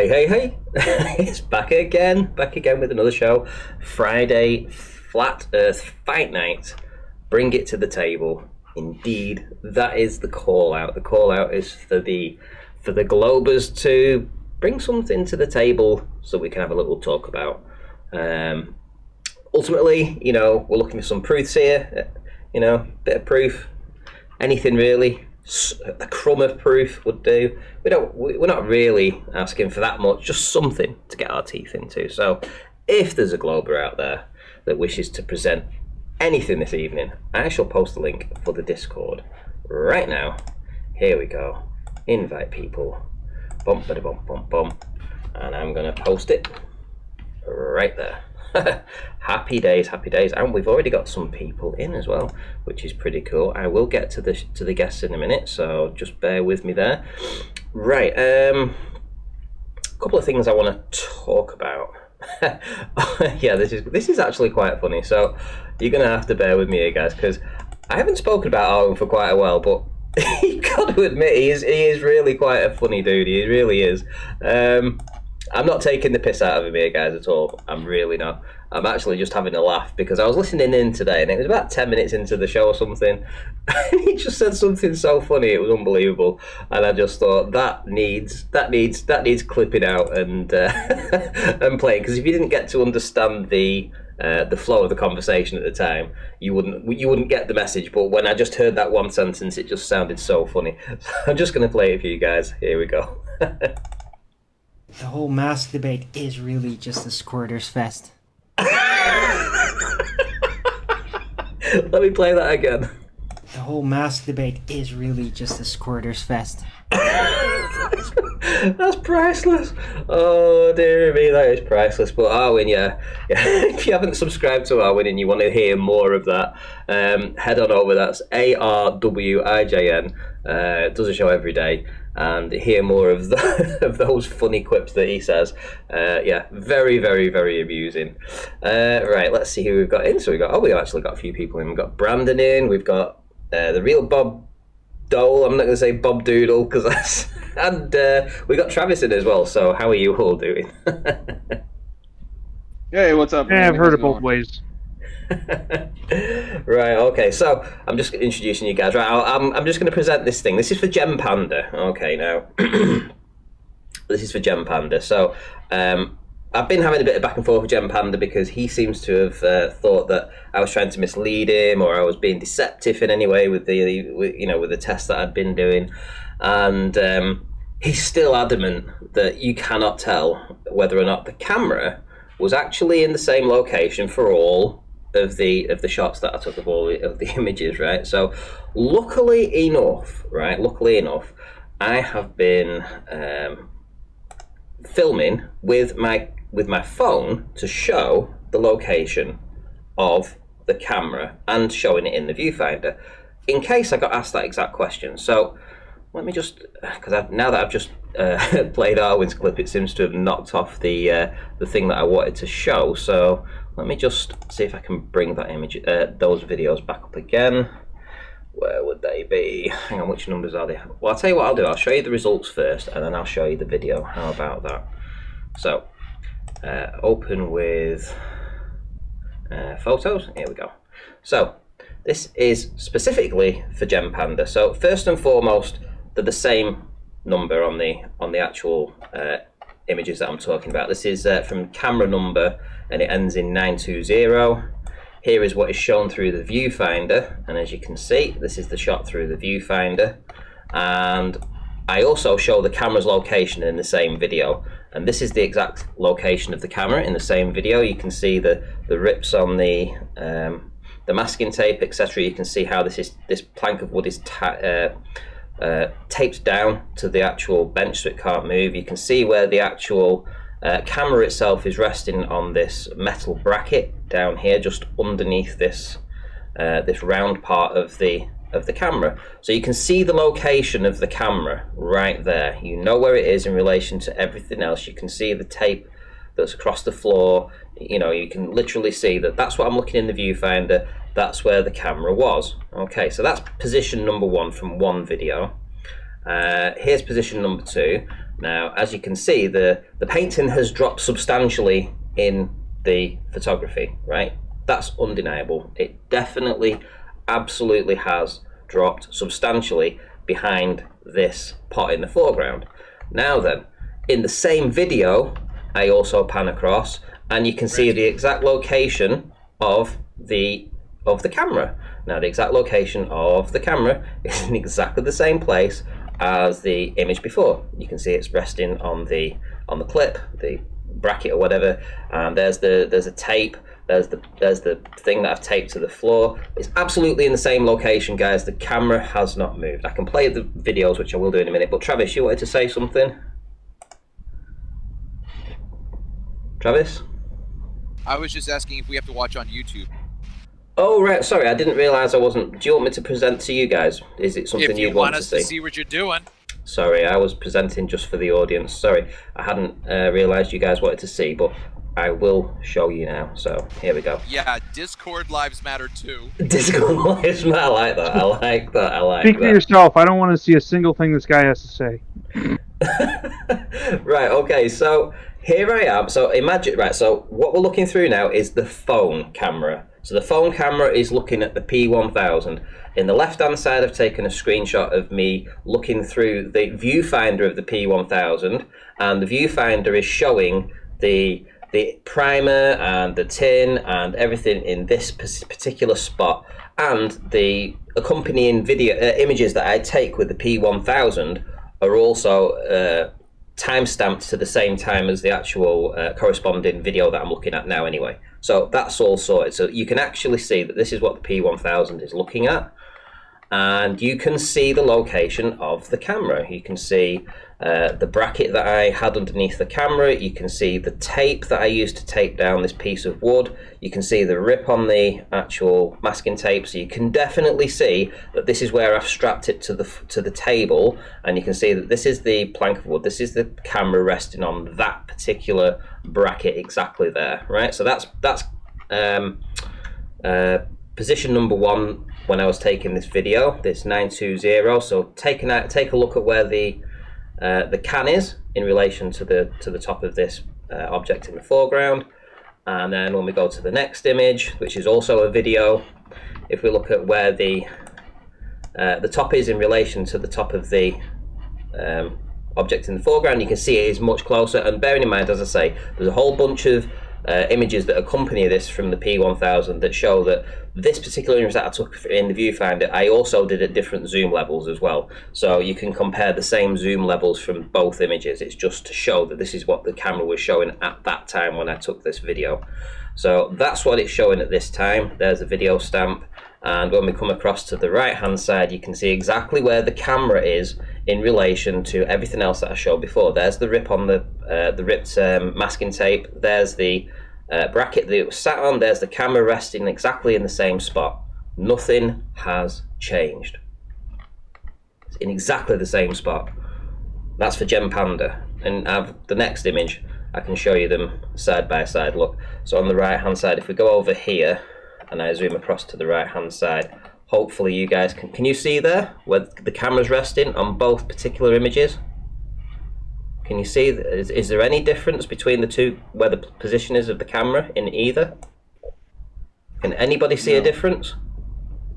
Hey, it's back again with another show. Friday, Flat Earth Fight Night. Bring it to the table. Indeed, that is the call out. The call out is for the Globers to bring something to the table so we can have a little talk about. Ultimately, you know, we're looking for some proofs here. You know, bit of proof, anything really. A crumb of proof would do. We're not really asking for that much, just something to get our teeth into. So if there's a Glober out there that wishes to present anything this evening, I shall post the link for the Discord right now. Here we go. Invite people. Bump, bada, bump, bump, bump. And I'm gonna post it right there. Happy days, and we've already got some people in as well, which is pretty cool. I will get to the guests in a minute, so just bear with me there. Right, a couple of things I want to talk about. Yeah, this is actually quite funny, so you're gonna have to bear with me here, guys, because I haven't spoken about Arwen for quite a while, but you got to admit he is really quite a funny dude. He really is. I'm not taking the piss out of him here, guys, at all. I'm really not. I'm actually just having a laugh because I was listening in today and it was about 10 minutes into the show or something and he just said something so funny, it was unbelievable, and I just thought that needs clipping out and and playing, because if you didn't get to understand the flow of the conversation at the time, you wouldn't get the message. But when I just heard that one sentence, it just sounded so funny. So I'm just going to play it for you guys. Here we go. The whole mask debate is really just a squirters fest. Let me play that again. The whole mask debate is really just a squirters fest. That's priceless. Oh dear me, that is priceless. But Arwen, yeah. If you haven't subscribed to Arwen and you want to hear more of that, head on over. That's ARWIJN. Does a show every day, and hear more of of those funny quips that he says. Yeah, very, very, very amusing. Right, let's see who we've got in. So we've actually got a few people in. We've got Brandon in. We've got the real Bob Dole. I'm not going to say Bob Doodle because that's. And we got Travis in as well. So how are you all doing? Hey, what's up? Yeah, I've heard it both ways. Right, okay, so I'm just introducing you guys. Right, I'm just going to present this thing. This is for Gem Panda. Okay, now this is for Gem Panda. So I've been having a bit of back and forth with Gem Panda because he seems to have thought that I was trying to mislead him or I was being deceptive in any way with the test that I'd been doing, and he's still adamant that you cannot tell whether or not the camera was actually in the same location for all of the shots that I took of all of the images, right? So luckily enough, I have been filming with my phone to show the location of the camera and showing it in the viewfinder in case I got asked that exact question. So let me just, because now that I've just played Arwen's clip, it seems to have knocked off the thing that I wanted to show. So let me just see if I can bring that image, those videos back up again. Where would they be? Hang on, which numbers are they? Well, I'll tell you what I'll do. I'll show you the results first, and then I'll show you the video. How about that? So, open with photos. Here we go. So, this is specifically for Gem Panda. So, first and foremost, they're the same number on the actual images that I'm talking about. This is from camera number, and it ends in 920. Here is what is shown through the viewfinder, and as you can see, this is the shot through the viewfinder, and I also show the camera's location in the same video, and this is the exact location of the camera in the same video. You can see the rips on the masking tape, etc. You can see how this plank of wood is taped down to the actual bench so it can't move. You can see where the actual camera itself is resting on this metal bracket down here, just underneath this this round part of the camera. So you can see the location of the camera right there. You know where it is in relation to everything else. You can see the tape that's across the floor. You know, you can literally see that that's what I'm looking in the viewfinder. That's where the camera was. Okay, so that's position number one from one video. Here's position number two. Now, as you can see, the painting has dropped substantially in the photography, right? That's undeniable. It definitely, absolutely has dropped substantially behind this pot in the foreground. Now then, in the same video, I also pan across, and you can see the exact location of the camera. Now, the exact location of the camera is in exactly the same place as the image before. You can see it's resting on the clip, the bracket or whatever, and there's a tape. There's the thing that I've taped to the floor. It's absolutely in the same location, guys. The camera has not moved. I can play the videos, which I will do in a minute, but Travis, you wanted to say something? Travis? I was just asking if we have to watch on YouTube. Oh, right. Sorry, I didn't realise I wasn't... Do you want me to present to you guys? Is it something you you'd want us to see? to see what you're doing. Sorry, I was presenting just for the audience. Sorry, I hadn't realised you guys wanted to see, but I will show you now. So, here we go. Yeah, Discord lives matter too. Discord lives matter. I like that. I like that. I like Speak that. for yourself. I don't want to see a single thing this guy has to say. Right, okay, so here I am. So imagine, right, so what we're looking through now is the phone camera. So the phone camera is looking at the P1000. In the left-hand side, I've taken a screenshot of me looking through the viewfinder of the P1000, and the viewfinder is showing the primer and the tin and everything in this particular spot, and the accompanying video images that I take with the P1000 are also time-stamped to the same time as the actual corresponding video that I'm looking at now anyway. So that's all sorted. So you can actually see that this is what the P1000 is looking at, and you can see the location of the camera. You can see the bracket that I had underneath the camera. You can see the tape that I used to tape down this piece of wood. You can see the rip on the actual masking tape. So you can definitely see that this is where I've strapped it to the table, and you can see that this is the plank of wood. This is the camera resting on that particular bracket exactly there, right? So that's position number one when I was taking this video, this 920. So take a look at where the can is in relation to the top of this object in the foreground, and then when we go to the next image, which is also a video, if we look at where the top is in relation to the top of the object in the foreground, you can see it is much closer. And bearing in mind, as I say, there's a whole bunch of images that accompany this from the P1000 that show that this particular image that I took in the viewfinder, I also did at different zoom levels as well. So you can compare the same zoom levels from both images. It's just to show that this is what the camera was showing at that time when I took this video. So that's what it's showing at this time. There's a video stamp, and when we come across to the right hand side, you can see exactly where the camera is in relation to everything else that I showed before. There's the rip on the ripped masking tape. There's the bracket that it was sat on. There's the camera resting exactly in the same spot. Nothing has changed. It's in exactly the same spot. That's for Gem Panda. And the next image, I can show you them side by side. Look, so on the right hand side, if we go over here and I zoom across to the right hand side, hopefully you guys can you see there where the camera's resting on both particular images? Can you see, is there any difference between the two, where the position is of the camera in either? Can anybody see a difference?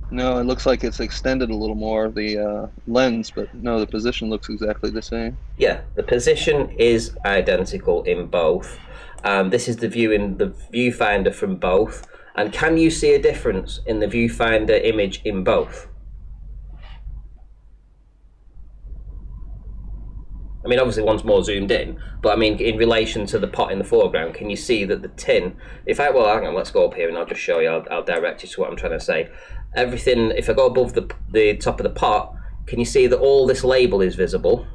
No, it looks like it's extended a little more, the lens, but no, the position looks exactly the same. Yeah, the position is identical in both. This is the view in the viewfinder from both. And can you see a difference in the viewfinder image in both? I mean, obviously one's more zoomed in, but I mean, in relation to the pot in the foreground, can you see that the tin, hang on, let's go up here and I'll just show you, I'll direct you to what I'm trying to say. Everything, if I go above the top of the pot, can you see that all this label is visible?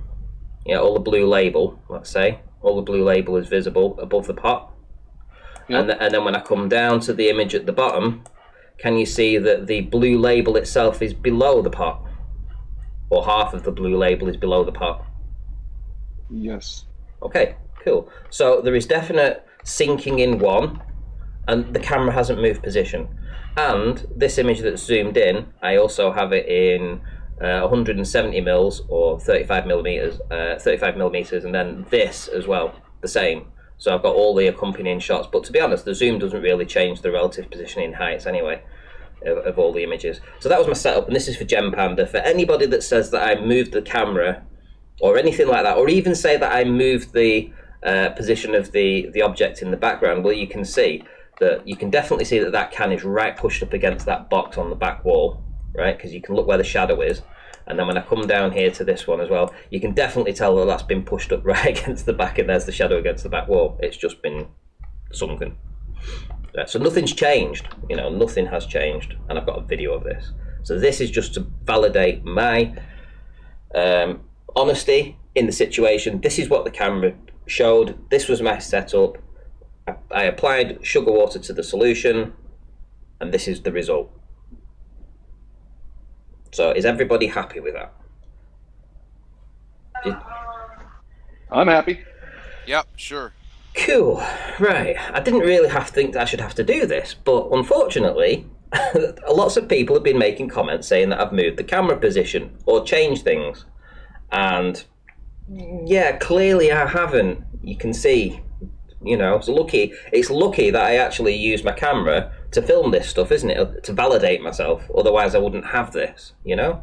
Yeah, all the blue label, let's say, all the blue label is visible above the pot. Yep. And then when I come down to the image at the bottom, can you see that the blue label itself is below the pot? Or half of the blue label is below the pot? Yes. Okay, cool. So there is definite syncing in one, and the camera hasn't moved position. And this image that's zoomed in, I also have it in 170 mils or 35 millimeters, and then this as well, the same. So I've got all the accompanying shots. But to be honest, the zoom doesn't really change the relative positioning heights anyway of all the images. So that was my setup, and this is for Gem Panda. For anybody that says that I moved the camera or anything like that, or even say that I moved the position of the object in the background, well, you can see that you can definitely see that that can is right pushed up against that box on the back wall, right? Because you can look where the shadow is. And then when I come down here to this one as well, you can definitely tell that that's been pushed up right against the back, and there's the shadow against the back wall. It's just been sunken. So nothing's changed, you know, nothing has changed, and I've got a video of this. So this is just to validate my honesty in the situation. This is what the camera showed. This was my setup. I applied sugar water to the solution, and this is the result. So is everybody happy with that? I'm happy. Yep, sure. Cool. Right. I didn't really think that I should have to do this, but unfortunately, lots of people have been making comments saying that I've moved the camera position or changed things. And yeah, clearly I haven't. You can see, you know, it's lucky that I actually used my camera to film this stuff, isn't it? To validate myself. Otherwise I wouldn't have this, you know?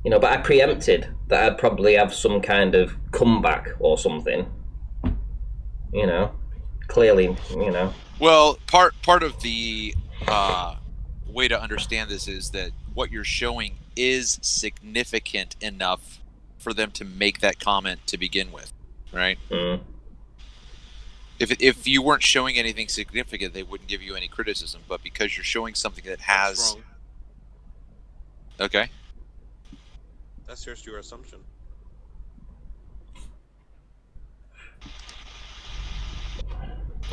You know, but I preempted that I'd probably have some kind of comeback or something. You know, clearly, you know. Well, part of the way to understand this is that what you're showing is significant enough for them to make that comment to begin with, right? Mm. If you weren't showing anything significant, they wouldn't give you any criticism. But because you're showing something that has, That's wrong. Okay, That's just your assumption.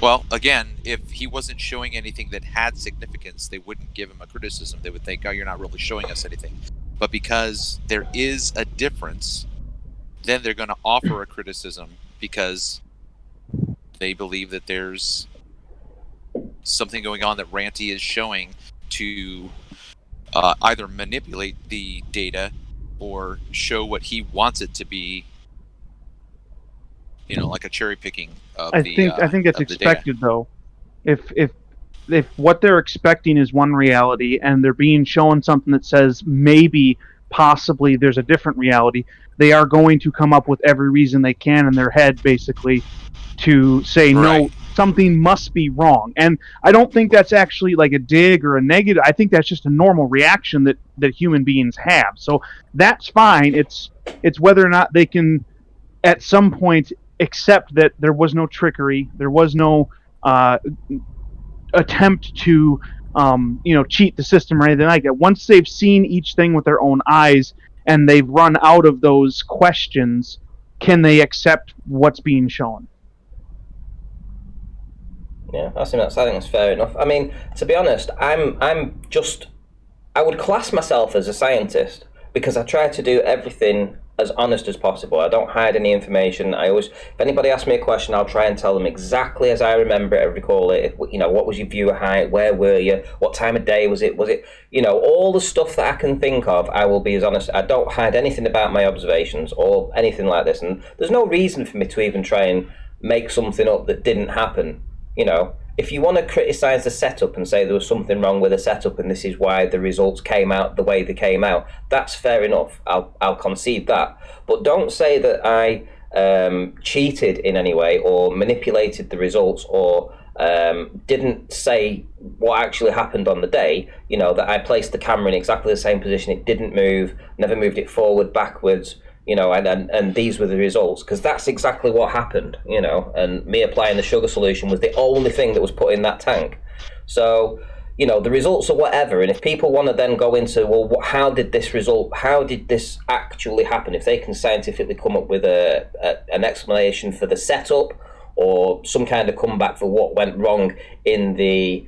well, again, if he wasn't showing anything that had significance, they wouldn't give him a criticism. They would think, "Oh, you're not really showing us anything." But because there is a difference, then they're going to offer a criticism because they believe that there's something going on that Ranty is showing to either manipulate the data or show what he wants it to be, you know, like a cherry picking of I think that's of the expected though. If what they're expecting is one reality and they're being shown something that says maybe possibly there's a different reality, they are going to come up with every reason they can in their head basically to say Right. no, something must be wrong. And I don't think that's actually like a dig or a negative. I think that's just a normal reaction that human beings have. So that's fine. It's whether or not they can at some point accept that there was no trickery, there was no attempt to cheat the system or anything like that. Once they've seen each thing with their own eyes and they've run out of those questions, can they accept what's being shown? Yeah, I think that's fair enough. I mean, to be honest, I would class myself as a scientist because I try to do everything as honest as possible. I don't hide any information. If anybody asks me a question, I'll try and tell them exactly as I remember it, I recall it. You know, what was your viewer height? Where were you? What time of day was it? You know, all the stuff that I can think of, I will be as honest. I don't hide anything about my observations or anything like this. And there's no reason for me to even try and make something up that didn't happen. You know, if you want to criticize the setup and say there was something wrong with the setup and this is why the results came out the way they came out, that's fair enough. I'll concede that. But don't say that I cheated in any way or manipulated the results or didn't say what actually happened on the day. You know, that I placed the camera in exactly the same position. It didn't move, never moved it forward, backwards. You know, and these were the results, because that's exactly what happened, you know, and me applying the sugar solution was the only thing that was put in that tank. So, you know, the results are whatever, and if people want to then go into, well, how did this actually happen? If they can scientifically come up with an explanation for the setup or some kind of comeback for what went wrong in the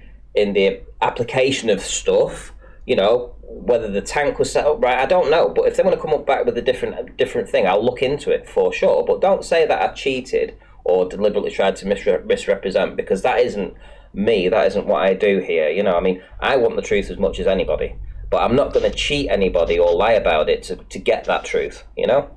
application of stuff, you know, whether the tank was set up right, I don't know. But if they want to come up back with a different thing, I'll look into it for sure. But don't say that I cheated or deliberately tried to misrepresent, because that isn't me. That isn't what I do here. You know, I mean, I want the truth as much as anybody. but I'm not going to cheat anybody or lie about it to get that truth, you know?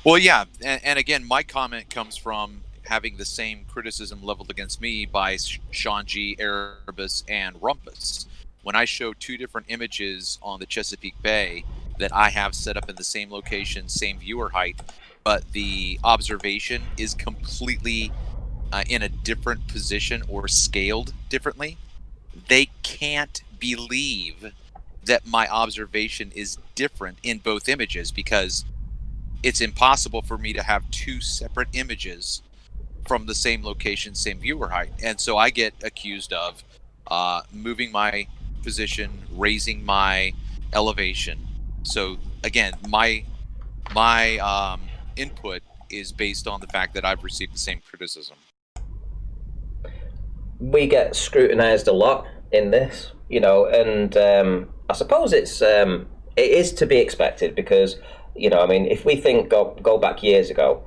Well, yeah, and again, my comment comes from having the same criticism leveled against me by Sean G, Erebus, and Rumpus. When I show two different images on the Chesapeake Bay that I have set up in the same location, same viewer height, but the observation is completely in a different position or scaled differently, they can't believe that my observation is different in both images, because it's impossible for me to have two separate images from the same location, same viewer height. And so I get accused of moving my position, raising my elevation. So again, my input is based on the fact that I've received the same criticism. We get scrutinized a lot in this, you know, and I suppose it is to be expected, because, you know, I mean, if we think go back years ago,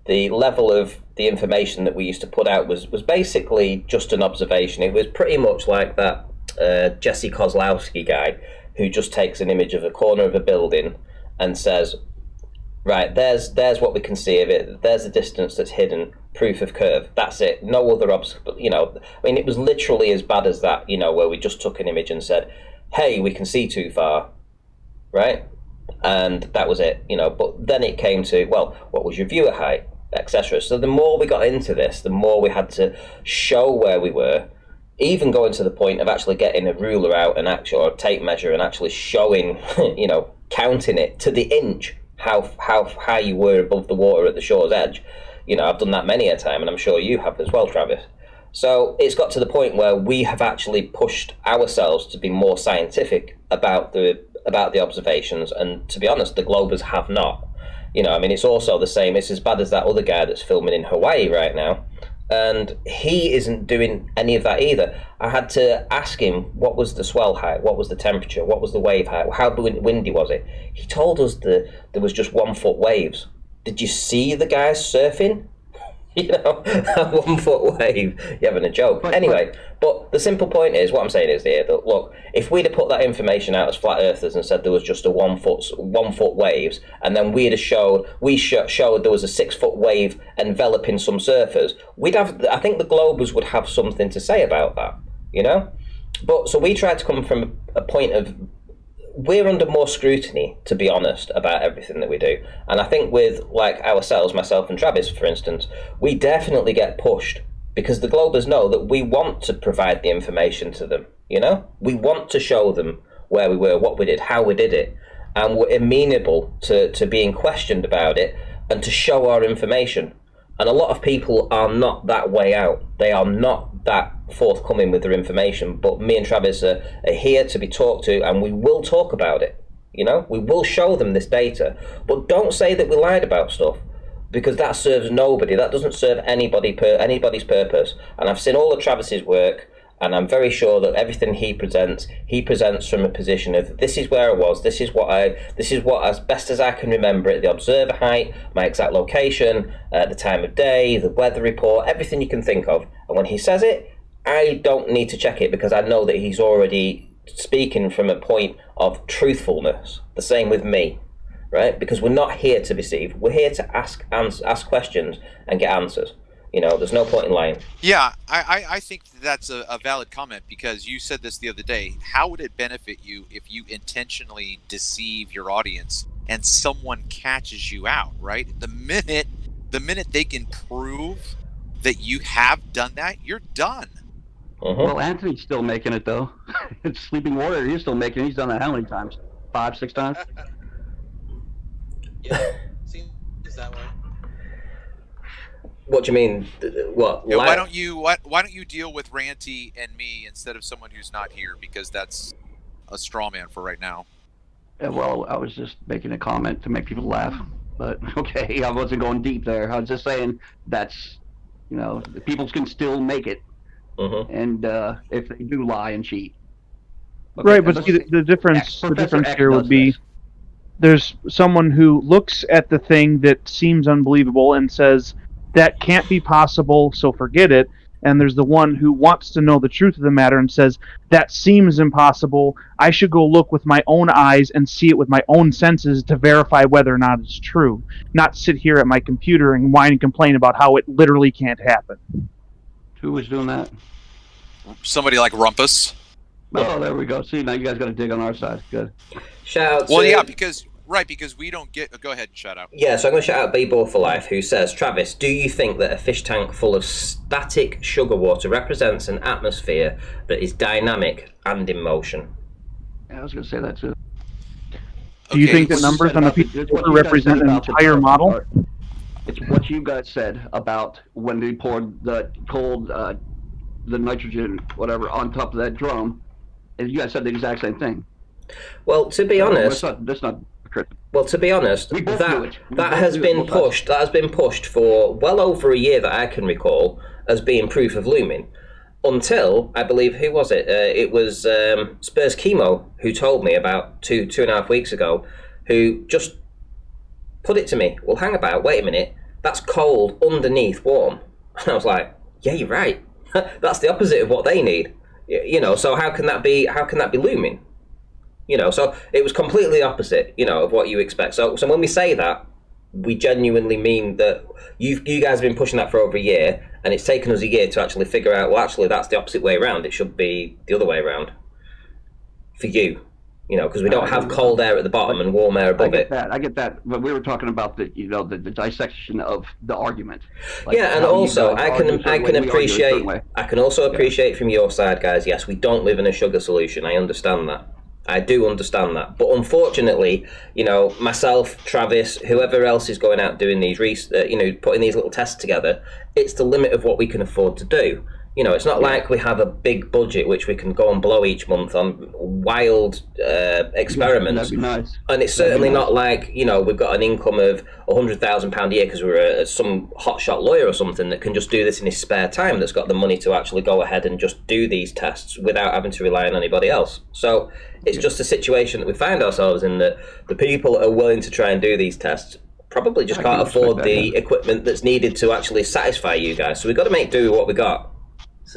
the level of the information that we used to put out was basically just an observation. It was pretty much like that Jesse Kozlowski guy who just takes an image of a corner of a building and says, right, there's what we can see of it, there's the distance that's hidden, proof of curve, that's it, no other obstacle, you know. I mean, it was literally as bad as that, you know, where we just took an image and said, hey, we can see too far, right? And that was it, you know. But then it came to, well, what was your viewer height, etc. So the more we got into this, the more we had to show where we were, even going to the point of actually getting a ruler out and or a tape measure and actually showing, you know, counting it to the inch, how high you were above the water at the shore's edge. You know, I've done that many a time, and I'm sure you have as well, Travis. So it's got to the point where we have actually pushed ourselves to be more scientific about the observations, and to be honest, the Globers have not. You know, I mean, it's also the same. It's as bad as that other guy that's filming in Hawaii right now, and he isn't doing any of that either. I had to ask him, what was the swell height, what was the temperature, what was the wave height, how windy was it? He told us that there was just 1 foot waves. Did you see the guys surfing? You know, a 1 foot wave. You're having a joke. Anyway, but the simple point is, what I'm saying is here, that look, if we'd have put that information out as flat earthers and said there was just a 1 foot waves, and then we'd have showed there was a 6 foot wave enveloping some surfers, I think the Globers would have something to say about that, you know? But so we tried to come from a point of, we're under more scrutiny, to be honest, about everything that we do. And I think with, like, ourselves, myself and Travis, for instance, we definitely get pushed because the Globers know that we want to provide the information to them, you know? We want to show them where we were, what we did, how we did it. And we're amenable to being questioned about it and to show our information. And a lot of people are not that way out. They are not that forthcoming with their information. But me and Travis are here to be talked to, and we will talk about it. You know, we will show them this data. But don't say that we lied about stuff, because that serves nobody. That doesn't serve anybody's purpose. And I've seen all of Travis's work, and I'm very sure that everything he presents from a position of, this is where I was, this is what as best as I can remember it, the observer height, my exact location, the time of day, the weather report, everything you can think of. And when he says it, I don't need to check it, because I know that he's already speaking from a point of truthfulness. The same with me, right? Because we're not here to deceive. We're here to ask questions and get answers. You know, there's no point in lying. Yeah, I think that's a valid comment, because you said this the other day. How would it benefit you if you intentionally deceive your audience and someone catches you out, right? The minute they can prove that you have done that, you're done. Well, Anthony's still making it, though. It's Sleeping Warrior. He's still making it. He's done that how many times? 5, 6 times? Yeah, seems that way. What do you mean? What? Yeah, why don't you deal with Ranty and me instead of someone who's not here, because that's a straw man for right now. Yeah, well, I was just making a comment to make people laugh, but okay, I wasn't going deep there. I was just saying that's, you know, the people can still make it, and if they do lie and cheat. Okay, right, but see, the difference here would be, there's someone who looks at the thing that seems unbelievable and says, that can't be possible, so forget it. and there's the one who wants to know the truth of the matter and says, that seems impossible. I should go look with my own eyes and see it with my own senses to verify whether or not it's true. Not sit here at my computer and whine and complain about how it literally can't happen. Who was doing that? Somebody like Rumpus. Oh, there we go. See, now you guys got to dig on our side. Good. Shout out Well, to... yeah, because we don't get... Go ahead and shout out. Yeah, so I'm going to shout out B-Ball for Life, who says, Travis, do you think that a fish tank full of static sugar water represents an atmosphere that is dynamic and in motion? Yeah, I was going to say that too. Do you think Okay, that numbers on a piece of paper represent an entire model? It's what you guys said about when they poured the cold, the nitrogen, whatever, on top of that drum, and you guys said the exact same thing. Well, to be honest... That's not correct. Well, to be honest, that has been pushed. That has been pushed for well over a year that I can recall as being proof of looming. Until I believe, who was it? It was Spurs Chemo who told me about two and a half weeks ago, who just put it to me. Well, hang about. Wait a minute. That's cold underneath warm. And I was like, yeah, you're right. That's the opposite of what they need. You know. So how can that be? How can that be looming? You know, so it was completely opposite, you know, of what you expect. So when we say that, we genuinely mean that you guys have been pushing that for over a year, and it's taken us a year to actually figure out, well, actually, that's the opposite way around. It should be the other way around for you, you know, because we don't have cold air at the bottom and warm air above it. I get that. But we were talking about the dissection of the argument. Like, yeah, and also I can appreciate from your side, guys. Yes, we don't live in a sugar solution. I understand that. I do understand that, but unfortunately, you know, myself, Travis, whoever else is going out doing these, putting these little tests together, it's the limit of what we can afford to do. You know, it's not like we have a big budget which we can go and blow each month on wild experiments. That'd be nice. And it's certainly not like, you know, we've got an income of £100,000 a year because we're some hotshot lawyer or something that can just do this in his spare time, that's got the money to actually go ahead and just do these tests without having to rely on anybody else. So it's just a situation that we find ourselves in, that the people that are willing to try and do these tests probably just can't afford the equipment that's needed to actually satisfy you guys. So we've got to make do with what we got.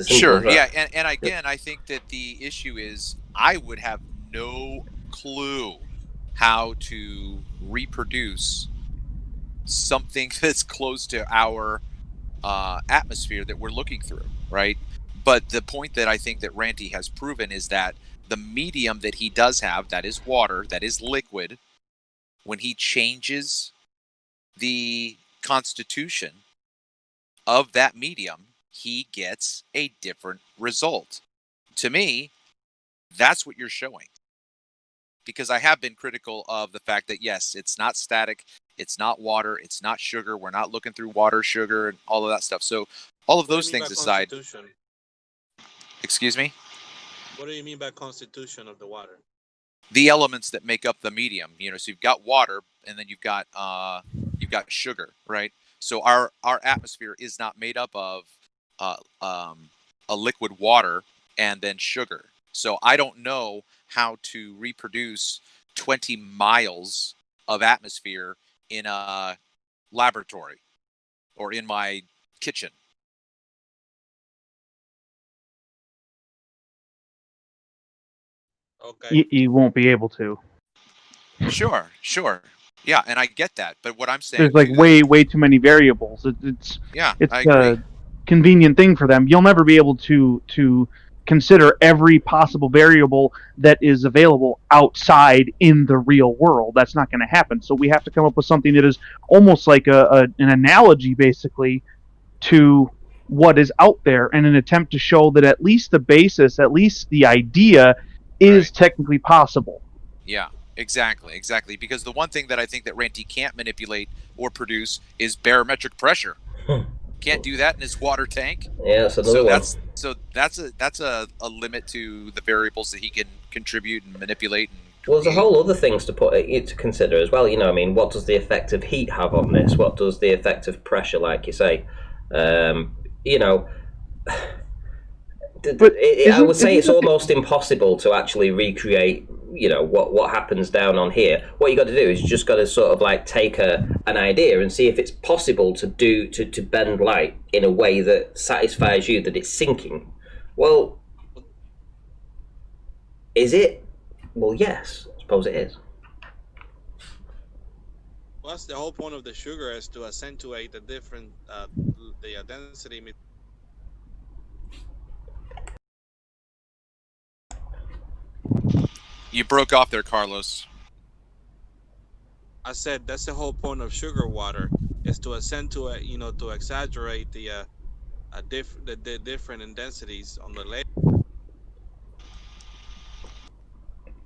Sure, yeah, and again, I think that the issue is I would have no clue how to reproduce something that's close to our atmosphere that we're looking through, right? But the point that I think that Ranty has proven is that the medium that he does have, that is water, that is liquid, when he changes the constitution of that medium, he gets a different result. To me, that's what you're showing. Because I have been critical of the fact that, yes, it's not static, it's not water, it's not sugar, we're not looking through water, sugar, and all of that stuff. So all of those things aside... Excuse me? What do you mean by constitution of the water? The elements that make up the medium. You know, so you've got water, and then you've got sugar, right? So our atmosphere is not made up of a liquid water and then sugar. So I don't know how to reproduce 20 miles of atmosphere in a laboratory or in my kitchen. Okay. You won't be able to. Sure. Yeah, and I get that. But what I'm saying, there's like way too many variables. It's I agree. Convenient thing for them. You'll never be able to consider every possible variable that is available outside in the real world. That's not going to happen. So we have to come up with something that is almost like an analogy, basically, to what is out there, in an attempt to show that at least the basis, at least the idea, is technically possible. Yeah, exactly. Because the one thing that I think that Ranty can't manipulate or produce is barometric pressure. Can't do that in his water tank. Yeah, that's another one. That's a limit to the variables that he can contribute and manipulate. Well, there's a whole other things to consider as well. You know, I mean, what does the effect of heat have on this? What does the effect of pressure, like you say? You know, I would say it's almost impossible to actually recreate you know, what happens down on here. What you got to do is you just got to sort of like take an idea and see if it's possible to bend light in a way that satisfies you that it's sinking. Well, is it? Well, yes, I suppose it is. Well, that's the whole point of the sugar, is to accentuate the different the density. You broke off there, Carlos. I said that's the whole point of sugar water, is to accentuate, you know, to exaggerate the different intensities on the label.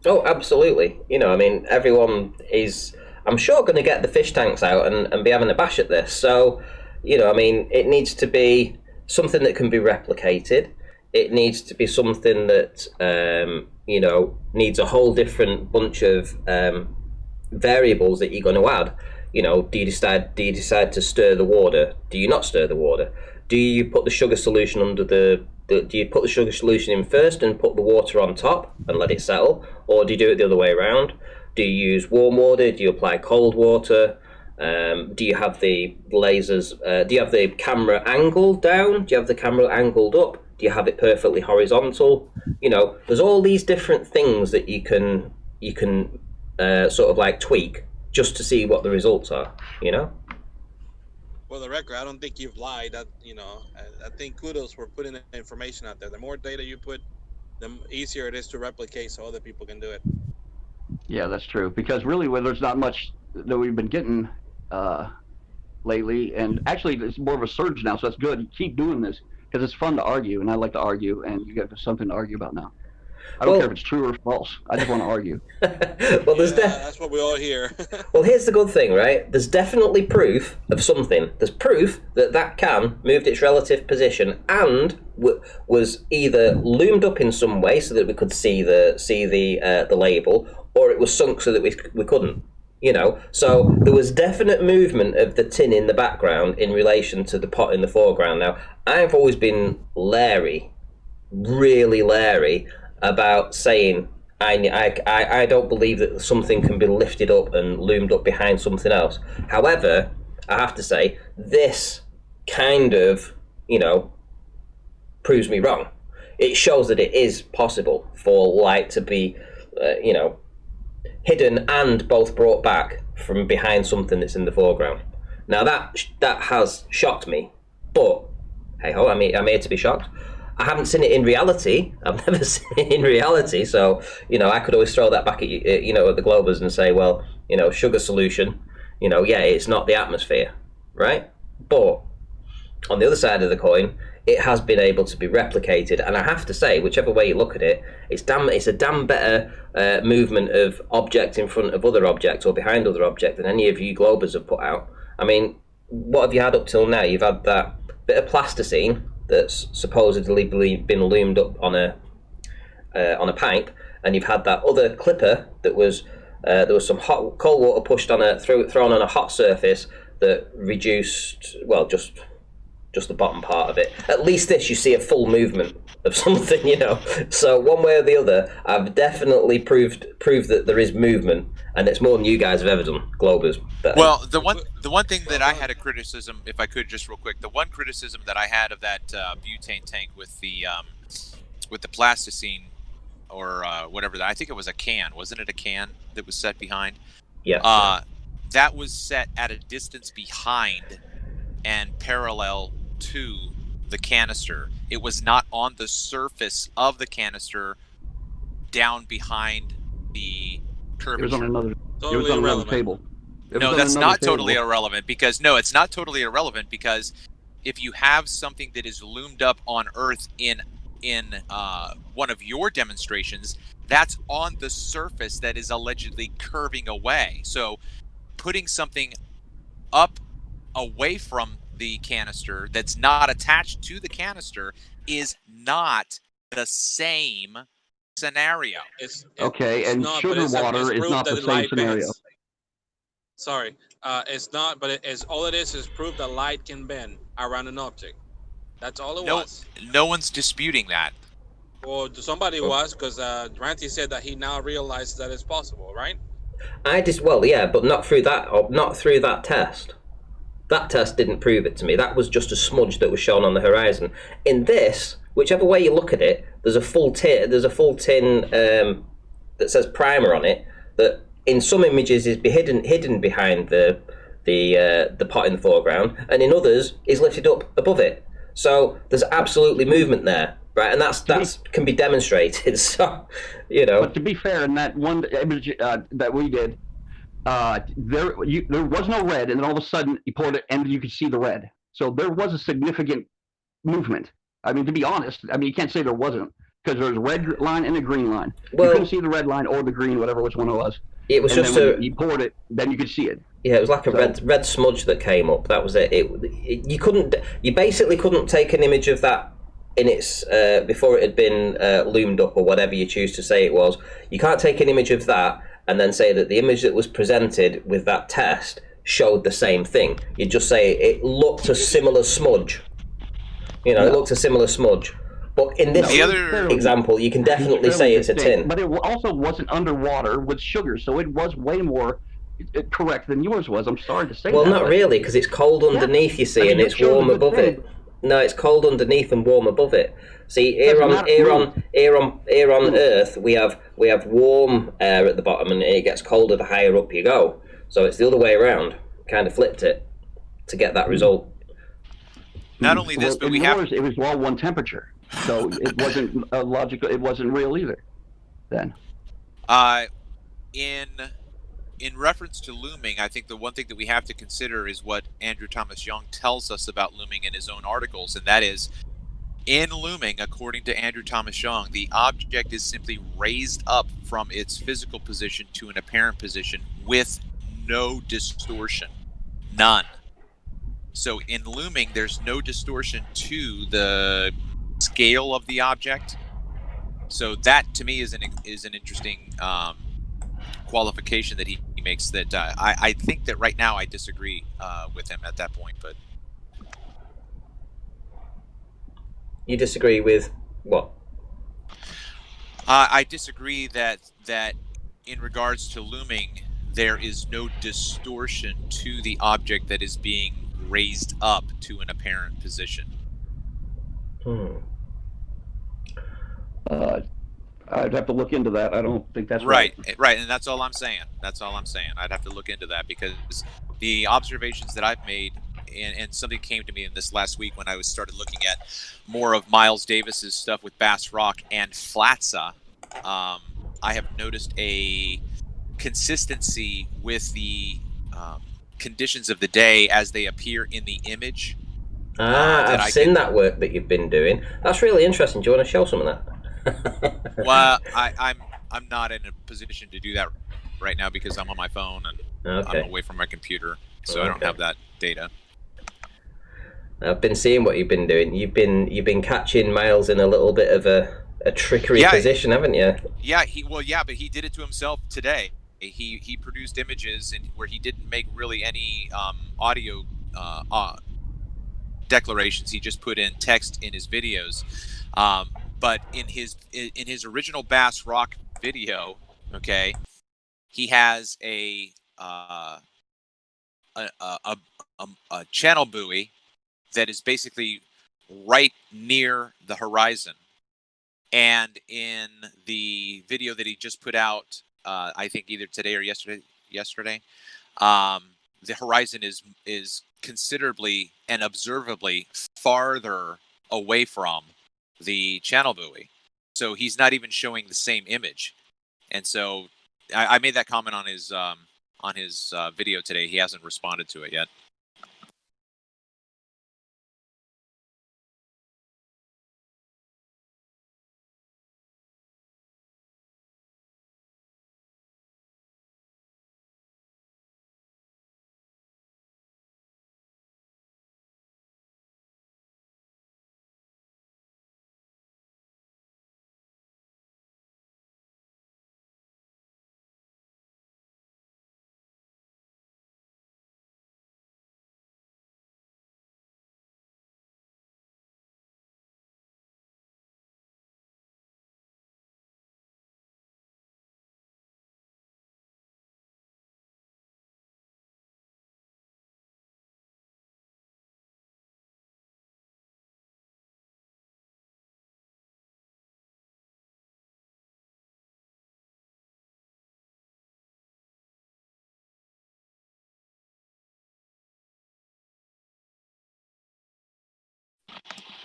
Oh, absolutely. You know, I mean, everyone is, I'm sure, going to get the fish tanks out and be having a bash at this. So, you know, I mean, it needs to be something that can be replicated. It needs to be something that, you know, needs a whole different bunch of variables that you're going to add. You know, do you decide to stir the water? Do you not stir the water? Do you put the sugar solution under do you put the sugar solution in first and put the water on top and let it settle, or do you do it the other way around? Do you use warm water? Do you apply cold water? Do you have the lasers? Do you have the camera angled down? Do you have the camera angled up? Do you have it perfectly horizontal? You know, there's all these different things that you can sort of like tweak just to see what the results are. You know. Well, the record, I don't think you've lied. That, you know, I think kudos for putting the information out there. The more data you put, the easier it is to replicate, so other people can do it. Yeah, that's true. Because really, well, there's not much that we've been getting lately, and actually, it's more of a surge now. So that's good. Keep doing this because it's fun to argue, and I like to argue, and you got something to argue about now. I don't care if it's true or false. I just want to argue. Well, that's what we all hear. Well, here's the good thing, right? There's definitely proof of something. There's proof that can moved its relative position and was either loomed up in some way so that we could see the label, or it was sunk so that we couldn't. You know, so there was definite movement of the tin in the background in relation to the pot in the foreground. Now, I've always been really leery about saying I don't believe that something can be lifted up and loomed up behind something else. However, I have to say this kind of, you know, proves me wrong. It shows that it is possible for light to be, you know, hidden and both brought back from behind something that's in the foreground. Now that has shocked me, but hey ho, I'm here to be shocked. I haven't seen it in reality. I've never seen it in reality. So, you know, I could always throw that back at you know, at the Globers and say, well, you know, sugar solution, you know, yeah, it's not the atmosphere, right? But on the other side of the coin, it has been able to be replicated, and I have to say, whichever way you look at it, it's a damn better movement of object in front of other object or behind other object than any of you Globers have put out. I mean, what have you had up till now? You've had that bit of plasticine that's supposedly been loomed up on a pipe, and you've had that other clipper that was there was some cold water pushed on thrown on a hot surface that reduced, well, just the bottom part of it. At least this, you see a full movement of something, you know. So one way or the other, I've definitely proved that there is movement, and it's more than you guys have ever done, Globers. But, well, the one thing that I had a criticism, if I could just real quick, the one criticism that I had of that butane tank with the plasticine or whatever, I think it was a can, wasn't it a can that was set behind? Yeah. That was set at a distance behind and parallel to the canister. It was not on the surface of the canister down behind the curvature. It was on another table. No, that's not totally irrelevant because it's not totally irrelevant because if you have something that is loomed up on Earth in one of your demonstrations, that's on the surface that is allegedly curving away. So putting something up away from the canister that's not attached to the canister is not the same scenario. And sugar water is not the same scenario. Sorry, it's not, but all it is proof that light can bend around an object. That's all it was. No one's disputing that. Well, somebody was, because Ranty said that he now realizes that it's possible, right? Well, yeah, but not through that test. That test didn't prove it to me. That was just a smudge that was shown on the horizon. In this, whichever way you look at it, there's a full tin. That says primer on it. That in some images is hidden behind the pot in the foreground, and in others is lifted up above it. So there's absolutely movement there, right? And that's can be demonstrated. So, But to be fair, in that one image that we did, there was no red, and then all of a sudden you pulled it, and you could see the red. So there was a significant movement. I mean, to be honest, you can't say there wasn't, because there's a red line and a green line. Well, you couldn't see the red line or the green, whatever which one it was. It was just when you poured it, then you could see it. Yeah, it was like a red smudge that came up. That was it. You basically couldn't take an image of that in its before it had been loomed up or whatever you choose to say it was. You can't take an image of that and then say that the image that was presented with that test showed the same thing. You just say it looked a similar smudge. It looked a similar smudge. But in this example, you can definitely say it's a tin. But it also wasn't underwater with sugar, so it was way more correct than yours was. I'm sorry to say that. Well, not really, because it's cold underneath, you see, and it's warm above it. No, it's cold underneath and warm above it. See, here on Earth, we have warm air at the bottom, and it gets colder the higher up you go. So it's the other way around. Kind of flipped it to get that result. Not only this, but we have... It was all one temperature, so it wasn't logical. It wasn't real either. Then, in reference to looming, I think the one thing that we have to consider is what Andrew Thomas Young tells us about looming in his own articles, and that is, in looming, according to Andrew Thomas Young, the object is simply raised up from its physical position to an apparent position with no distortion. None. So in looming, there's no distortion to the scale of the object. So that, to me, is an interesting qualification that he makes. That I think that right now I disagree with him at that point. But you disagree with what? I disagree that in regards to looming, there is no distortion to the object that is being raised up to an apparent position. I'd have to look into that. I don't think that's right, and that's all I'm saying. I'd have to look into that, because the observations that I've made, and something came to me in this last week when I started looking at more of Miles Davis's stuff with Bass Rock and Flatsa. I have noticed a consistency with the conditions of the day as they appear in the image. I've seen that work that you've been doing. That's really interesting. Do you want to show some of that? Well, I'm not in a position to do that right now because I'm on my phone and I'm away from my computer, so I don't have that data. I've been seeing what you've been doing. You've been catching Miles in a little bit of a trickery position, haven't you? Yeah, but he did it to himself today. He produced images where he didn't make really any audio declarations. He just put in text in his videos. But in his original Bass Rock video, okay, he has a channel buoy that is basically right near the horizon. And in the video that he just put out, I think either today or yesterday, the horizon is considerably and observably farther away from the channel buoy. So he's not even showing the same image. And so I made that comment on his video today. He hasn't responded to it yet.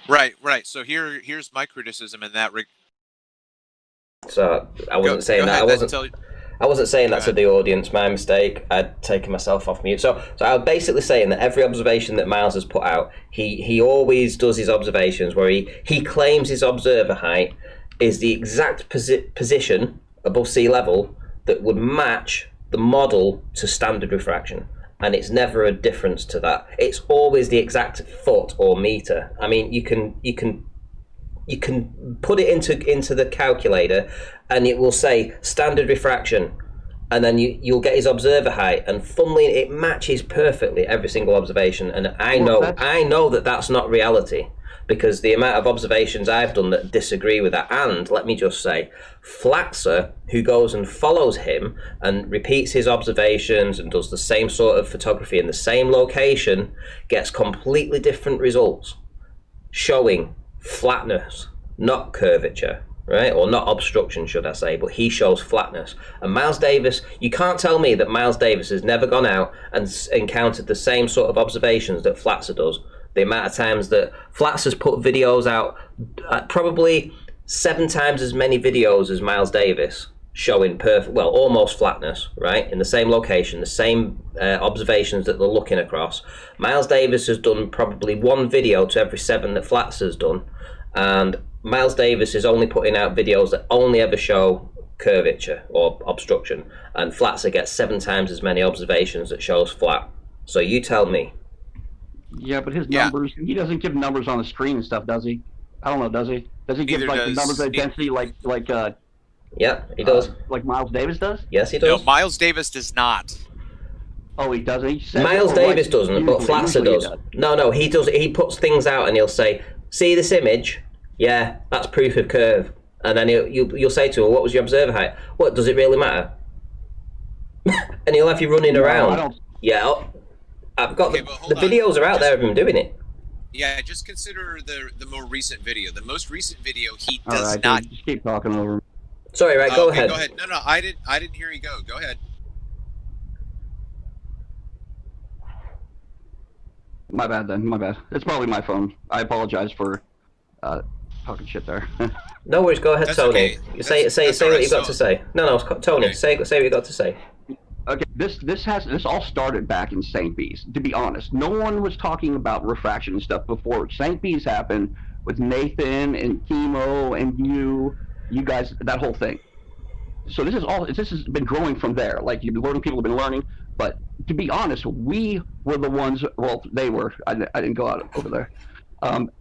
Right. So here's my criticism in that. So I wasn't saying that. I wasn't saying that to the audience. My mistake. I'd taken myself off mute. So I was basically saying that every observation that Miles has put out, he always does his observations where he claims his observer height is the exact position above sea level that would match the model to standard refraction. And it's never a difference to that. It's always the exact foot or meter. I mean, you can put it into the calculator, and it will say standard refraction, and then you'll get his observer height. And funnily, it matches perfectly every single observation. And I know that that's not reality, because the amount of observations I've done that disagree with that. And let me just say, Flatzer, who goes and follows him and repeats his observations and does the same sort of photography in the same location, gets completely different results, showing flatness, not curvature, right? Or not obstruction, should I say, but he shows flatness. And Miles Davis, you can't tell me that Miles Davis has never gone out and encountered the same sort of observations that Flatzer does. The amount of times that Flatzer's put videos out, probably 7 times as many videos as Miles Davis, showing almost flatness, right? In the same location, the same observations that they're looking across. Miles Davis has done probably 1 video to every 7 that Flatzer's done, and Miles Davis is only putting out videos that only ever show curvature or obstruction, and Flatzer gets 7 times as many observations that shows flat. So you tell me. Yeah, but his numbers, he doesn't give numbers on the screen and stuff, does he? I don't know, does he? Does he give the numbers of intensity like yeah, he does. Like Miles Davis does? Yes, he does. No, Miles Davis does not. Oh, he doesn't? Miles Davis doesn't, but Flatzer does. No, he does. He puts things out and he'll say, see this image? Yeah, that's proof of curve. And then you'll say to him, what was your observer height? What, does it really matter? And he'll have you running around. I don't... Yeah, I've got the videos are out there of him doing it. Yeah, just consider the more recent video. The most recent video, he All does right, not. Dude, just keep talking over him. Sorry, right? Go ahead. Go ahead. No, I didn't hear you go. Go ahead. My bad then. My bad. It's probably my phone. I apologize for talking shit there. No worries. Go ahead, That's Tony. okay. Say what you've got to say. No, Tony. Okay. Say what you got to say. Okay, this all started back in St. B's. To be honest, no one was talking about refraction and stuff before St. B's happened with Nathan and Chemo and you guys, that whole thing. So this has been growing from there. Like people have been learning. But to be honest, we were the ones. Well, they were. I didn't go out over there.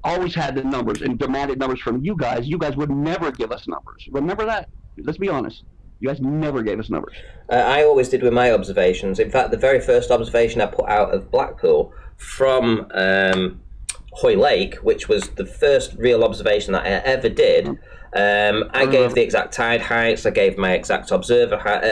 Always had the numbers and demanded numbers from you guys. You guys would never give us numbers. Remember that? Let's be honest. You guys never gave us numbers. I always did with my observations. In fact, the very first observation I put out of Blackpool from Hoy Lake, which was the first real observation that I ever did, I gave the exact tide heights. I gave my exact observer height.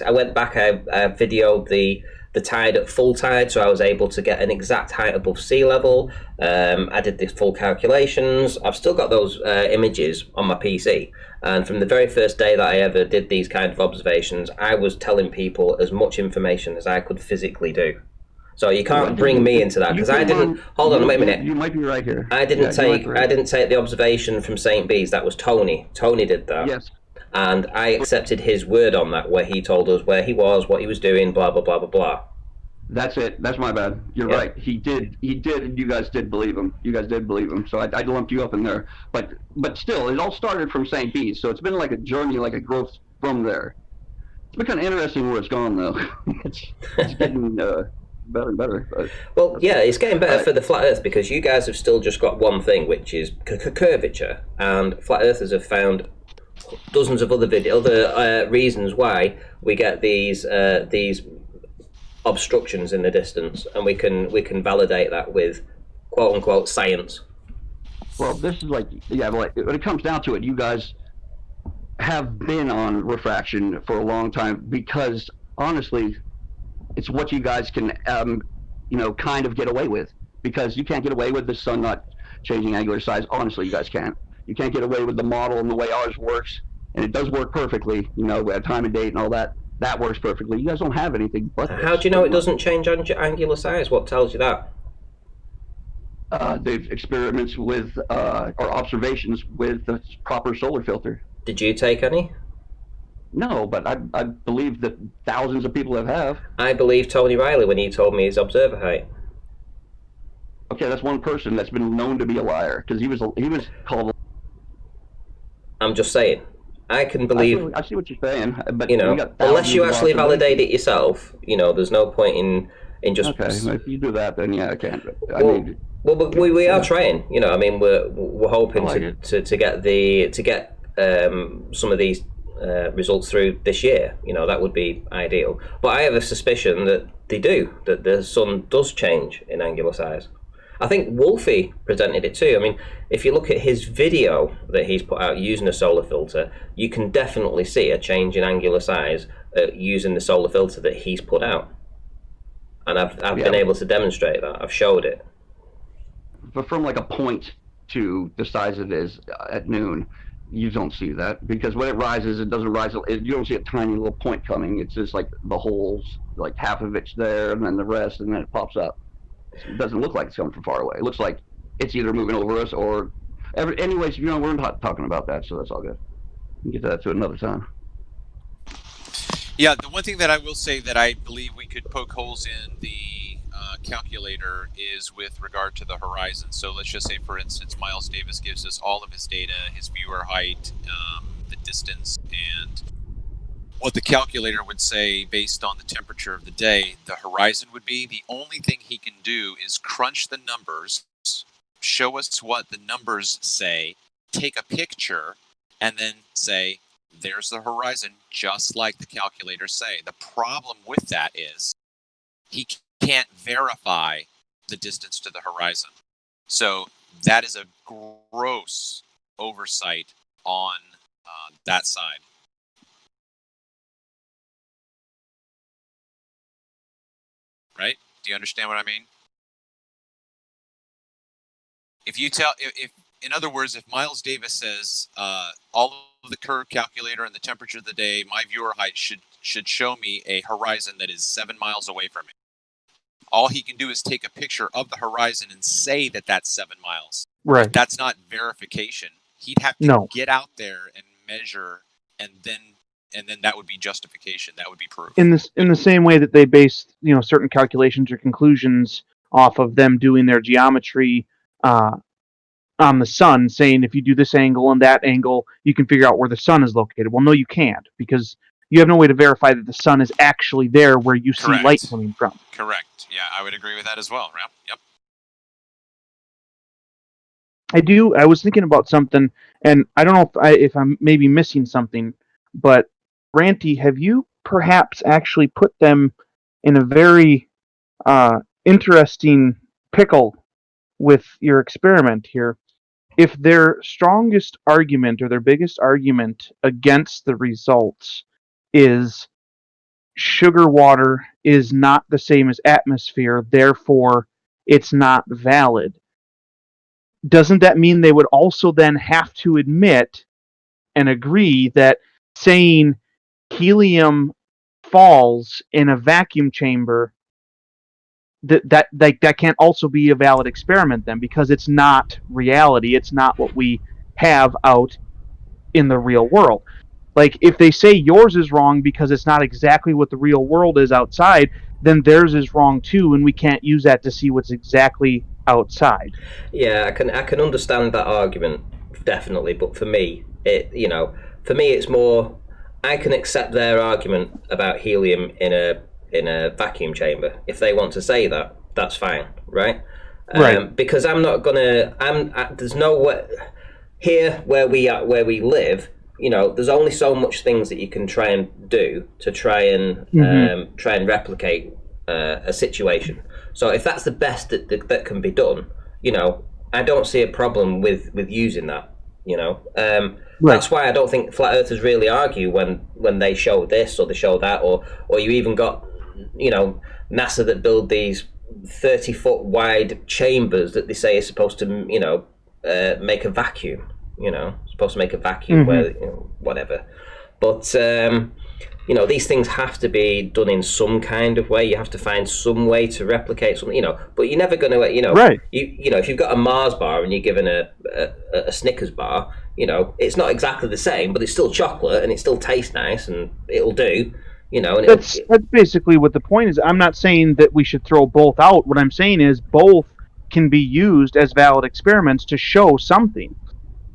I went back. I videoed the tide at full tide, so I was able to get an exact height above sea level. I did the full calculations. I've still got those images on my PC. And from the very first day that I ever did these kind of observations, I was telling people as much information as I could physically do. So you can't bring me into that, because I didn't. Hold on, wait a minute. You might be right here. I didn't take the observation from St. B's. That was Tony. Tony did that. Yes. And I accepted his word on that, where he told us where he was, what he was doing, blah blah blah blah blah. That's it. That's my bad. You're right. He did, and you guys did believe him. So I lumped you up in there. But still, it all started from St. B's. So it's been like a journey, like a growth from there. It's been kind of interesting where it's gone, though. it's getting better and better. But well, yeah, it's getting better for the Flat Earth, because you guys have still just got one thing, which is curvature. And Flat Earthers have found dozens of other reasons why we get these obstructions in the distance, and we can validate that with quote unquote science. Well, this is like when it comes down to it, you guys have been on refraction for a long time, because honestly, it's what you guys can kind of get away with, because you can't get away with the sun not changing angular size. Honestly, you guys can't. You can't get away with the model and the way ours works, and it does work perfectly. We have time and date and all that. That works perfectly. You guys don't have anything but this. How do you know it doesn't change angular size? What tells you that? They've experiments with or observations with the proper solar filter. Did you take any? No, but I believe that thousands of people have. I believe Tony Riley when he told me his observer height. Okay, that's one person that's been known to be a liar because he was called. I'm just saying. I can believe. I see what you're saying, but you know, unless you actually validate it yourself, you know, there's no point in just. Okay, if you do that, then yeah, I can't. Well, we are trying. You know, I mean, we're hoping to get some of these results through this year. You know, that would be ideal. But I have a suspicion that that the sun does change in angular size. I think Wolfie presented it too. I mean, if you look at his video that he's put out using a solar filter, you can definitely see a change in angular size using the solar filter that he's put out. And I've been able to demonstrate that. I've showed it. But from like a point to the size it is at noon, you don't see that because when it rises, it doesn't rise. You don't see a tiny little point coming. It's just like the holes, like half of it's there, and then the rest, and then it pops up. It doesn't look like it's coming from far away. It looks like it's either moving over us or. Anyways, you know, we're not talking about that, so that's all good. We can get that to another time. Yeah, the one thing that I will say that I believe we could poke holes in the calculator is with regard to the horizon. So let's just say, for instance, Miles Davis gives us all of his data, his viewer height, the distance, and what the calculator would say based on the temperature of the day, the horizon would be. The only thing he can do is crunch the numbers, show us what the numbers say, take a picture, and then say, there's the horizon, just like the calculators say. The problem with that is he can't verify the distance to the horizon. So that is a gross oversight on that side. Right? Do you understand what I mean? If in other words, if Miles Davis says all of the curve calculator and the temperature of the day, my viewer height should show me a horizon that is 7 miles away from me. All he can do is take a picture of the horizon and say that that's 7 miles. Right. That's not verification. He'd have to get out there and measure, and then that would be justification. That would be proof. In the same way that they base, you know, certain calculations or conclusions off of them doing their geometry on the sun, saying if you do this angle and that angle, you can figure out where the sun is located. Well, no, you can't, because you have no way to verify that the sun is actually there where you see light coming from. Correct. Yeah, I would agree with that as well, Ralph. Yep. I was thinking about something, and I don't know if I'm maybe missing something, but Ranty, have you perhaps actually put them in a very interesting pickle with your experiment here? If their strongest argument or their biggest argument against the results is sugar water is not the same as atmosphere, therefore it's not valid, doesn't that mean they would also then have to admit and agree that saying helium falls in a vacuum chamber, that can't also be a valid experiment then, because it's not reality, it's not what we have out in the real world? Like, if they say yours is wrong because it's not exactly what the real world is outside, then theirs is wrong too, and we can't use that to see what's exactly outside. Yeah, I can understand that argument, definitely, but for me, it's more, I can accept their argument about helium in a vacuum chamber. If they want to say that, that's fine, right? Right. Because I'm not gonna. There's no way here where we live. You know, there's only so much things that you can try and do to try and replicate a situation. So if that's the best that can be done, you know, I don't see a problem with using that. You know, that's why I don't think flat earthers really argue when they show this or they show that, or you even got, you know, NASA that build these 30-foot wide chambers that they say is supposed to, you know, make a vacuum. You know, supposed to make a vacuum where, you know, whatever. But these things have to be done in some kind of way. You have to find some way to replicate something, but you're never going to, Right. if you've got a Mars bar and you're given a Snickers bar, it's not exactly the same, but it's still chocolate and it still tastes nice and it'll do, and That's basically what the point is. I'm not saying that we should throw both out. What I'm saying is both can be used as valid experiments to show something.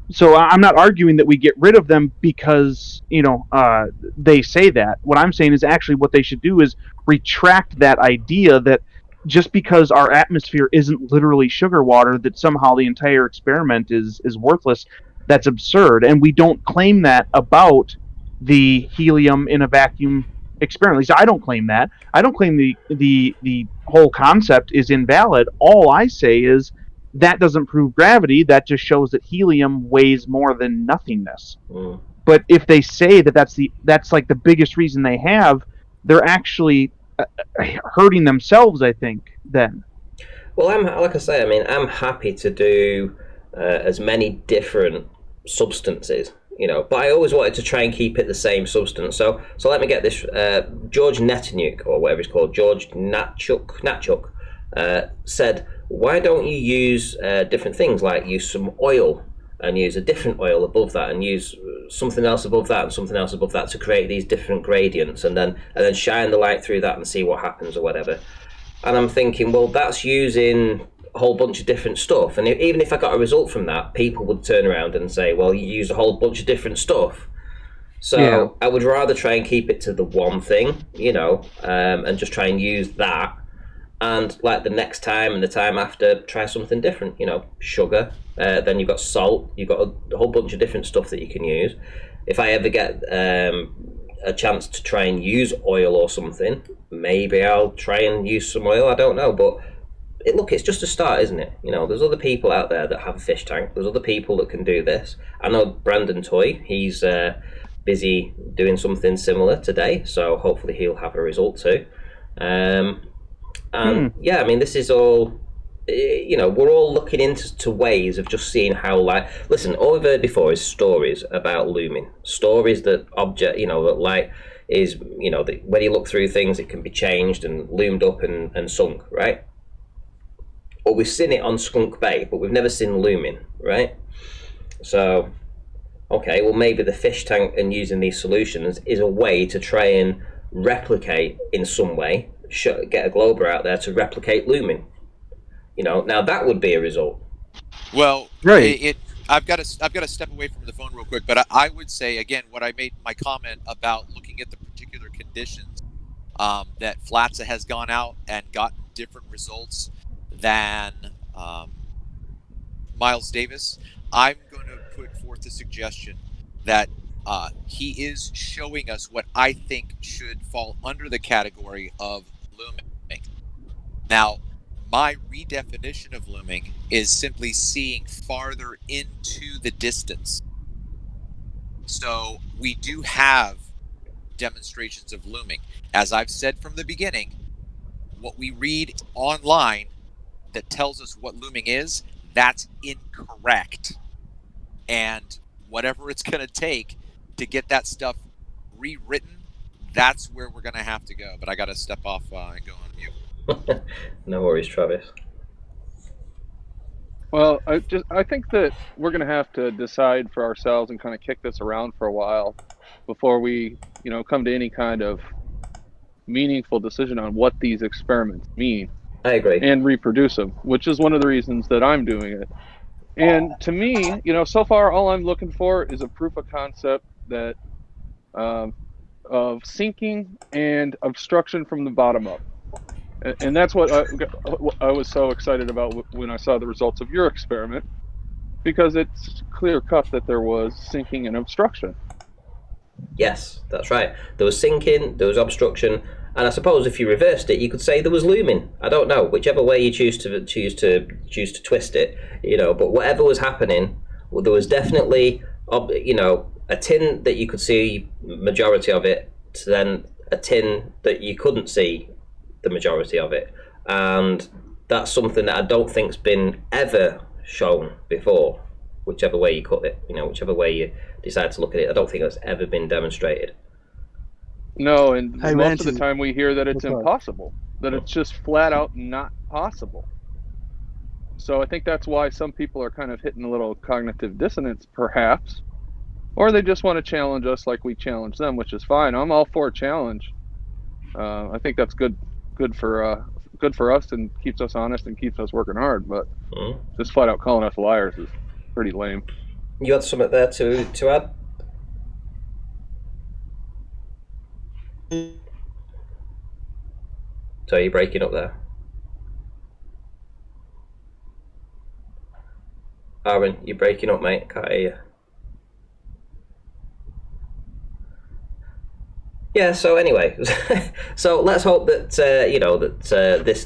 So I'm not arguing that we get rid of them because, they say that. What I'm saying is actually what they should do is retract that idea that just because our atmosphere isn't literally sugar water, that somehow the entire experiment is worthless. That's absurd. And we don't claim that about the helium in a vacuum experiment. At least I don't claim that. I don't claim the whole concept is invalid. All I say is that doesn't prove gravity. That just shows that helium weighs more than nothingness. But if they say that that's like the biggest reason they have, they're actually hurting themselves, I think, then. Well, I'm happy to do as many different substances, but I always wanted to try and keep it the same substance. So let me get this. George Hnatiuk, or whatever he's called, George Hnatiuk, said, why don't you use different things, like use some oil and use a different oil above that and use something else above that and something else above that to create these different gradients, and then shine the light through that and see what happens or whatever. And I'm thinking, well, that's using a whole bunch of different stuff, and even if I got a result from that, people would turn around and say, well, you use a whole bunch of different stuff. So yeah. I would rather try and keep it to the one thing, and just try and use that. And like the next time and the time after, try something different, sugar. Then you've got salt. You've got a whole bunch of different stuff that you can use. If I ever get a chance to try and use oil or something, maybe I'll try and use some oil. I don't know, but it's just a start, isn't it? There's other people out there that have a fish tank. There's other people that can do this. I know Brandon Toy. He's busy doing something similar today, so hopefully he'll have a result too. And yeah, this is all, we're all looking into ways of just seeing how listen, all we've heard before is stories about looming, stories that that light is, that when you look through things, it can be changed and loomed up and sunk, right? Or we've seen it on Skunk Bay, but we've never seen looming, right? So, okay, well, maybe the fish tank and using these solutions is a way to try and replicate in some way, get a glober out there to replicate looming. Now that would be a result. Well, right. I've got to step away from the phone real quick, but I would say again what I made my comment about looking at the particular conditions that Flatza has gone out and gotten different results than Miles Davis. I'm going to put forth a suggestion that he is showing us what I think should fall under the category of looming. Now, my redefinition of looming is simply seeing farther into the distance. So we do have demonstrations of looming. As I've said from the beginning, what we read online that tells us what looming is, that's incorrect. And whatever it's going to take to get that stuff rewritten, that's where we're going to have to go. But I got to step off and go on mute. No worries, Travis. Well, I think that we're going to have to decide for ourselves and kind of kick this around for a while before we, come to any kind of meaningful decision on what these experiments mean. I agree. And reproduce them, which is one of the reasons that I'm doing it. And to me, so far all I'm looking for is a proof of concept that of sinking and obstruction from the bottom up. And that's what I was so excited about when I saw the results of your experiment, because it's clear cut that there was sinking and obstruction. Yes, that's right. There was sinking, there was obstruction, and I suppose if you reversed it, you could say there was looming. I don't know, whichever way you choose to twist it, But whatever was happening, well, there was definitely, a tin that you could see majority of it, to then a tin that you couldn't see the majority of it, and that's something that I don't think's been ever shown before. Whichever way you cut it, whichever way you decide to look at it, I don't think that's ever been demonstrated. No, and Hey, most of the Ranty. time we hear that it's Sorry. impossible, that it's just flat out not possible. So I think that's why some people are kind of hitting a little cognitive dissonance, perhaps, or they just want to challenge us like we challenge them, which is fine. I'm all for a challenge. I think that's good for us and keeps us honest and keeps us working hard. But just flat out calling us liars is pretty lame. You had something there to add? So you're breaking up there. Aaron, you're breaking up, mate. Can't hear you. Yeah. So anyway, so let's hope that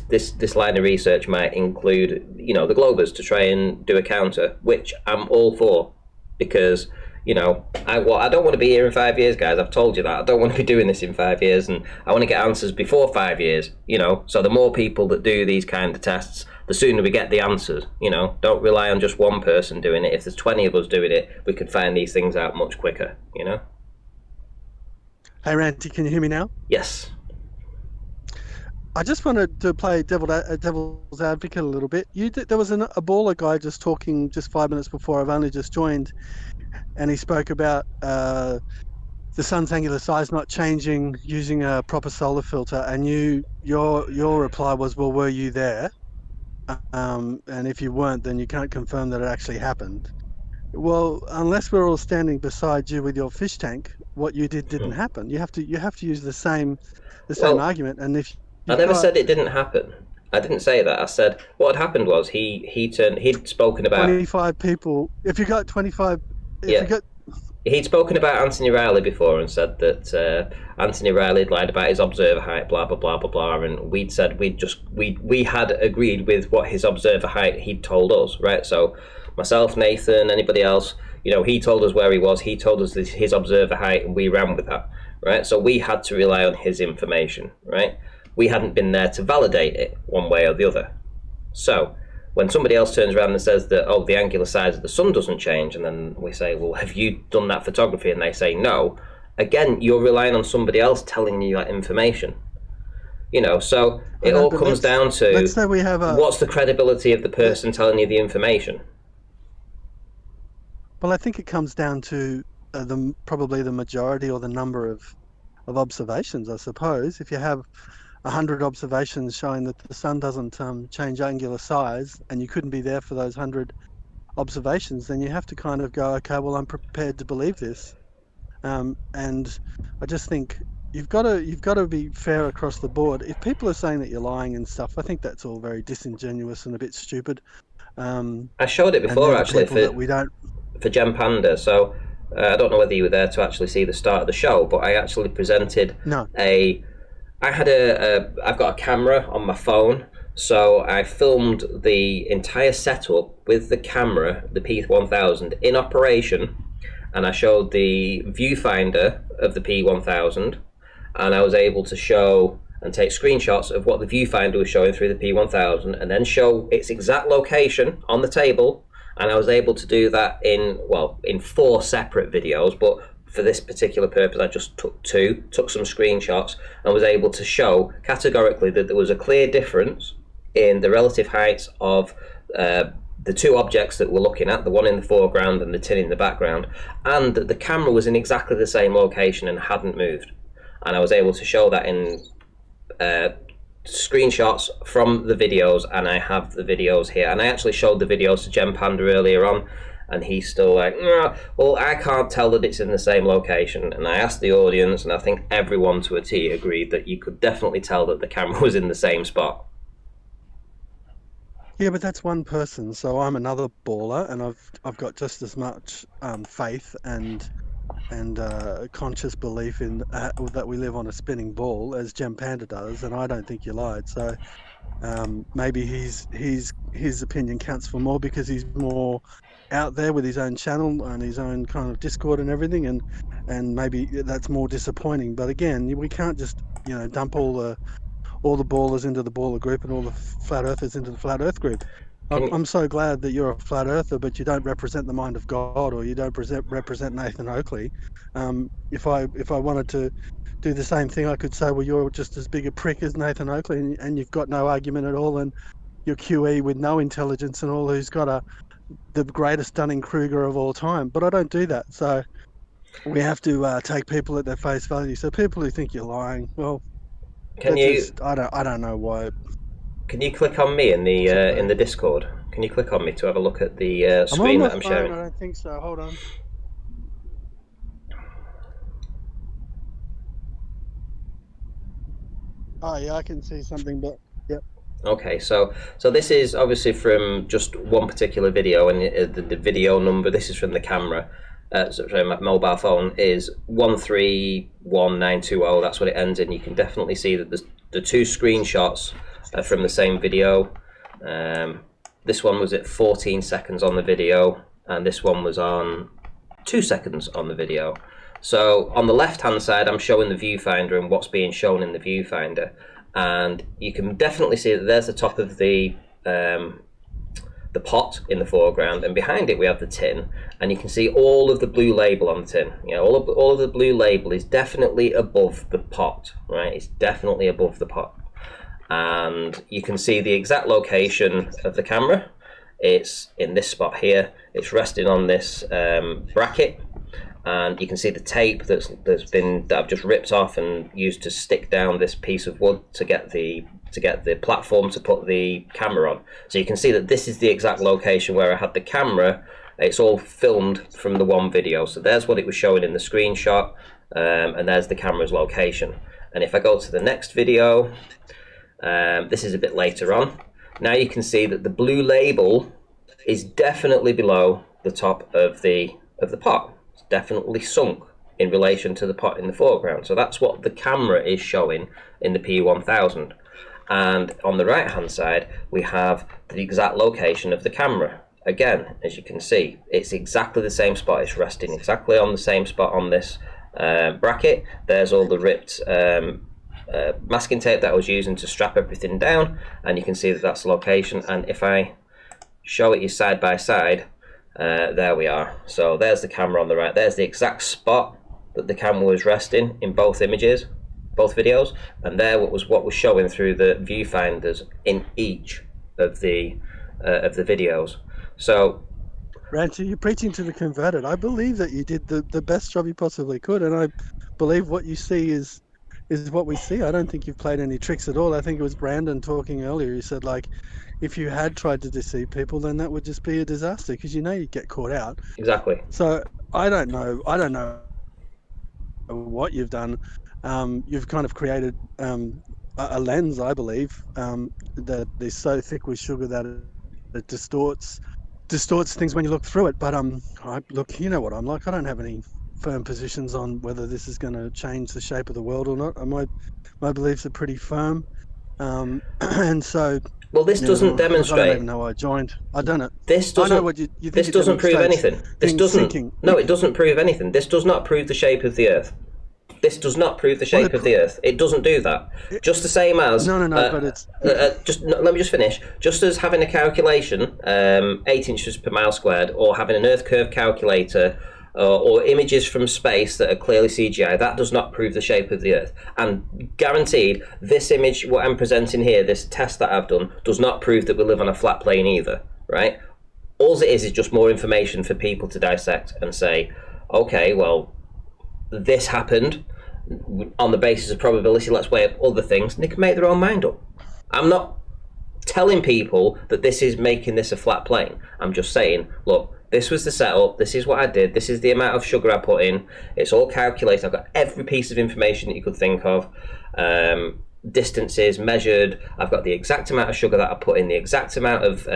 this line of research might include the Globers to try and do a counter, which I'm all for, because I don't want to be here in 5 years, guys. I've told you that I don't want to be doing this in 5 years, and I want to get answers before 5 years. So the more people that do these kind of tests, the sooner we get the answers. Don't rely on just one person doing it. If there's 20 of us doing it, we could find these things out much quicker. Hey, Ranty, can you hear me now? Yes. I just wanted to play devil's advocate a little bit. There was a baller guy just talking just 5 minutes before. I've only just joined, and he spoke about the sun's angular size not changing using a proper solar filter. And your reply was, well, were you there? And if you weren't, then you can't confirm that it actually happened. Well, unless we're all standing beside you with your fish tank, what you did didn't happen. You have to use the same argument. And if I never said it didn't happen. I didn't say that. I said what had happened was he'd spoken about 25 people. If you got 25, he'd spoken about Anthony Riley before and said that Anthony Riley had lied about his observer height, blah blah blah blah blah, and we'd said we had agreed with what his observer height he'd told us, right? So myself, Nathan, anybody else, he told us where he was, he told us his observer height, and we ran with that, right? So we had to rely on his information, right? We hadn't been there to validate it one way or the other. So when somebody else turns around and says that, oh, the angular size of the sun doesn't change, and then we say, well, have you done that photography? And they say no. Again, you're relying on somebody else telling you that information. So it all comes down to, let's say we have what's the credibility of the person telling you the information? Well, I think it comes down to probably the majority or the number of observations, I suppose. If you have 100 observations showing that the sun doesn't change angular size, and you couldn't be there for those 100 observations, then you have to kind of go, okay, well, I'm prepared to believe this. And I just think you've got to be fair across the board. If people are saying that you're lying and stuff, I think that's all very disingenuous and a bit stupid. I showed it before, actually, for Gem Panda. So I don't know whether you were there to actually see the start of the show, but I actually presented I've got a camera on my phone, so I filmed the entire setup with the camera, the P1000, in operation, and I showed the viewfinder of the P1000, and I was able to show and take screenshots of what the viewfinder was showing through the P1000, and then show its exact location on the table. And I was able to do that in 4 separate videos, but for this particular purpose I just took some screenshots, and was able to show categorically that there was a clear difference in the relative heights of the two objects that we're looking at, the one in the foreground and the tin in the background, and that the camera was in exactly the same location and hadn't moved. And I was able to show that in screenshots from the videos, and I have the videos here, and I actually showed the videos to Gem Panda earlier on, and he's still like, well, I can't tell that it's in the same location. And I asked the audience, and I think everyone to a T agreed that you could definitely tell that the camera was in the same spot. Yeah, but that's one person, so I'm another baller, and I've got just as much faith and conscious belief in that we live on a spinning ball as Gem Panda does, and I don't think you lied. So maybe his opinion counts for more because he's more out there with his own channel and his own kind of Discord and everything, and maybe that's more disappointing. But again, we can't just dump all the ballers into the baller group and all the flat earthers into the flat earth group. I'm so glad that you're a flat earther, but you don't represent the mind of God, or you don't represent Nathan Oakley. If I wanted to do the same thing. I could say, well, you're just as big a prick as Nathan Oakley, and you've got no argument at all, and you're QE with no intelligence and all, who's got the greatest Dunning-Kruger of all time. But I don't do that. So we have to take people at their face value. So people who think you're lying, well, I don't know why. Can you click on me in the Discord? Can you click on me to have a look at the screen that I'm sharing? I don't think so. Hold on. Oh yeah, I can see something, but yep. Okay, so this is obviously from just one particular video, and the video number. This is from the camera. Sorry, my mobile phone is 131920. That's what it ends in. You can definitely see that the two screenshots are from the same video. This one was at 14 seconds on the video, and this one was on 2 seconds on the video. So on the left hand side, I'm showing the viewfinder and what's being shown in the viewfinder, and you can definitely see that there's the top of the pot in the foreground, and behind it we have the tin, and you can see all of the blue label on the tin. You know, all of the blue label is definitely above the pot, right? It's definitely above the pot, and you can see the exact location of the camera. It's in this spot here. It's resting on this bracket, and you can see the tape that I've just ripped off and used to stick down this piece of wood to get the platform to put the camera on. So you can see that this is the exact location where I had the camera. It's all filmed from the one video. So there's what it was showing in the screenshot, and there's the camera's location. And if I go to the next video, this is a bit later on. Now you can see that the blue label is definitely below the top of the pot. It's definitely sunk in relation to the pot in the foreground. So that's what the camera is showing in the P1000. And on the right hand side we have the exact location of the camera. Again, as you can see, it's exactly the same spot. It's resting exactly on the same spot on this bracket. There's all the ripped masking tape that I was using to strap everything down, and you can see that that's the location. And if I show it you side by side, there we are. So there's the camera on the right. There's the exact spot that the camera was resting in both images, both videos, and there what was showing through the viewfinders in each of the videos. So, Rancher, you're preaching to the converted. I believe that you did the best job you possibly could, and I believe what you see is what we see. I don't think you've played any tricks at all. I think it was Brandon talking earlier. He said, like, if you had tried to deceive people, then that would just be a disaster, because you know you'd get caught out. Exactly. So I don't know what you've done. You've kind of created a lens, I believe, that is so thick with sugar that it distorts things when you look through it. But look, you know what I'm like. I don't have any firm positions on whether this is going to change the shape of the world or not. My beliefs are pretty firm, and so. Well, this doesn't demonstrate. I don't even know I joined. I done it. This doesn't. I know what you think. This doesn't prove anything. This doesn't. Thinking. No, it doesn't prove anything. This does not prove the shape of the Earth. This does not prove the shape of the Earth. It doesn't do that. Just the same as no. But it's let me just finish. Just as having a calculation, 8 inches per mile squared, or having an Earth curve calculator, or images from space that are clearly CGI, that does not prove the shape of the Earth. And guaranteed, this image, what I'm presenting here, this test that I've done, does not prove that we live on a flat plane either. Right? All it is just more information for people to dissect and say, okay, well, this happened on the basis of probability, let's weigh up other things, and they can make their own mind up. I'm not telling people that this is making this a flat plane. I'm just saying, look, this was the setup, this is what I did, this is the amount of sugar I put in, it's all calculated, I've got every piece of information that you could think of, distances measured, I've got the exact amount of sugar that I put in, the exact amount of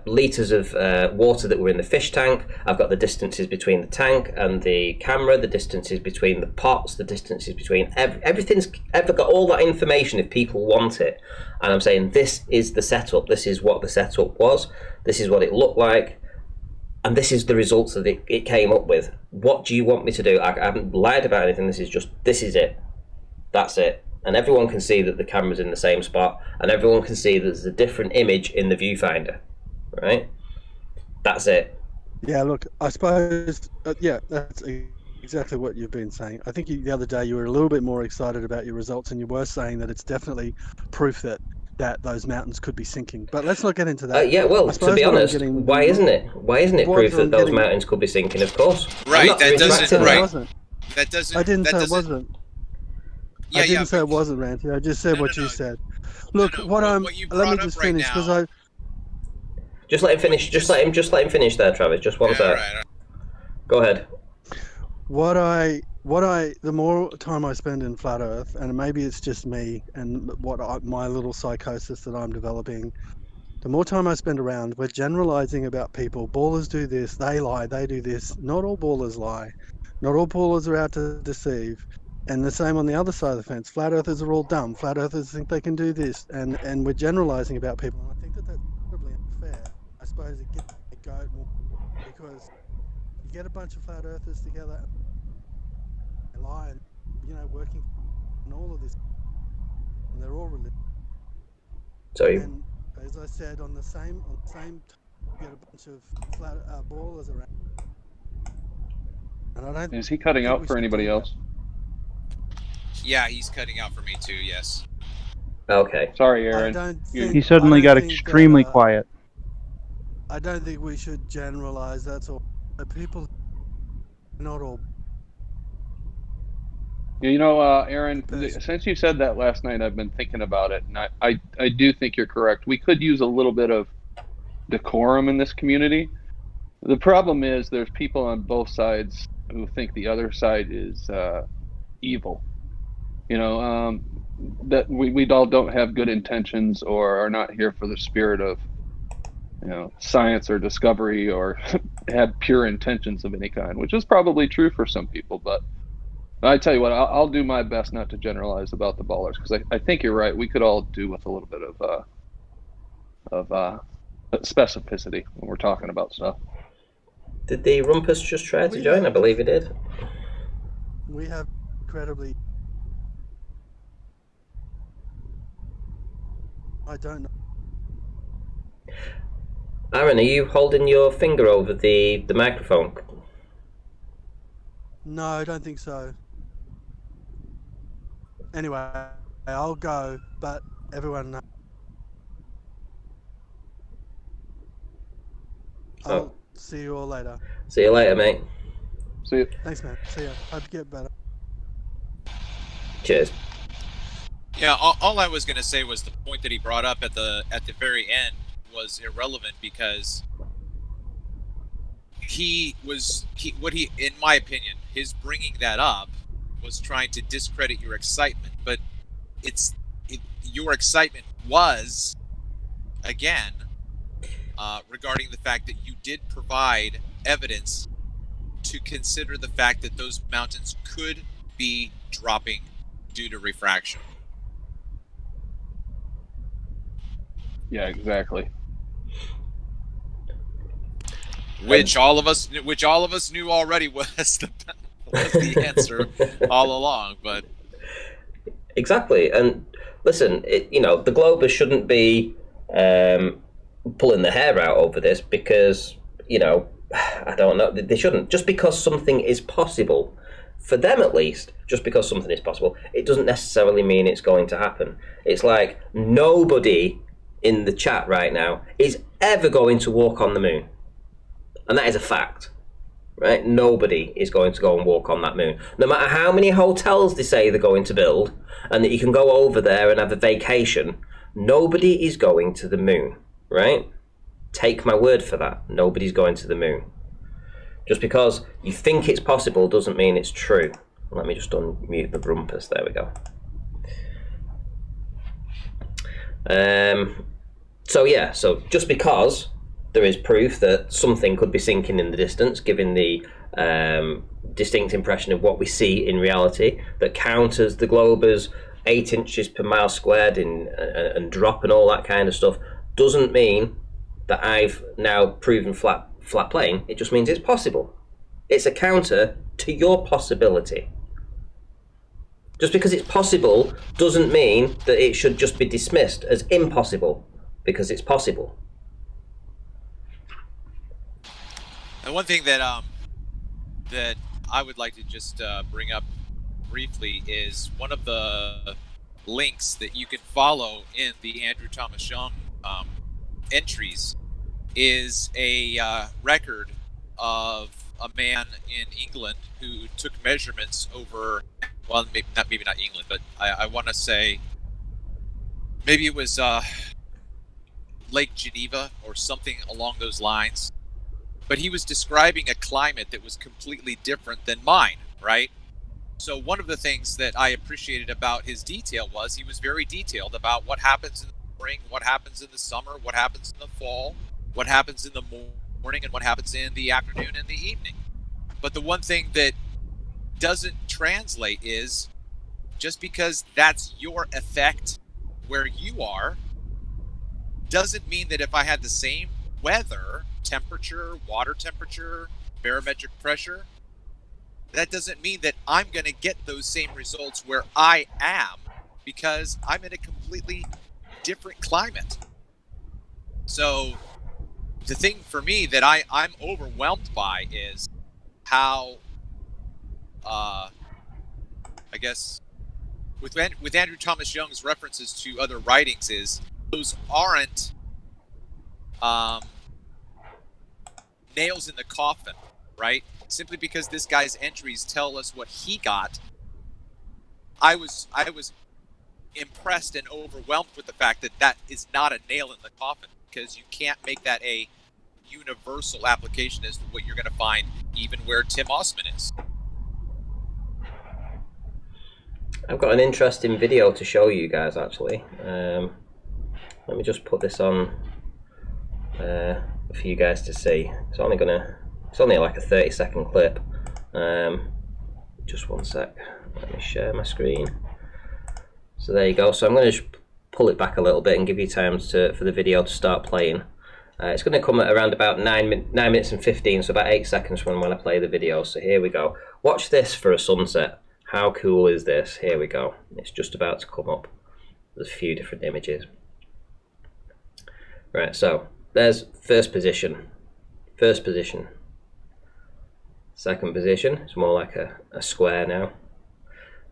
litres of water that were in the fish tank. I've got the distances between the tank and the camera, the distances between the pots, the distances between everything's. I've got all that information if people want it, and I'm saying this is the setup. This is what the setup was. This is what it looked like, and this is the results that it came up with. What do you want me to do? I haven't lied about anything. This is it. That's it. And everyone can see that the camera's in the same spot, and everyone can see that there's a different image in the viewfinder. Right? That's it. Yeah, look, I suppose, yeah, that's exactly what you've been saying. I think the other day you were a little bit more excited about your results, and you were saying that it's definitely proof that those mountains could be sinking. But let's not get into that. Yeah, well, to be honest, why isn't it? Why isn't it proof that those mountains could be sinking? Of course. Right. That doesn't. Right. Wasn't. That doesn't. I didn't that say it doesn't, wasn't. Yeah, I didn't say it wasn't, Ranty. I just said what you said. Look, let me just finish because I. Just let him finish. Just let him finish there, Travis. Just one sec. Right. Go ahead. The more time I spend in flat Earth, and maybe it's just me and my little psychosis that I'm developing, the more time I spend around, we're generalizing about people. Ballers do this, they lie, they do this. Not all ballers lie. Not all ballers are out to deceive. And the same on the other side of the fence. Flat Earthers are all dumb. Flat Earthers think they can do this, and we're generalizing about people. And I think that's probably unfair. I suppose it gets a go more because you get a bunch of Flat Earthers together. Lie and working on all of this, and they're all religious. Sorry. And as I said, on the same you get a bunch of flat ballers around. And I don't. Is he cutting out for anybody else? Yeah, he's cutting out for me too. Yes. Okay. Sorry, Aaron. He suddenly got extremely quiet. I don't think we should generalize. That's all. People, not all. Aaron, since you said that last night, I've been thinking about it, and I do think you're correct. We could use a little bit of decorum in this community. The problem is there's people on both sides who think the other side is evil. That we all don't have good intentions or are not here for the spirit of science or discovery or have pure intentions of any kind, which is probably true for some people, but I tell you what, I'll do my best not to generalize about the ballers because I think you're right. We could all do with a little bit of specificity when we're talking about stuff. Did the Rumpus just try to join? I believe he did. We have incredibly. I don't know. Aaron, are you holding your finger over the microphone? No, I don't think so. Anyway, I'll go, but everyone knows. I'll see you all later. See you later, mate. See you. Thanks, man. See ya. Hope you get better. Cheers. Yeah, all I was going to say was the point that he brought up at the very end was irrelevant because in my opinion, his bringing that up was trying to discredit your excitement, but your excitement was, again, regarding the fact that you did provide evidence to consider the fact that those mountains could be dropping due to refraction. Yeah, exactly. Which all of us knew already was the answer all along, but exactly. And listen, the Globers shouldn't be pulling their hair out over this because I don't know, they shouldn't. Just because something is possible, for them at least, just because something is possible, it doesn't necessarily mean it's going to happen. It's like nobody in the chat right now is ever going to walk on the moon. And that is a fact, right? Nobody is going to go and walk on that moon. No matter how many hotels they say they're going to build and that you can go over there and have a vacation, nobody is going to the moon, right? Take my word for that. Nobody's going to the moon. Just because you think it's possible doesn't mean it's true. Let me just unmute the Rumpus. There we go. So just because there is proof that something could be sinking in the distance, given the distinct impression of what we see in reality, that counters the Globers 8 inches per mile squared and drop and all that kind of stuff, doesn't mean that I've now proven flat plane. It just means it's possible. It's a counter to your possibility. Just because it's possible doesn't mean that it should just be dismissed as impossible, because it's possible. And one thing that I would like to just bring up briefly is one of the links that you can follow in the Andrew Thomas Young entries is a record of a man in England who took measurements over, well, maybe not England, but I want to say maybe it was Lake Geneva or something along those lines. But he was describing a climate that was completely different than mine, right? So one of the things that I appreciated about his detail was he was very detailed about what happens in the spring, what happens in the summer, what happens in the fall, what happens in the morning, and what happens in the afternoon and the evening. But the one thing that doesn't translate is just because that's your effect where you are doesn't mean that if I had the same weather, temperature, water temperature, barometric pressure, that doesn't mean that I'm going to get those same results where I am, because I'm in a completely different climate. So the thing for me that I'm overwhelmed by is how, I guess, with Andrew Thomas Young's references to other writings is those aren't nails in the coffin, right? Simply because this guy's entries tell us what he got, I was impressed and overwhelmed with the fact that that is not a nail in the coffin, because you can't make that a universal application as to what you're going to find even where Tim Osman is. I've got an interesting video to show you guys, actually. Let me just put this on for you guys to see. It's only like a 30-second clip. Just one sec. Let me share my screen. So there you go. So I'm going to just pull it back a little bit and give you time for the video to start playing. It's going to come at around about 9 minutes and 15, so about 8 seconds from when I play the video. So here we go. Watch this for a sunset. How cool is this? Here we go. It's just about to come up. There's a few different images. Right, so there's first position. First position. Second position. It's more like a square now.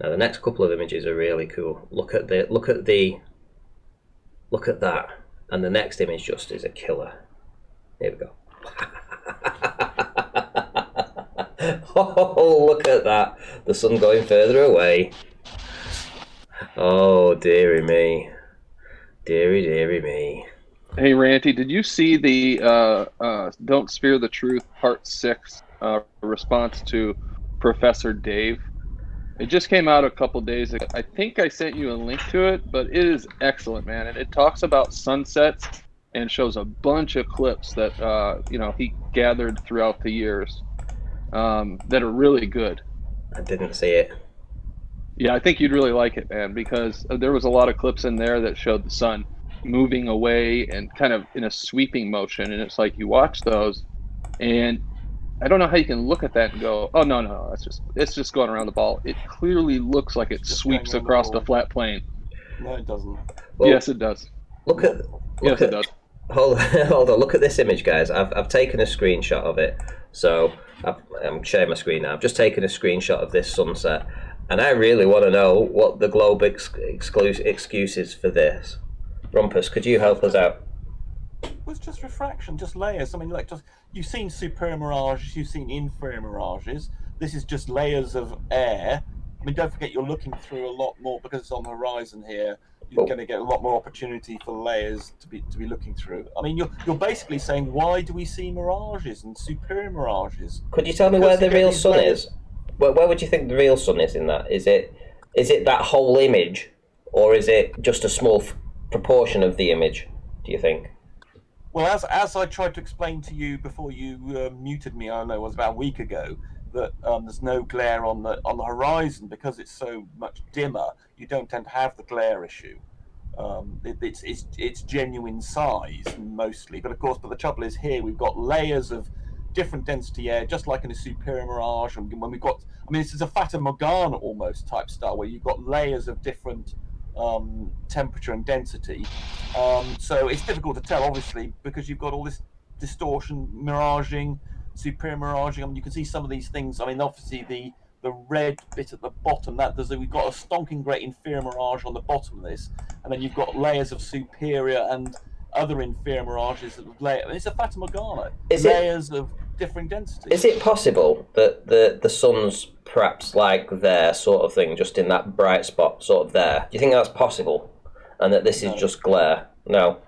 Now the next couple of images are really cool. Look at that. And the next image just is a killer. Here we go. Oh, look at that. The sun going further away. Oh, dearie me. Dearie me. Hey, Ranty, did you see the Don't Sphere the Truth Part 6 response to Professor Dave? It just came out a couple days ago. I think I sent you a link to it, but it is excellent, man. And it talks about sunsets and shows a bunch of clips that he gathered throughout the years that are really good. I didn't see it. Yeah, I think you'd really like it, man, because there was a lot of clips in there that showed the sun moving away and kind of in a sweeping motion. And it's like you watch those, and I don't know how you can look at that and go, oh, no, it's just going around the ball. It clearly looks like it sweeps across the flat plane. No, it doesn't. Well, yes, it does. It does. Hold on, look at this image, guys. I've taken a screenshot of it. So I'm sharing my screen now. I've just taken a screenshot of this sunset, and I really want to know what the globe excuse is for this. Rumpus, could you help us out? Well, it's just refraction, just layers. I mean, you've seen super mirages, you've seen infrared mirages. This is just layers of air. I mean, don't forget you're looking through a lot more because it's on the horizon here. You're going to get a lot more opportunity for layers to be looking through. I mean, you're basically saying, why do we see mirages and super mirages? Could you tell me where the real sun is? Where would you think the real sun is in that? Is it that whole image, or is it just a small proportion of the image, do you think? Well, as I tried to explain to you before you muted me, I don't know, it was about a week ago, that there's no glare on the horizon because it's so much dimmer. You don't tend to have the glare issue. It's genuine size mostly, but of course, the trouble is here we've got layers of different density air, just like in a superior mirage. And when we've got, I mean, this is a Fata Morgana almost type style where you've got layers of different temperature and density. So it's difficult to tell, obviously, because you've got all this distortion, miraging, superior miraging. I mean, you can see some of these things. I mean, obviously the red bit at the bottom, we've got a stonking great inferior mirage on the bottom of this, and then you've got layers of superior and other inferior mirages. It's a Fata Morgana. Layers of differing densities. Is it possible that the sun's perhaps like there sort of thing, just in that bright spot sort of there? Do you think that's possible, and that this is just glare? No,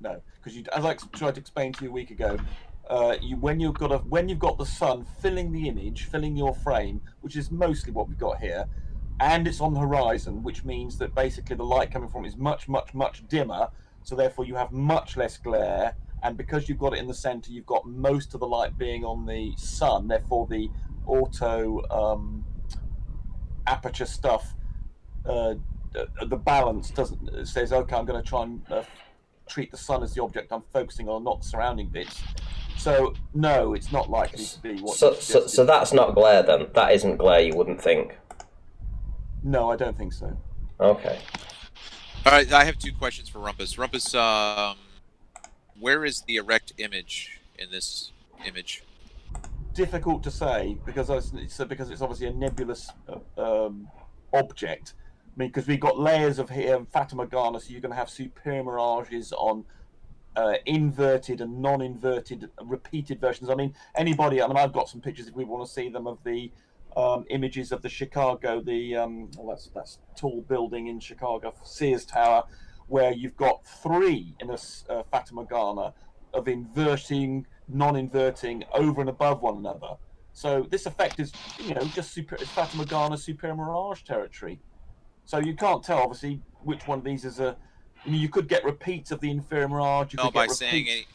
because as I tried to explain to you a week ago, when you've got the sun filling the image, filling your frame, which is mostly what we've got here, and it's on the horizon, which means that basically the light coming from it is much, much, much dimmer, so therefore you have much less glare, and because you've got it in the center, you've got most of the light being on the sun, therefore the auto aperture stuff, the balance says, okay, I'm going to try and treat the sun as the object I'm focusing on, not the surrounding bits. So no, it's not likely to be what. So that's not glare then. That isn't glare. You wouldn't think. No, I don't think so. Okay. All right, I have two questions for Rumpus. Rumpus, where is the erect image in this image? Difficult to say because it's obviously a nebulous object. I mean, because we've got layers of here Fata Morgana, so you're going to have superior mirages on inverted and non-inverted repeated versions. I mean, anybody, I mean, I've got some pictures if we want to see them of the images of the Chicago, that's tall building in Chicago, Sears Tower, where you've got three in a Fata Morgana of inverting, non-inverting, over and above one another. So this effect is, just Fata Morgana, superior mirage territory. So you can't tell, obviously, which one of these is a. I mean, you could get repeats of the inferior mirage. Saying any.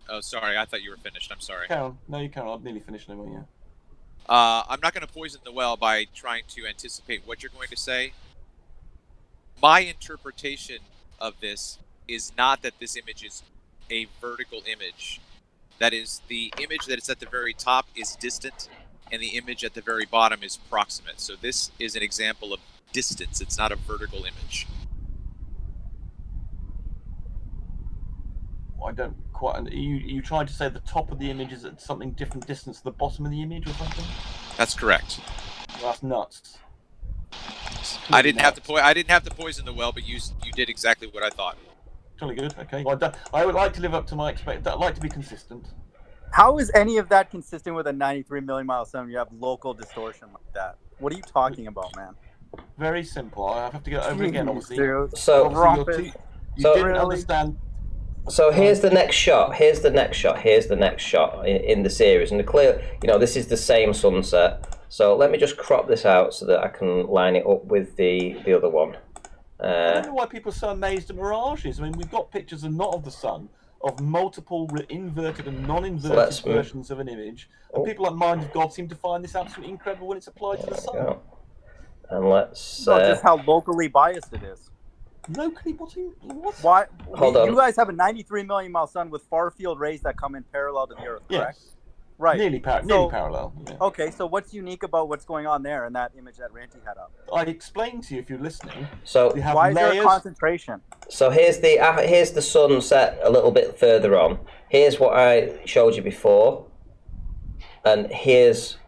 Oh, sorry. I thought you were finished. I'm sorry. No, you can't. I'm nearly finished anyway. Yeah. I'm not going to poison the well by trying to anticipate what you're going to say. My interpretation of this is not that this image is a vertical image. That is, the image that is at the very top is distant, and the image at the very bottom is proximate. So this is an example of distance. It's not a vertical image. I don't quite. Are you trying to say the top of the image is at something different distance to the bottom of the image or something? That's correct. Well, that's nuts. I didn't have to poison the well, but you did exactly what I thought. Totally good. Okay. Well, I would like to live up to my expectations. I'd like to be consistent. How is any of that consistent with a 93 million mile sun when you have local distortion like that? What are you talking about, man? Very simple. I have to go over again, obviously. So you didn't understand. So here's the next shot. Here's the next shot in the series, and the clear. This is the same sunset. So let me just crop this out so that I can line it up with the other one. I don't know why people are so amazed at mirages. I mean, we've got pictures not of the sun, of multiple inverted and non-inverted versions of an image, and people like Mind of God seem to find this absolutely incredible when it's applied to the sun. Go. And let's. Just how locally biased it is. Locally, what? Why? Hold on. You guys have a 93 million mile sun with far field rays that come in parallel to the Earth, correct? Yes. Right. Nearly parallel. Yeah. Okay, so what's unique about what's going on there in that image that Ranty had up? I explained to you if you're listening. So you have why layers. Is there a concentration? So here's the sunset a little bit further on. Here's what I showed you before, and here's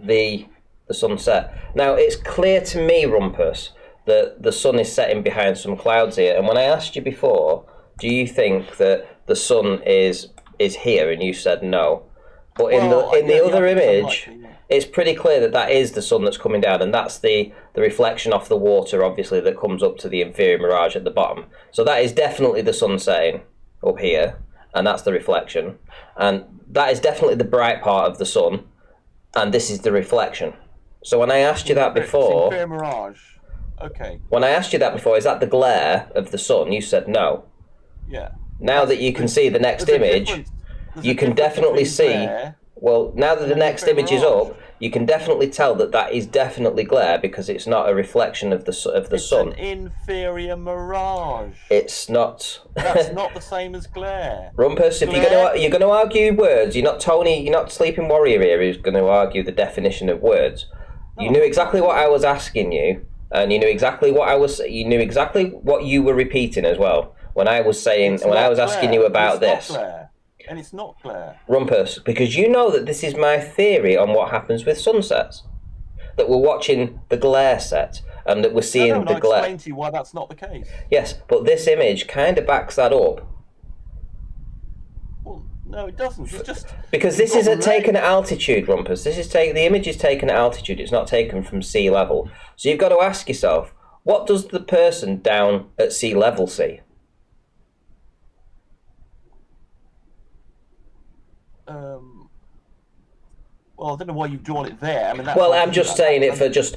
the sunset. Now it's clear to me, Rumpus, that the sun is setting behind some clouds here. And when I asked you before, do you think that the sun is here, and you said no. But in the other image, it's pretty clear that is the sun that's coming down, and that's the reflection off the water, obviously, that comes up to the inferior mirage at the bottom. So that is definitely the sun setting up here, and that's the reflection. And that is definitely the bright part of the sun, and this is the reflection. So when I asked you that before... Inferior mirage. Okay. When I asked you that before, is that the glare of the sun? You said no. Yeah. Now that you can see the next image... You can definitely see. Well, now that the next image is up, you can definitely tell that is definitely glare because it's not a reflection of the sun. It's an inferior mirage. It's not. That's not the same as glare. Rumpus, if you're going to argue words, you're not Tony. You're not Sleeping Warrior here who's going to argue the definition of words. You knew exactly what I was asking you, and you knew exactly what You knew exactly what you were repeating as well when I was saying. I was asking you about this. And it's not glare. Rumpus, because you know that this is my theory on what happens with sunsets. That we're watching the glare set and that we're seeing the glare. I'll explain to you why that's not the case. Yes, but this image kind of backs that up. Well, no, it doesn't. It's just because this isn't taken at altitude, Rumpus. The image is taken at altitude. It's not taken from sea level. So you've got to ask yourself, what does the person down at sea level see? Well, I don't know why you've drawn it there. I mean, I'm just saying it for just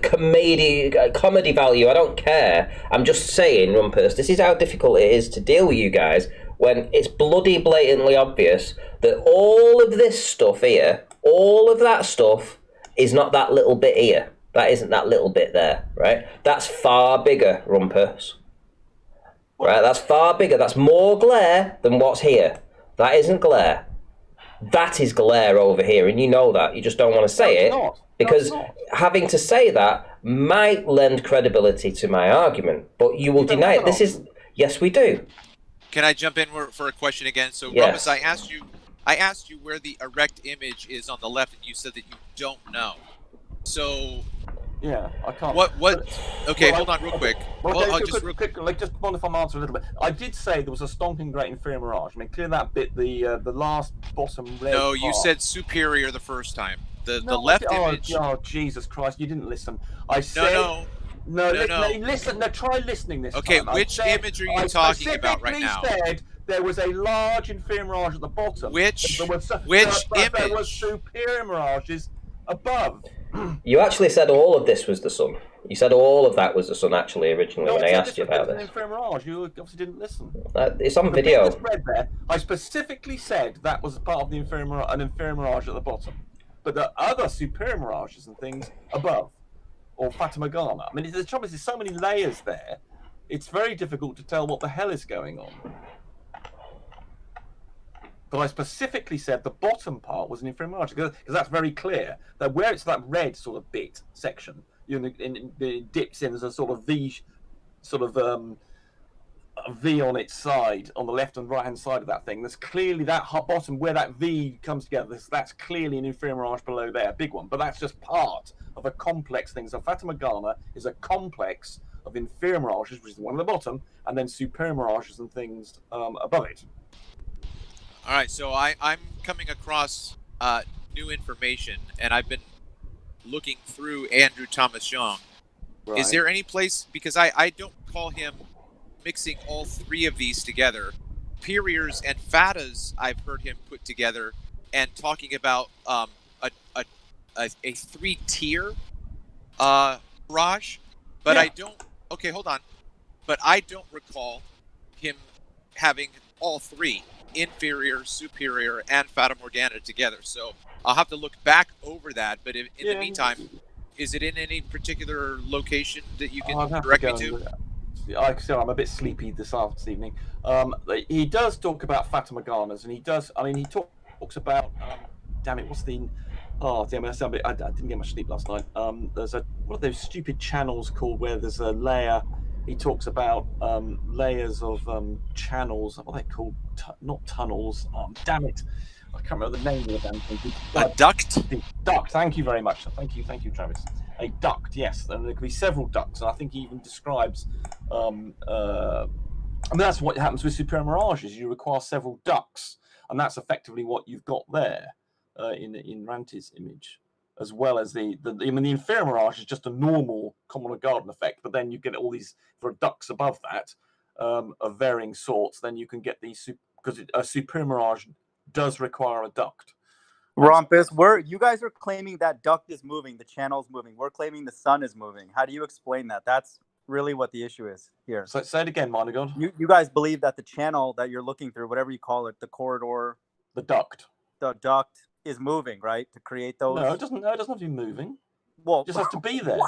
comedy value. I don't care. I'm just saying, Rumpus, this is how difficult it is to deal with you guys when it's bloody blatantly obvious that all of this stuff here, all of that stuff is not that little bit here. That isn't that little bit there, right? That's far bigger, Rumpus. Right, that's far bigger. That's more glare than what's here. That isn't glare. That is glare over here, and you know that. You just don't want to say it because having to say that might lend credibility to my argument. But you will deny it. This is yes, we do. Can I jump in for a question again? So, yes. Rumpus, I asked you where the erect image is on the left, and you said that you don't know. So. Yeah, I can't. What? Okay, hold on, real quick. Just wonder if I'm answering a little bit. I did say there was a stonking great inferior mirage. I mean, clear that bit. The last bottom red. No, you said superior the first time. The left image. Oh, Jesus Christ! You didn't listen. I said. No. Listen. No, try listening this time. Okay, which image are you talking about right now? I said there was a large inferior mirage at the bottom. Which image? There was superior mirages above. You actually said all of this was the sun. You said all of that was the sun, actually, originally, when I asked you about this. You obviously didn't listen. It's on video. Red there, I specifically said that was part of the inferior mirage at the bottom. But the other superior mirages and things above, or Fata Morgana. I mean, the trouble is there's so many layers there, it's very difficult to tell what the hell is going on. But I specifically said the bottom part was an inferior mirage because that's very clear that where it's that red sort of bit section, it dips in as a sort of V, a V on its side, on the left and right hand side of that thing. There's clearly that bottom where that V comes together. That's clearly an inferior mirage below there, a big one. But that's just part of a complex thing. So Fata Morgana is a complex of inferior mirages, which is the one at the bottom, and then superior mirages and things above it. All right, so I'm coming across new information, and I've been looking through Andrew Thomas Young. Right. Is there any place, because I don't call him mixing all three of these together. Superiors and Fatas I've heard him put together and talking about a three-tier mirage, but yeah. I don't. Okay, hold on, but I don't recall him having all three. Inferior, superior, and Fata Morgana together. So I'll have to look back over that. But in the meantime, is it in any particular location that you can direct me to? I'm a bit sleepy this evening. He does talk about Fata Morganas, and he does. I mean, he talks about. Damn it! What's the? Oh, damn it! I didn't get much sleep last night. There's what are those stupid channels called where there's a layer. He talks about layers of channels. What are they called? Not tunnels. Damn it! I can't remember the name of the damn thing. A duct. Duct. Thank you very much. Thank you, Travis. A duct. Yes, and there could be several ducts, and I think he even describes. I mean, that's what happens with superior mirages. You require several ducts, and that's effectively what you've got there in Ranti's image. As well as the inferior mirage is just a normal common garden effect, but then you get all these for ducts above that of varying sorts. Then you can get these because a superior mirage does require a duct. Rumpus, you guys are claiming that duct is moving, the channel's moving. We're claiming the sun is moving. How do you explain that? That's really what the issue is here. So say it again, Monagod. You guys believe that the channel that you're looking through, whatever you call it, the corridor, the duct is moving, right? To create those. No, it doesn't have to be moving. Well, it just has to be there.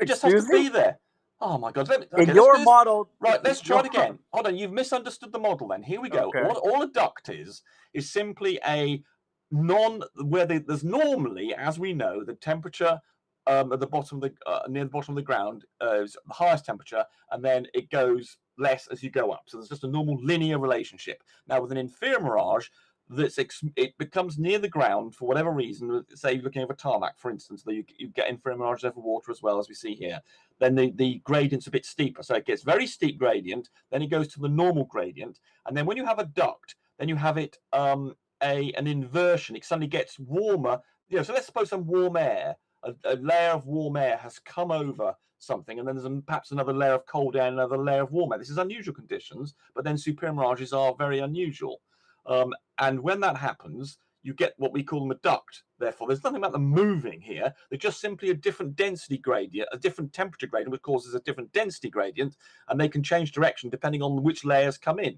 It just has to be there. Oh my God! In your model, right? Let's try it again. Hold on, you've misunderstood the model. Then here we go. Okay. All a duct is simply a there's normally, as we know, the temperature at the bottom of the near the bottom of the ground is the highest temperature, and then it goes less as you go up. So there's just a normal linear relationship. Now with an inferior mirage, it becomes near the ground for whatever reason. Say you're looking over tarmac, for instance, that you get inferior mirages over water as well, as we see here. Then the gradient's a bit steeper, so it gets very steep gradient. Then it goes to the normal gradient, and then when you have a duct, then you have it an inversion. It suddenly gets warmer. So let's suppose some warm air, a layer of warm air has come over something, and then there's perhaps another layer of cold air, and another layer of warm air. This is unusual conditions, but then superior mirages are very unusual. And when that happens, you get what we call them a duct. Therefore, there's nothing about them moving here. They're just simply a different density gradient, a different temperature gradient, which causes a different density gradient, and they can change direction depending on which layers come in.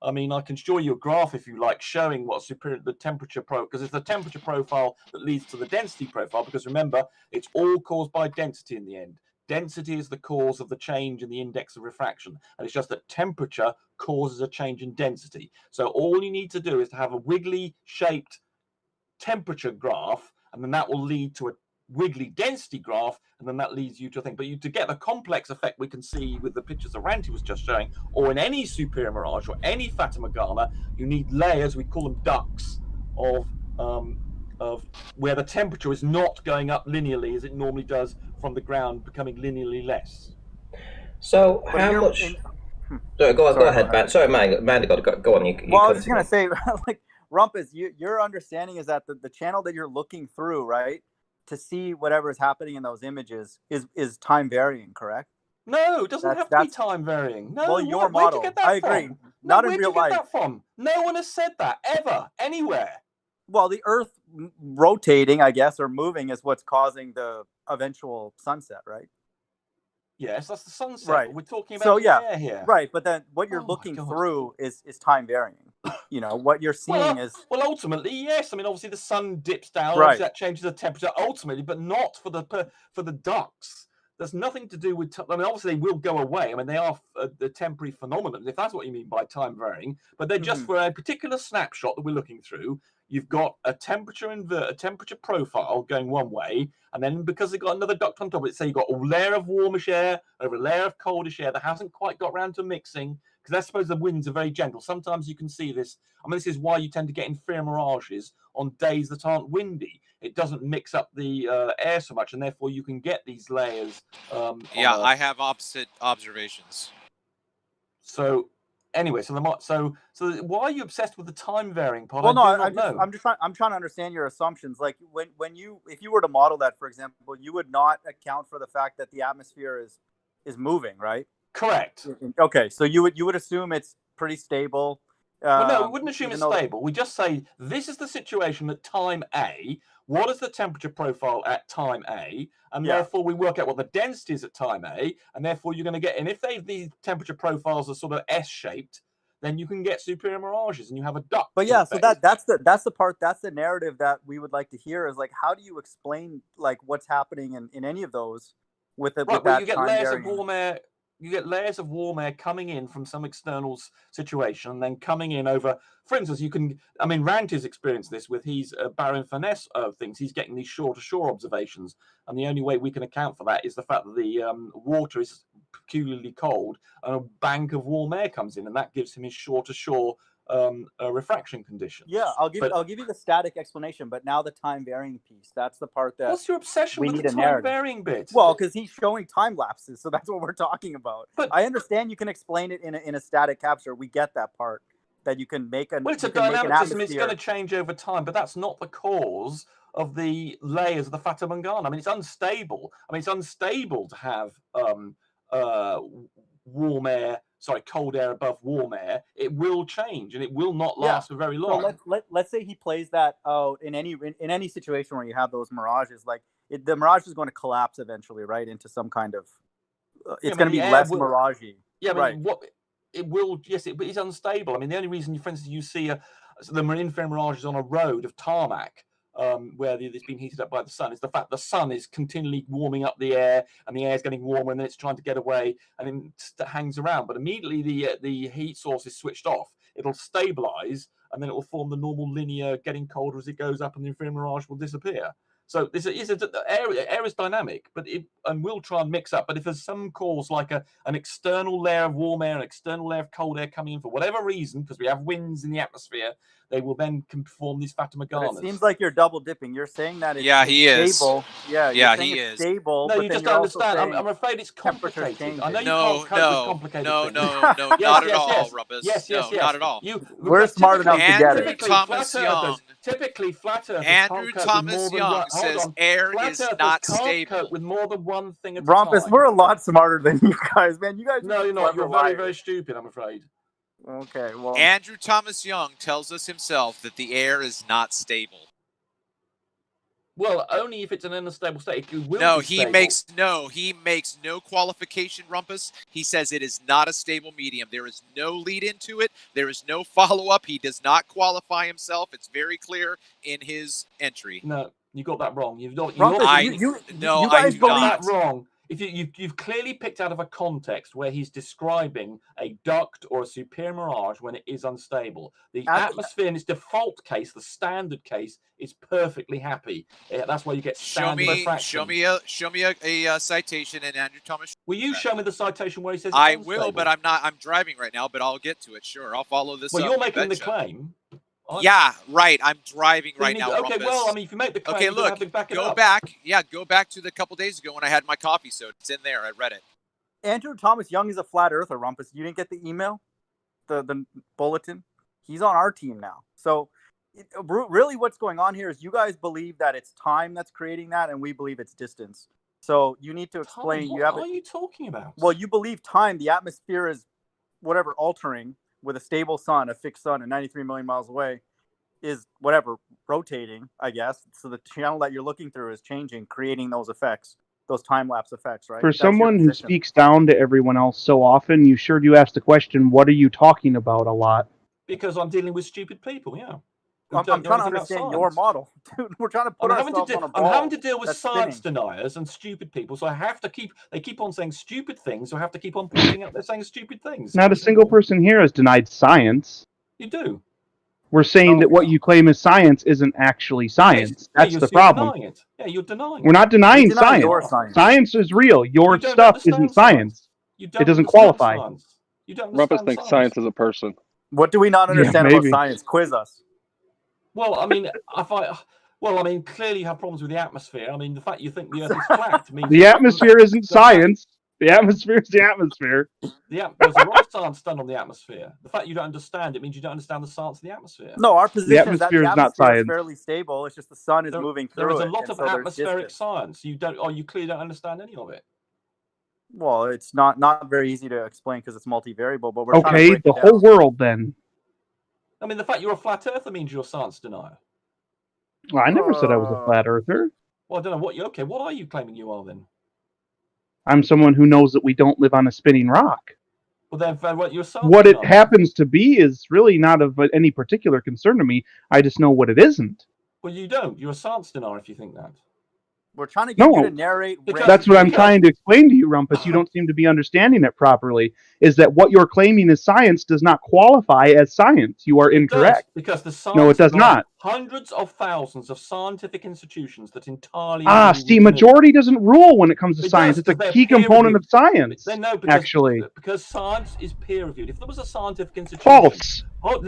I mean, I can show you a graph if you like, showing what the temperature because it's the temperature profile that leads to the density profile. Because remember, it's all caused by density in the end. Density is the cause of the change in the index of refraction, and it's just that temperature causes a change in density. So all you need to do is to have a wiggly shaped temperature graph, and then that will lead to a wiggly density graph, and then that leads you to a thing. But to get the complex effect we can see with the pictures that Ranty was just showing, or in any superior mirage or any Fata Morgana, you need layers, we call them ducts, of where the temperature is not going up linearly as it normally does from the ground, becoming linearly less. So how much? Go ahead, man. Sorry, man, go on. I was just gonna say, like, Rumpus, your understanding is that the channel that you're looking through, right, to see whatever is happening in those images is time varying, correct? No, it doesn't have to be time varying. No, well, your model. Where'd you get that I agree. From? Not no, in where'd real you get life. that from? No one has said that ever, anywhere. Well, the Earth rotating, I guess, or moving is what's causing the eventual sunset, right? Yes, that's the sunset. Right. We're talking about the air here. Right, but then what you're looking through is time varying. What you're seeing is... Well, ultimately, yes. I mean, obviously the sun dips down, right. That changes the temperature ultimately, but not for the ducts. There's nothing to do with... I mean, obviously they will go away. I mean, they are the temporary phenomenon, if that's what you mean by time varying, but they're just for a particular snapshot that we're looking through. You've got a temperature profile going one way, and then because they've got another duct on top of it, say you've got a layer of warmish air over a layer of coldish air that hasn't quite got around to mixing, because I suppose the winds are very gentle. Sometimes you can see this. I mean, this is why you tend to get inferior mirages on days that aren't windy. It doesn't mix up the air so much, and therefore you can get these layers. I have opposite observations. So... Anyway, so why are you obsessed with the time varying part? Well, I'm trying to understand your assumptions. Like if you were to model that, for example, you would not account for the fact that the atmosphere is moving, right? Correct. Okay, so you would assume it's pretty stable. Well, no, we wouldn't assume it's stable. We just say this is the situation at time A. What is the temperature profile at time A? And therefore we work out what the density is at time A. And therefore you're going to get, and if these temperature profiles are sort of S-shaped, then you can get superior mirages and you have a duct. But yeah, so that's the narrative that we would like to hear is like, how do you explain like what's happening in any of those with that you get layers of warm air. You get layers of warm air coming in from some external situation and then coming in over, for instance, Ranty's experienced this with his Baron Furness things. He's getting these shore-to-shore observations. And the only way we can account for that is the fact that the water is peculiarly cold and a bank of warm air comes in, and that gives him his shore-to-shore refraction conditions. Yeah, I'll give you the static explanation, but now the time varying piece. That's the part that... What's your obsession with the time varying bit? Well, because he's showing time lapses, so that's what we're talking about. But I understand you can explain it in a static capture. We get that part, that you can make an... Well, it's a dynamic system. It's going to change over time, but that's not the cause of the layers of the Fata Morgana. I mean, it's unstable. I mean, it's unstable to have cold air above warm air. It will change, and it will not last for very long. So let's say he plays that out in any situation where you have those mirages. Like the mirage is going to collapse eventually, right, into some kind of. It's going to be less miragey. Yeah, right. But it will. Yes, but it's unstable. I mean, the only reason, for instance, you see the infrared mirages on a road of tarmac. Where it's been heated up by the sun, is the fact the sun is continually warming up the air, and the air is getting warmer, and then it's trying to get away, and it hangs around. But immediately the heat source is switched off, it'll stabilize, and then it will form the normal linear getting colder as it goes up, and the infrared mirage will disappear. So the air is dynamic, but and we'll try and mix up. But if there's some cause like an external layer of warm air, an external layer of cold air coming in for whatever reason, because we have winds in the atmosphere, they will then form these Fata Morganas. It seems like you're double dipping. You're saying that it's he is. stable. Yeah, yeah, he is stable. No, but you then just you're don't also understand. saying I'm afraid it's complicated. I know you no, can't cope with complicated no, things. no, not at all, Rumpus. Yes, no, not at all. We're smart enough to get it. Typically, flat earthers Andrew can't Thomas cope with more Young than says air flat is earthers not can't stable. cope with more than one thing at a Rumpus, time. we're a lot smarter than you guys, man. You guys. No, you're not. You're very, very stupid. I'm afraid. Okay, well. Andrew Thomas Young tells us himself that the air is not stable. Well, only if it's an unstable state. It will No, be he stable. makes no qualification, Rumpus. He says it is not a stable medium. There is no lead into it. There is no follow-up. He does not qualify himself. It's very clear in his entry. No, you got that wrong. You've not. Rumpus, I you guys got not. that wrong. If you've clearly picked out of a context where he's describing a duct or a superior mirage when it is unstable. The atmosphere in its default case, the standard case, is perfectly happy. That's why you get standard refraction. Show me a citation in Andrew Thomas. Will you show me the citation where he says it's I unstable? will, but I'm driving right now, but I'll get to it. Sure, I'll follow this. Well, up, you're making the betcha. claim. Yeah, right. I'm driving right now. Okay, Rumpus. well, I mean, if you make the claim, okay, you look, have to back it go up. back. Yeah, go back to the couple days ago when I had my coffee soda. It's in there. I read it. Andrew Thomas Young is a flat earther, Rumpus. You didn't get the email, the bulletin. He's on our team now. So, really, what's going on here is you guys believe that it's time that's creating that, and we believe it's distance. So you need to explain. What are you talking about? Well, you believe time. The atmosphere is whatever altering with a stable sun, a fixed sun, at 93 million miles away, is whatever rotating, I guess. So the channel that you're looking through is changing, creating those effects, those time-lapse effects, right? For someone who speaks down to everyone else so often, you sure do ask the question, what are you talking about a lot? Because I'm dealing with stupid people, yeah. I'm trying to understand your model. Dude, we're trying to put ourselves on a ball. I'm having to deal with science deniers and stupid people, so I have to they keep on saying stupid things, so I have to keep on pointing out they're saying stupid things. Not a single person here has denied science. You do. We're saying that what you claim is science isn't actually science. That's the problem. Denying it. Yeah, you're denying it. We're not denying science. Science is real. Your stuff isn't science. It doesn't qualify. Rumpus thinks science is a person. What do we not understand about science? Quiz us. Well, I mean, clearly you have problems with the atmosphere. I mean, the fact you think the Earth is flat means the atmosphere isn't science. The atmosphere is the atmosphere. There's a lot of science done on the atmosphere. The fact you don't understand it means you don't understand the science of the atmosphere. No, our position is that the atmosphere is not fairly stable. It's just the sun is moving through it. There is a lot of atmospheric science. You clearly don't understand any of it. Well, it's not very easy to explain because it's multivariable. But we're okay. Trying to the whole world then. I mean, the fact you're a flat earther means you're a science denier. Well, I never said I was a flat earther. Well, I don't know what are you claiming you are then? I'm someone who knows that we don't live on a spinning rock. Well, then, you're a what it happens to be is really not of any particular concern to me. I just know what it isn't. Well, you don't. You're a science denier if you think that. We're trying to get you to narrate. That's what I'm trying to explain to you, Rumpus. You don't seem to be understanding it properly. Is that what you're claiming is science does not qualify as science. You are incorrect. Because the science no, it does not. Hundreds of thousands of scientific institutions that entirely... see, majority doesn't rule when it comes to science. It's a key component of science, actually. Because science is peer-reviewed. If there was a scientific institution... False.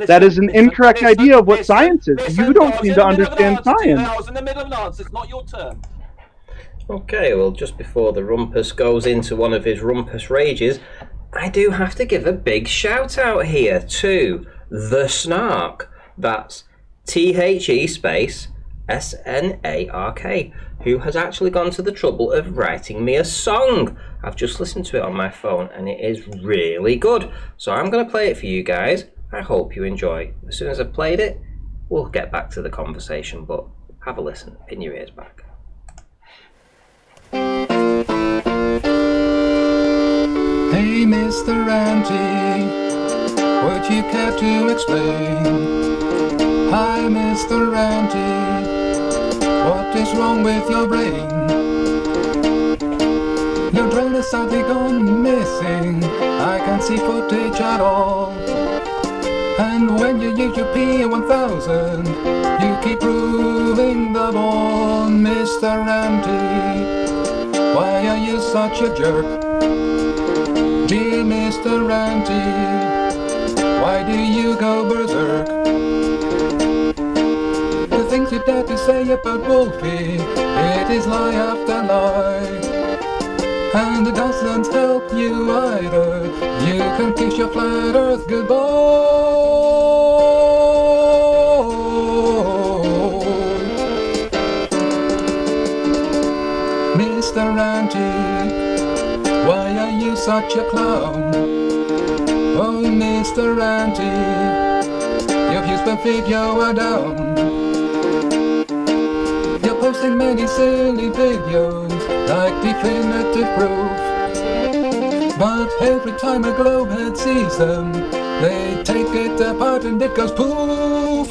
That is an incorrect idea of what science is. You don't seem to understand science. I was in the middle of an answer. It's not your turn. Okay, well, just before the Rumpus goes into one of his Rumpus rages, I do have to give a big shout out here to The Snark. That's THE space SNARK, who has actually gone to the trouble of writing me a song. I've just listened to it on my phone and it is really good. So I'm going to play it for you guys. I hope you enjoy. As soon as I've played it, we'll get back to the conversation, but have a listen, pin your ears back. Hey, Mr. Ranty, would you care to explain? Hi, Mr. Ranty, what is wrong with your brain? Your brain is suddenly gone missing. I can't see footage at all. And when you use your P1000, you keep proving the bone, Mr. Empty. Why are you such a jerk? Dear Mr. Empty, why do you go berserk? The things you dare to say about Wolfie, it is lie after lie. And it doesn't help you either. You can kiss your flat earth goodbye. Mr. Ranty, why are you such a clown? Oh, Mr. Ranty, your views per video are down. You're posting many silly videos like definitive proof, but every time a globehead sees them, they take it apart and it goes poof.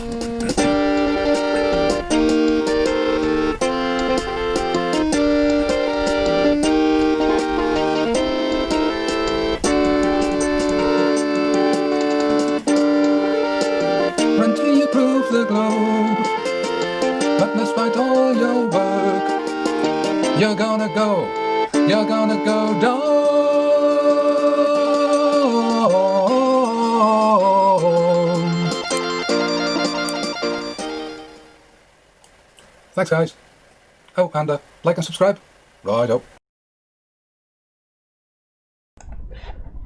Run till you prove the globe, but despite all your work, you're gonna go down. Thanks, guys. Oh, and like and subscribe. Right up.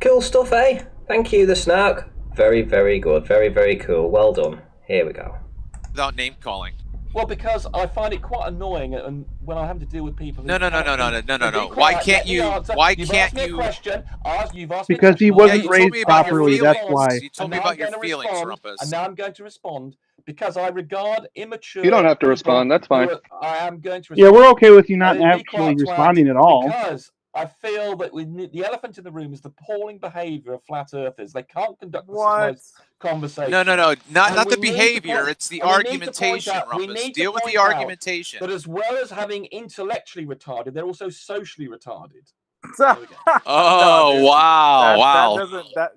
Cool stuff, eh? Thank you, the Snark. Very, very good. Very, very cool. Well done. Here we go. Without name calling. Well, because I find it quite annoying, and when I have to deal with people. No. Why can't you? Why can't you? Because he wasn't raised properly. That's why. You told me about your feelings, Rumpus. And now I'm going to respond because I regard immature. You don't have to respond. That's fine. I am going to. Yeah, we're okay with you not actually responding at all. Because I feel that the elephant in the room is the appalling behaviour of flat earthers. They can't conduct the conversation. No, not the behavior. It's the argumentation, Rumpus. Deal with the argumentation. But as well as having intellectually retarded, they're also socially retarded. Oh, wow.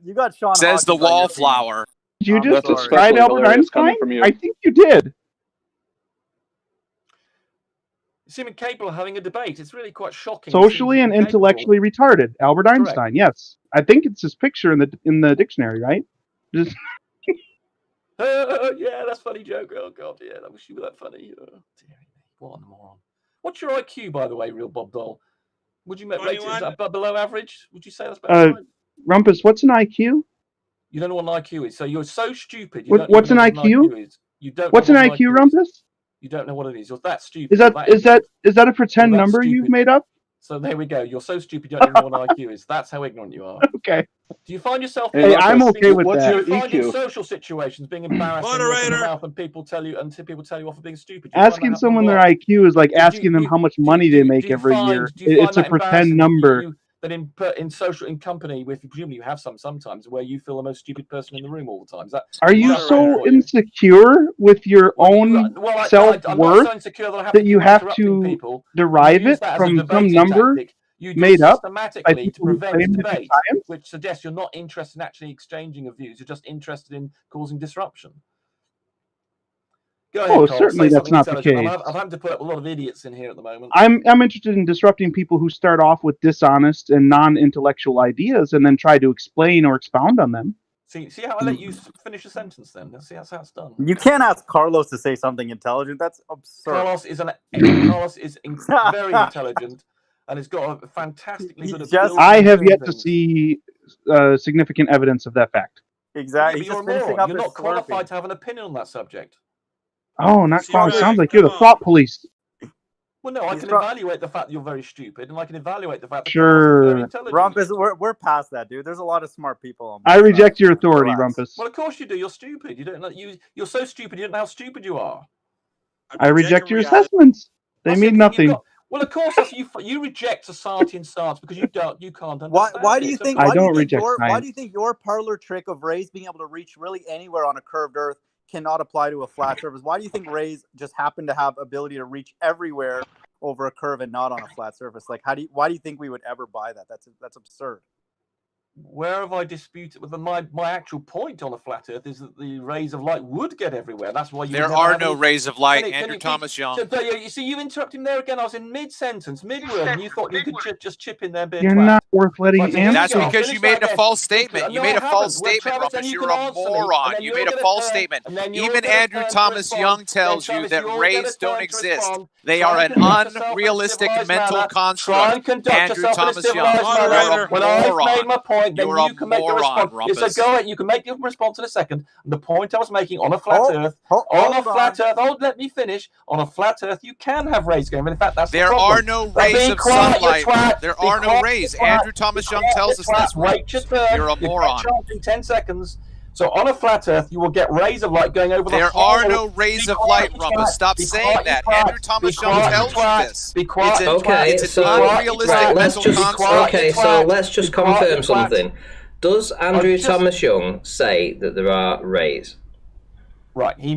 You got Sean Says the wallflower. Did you just describe Albert Einstein? I think you did. You seem incapable of having a debate. It's really quite shocking. Socially and intellectually retarded. Albert Einstein. Yes, I think it's his picture in the dictionary, right? Just... yeah, that's a funny joke. Oh god, yeah, that was that funny. Oh, dear me, what a moron. What's your IQ, by the way, real Bob Doll? Would you rate it as below average? Would you say that's better? Rumpus, what's an IQ? You don't know what an IQ is, so you're so stupid. What's an IQ? You don't. What's an IQ, Rumpus? You don't know what it is. You're that stupid. Is that a pretend number you've made up? So there we go. You're so stupid you don't even know what an IQ is. That's how ignorant you are. Okay. Do you find yourself? Hey, I'm okay with what's that. Your Do you find in EQ? social situations being embarrassed in your mouth and people tell you off for being stupid? Asking someone their IQ is like asking them how much money they make every year. It's a pretend number. That in company with, presumably you have sometimes where you feel the most stupid person in the room all the time. Are you so insecure with your own self-worth that you have to derive it from some number made up by people who claim to be science? Which suggests you're not interested in actually exchanging of views. You're just interested in causing disruption. Go ahead, Carl, certainly that's not the case. I'm having to put up a lot of idiots in here at the moment. I'm interested in disrupting people who start off with dishonest and non-intellectual ideas and then try to explain or expound on them. See how I let you finish a sentence then? Let's see how it's done. You can't ask Carlos to say something intelligent. That's absurd. Carlos is very intelligent and has got a fantastically good ability. I have yet to see significant evidence of that fact. Exactly. Yeah, you're not qualified to have an opinion on that subject. Oh, not quite. Sounds like you're the thought police. Well, no, I can evaluate the fact that you're very stupid, and I can evaluate the fact that you're very intelligent. Rumpus, we're past that, dude. There's a lot of smart people on I reject your authority, Rumpus. Well, of course you do. You're stupid. You don't know. You're so stupid. You don't know how stupid you are. I reject your assessments. They mean nothing. Well, of course, you reject society and science because you can't understand. Why do you think? I don't reject science. Why do you think your parlor trick of Ray's being able to reach really anywhere on a curved Earth cannot apply to a flat surface? Why do you think Ray's just happen to have ability to reach everywhere over a curve and not on a flat surface? Like, why do you think we would ever buy that? That's absurd. where have I disputed? With my actual point on a flat Earth is that the rays of light would get everywhere. That's why you There never are have no any... rays of light, Can Andrew you Thomas Young. So, you see, you interrupted me there again. I was in mid-sentence, mid-word, and you thought you could just chip in there and be a You're twat. not worth letting Right, so answer. That's here we go. because Finish you made that a again. false statement. You No, made I a false haven't. Well, statement, Travis, then Rumpus. you You're can a answer me, and moron. then You you'll made a get a false turn, statement. and then you'll Even get a Andrew turn to Thomas respond. Young Then, tells you Travis, that you'll get a rays don't turn to exist. respond. They Try are and an conduct yourself in a unrealistic civilized mental manner. Try construct. and conduct Andrew yourself in a Thomas Young, civilized you're manner. a When I've made moron. my point, then You're a you can make your moron, response. Yes, so Rumpus. go ahead. You can make your response in a second. And the point I was making on a flat Earth, let me finish. On a flat Earth, you can have rays going. And in fact, that's There the problem. are no rays Be of quiet, you sunlight. twat. There Be are no quiet, rays. you twat. Andrew Thomas Be Young quiet, tells you us twat. this. Wait your turn. You're a moron. In 10 seconds. So on a flat Earth, you will get rays of light going over the There whole... are no rays of light, Rumpus. Stop saying that. Andrew Thomas Young tells you this. Be quiet, It's an unrealistic mental construct. Okay, so let's just confirm something. Does Andrew Thomas Young say that there are rays? Right, he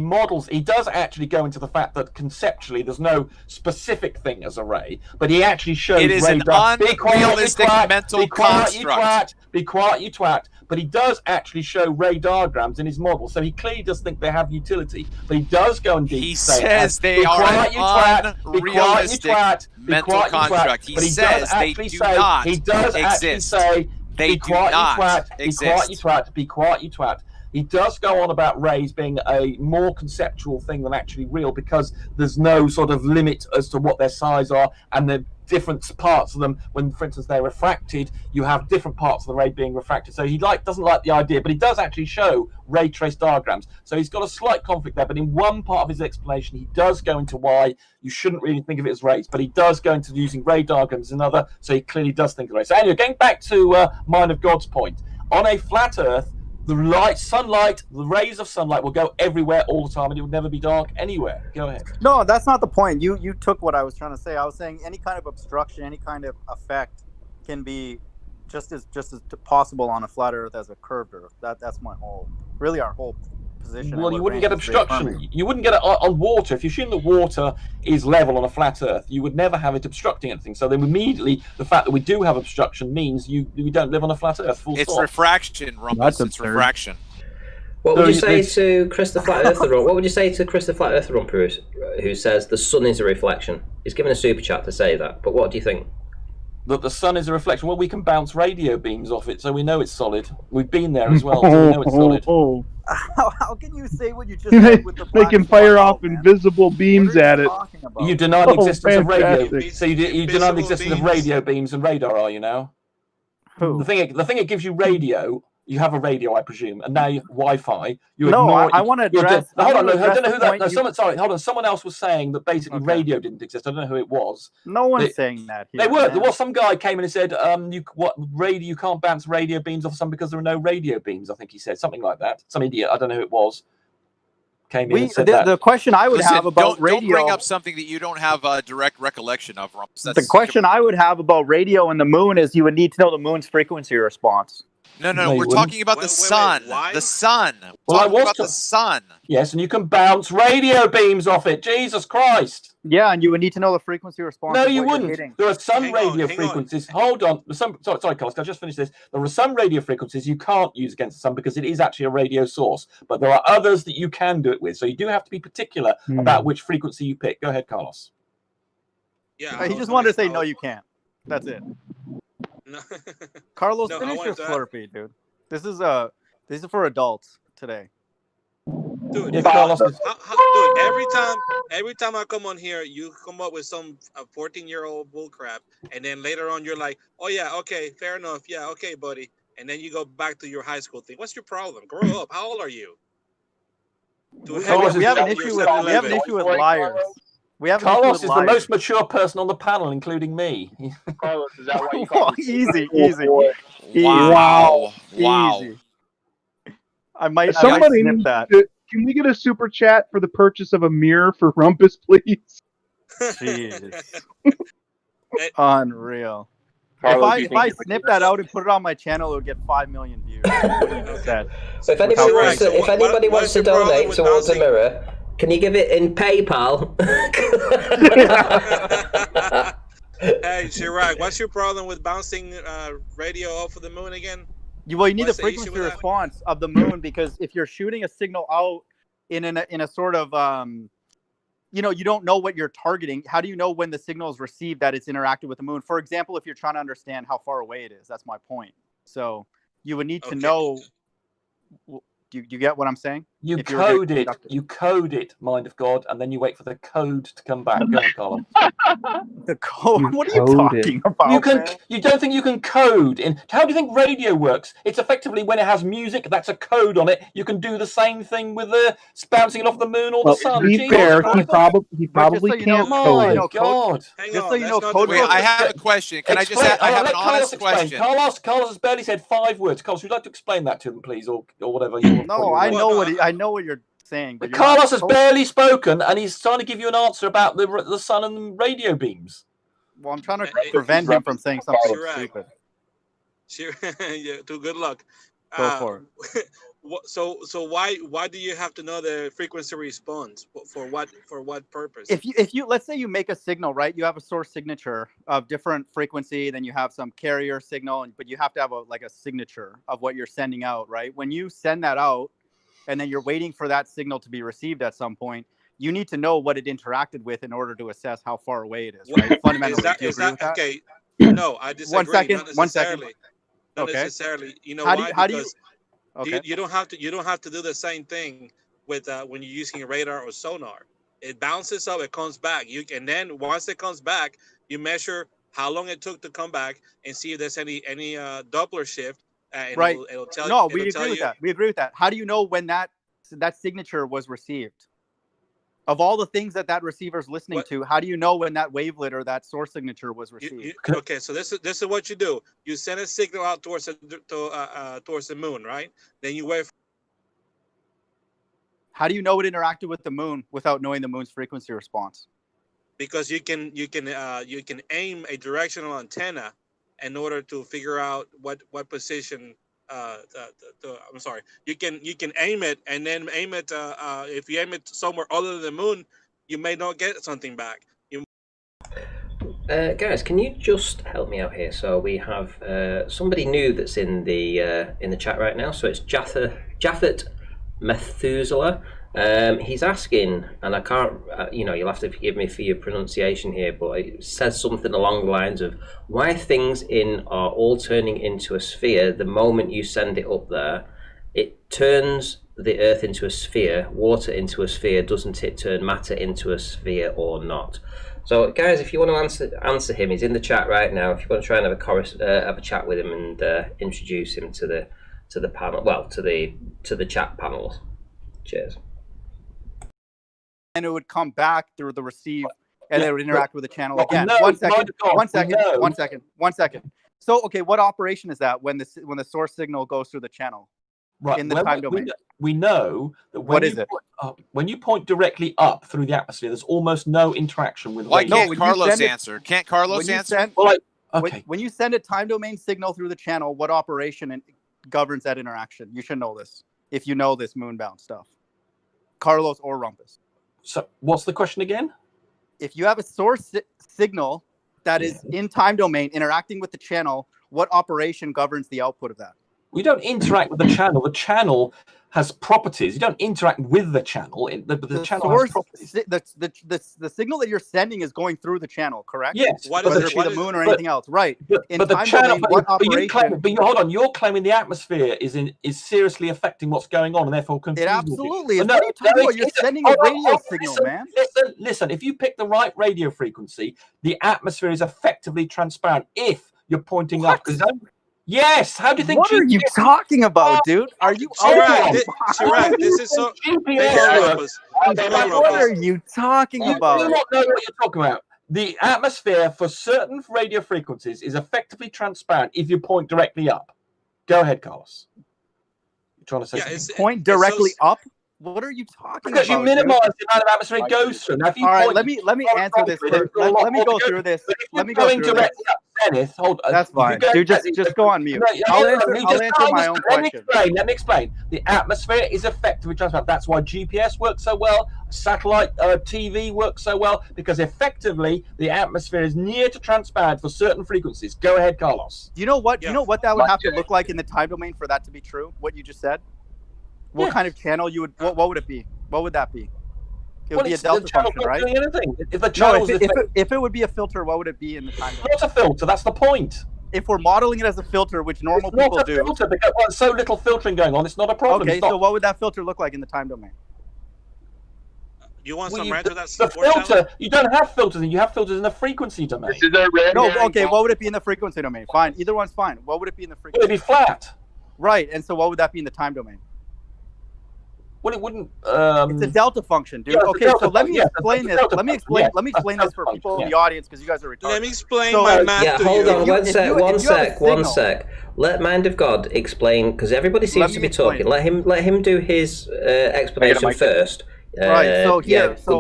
does actually go into the fact that conceptually there's no specific thing as a ray, but he actually shows it is an unrealistic mental construct. Be quiet, you twat. But he does actually show ray diagrams in his model, so he clearly does think they have utility. But he does go and He says they are an unrealistic mental construct. He says they do not exist. They do not exist. Be quiet, you twat. He does go on about rays being a more conceptual thing than actually real, because there's no sort of limit as to what their size are, and the different parts of them, when, for instance, they're refracted, you have different parts of the ray being refracted. So he doesn't like the idea, but he does actually show ray trace diagrams. So he's got a slight conflict there, but in one part of his explanation, he does go into why you shouldn't really think of it as rays, but he does go into using ray diagrams in another, so he clearly does think of rays. So anyway, getting back to Mind of God's point, on a flat Earth, the rays of sunlight will go everywhere all the time, and it would never be dark anywhere. Go ahead. No, that's not the point. You took what I was trying to say. I was saying any kind of obstruction, any kind of effect can be just as possible on a flat Earth as a curved Earth. That's my whole, really our whole position. Well, you wouldn't get obstruction. You wouldn't get it on water. If you assume that water is level on a flat Earth, you would never have it obstructing anything. So then immediately, the fact that we do have obstruction means you don't live on a flat Earth. Full It's stop. refraction, Rumpus. It's refraction. What would you say to Chris the Flat Earther? What would you say to Chris the Flat Earther Rumpus, who says the sun is a reflection? He's given a super chat to say that, but what do you think? That the sun is a reflection. Well, we can bounce radio beams off it, so we know it's solid. We've been there as well, so we know it's solid. How can you say what you just said with the They can fire off invisible beams at it. You deny the existence of radio. Fantastic. So you deny the existence of radio beams and radar, are you now? Who? The thing it gives you radio. You have a radio, I presume, and now Wi-Fi. I want to address. Hold on, I don't know who that. No, hold on. Someone else was saying that basically radio didn't exist. I don't know who it was. No one's saying that. They were. There was some guy came in and said, you can't bounce radio beams off some because there are no radio beams. I think he said something like that. Some idiot. I don't know who it was. Came in and said that. The question I would have about radio. Don't bring up something that you don't have a direct recollection of, Rumpus. The question I would have about radio and the moon is you would need to know the moon's frequency response. No, we're talking about the sun. The sun. Well, talking about the sun. Yes, and you can bounce radio beams off it. Jesus Christ. Yeah, and you would need to know the frequency response. No, you wouldn't. There are some radio frequencies. Hold on. Sorry, Carlos, I'll just finish this. There are some radio frequencies you can't use against the sun because it is actually a radio source. But there are others that you can do it with. So you do have to be particular about which frequency you pick. Go ahead, Carlos. Yeah. He just wanted to say, no, you can't. That's it. No. Carlos, finish your Slurpee, dude. This is for adults today. Dude, Yeah, Carlos, dude, every time I come on here, you come up with some 14-year-old bullcrap, and then later on you're like, oh yeah, okay, fair enough, yeah, okay, buddy, and then you go back to your high school thing. What's your problem? Grow up. How old are you? We have an issue with liars. Carlos is the most mature person on the panel, including me. Carlos, is that why you call Easy. Wow. Easy. I might Somebody snip that. Can we get a super chat for the purchase of a mirror for Rumpus, please? Jeez. Unreal. Carlos, if I snip that out and put it on my channel, it would get 5 million views. So if anybody wants to donate towards a mirror, can you give it in PayPal? Hey, Chirac, what's your problem with bouncing radio off of the moon again? You need the What's the issue frequency with that? response of the moon, because if you're shooting a signal out in a sort of you don't know what you're targeting. How do you know when the signal is received that it's interacted with the moon? For example, if you're trying to understand how far away it is, that's my point. So you would need to know. Do you get what I'm saying? You code it, mind of God, and then you wait for the code to come back. Go ahead, Carlo. The code? What are you talking about? You don't think you can code in? How do you think radio works? It's effectively when it has music, that's a code on it. You can do the same thing with the bouncing it off the moon or the sun. To be fair, he probably can't code it. God. Just so you know, code. Wait, I have a question. Can I just ask? I have an honest question. Carlos has barely said 5 words. Carlos, would you like to explain that to him, please, or whatever? No, I know what you're saying. But Carlos has barely spoken, and he's trying to give you an answer about the sun and radio beams. Well, I'm trying to prevent him from saying something stupid. Sure. Yeah, to good luck. Go for it. So why do you have to know the frequency response? For what purpose? If you let's say you make a signal, right? You have a source signature of different frequency, then you have some carrier signal, but you have to have a signature of what you're sending out, right? When you send that out, and then you're waiting for that signal to be received at some point, you need to know what it interacted with in order to assess how far away it is, right? Fundamentally, do you agree with that? Okay. No, I disagree. One second. Not Okay. necessarily. You know why? Because okay. you don't have to do the same thing with when you're using a radar or sonar. It bounces up, it comes back. And then once it comes back, you measure how long it took to come back and see if there's any Doppler shift. Right. It'll tell no, you. we agree with that. We agree with that. How do you know when that signature was received? Of all the things that receiver's listening to, how do you know when that wavelet or that source signature was received? Okay, so this is what you do. You send a signal out towards the moon, right? Then you wait. How do you know it interacted with the moon without knowing the moon's frequency response? Because you can aim a directional antenna in order to figure out what position. I'm sorry. You can aim it and then aim it. If you aim it somewhere other than the moon, you may not get something back. Guys, can you just help me out here? So we have somebody new that's in the chat right now. So it's Japhet Methuselah. He's asking, and I can't, you'll have to forgive me for your pronunciation here, but it says something along the lines of why things are all turning into a sphere the moment you send it up there. It turns the Earth into a sphere, water into a sphere. Doesn't it turn matter into a sphere or not? So, guys, if you want to answer him, he's in the chat right now. If you want to try and have a chat with him and introduce him to the panel, well, to the chat panels. Cheers. And it would come back through the receive, and it would interact with the channel again. No, One second. no. One second. So, okay, what operation is that when the source signal goes through the channel? Right. In the time domain. We know that when you point directly up through the atmosphere, there's almost no interaction with. Why can't Carlos answer? Can't Carlos answer? When you send a time domain signal through the channel, what operation governs that interaction? You should know this if you know this moonbound stuff. Carlos or Rumpus. So what's the question again? If you have a source signal that is in time domain interacting with the channel, what operation governs the output of that? We don't interact with the channel. The channel has properties. You don't interact with the channel. The channel has properties. The signal that you're sending is going through the channel, correct? Yes. Whether it be the moon or anything else, right? But the channel. Hold on. You're claiming the atmosphere is seriously affecting what's going on, and therefore confusing. It absolutely is. What are you talking about? You're sending a radio signal, man. Listen. If you pick the right radio frequency, the atmosphere is effectively transparent. If you're pointing up, yes. How do you think? What are you talking about, dude? Are you? Chirac, this is so. What are you talking about? You do not know what you're talking about. The atmosphere for certain radio frequencies is effectively transparent if you point directly up. Go ahead, Carlos. You're trying to say something. Point directly up. What are you talking about? Because you minimize the amount of atmosphere it goes through. Now, if you all right, let me answer this first. Let me go through this. Let me go through this. Dennis, hold on. That's fine. Dude, just go on mute. I'll answer my own question. Let me explain. The atmosphere is effectively transparent. That's why GPS works so well, satellite TV works so well, because effectively the atmosphere is near to transparent for certain frequencies. Go ahead, Carlos. You know what? You know what that would have to look like in the time domain for that to be true? What you just said? What kind of channel you would? What would it be? What would that be? It would be a delta function, right? Doing anything. If the channel if it would be a filter, what would it be in the time domain? Not a filter. That's the point. If we're modeling it as a filter, which normal people do, filter because there's so little filtering going on, it's not a problem. Okay, so what would that filter look like in the time domain? You want some range of that? The filter. You don't have filters. You have filters in the frequency domain. This is a red No, herring. okay. What would it be in the frequency domain? Fine, either one's fine. What would it be in the frequency? It'd be flat. Right, and so what would that be in the time domain? Well, it wouldn't. It's a delta function, dude. Yeah, okay, so let me explain this. Let me explain this for people in the audience because you guys are retarded. Let me explain my math Yeah, to hold you. on, one sec. Let Mind of God explain, because everybody seems to be talking. Let him do his explanation first. Right. So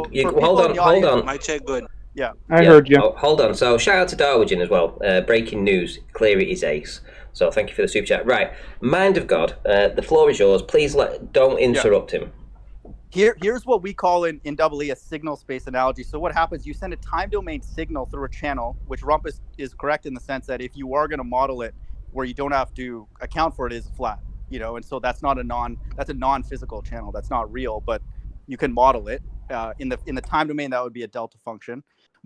hold on. My check good. Yeah. I heard you. Hold on. So shout out to Darwin as well. Breaking news. Clearly is ace. So thank you for the super chat. Right. Mind of God. The floor is yours. Please don't interrupt him. Here's what we call in EE a signal space analogy. So what happens? You send a time domain signal through a channel, which Rumpus is correct in the sense that if you are going to model it where you don't have to account for it is flat, and so that's a non-physical channel. That's not real, but you can model it in the time domain. That would be a delta function,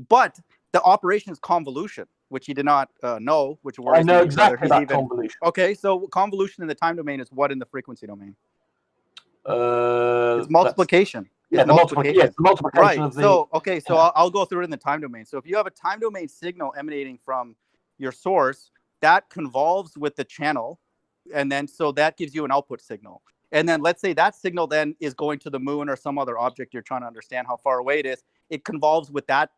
but the operation is convolution, which he did not know, which worries me. I know exactly that convolution. Okay, so convolution in the time domain is what in the frequency domain? It's multiplication. The multiplication. Right. Of the, So I'll go through it in the time domain. So if you have a time domain signal emanating from your source, that convolves with the channel, and then so that gives you an output signal. And then let's say that signal then is going to the moon or some other object you're trying to understand how far away it is. It convolves with that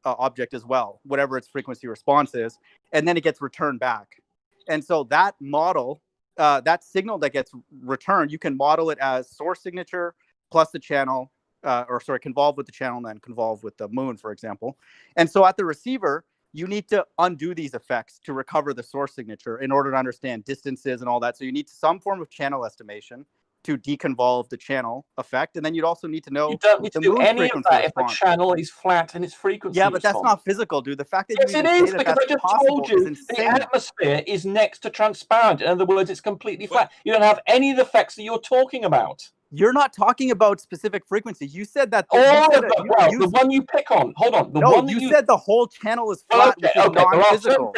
object as well, whatever its frequency response is, and then it gets returned back. And so that model, that signal that gets returned, you can model it as source signature plus the channel, convolve with the channel and then convolve with the moon, for example. And so at the receiver, you need to undo these effects to recover the source signature in order to understand distances and all that. So you need some form of channel estimation to deconvolve the channel effect, and then you'd also need to know. You don't need to do any of that if the channel is flat in its frequency. Yeah, but that's not physical, dude. The fact that yes, it is, because I just told you the atmosphere is next to transparent. In other words, it's completely flat. You don't have any of the effects that you're talking about. You're not talking about specific frequency. You said that. The one you pick on. Hold on. You said the whole channel is flat, which is non-physical.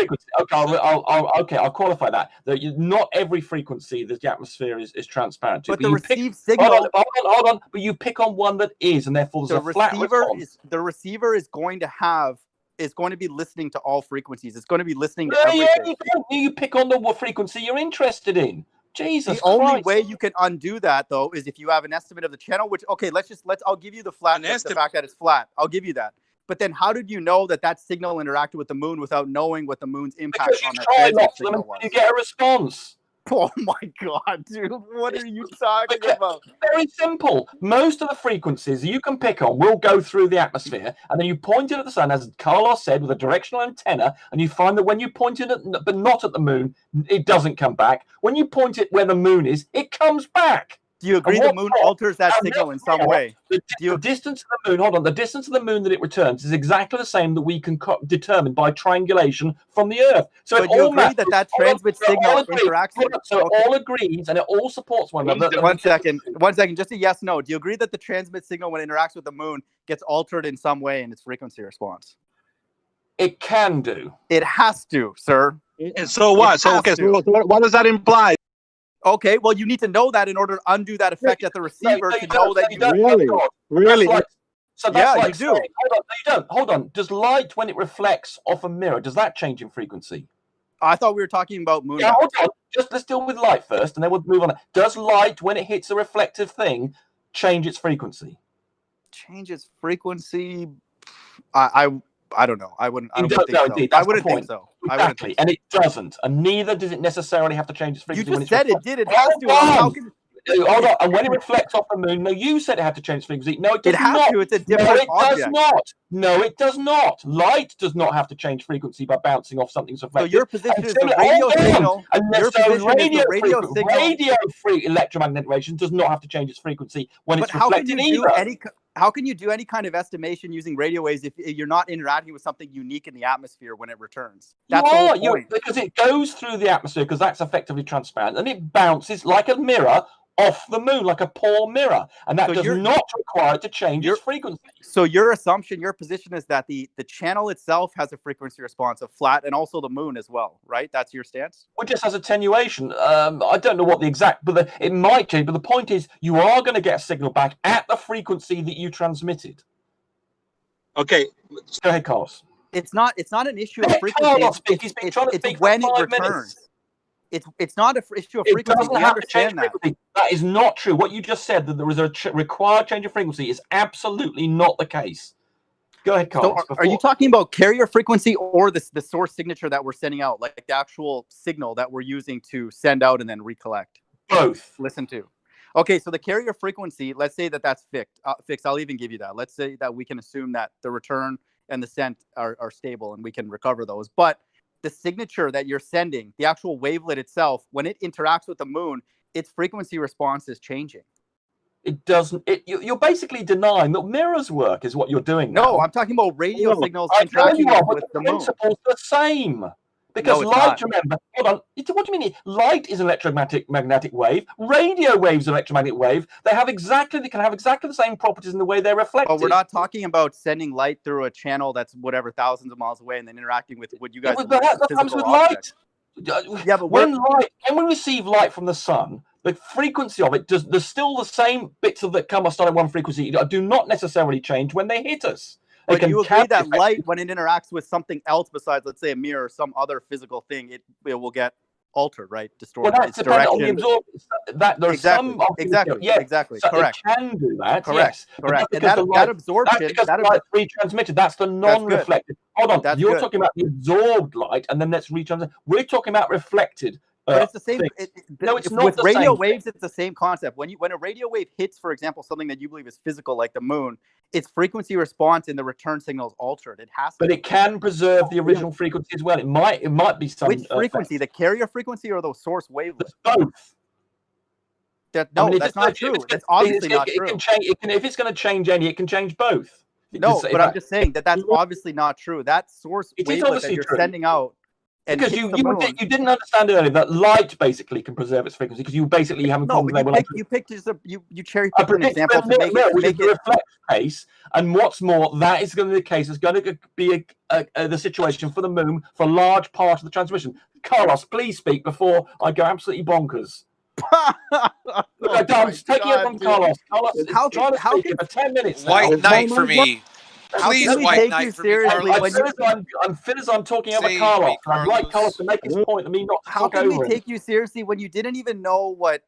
I'll qualify that. Not every frequency that the atmosphere is transparent to. But the received signal. Hold on. But you pick on one that is, and therefore there's a flat response. The receiver is going to be listening to all frequencies. It's going to be listening to everything. You pick on the frequency you're interested in. Jesus the only way you can undo that, though, is if you have an estimate of the channel, which, okay, I'll give you the fact that it's flat. I'll give you that. But then how did you know that signal interacted with the moon without knowing what the moon's impact on that transmit signal was? You get a response. Oh my God, dude. What are you talking about? Very simple. Most of the frequencies you can pick on will go through the atmosphere, and then you point it at the sun, as Carlos said, with a directional antenna, and you find that when you point it but not at the moon, it doesn't come back. When you point it where the moon is, it comes back. Do you agree the moon alters that signal in some way? The distance of the moon, hold on, the distance of the moon that it returns is exactly the same that we can determine by triangulation from the Earth. So but you agree that transmit signal interacts? So it all agrees and it all supports one another. One second, just a yes, no. Do you agree that the transmit signal, when it interacts with the moon, gets altered in some way in its frequency response? It can do. It has to, sir. And so what? So what does that imply? Okay, well, you need to know that in order to undo that effect at the receiver to know that you really. You do. Hold on. Does light, when it reflects off a mirror, does that change in frequency? I thought we were talking about moon. Yeah, hold on. Let's deal with light first, and then we'll move on. Does light, when it hits a reflective thing, change its frequency? Change its frequency? I don't know. I wouldn't think so. Exactly, and it doesn't, and neither does it necessarily have to change its frequency. You just said it did. It has to. Hold on. And when it reflects off the moon, no, you said it had to change frequency. No, it does It has not. to. It's a different No, it object. does not. No, it does not. Light does not have to change frequency by bouncing off something So reflected. your position And is the similarly- radio hold on. signal. Unless Your so position is the radio radio signal. radio-free electromagnetic radiation does not have to change its frequency when But it's how can reflected you do either. any? How can you do any kind of estimation using radio waves if you're not interacting with something unique in the atmosphere when it returns? That's the whole point. Because it goes through the atmosphere, because that's effectively transparent, and it bounces like a mirror off the moon, like a poor mirror, and that does not require it to change its frequency. So your assumption, your position is that the channel itself has a frequency response of flat, and also the moon as well, right? That's your stance? Well, it just has attenuation. I don't know what the exact, but it might change. But the point is, you are going to get a signal back at the frequency that you transmitted. Okay, go ahead, Carlos. It's not an issue of frequency. It's when it returns. It's not an issue of frequency. It doesn't We have to change understand that. frequency. That is not true. What you just said, that there is a required change of frequency, is absolutely not the case. Go ahead, Carlos. So are you talking about carrier frequency or the source signature that we're sending out, like the actual signal that we're using to send out and then recollect? Both. Listen to. Okay, so the carrier frequency, let's say that's fixed. I'll even give you that. Let's say that we can assume that the return and the sent are stable and we can recover those. But the signature that you're sending, the actual wavelet itself, when it interacts with the moon, its frequency response is changing. It doesn't. You're basically denying that mirrors work, is what you're doing. No, I'm talking about radio signals I know interacting you are, with but the the moon. principle's the same. Because No, it's light, not. remember, hold on. What do you mean? Light is an electromagnetic wave. Radio waves are electromagnetic wave. They can have exactly the same properties in the way they're reflected. But we're not talking about sending light through a channel that's whatever thousands of miles away and then interacting with what you guys. But believe is that a comes physical with object. light. Yeah, but when we receive light from the sun, the frequency of it there's still the same bits of that come start at one frequency do not necessarily change when they hit us. But you agree that light, when it interacts with something else besides, let's say, a mirror or some other physical thing, it will get altered, right? Distorted. Well, that's its dependent on the direction. absorption. That there's some Exactly. so Correct. It can do that. Correct. Yes. Correct. But And that's that because absorption. That's because that the light's retransmitted. That's the non-reflected. Hold on. That's You're good. talking about the absorbed light, and then that's retransmitted. We're talking about reflected. But it's the same. No, it's not with the radio same. waves. It's the same concept. When a radio wave hits, for example, something that you believe is physical, like the moon, its frequency response in the return signal is altered. It has to. But it can preserve the original frequency as well. It might be some. Which frequency? The carrier frequency or the source wavelength? Both. That's not true. That's obviously not true. It can change. If it's going to change any, it can change both. No, but I'm just saying that's obviously not true. That source It is wavelength that obviously you're true. sending out. And Because hits you the moon- didn't understand earlier that light basically can preserve its frequency because you basically haven't. No, but you cherry picked an example to make which is it the reflex case, and what's more, that is going to be the case. It's going to be the situation for the moon for a large part of the transmission. Carlos, please speak before I go absolutely bonkers. Look, I'm taking it from Carlos. Carlos, try to speak for 10 minutes. White knight for me. Please, can we white take knight you for me, seriously Carlos. when I'm fit as I'm talking over Save Carlos. me, I'd like Carlos to make his point and me not to How talk can we over him. take you seriously when you didn't even know what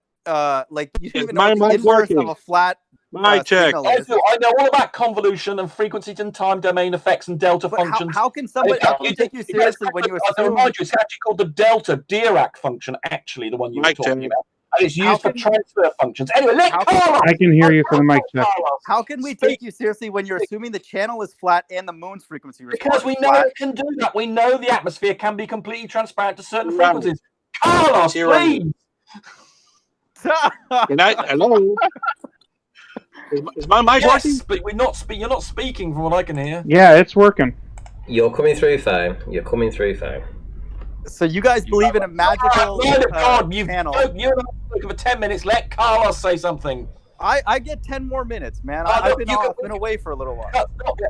like you didn't even my know the mic inverse working? of a flat Mic check. signal I is? know all about convolution and frequency and time domain effects and delta But functions. how can somebody how can we take you seriously when you I assume remind you, it's actually called the delta Dirac function, actually, the one you were Mic talking check. about. And it's used for transfer functions. Anyway, let Carlos. I can hear you for the mic check. how can we take you seriously when you're assuming the channel is flat and the moon's frequency response Because we is know flat? it can do that. We know the atmosphere can be completely transparent to certain frequencies. Carlos, please. Hello. Is my mic working? Yes, but you're not speaking from what I can hear. Yeah, it's working. You're coming through fine. You're coming through fine. So you guys believe in a magical God, you've channel? you're not speaking for 10 minutes. Let Carlos say something. I get 10 more minutes, man. Oh, I've look, been away for a little while.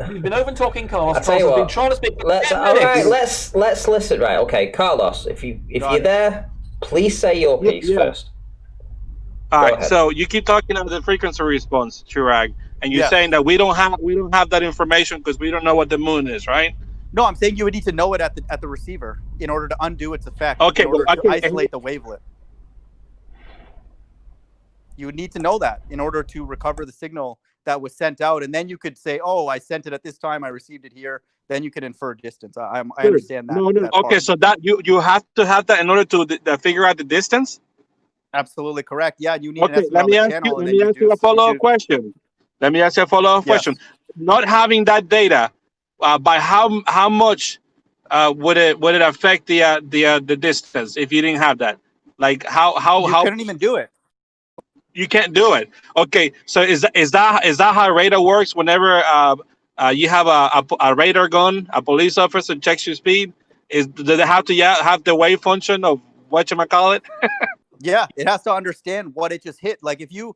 You've been over talking Carlos. I'll tell you Carlos has what. been trying to speak for Let's 10 all right. minutes. Let's listen. Right. Okay, Carlos. If you're there, please say your piece first. All Go right. ahead. So you keep talking about the frequency response, Chirag, and you're Yeah. saying that we don't have that information because we don't know what the moon is, right? No, I'm saying you would need to know it at the receiver in order to undo its effect. Okay, in order well, to okay. isolate the wavelet. You would need to know that in order to recover the signal that was sent out, and then you could say, "Oh, I sent it at this time. I received it here." Then you can infer distance. I understand that. that Okay, part. so that you have to have that in order to figure out the distance. absolutely correct. Yeah, you need an Okay, estimate let on me the ask channel, you. and Let then me you ask you a do. follow-up question. Let me ask you a follow-up Yes. question. Not having that data, by how much would it affect the distance if you didn't have that? Like You couldn't even do it. you can't do it. Okay, so is that how radar works? Whenever you have a radar gun, a police officer checks your speed. Do they have to have the wave function of whatchamacallit? Yeah, it has to understand what it just hit. Like if you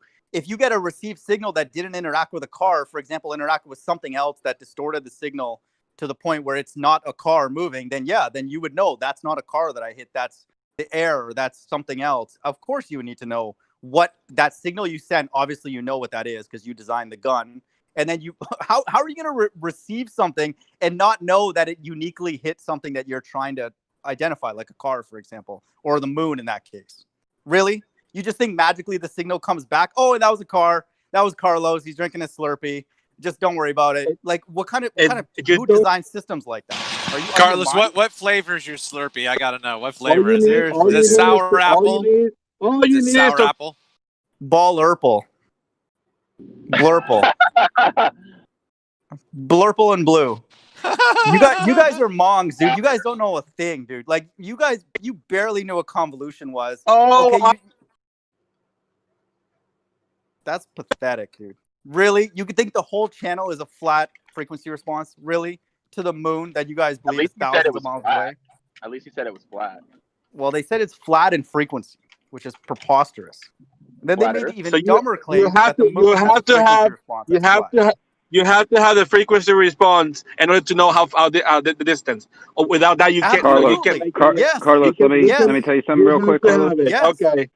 get a received signal that didn't interact with a car, for example, interact with something else that distorted the signal to the point where it's not a car moving, then you would know that's not a car that I hit. That's the air, or that's something else. Of course, you would need to know what that signal you sent. Obviously, you know what that is because you designed the gun. And then how are you going to receive something and not know that it uniquely hit something that you're trying to identify, like a car, for example, or the moon in that case? Really? You just think magically the signal comes back? Oh, that was a car. That was Carlos. He's drinking a Slurpee. Just don't worry about it. Like, who designs systems like that? Are you Carlos, what flavor is your Slurpee? I gotta know. What flavor is it? Seriously, Is it sour apple? All Is you it need sour is apple? Ballurple. Blurple. Blurple and blue. You guys are mongs, dude. You guys don't know a thing, dude. Like you barely knew what convolution was. Oh, okay, that's pathetic, dude. Really? You could think the whole channel is a flat frequency response? Really? To the moon that you guys believe is thousands of miles away? At least he said it was flat. Well, they said it's flat in frequency, which is preposterous. Then they made the even dumber claim that the moon you have to have the frequency response in order to know how the distance. Without that, you can't. Carlos, let me tell you something real quick, Carlos. Yes. Okay.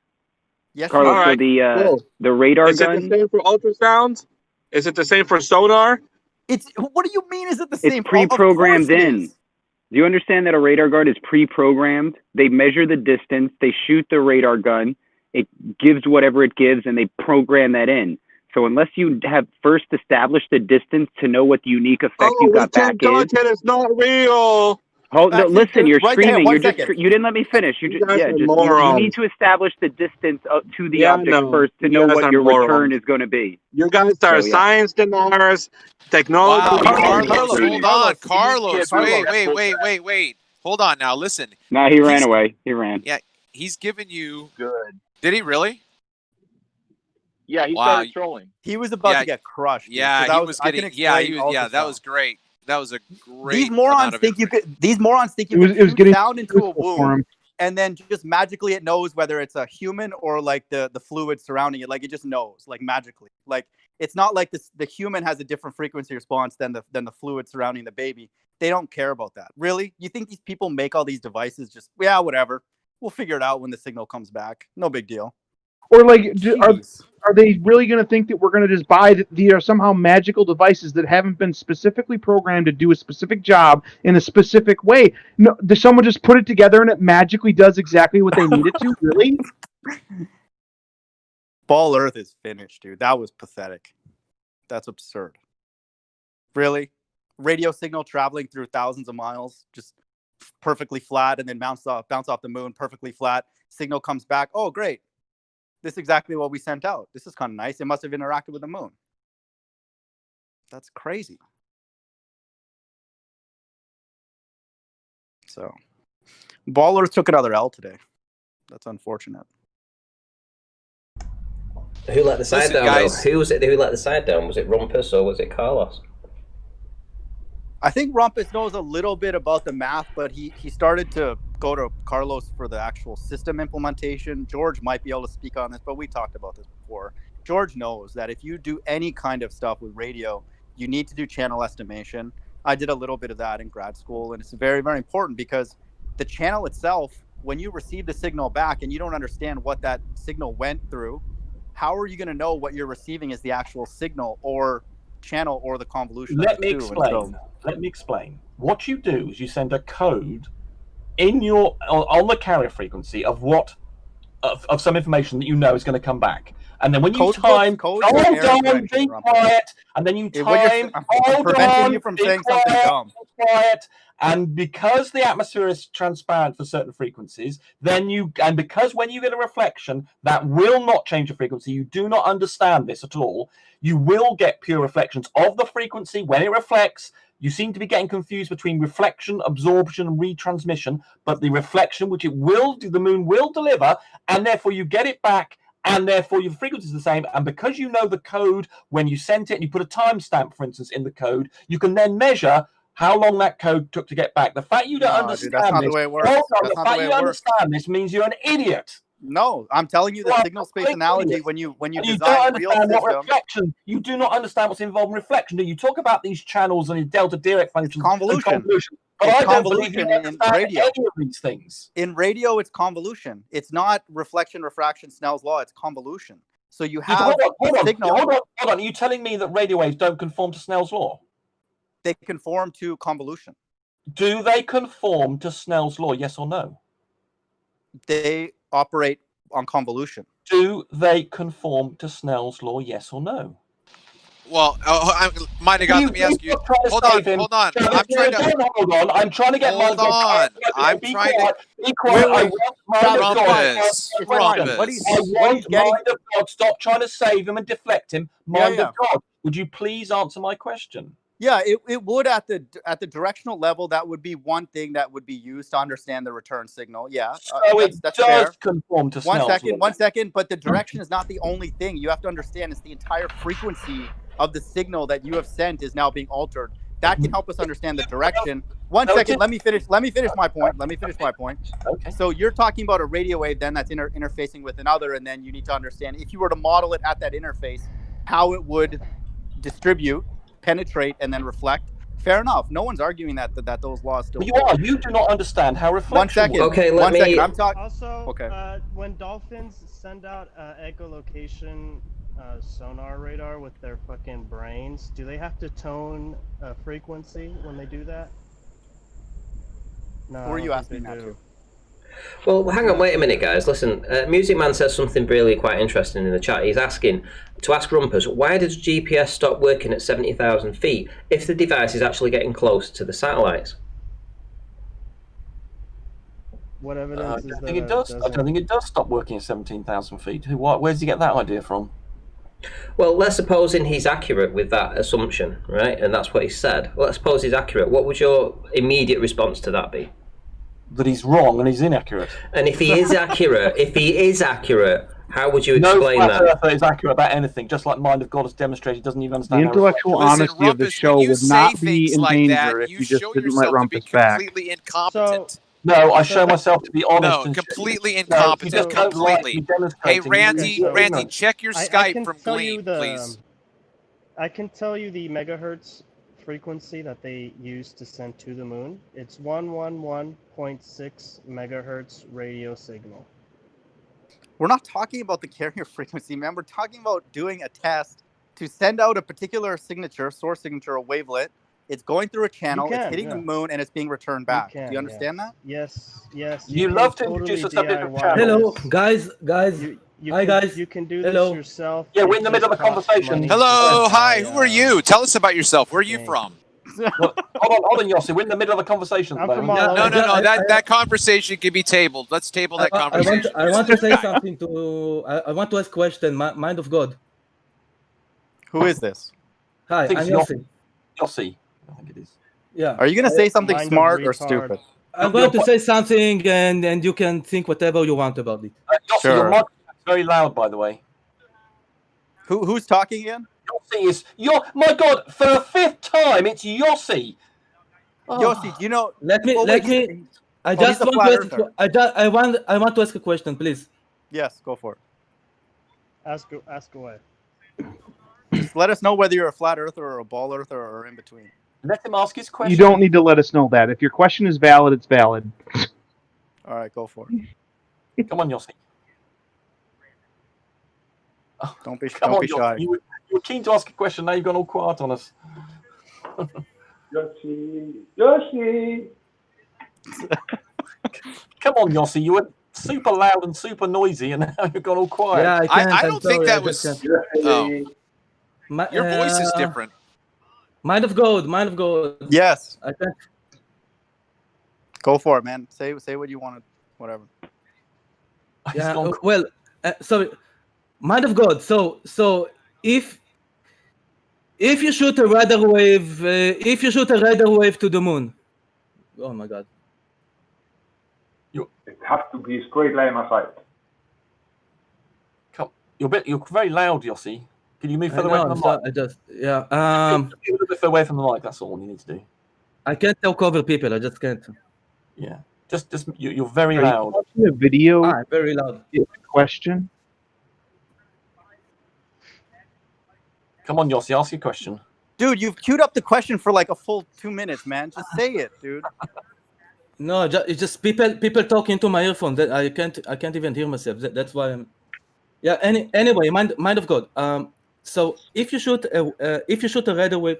Yes. Carlos, All right. so the radar is gun. Is it the same for ultrasounds? Is it the same for sonar? What do you mean? Is it the same? It's pre-programmed in. Do you understand that a radar gun is pre-programmed? They measure the distance, they shoot the radar gun, it gives whatever it gives, and they program that in. So unless you have first established the distance to know what the unique effect you got back is, it's not real. No, listen, you're right screaming. There, you didn't let me finish. You need to establish the distance to the object first to know what your return is going to be. You guys are science deniers, technology. Wow, Carlos, wait. Hold on now. Listen. No, he ran away. He ran. Yeah, he's giving you. Good. Did he really? Yeah, he started trolling. He was about to get crushed. Yeah, he was getting. That was great. That was a great. These morons think you could. These morons think you could shoot sound into a wound, and then just magically it knows whether it's a human or like the fluid surrounding it. Like it just knows, like magically. Like it's not like this. The human has a different frequency response than the fluid surrounding the baby. They don't care about that. Really? You think these people make all these devices just whatever? We'll figure it out when the signal comes back. No big deal. Or like, are they really going to think that we're going to just buy the somehow magical devices that haven't been specifically programmed to do a specific job in a specific way? No, does someone just put it together and it magically does exactly what they need it to? Really? Ball Earth is finished, dude. That was pathetic. That's absurd. Really? Radio signal traveling through thousands of miles, just perfectly flat, and then bounce off the moon, perfectly flat. Signal comes back. Oh, great. This is exactly what we sent out. This is kind of nice. It must have interacted with the moon. That's crazy. So, Ballers took another L today. That's unfortunate. Who let the side down, guys? Who was it who let the side down? Was it Rumpus or was it Carlos? I think Rumpus knows a little bit about the math, but he started to go to Carlos for the actual system implementation. George might be able to speak on this, but we talked about this before. George knows that if you do any kind of stuff with radio, you need to do channel estimation. I did a little bit of that in grad school, and it's very, very important because the channel itself, when you receive the signal back and you don't understand what that signal went through, how are you going to know what you're receiving is the actual signal or channel or the convolution? Let me explain. What you do is you send a code in on the carrier frequency of what of some information that you know is going to come back, and then when you time, hold on, be quiet, and then you time, hold on, preventing you from saying something dumb. Quiet, And because the atmosphere is transparent for certain frequencies, because when you get a reflection that will not change the frequency, you do not understand this at all, you will get pure reflections of the frequency when it reflects. You seem to be getting confused between reflection, absorption, and retransmission, but the reflection, which the moon will deliver, and therefore you get it back, and therefore your frequency is the same. And because you know the code when you sent it, and you put a timestamp, for instance, in the code, you can then measure how long that code took to get back. The fact you don't understand that's not this, the way it works. the fact you don't understand this means you're an idiot. No, I'm telling you the signal space analogy when you You design don't real understand what systems. reflection. You do not understand what's involved in reflection. Do you talk about these channels and delta Dirac functions? Convolution. But It's I don't believe convolution you in understand radio. any of these things. In radio, it's convolution. It's not reflection, refraction, Snell's law. It's convolution. So you have Hold on. signal. Hold on. Are you telling me that radio waves don't conform to Snell's law? They conform to convolution. Do they conform to Snell's law? Yes or no? They operate on convolution. Do they conform to Snell's law? Yes or no? Well, Mighty God, let me ask you. Hold on. I'm trying to get Hold on. I'm trying to. Be quiet. Rumpus. Mind of God. Stop trying to save him and deflect him. Mind Yeah. of God. Would you please answer my question? Yeah, it would at the directional level. That would be one thing that would be used to understand the return signal. Yeah, So it that's does fair. conform to Snell's law. One second. But the direction is not the only thing. You have to understand it's the entire frequency of the signal that you have sent is now being altered. That can help us understand the direction. One second. Let me finish my point. Okay. So you're talking about a radio wave then that's interfacing with another, and then you need to understand if you were to model it at that interface, how it would distribute, penetrate, and then reflect. Fair enough. No one's arguing that those laws still. You do not understand how reflection. One second. works. Okay, let One me. second. I'm talking. Also, Okay. When dolphins send out echolocation sonar radar with their fucking brains, do they have to tone a frequency when they do that? No. Who are you asking that to? Well, hang on, wait a minute, guys. Listen, Music Man says something really quite interesting in the chat. He's asking to ask Rumpus, why does GPS stop working at 70,000 feet if the device is actually getting close to the satellites? What evidence is I don't think it does stop working at 17,000 feet. Where does he get that idea from? Well, let's supposing he's accurate with that assumption, right? And that's what he said. Well, let's suppose he's accurate. What would your immediate response to that be? That he's wrong and he's inaccurate. And if he is accurate, how would you explain that? No flat earther is accurate about anything, just like Mind of God has demonstrated. He doesn't even understand The intellectual honesty of the show would not be in danger if you just didn't let Rumpus back. Completely incompetent. No, I show myself to be honest. No, and completely incompetent. Completely. Hey, Randy, check your Skype from Gleam, please. I can tell you the megahertz frequency that they use to send to the moon. It's 111.6 megahertz radio signal. We're not talking about the carrier frequency, man. We're talking about doing a test to send out a particular signature, source signature, a wavelet. It's going through a channel, it's hitting the moon, and it's being returned back. Do you understand that? Yes. You love to introduce a subject of channel. Hello, guys. Hi, guys. You can do Hello. this yourself. Yeah, we're in the middle of a conversation. Hello, hi. Who are you? Tell us about yourself. Where are you from? Hold on, Yossi. We're in the middle of a conversation. No. That conversation can be tabled. Let's table that conversation. I want to say something to. I want to ask a question. Mind of God. Who is this? Hi, I'm Yossi. Yossi, I think it is. Yeah. Are you going to say something smart or stupid? I'm going to say something, and you can think whatever you want about it. Yossi, your mic is very loud, by the way. Who's talking again? Yossi is my God! For the 5th time, it's Yossi. Yossi, do you know? Let me. I just want to ask. I want to ask a question, please. Yes, go for it. Ask away. Just let us know whether you're a flat earther or a ball earther or in between. Let him ask his question. You don't need to let us know that. If your question is valid, it's valid. All right, go for it. Come on, Yossi. Don't be shy. You were keen to ask a question. Now you've gone all quiet on us. Yossi. Come on, Yossi. You were super loud and super noisy, and now you've gone all quiet. Yeah, I don't think that was. Oh. Your voice is different. Mind of God. Yes. I can't. Go for it, man. Say what you want. Whatever. Yeah. Well, sorry. Mind of God. So if you shoot a radar wave, to the moon, oh my God. It has to be a straight line of sight. You're very loud, Yossi. Can you move further away from the mic? I just a little bit further away from the mic. That's all you need to do. I can't talk over people. I just can't. Yeah. Just you're very Are loud. you watching a video? Very loud. Question. Come on, Yossi, ask your question. Dude, you've queued up the question for like a full 2 minutes, man. Just say it, dude. No, it's just people talking into my earphone. That I can't even hear myself. That's why I'm. Yeah. Anyway, mind of God. So if you shoot a radar wave,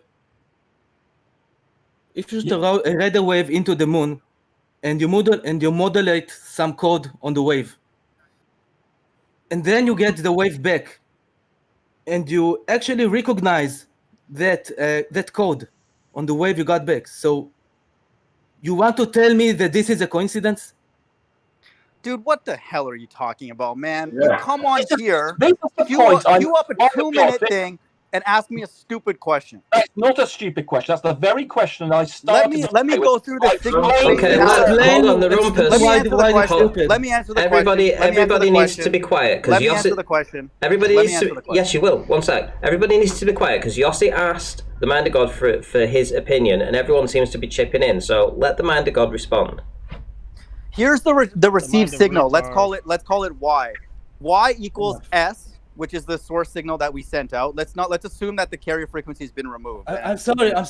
a radar wave into the moon, and you modulate some code on the wave, and then you get the wave back, and you actually recognize that code on the wave you got back. So you want to tell me that this is a coincidence? Dude, what the hell are you talking about, man? Yeah. You come on here, queue up a 2-minute thing, and ask me a stupid question. That's not a stupid question. That's the very question I started. Let me go through the signal. Okay, hold on, the Rumpus. Let me answer the question. Let me answer the question. Everybody needs to be quiet because Let me Yossi. answer the question. Everybody Let needs me to. answer the question. Yes, you will. One sec. Everybody needs to be quiet because Yossi asked the Mind of God for his opinion, and everyone seems to be chipping in. So let the Mind of God respond. Here's the received signal. Let's call it Y. Y equals S, which is the source signal that we sent out. Let's assume that the carrier frequency has been removed. I'm sorry. I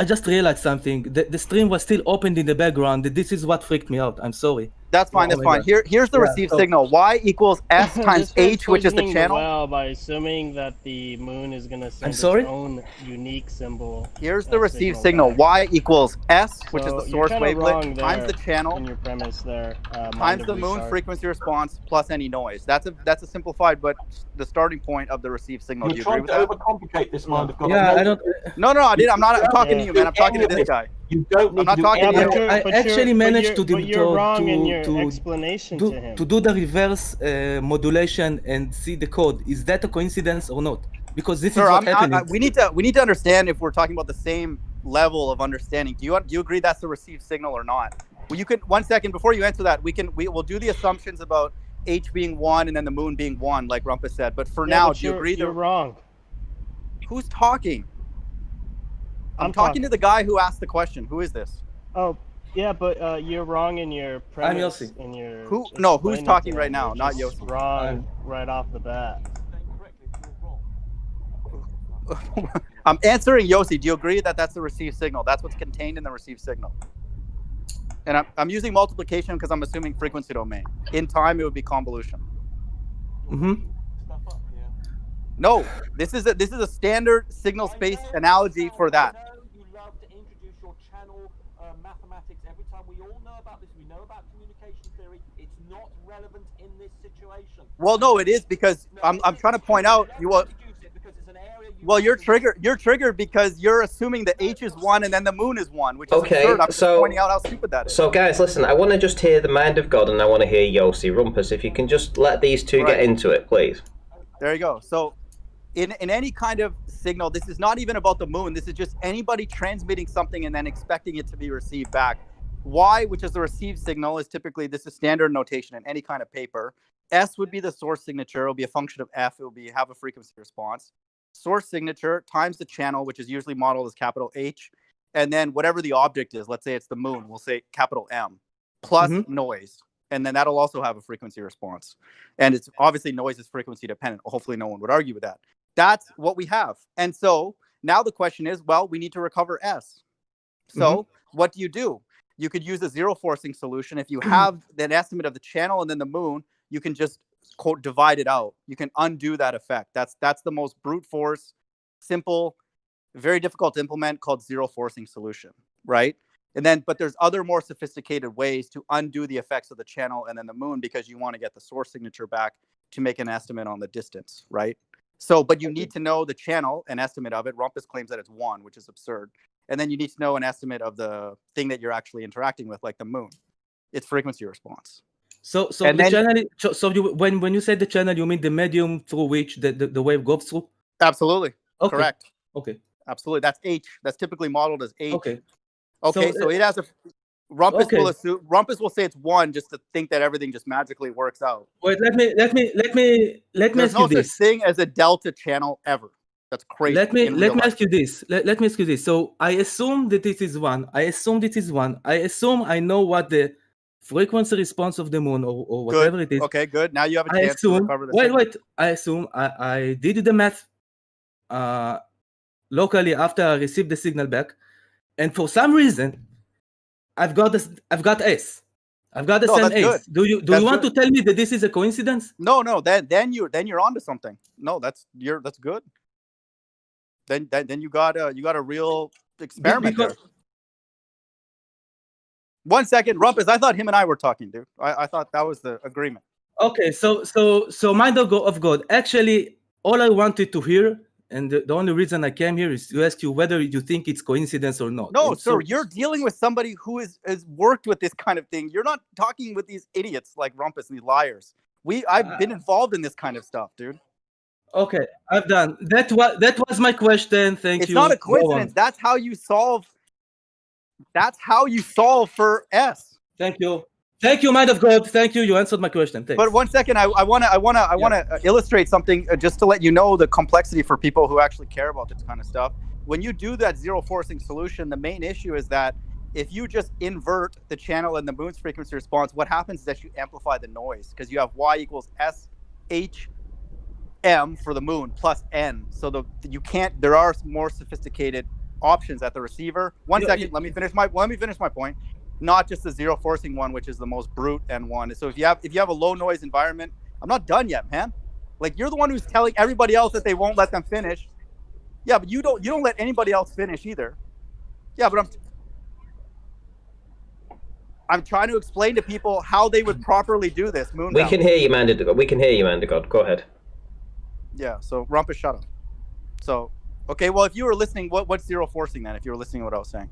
just realized something. The stream was still opened in the background. This is what freaked me out. I'm sorry. That's fine. That's fine. Here's the received signal. Y equals S times H, which is the channel. Well, by assuming that the moon is gonna send its own unique symbol. Here's the received signal. Y equals S, which is the source wavelet, times the channel, in your premise there, times the moon frequency response plus any noise. That's a simplified, but the starting point of the received signal. Do you agree with that? Overcomplicate this, Mind of God. Yeah, I don't. No, I did. I'm talking to you, man. I'm talking to this guy. You don't need I'm not talking to you. I actually managed to do you're wrong in your explanation to him. To do the reverse modulation and see the code. Is that a coincidence or not? Because this is what happened. We need to understand if we're talking about the same level of understanding. Do you agree that's the received signal or not? Well, you could 1 second before you answer that. We'll do the assumptions about H being 1 and then the moon being 1, like Rumpus said. But for now, do you agree? You're wrong. Who's talking? I'm talking to the guy who asked the question. Who is this? Oh, yeah, but you're wrong in your premise. I'm Yossi. Who's talking right now? Not Yossi. Wrong right off the bat. I'm answering Yossi. Do you agree that that's the received signal? That's what's contained in the received signal. And I'm using multiplication because I'm assuming frequency domain. In time, it would be convolution. Mm-hmm. No, this is a standard signal space analogy for that. You love to introduce your channel mathematics every time. We all know about this. We know about communication theory. It's not relevant in this situation. Well, no, it is because I'm trying to point out you're triggered because you're assuming the H is 1 and then the moon is 1, which is absurd. I'm just pointing out how stupid that is. So guys, listen, I want to just hear the Mind of God and I want to hear Yossi. Rumpus, if you can just let these two get into it, please. There you go. So in any kind of signal, this is not even about the moon. This is just anybody transmitting something and then expecting it to be received back. Y, which is the received signal, is typically, this is standard notation in any kind of paper. S would be the source signature. It'll be a function of F. It will have a frequency response. Source signature times the channel, which is usually modeled as capital H. And then whatever the object is, let's say it's the moon, we'll say capital M, plus noise. And then that'll also have a frequency response. And it's obviously noise is frequency dependent. Hopefully no one would argue with that. That's what we have. And so now the question is, well, we need to recover S. So what do? You could use a zero forcing solution. If you have an estimate of the channel and then the moon, you can just quote divide it out. You can undo that effect. That's the most brute force, simple, very difficult to implement, called zero forcing solution, right? And then, but there's other more sophisticated ways to undo the effects of the channel and then the moon because you want to get the source signature back to make an estimate on the distance, right? So, but you need to know the channel, an estimate of it. Rumpus claims that it's 1, which is absurd. and then you need to know an estimate of the thing that you're actually interacting with, like the moon. It's frequency response. So And the then- channel. So you when you say the channel, you mean the medium through which the wave goes through? Absolutely. Okay. Correct. Okay. Absolutely. That's H. That's typically modeled as H. Okay. Okay. So it has a Rumpus Okay. will assume Rumpus will say it's 1 just to think that everything just magically works out. Wait. Let me There's ask no you such this. thing as a delta channel ever. That's crazy. Let me in real life. ask you this. Let me ask you this. So I assume that it is 1. I assume this is 1. I assume I know what the frequency response of the moon or whatever Good. it is. Okay, good. Now you have a I chance to assume. recover the Wait. signal. I assume I did the math locally after I received the signal back, and for some reason, I've got S. I've got the No, same that's good. S. Do you That's want good. to tell me that this is a coincidence? No. Then you're onto something. No, that's good. Then you got a real experiment Because- there. 1 second, Rumpus. I thought him and I were talking, dude. I thought that was the agreement. Okay, so mind of God. Actually, all I wanted to hear, and the only reason I came here is to ask you whether you think it's coincidence or not. No, And sir, you're dealing with somebody who has worked with this kind of thing. You're not talking with these idiots like Rumpus and these liars. I've been involved in this kind of stuff, dude. Okay, I've done that. Was my question. Thank It's you. not a Go on. coincidence. That's how you solve. That's how you solve for S. Thank you. Thank you, mind of God. Thank you. You answered my question. Thanks. But 1 second, I want to illustrate something just to let you know the complexity for people who actually care about this kind of stuff. When you do that zero forcing solution, the main issue is that if you just invert the channel and the moon's frequency response, what happens is that you amplify the noise because you have Y equals S H M for the moon plus N. So there are more sophisticated options at the receiver. One second, let me finish my point. Not just the zero forcing one, which is the most brute N1. So if you have a low noise environment, I'm not done yet, man. Like you're the one who's telling everybody else that they won't let them finish. Yeah, but you don't let anybody else finish either. Yeah, but I'm trying to explain to people how they would properly do this. Moon. We can hear you, man. We can hear you, man. God, go ahead. Yeah. So Rumpus, shut up. So okay, well, if you were listening, what's zero forcing then? If you were listening to what I was saying.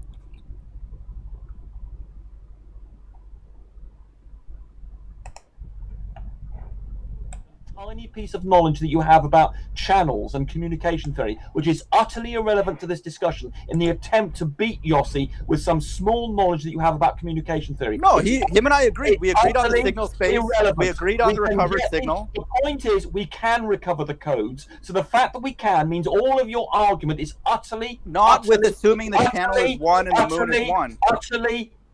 Tiny piece of knowledge that you have about channels and communication theory, which is utterly irrelevant to this discussion in the attempt to beat Yossi with some small knowledge that you have about communication theory. No, him and I agreed. We agreed on the Utterly signal space. irrelevant. We agreed on the can recovered get signal. The point is, we can recover the codes. So the fact that we can means all of your argument is utterly with assuming the channel is 1 and the moon is 1.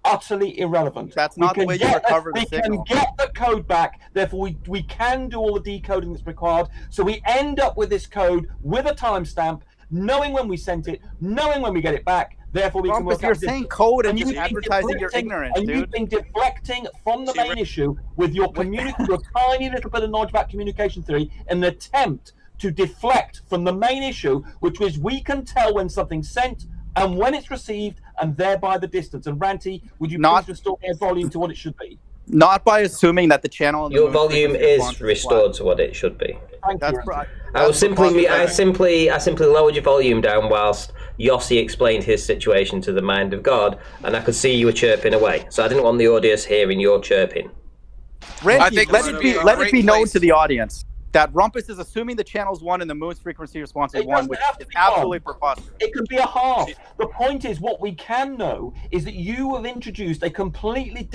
Utterly irrelevant. That's not the way you recover the signal. We can get the code back, therefore we can do all the decoding that's required. So we end up with this code with a timestamp, knowing when we sent it, knowing when we get it back. Therefore, we can work you're out saying code and you've just been advertising your deflecting- ignorance, and dude. you've been deflecting from the main issue with your your tiny little bit of knowledge about communication theory in an attempt to deflect from the main issue, which was we can tell when something's sent and when it's received, and thereby the distance. And Ranty, would you please restore your volume to what it should be? Not by assuming that the channel. And the Your moon volume frequency is response restored to what it should be. That's I simply lowered your volume down whilst Yossi explained his situation to the mind of God, and I could see you were chirping away. So I didn't want the audience hearing your chirping. Ranty, let it be known to the audience that Rumpus is assuming the channel's 1 and the moon's frequency response is 1, which is absolutely preposterous. It can be a half. The point is, what we can know is that you have introduced a complete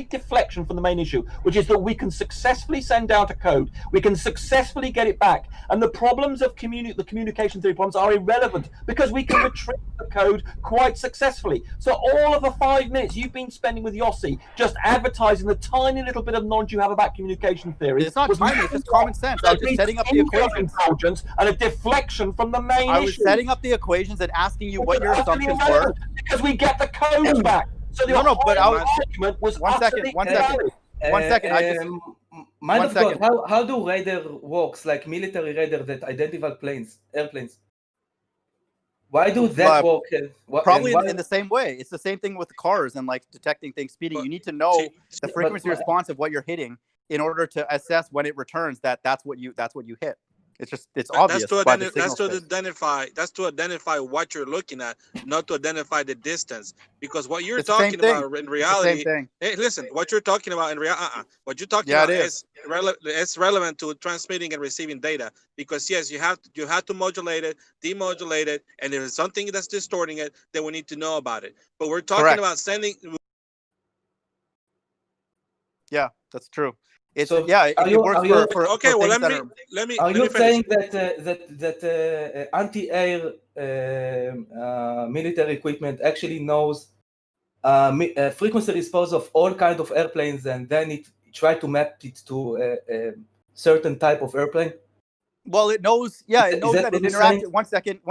deflection from the main issue, which is that we can successfully send out a code, we can successfully get it back, and the problems of the communication theory problems are irrelevant because we can retrieve the code quite successfully. So all of the 5 minutes you've been spending with Yossi just advertising the tiny little bit of knowledge you have about communication theory. It's not tiny, it's just common sense. I was just setting up the equations. And a deflection from the main issue. I was setting up the equations and asking you what your assumptions were. Because we get the codes back. So the argument was One second. Mind of God, how do radar works, like military radar that identify airplanes? Why do that work? Probably in the same way. It's the same thing with cars and like detecting things speeding. You need to know the frequency response of what you're hitting in order to assess when it returns that's what you hit. It's obvious. That's to identify what you're looking at, not to identify the distance. Because what you're talking about in reality, hey, listen, what you're talking about in reality, what you're talking about is relevant to transmitting and receiving data. Because yes, you have to modulate it, demodulate it, and if it's something that's distorting it, then we need to know about it. But we're talking about sending. Yeah, that's true. It's So it works for okay. Well, let me. Are you finish. saying that anti-air military equipment actually knows frequency response of all kinds of airplanes, and then it try to map it to a certain type of airplane? Well, it knows. Yeah, it knows that it interacted. Saying? One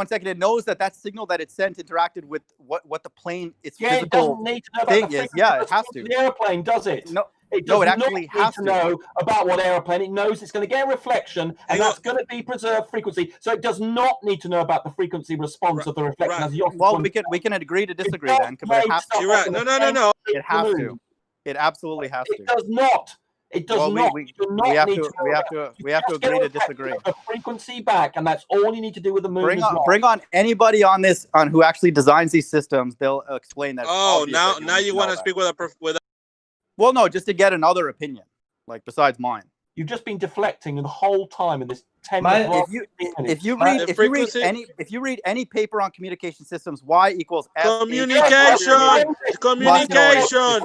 second. It knows that signal that it sent interacted with what the plane. Its it physical doesn't need to know about thing the is. frequency Yeah, it has to. of the airplane, does it? No, it does it not actually need has to know about what airplane. It knows it's going to get a reflection, and that's going to be preserved frequency. So it does not need to know about the frequency response of the reflection. As Well, we can agree to disagree then, but it has to. You're right. No. It has to. It absolutely has to. It does not. It does not. We have to agree to disagree. The frequency back, and that's all you need to do with the moon. Bring on anybody on who actually designs these systems. They'll explain that. Oh, now you want to speak with a. Well, no, just to get another opinion, like besides mine. You've just been deflecting the whole time in this 10 if you read any paper on communication systems, Y equals F. Communication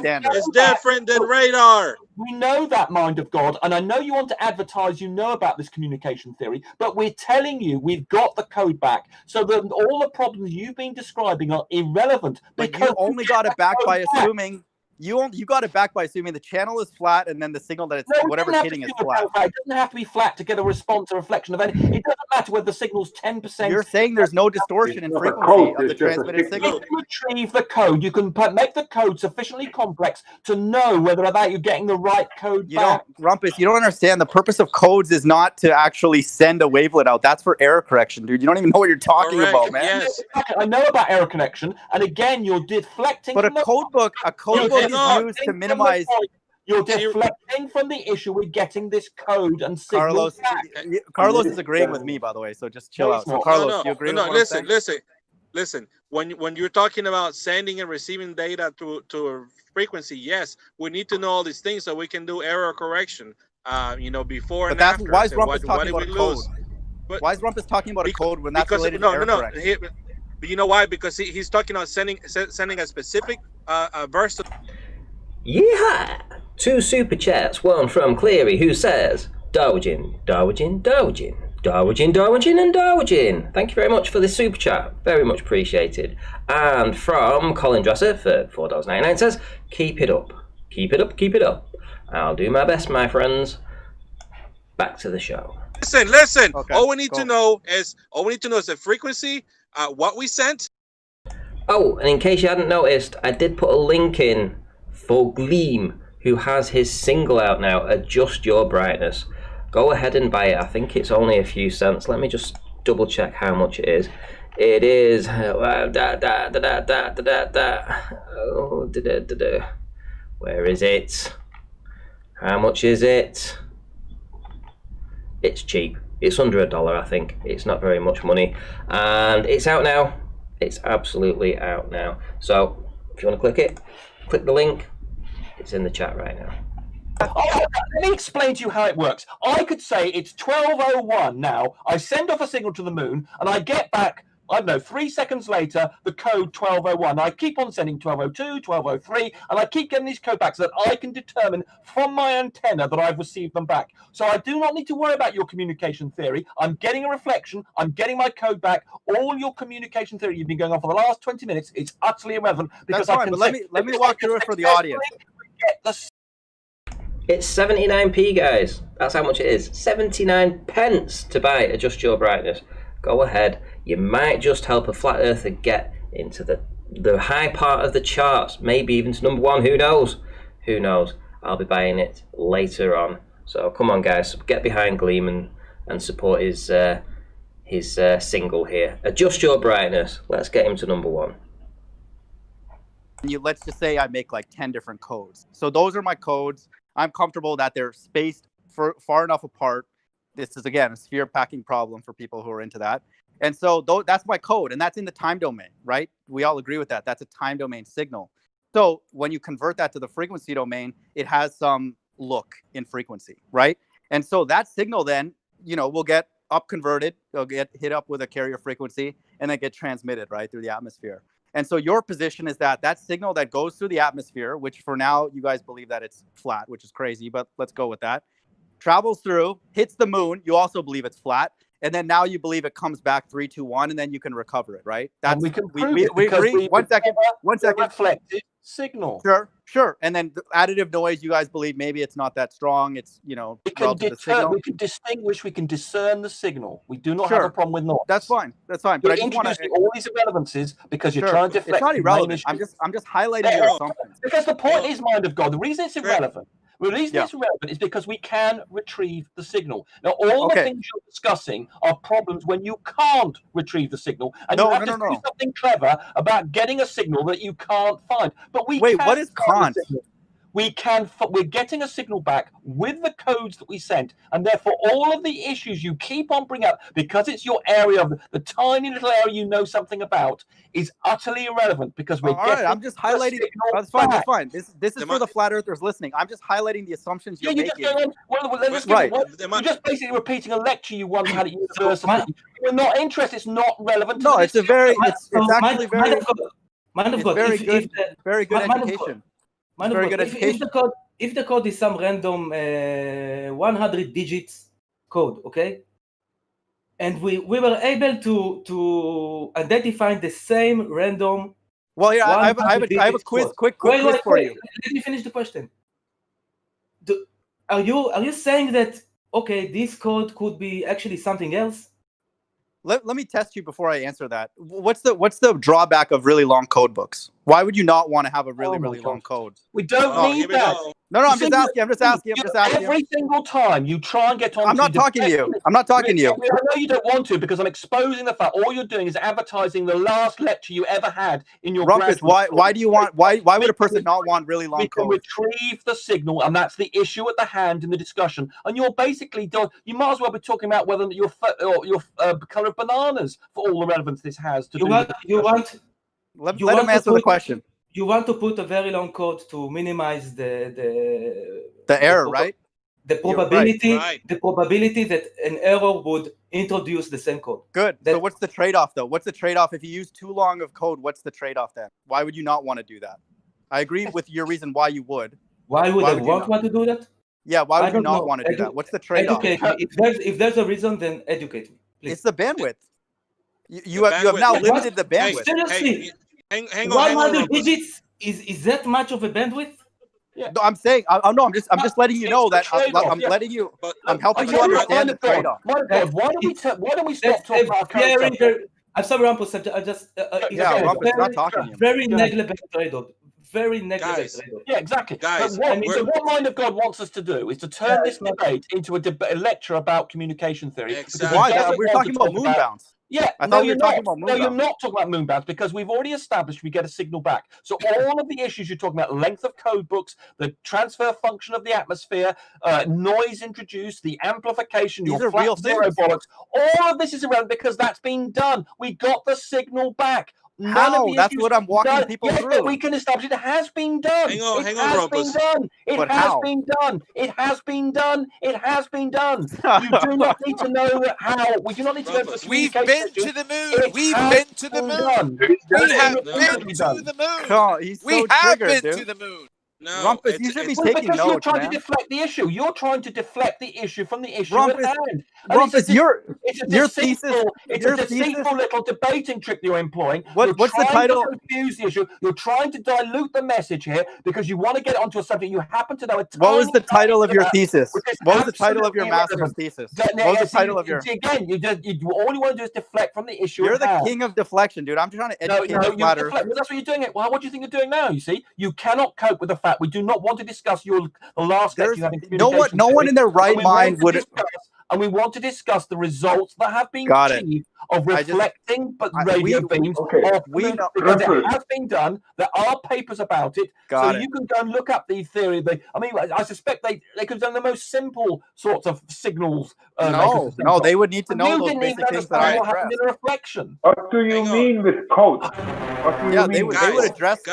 is different than radar. We know that, mind of God, and I know you want to advertise you know about this communication theory, but we're telling you we've got the code back, so that all the problems you've been describing are irrelevant. But you only got it back by assuming. You got it back by assuming the channel is flat and then the signal that it's whatever's hitting is flat. It doesn't have to be flat to get a response or reflection of any. It doesn't matter whether the signal's 10%. You're saying there's no distortion in frequency of the transmitted signal. If you retrieve the code, you can make the code sufficiently complex to know whether or not you're getting the right code back. Rumpus, you don't understand. The purpose of codes is not to actually send a wavelet out. That's for error correction, dude. You don't even know what you're talking about, man. Yes. I know about error correction, and again, you're deflecting. But a code book is used to minimize. You're deflecting from the issue with getting this code and signal back. Carlos is agreeing with me, by the way, so just chill out. So Carlos, do you agree with what I'm saying? Listen. When you're talking about sending and receiving data to a frequency, yes, we need to know all these things so we can do error correction. Before and after. Why is Rumpus talking about a code? Why is Rumpus talking about a code when that's related to error correction? But you know why? Because he's talking about sending a specific verse. Yeah! 2 super chats, one from Cleary, who says, Darwin. Thank you very much for this super chat. Very much appreciated. And from Colin Dresser for $4.99 says, keep it up. I'll do my best, my friends. Back to the show. Listen. Okay, all we need to know is the frequency, what we sent. Oh, and in case you hadn't noticed, I did put a link in for Gleam, who has his single out now, Adjust Your Brightness. Go ahead and buy it. I think it's only a few cents. Let me just double check how much it is. It is where is it? How much is it? It's cheap. It's under $1, I think. It's not very much money, and it's out now. It's absolutely out now. So if you want to click it, click the link. It's in the chat right now. Let me explain to you how it works. I could say it's 12:01 now. I send off a signal to the moon, and I get back, I don't know, 3 seconds later, the code 12:01. I keep on sending 12:02, 12:03, and I keep getting these code back so that I can determine from my antenna that I've received them back. So I do not need to worry about your communication theory. I'm getting a reflection. I'm getting my code back. All your communication theory you've been going on for the last 20 minutes, it's utterly irrelevant. Because that's fine, but let me walk through it for the audience. It's 79p, guys. That's how much it is. 79 pence to buy Adjust Your Brightness. Go ahead. You might just help a flat earther get into the high part of the charts, maybe even to number 1. Who knows? I'll be buying it later on. So come on, guys, get behind Gleam and support his single here. Adjust Your Brightness. Let's get him to number 1. Let's just say I make like 10 different codes. So those are my codes. I'm comfortable that they're spaced far enough apart. This is, again, a sphere packing problem for people who are into that. And so that's my code, and that's in the time domain, right? We all agree with that. That's a time domain signal. So when you convert that to the frequency domain, it has some look in frequency, right? And so that signal then, will get up converted, it'll get hit up with a carrier frequency, and then get transmitted, right, through the atmosphere. And so your position is that signal that goes through the atmosphere, which for now you guys believe that it's flat, which is crazy, but let's go with that, travels through, hits the moon, you also believe it's flat, and then now you believe it comes back 3, 2, 1, and then you can recover it, right? That's, and we can we agree. One second. Reflected signal. Sure. And then the additive noise, you guys believe maybe it's not that strong. It's, We relative can, to the signal. we can distinguish, we can discern the signal. We do not have a problem with noise. That's fine. But You're I just want introducing all these irrelevances because you're trying to deflect. It's not from the main irrelevant. issue. I'm just highlighting your assumptions. Because the point is, mind of God, the reason it's irrelevant. The reason it's relevant is because we can retrieve the signal. Now, all the things you're discussing are problems when you can't retrieve the signal, and you have to do something clever about getting a signal that you can't find. But we Wait, can what is can't? We're getting a signal back with the codes that we sent, and therefore all of the issues you keep on bringing up, because it's your area of the tiny little area you know something about, is utterly irrelevant because we're all right. I'm just highlighting. That's fine. That's fine. This is for the flat earthers listening. I'm just highlighting the assumptions you're making. You're just basically repeating a lecture you once had at university. We're not interested. It's not relevant. No, it's it's actually very good education. If the code is some random 100 digits code, okay, and we were able to identify the same random. Well, yeah, I have a quiz for you. Let me finish the question. Are you saying that this code could be actually something else? Let me test you before I answer that. What's the drawback of really long code books? Why would you not want to have a really long code? We don't need that. No, I'm just asking. Every single time you try and get on. I'm not talking to you. I'm not talking to you. I know you don't want to because I'm exposing the fact all you're doing is advertising the last lecture you ever had in your. Rumpus, why do you want? Why would a person not want really long code? We can retrieve the signal, and that's the issue at the hand in the discussion. And you're basically you might as well be talking about whether your color of bananas for all the relevance this has to Let him answer the question. You want to put a very long code to minimize the error, right? The probability, the probability that an error would introduce the same code. Good. So what's the trade-off, though? What's the trade-off if you use too long of code? What's the trade-off then? Why would you not want to do that? I agree with your reason why you would. Why would I want to do that? Yeah. Why would you not want to do that? What's the trade-off? If there's a reason, then educate me. Please. It's the bandwidth. You have now limited the bandwidth. Seriously. Hang 100 digits is that much of a bandwidth? Yeah. No, I'm saying I'm just letting you know that I'm helping you understand the trade-off. Why don't we stop talking about I'm sorry, Rumpus. I just Rumpus, not talking to you. Very negligible trade-off. Very negligible trade-off. Yeah, exactly. Guys, so what Mind of God wants us to do is to turn this debate into a lecture about communication theory. Exactly. Why? We're talking about moon bounce. Yeah, I thought we were talking about moon bounce. You're not talking about moon bounce because we've already established we get a signal back. So all of the issues you're talking about, length of code books, the transfer function of the atmosphere, noise introduced, the amplification, these your are real zero bollocks, all of this is irrelevant because that's been done. We got the signal back. How? That's what I'm walking people through. We can establish it has been done. Hang on, Rumpus. It has been done. It has been done. It has been done. You do not need to know how. We do not need to know. We've been to the moon. We've been to the moon. We have been to the moon. We have been to the moon. No, Rumpus, you should be taking notes, you're trying man. to deflect the issue. You're trying to deflect the issue from the issue Rumpus, at hand. Rumpus, your thesis, it's a deceitful little debating trick you're employing. What's the title? To confuse the issue. You're trying to dilute the message here because you want to get onto a subject you happen to know. What was the title of your thesis? What was the title of your master's thesis? What was the title of your? Again, you all you want to do is deflect from the issue. You're the king of deflection, dude. I'm trying to educate the flat earthers. That's what you're doing. Well, what do you think you're doing now? You see, you cannot cope with the fact we do not want to discuss the last lecture you had in communication. No one in their right mind would. and we want to discuss the results that have been Got it. achieved of I just- reflecting radio beams off the moon, because it has been done. There are papers about it, Got so it. you can go and look up the theory. I mean, I suspect they could have done the most simple sorts of signals. No, they would need to And know you those didn't even basic things that I understand what happened addressed. in a reflection. What do you mean with code? What do you Yeah, mean?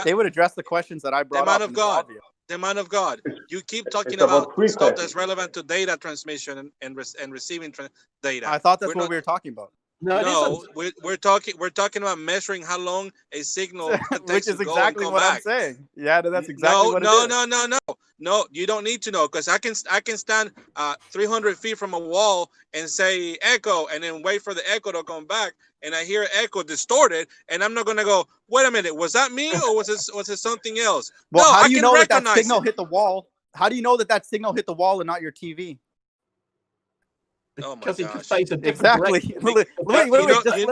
they would address the questions that I The brought man up. of and it's God. obvious. The man of God. You keep talking it's about about three stuff questions. that's relevant to data transmission and receiving data. I thought that's We're what not- we were talking about. No, we're talking about measuring how long a signal takes Which is to go exactly and come what I'm back. saying. Yeah, that's exactly what it is. No. You don't need to know, because I can stand 300 feet from a wall and say echo, and then wait for the echo to come back, and I hear echo distorted, and I'm not gonna go, wait a minute, was that me or was it something else? Well, no, how I do you can know that recognize signal it. hit the wall? How do you know that signal hit the wall and not your TV? Because it could face a different Exactly. direction. Wait.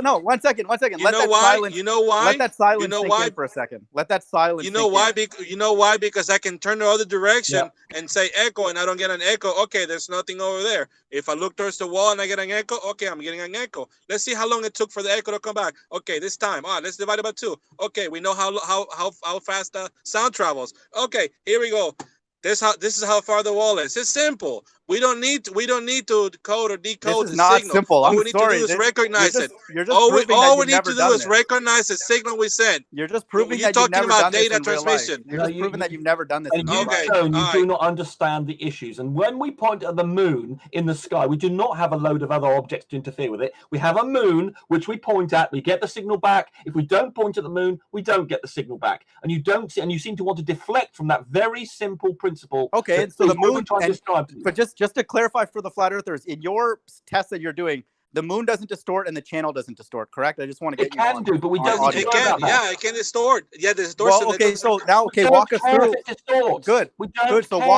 No, one second. You know why? Silence. You know why? Let that silence You know sink why? in for a second. Let that silence. You know sink why? in. You know why? Because I can turn the other direction and say echo, and I don't get an echo. Okay, there's nothing over there. If I look towards the wall and I get an echo, okay, I'm getting an echo. Let's see how long it took for the echo to come back. Okay, this time. Let's divide it by 2. Okay, we know how fast sound travels. Okay, here we go. This is how far the wall is. It's simple. We don't need to code or decode This is the not signal. simple. All I'm we need sorry. to do is recognize it. You're just All we proving that you've need never to do done is this. recognize the signal we send. You're just proving You're that you've talking never about done this data in real life. transmission. You're just proving that you've never done this in And real you've life. shown you do not understand the issues. And when we point at the moon in the sky, we do not have a load of other objects to interfere with it. We have a moon which we point at. We get the signal back. If we don't point at the moon, we don't get the signal back. And you seem to want to deflect from that very simple principle. Okay, that and so the is what we're moon. trying to describe to you. But just to clarify for the flat earthers, in your test that you're doing, the moon doesn't distort and the channel doesn't distort. Correct? I just want to get It can do, but we don't need to It worry can, about that. yeah, it can distort. Yeah, the distortion. Well, okay, so now, We don't walk us care through. if it distorts. Good, We don't good. So care.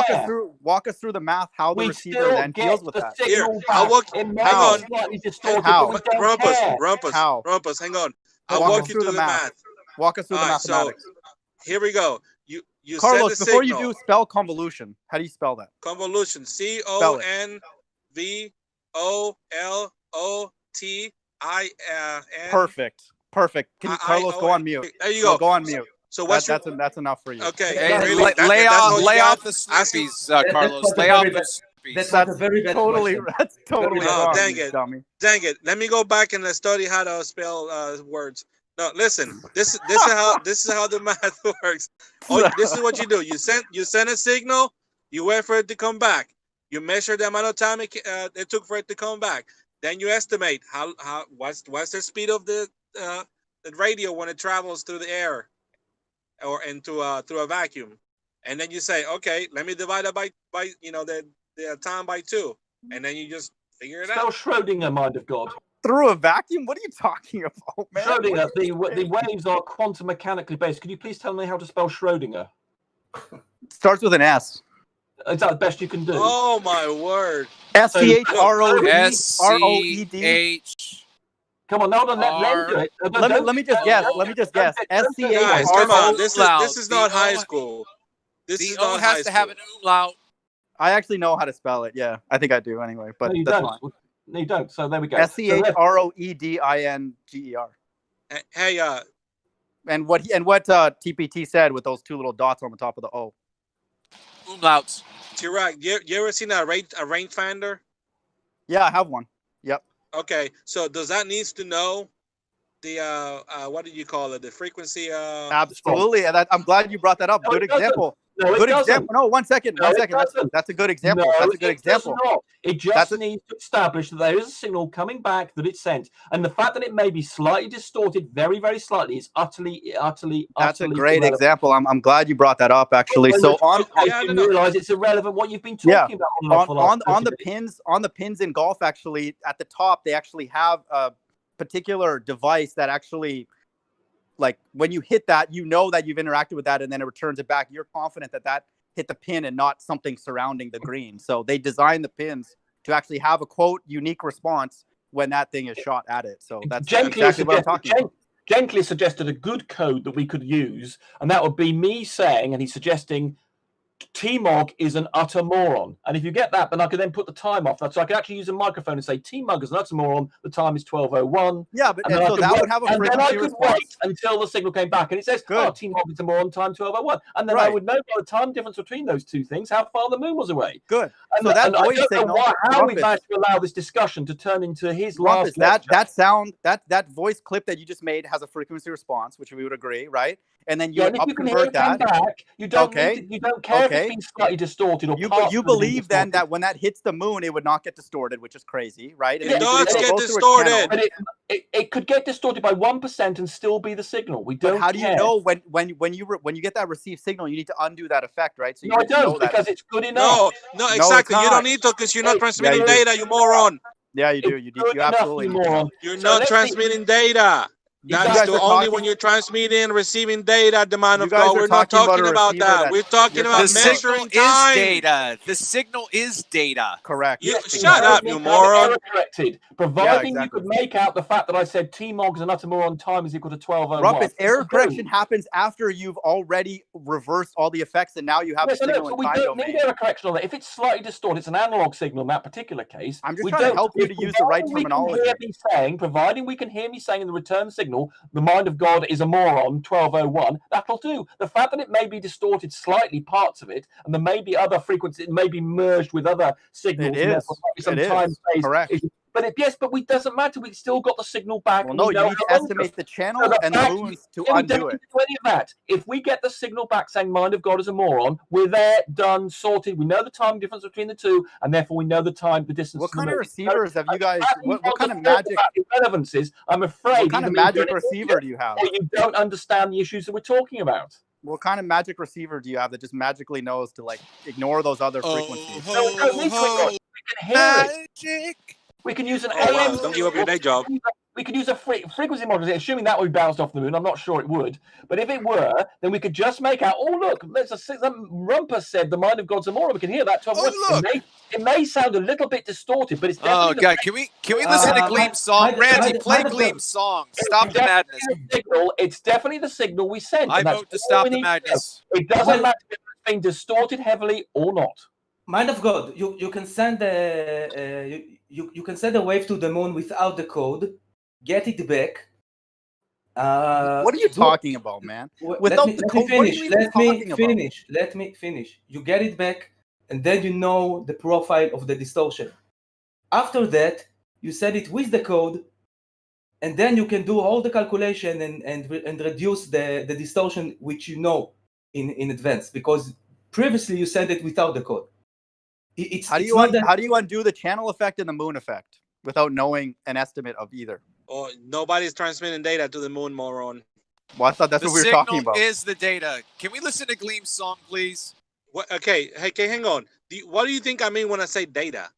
walk us through the math how the We receiver still then get deals with the that. signal Here, back. I'll walk. It may How? be slightly distorted, How? but we don't care. Rumpus, hang on. I'll Walk walk us you through through the the math. math. Walk us through the All right, so mathematics. here we go. You Carlos, send a before signal. you do, spell convolution. How do you spell that? Convolution. CONVOLOTIN. Perfect. Can you, Carlos, go on mute? There you No, go. go on mute. So what's that's enough for you. Okay. Hey, really? lay That's off, all you lay got? off the slurpees, Carlos. Lay off the slurpees. That's That's a very bad totally question. that's totally Oh, wrong, dang you it. dummy. Dang it. Let me go back and study how to spell words. No, listen. This is how the math works. Oh, this is what you do. You send a signal. You wait for it to come back. You measure the amount of time it took for it to come back. Then you estimate what's the speed of the radio when it travels through the air or through a vacuum. And then you say, okay, let me divide it by the time by 2, and then you just figure it Spell out. Schrodinger, mind of God. Through a vacuum? What are you talking about, man? Schrodinger, the waves are quantum mechanically based. Could you please tell me how to spell Schrodinger? Starts with an S. Is that the best you can do? Oh my word! SCHROED. Come on, hold on, let Len do it. Let me just guess. Guys, SCHROED. come on. This is not high school. This is not high has to have school. an umlaut. I actually know how to spell it. Yeah, I think I do anyway. But No, you that's don't. fine. No, you don't. So there we go. SCHROEDINGER. Hey, And what TPT said with those 2 little dots on the top of the O. Umlauts. Chirac, you ever seen a rangefinder? Yeah, I have one. Yep. Okay, so does that needs to know the what do you call it? The frequency. Absolutely. And I'm glad you brought that up. No, Good it doesn't. example. No, it Good doesn't. example. No, one second. No, One it second. doesn't. That's a good example. No, That's a good it does example. not. It just needs to establish that there is a signal coming back that it sent, and the fact that it may be slightly distorted, very, very slightly, is utterly. That's a great irrelevant. example. I'm glad you brought that up. Actually, When so you on realize it's irrelevant what you've been talking about on the pins in golf, actually at the top they actually have a particular device that actually, like, when you hit that, you know that you've interacted with that, and then it returns it back. You're confident that hit the pin and not something surrounding the green. So they designed the pins to actually have a quote unique response when that thing is shot at it. So that's exactly what I'm talking about. Gently suggested a good code that we could use, and that would be me saying, and he's suggesting, TMoG is an utter moron. And if you get that, then I can then put the time off that. So I can actually use a microphone and say TMoG is an utter moron. The time is 12:01. Yeah, but and so that would have a and then I frequency could response. wait until the signal came back, and it says, "Oh, TMoG is a moron. Time 12:01." And then I would know by the time difference between those two things how far the moon was away. Good. And, So that and I voice don't know signal, how we Rumpus. managed to allow this discussion to turn into his Rumpus, last. that voice clip that you just made has a frequency response, which we would agree, right? And then you Yeah, would and if you can hear upconvert it come that. back, you don't Okay. need to, you don't care if Okay. it's been slightly distorted or You parts you of it have been believe then distorted. that when that hits the moon, it would not get distorted, which is crazy, right? And It then you believe does it get goes through a channel. But it could get distorted by 1% and still be the signal. We don't. But how do you care. know when you get that received signal, you need to undo that effect, right? So you No, I need to know don't, that. because it's good enough. No, No, exactly. it's You not. don't need to because you're not transmitting you do. data, you moron. Yeah, you do. You absolutely need to know. You're So not let's see. transmitting data. That's guys the are only talking- when you're transmitting and receiving data, the man You of guys God. are We're not talking about talking a about receiver that. that- We're talking you're about talking about- measuring Is time. data. The signal is data. Correct. Shut up, you moron. Corrected. Providing you could make out the fact that I said TMoG is an utter moron, time is equal to 12:01. Rumpus, error correction happens after you've already reversed all the effects, and now you have Yes, the I know, signal but in we time don't domain. need error correction on that. If it's slightly distorted, it's an analog signal in that particular case. I'm just we trying to don't- help you to if use the right providing we can terminology. hear me saying, providing we can hear me saying in the return signal, the mind of God is a moron, 12:01, that'll do. The fact that it may be distorted slightly, parts of it, and there may be other frequencies, it may be merged with other signals. It and is. therefore might be some It is. time phase Correct. issue. But it doesn't matter. We still got the signal back. Well, and no, we you know need to how long estimate it the is. channel So and the fact- moons to yeah, we undo don't it. need to do any of that. If we get the signal back saying mind of God is a moron, we're there, done, sorted. We know the time difference between the two, and therefore we know the distance. What to the kind of moon. receivers have you guys? What kind of About magic? irrelevances? I'm afraid. What kind of either magic you're an receiver idiot do you have? Or you don't understand the issues that we're talking about. What kind of magic receiver do you have that just magically knows to like ignore those other frequencies? No, we don't need to. We can hear it. We can use an AM. Don't give up your day job. We could use a frequency modulator, assuming that would bounce off the moon. I'm not sure it would, but if it were, then we could just make out. Oh look, Rumpus said the mind of God's a moron. We can hear that. It may sound a little bit distorted, but it's definitely. Oh God, can we listen to Gleam's song? Randy, play Gleam's song. Stop the madness. It's definitely the signal we sent. I and that's vote to all stop we the need to madness. know. It doesn't matter if it's been distorted heavily or not. Mind of God, you can send you can send a wave to the moon without the code, get it back. What are you talking about, man? Without the code, what are you even talking about? Let me finish. You get it back, and then you know the profile of the distortion. After that, you set it with the code, and then you can do all the calculation and reduce the distortion which you know in advance, because previously you sent it without the code. How do you undo the channel effect and the moon effect without knowing an estimate of either? Oh, nobody's transmitting data to the moon, moron. Well, I thought that's The what we were talking signal about. is the data. Can we listen to Gleam's song, please? What? Okay, hang on. What do you think I mean when I say data?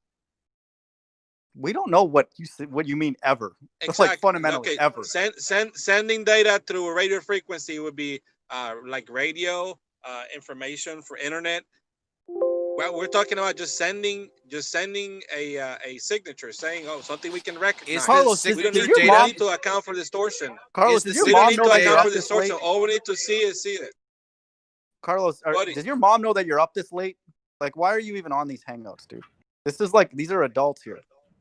We don't know what you mean ever. It's like fundamentally ever. Sending data through a radio frequency would be like radio information for internet. Well, we're talking about just sending a signature saying, oh, something we can recognize. Carlos, we don't does need, your we don't mom- need to account for distortion. Carlos, does your we mom don't need know to that you're account up for this late? distortion. All we need to see is it. Carlos, Buddy. does your mom know that you're up this late? Like, why are you even on these hangouts, dude? This is like, these are adults here.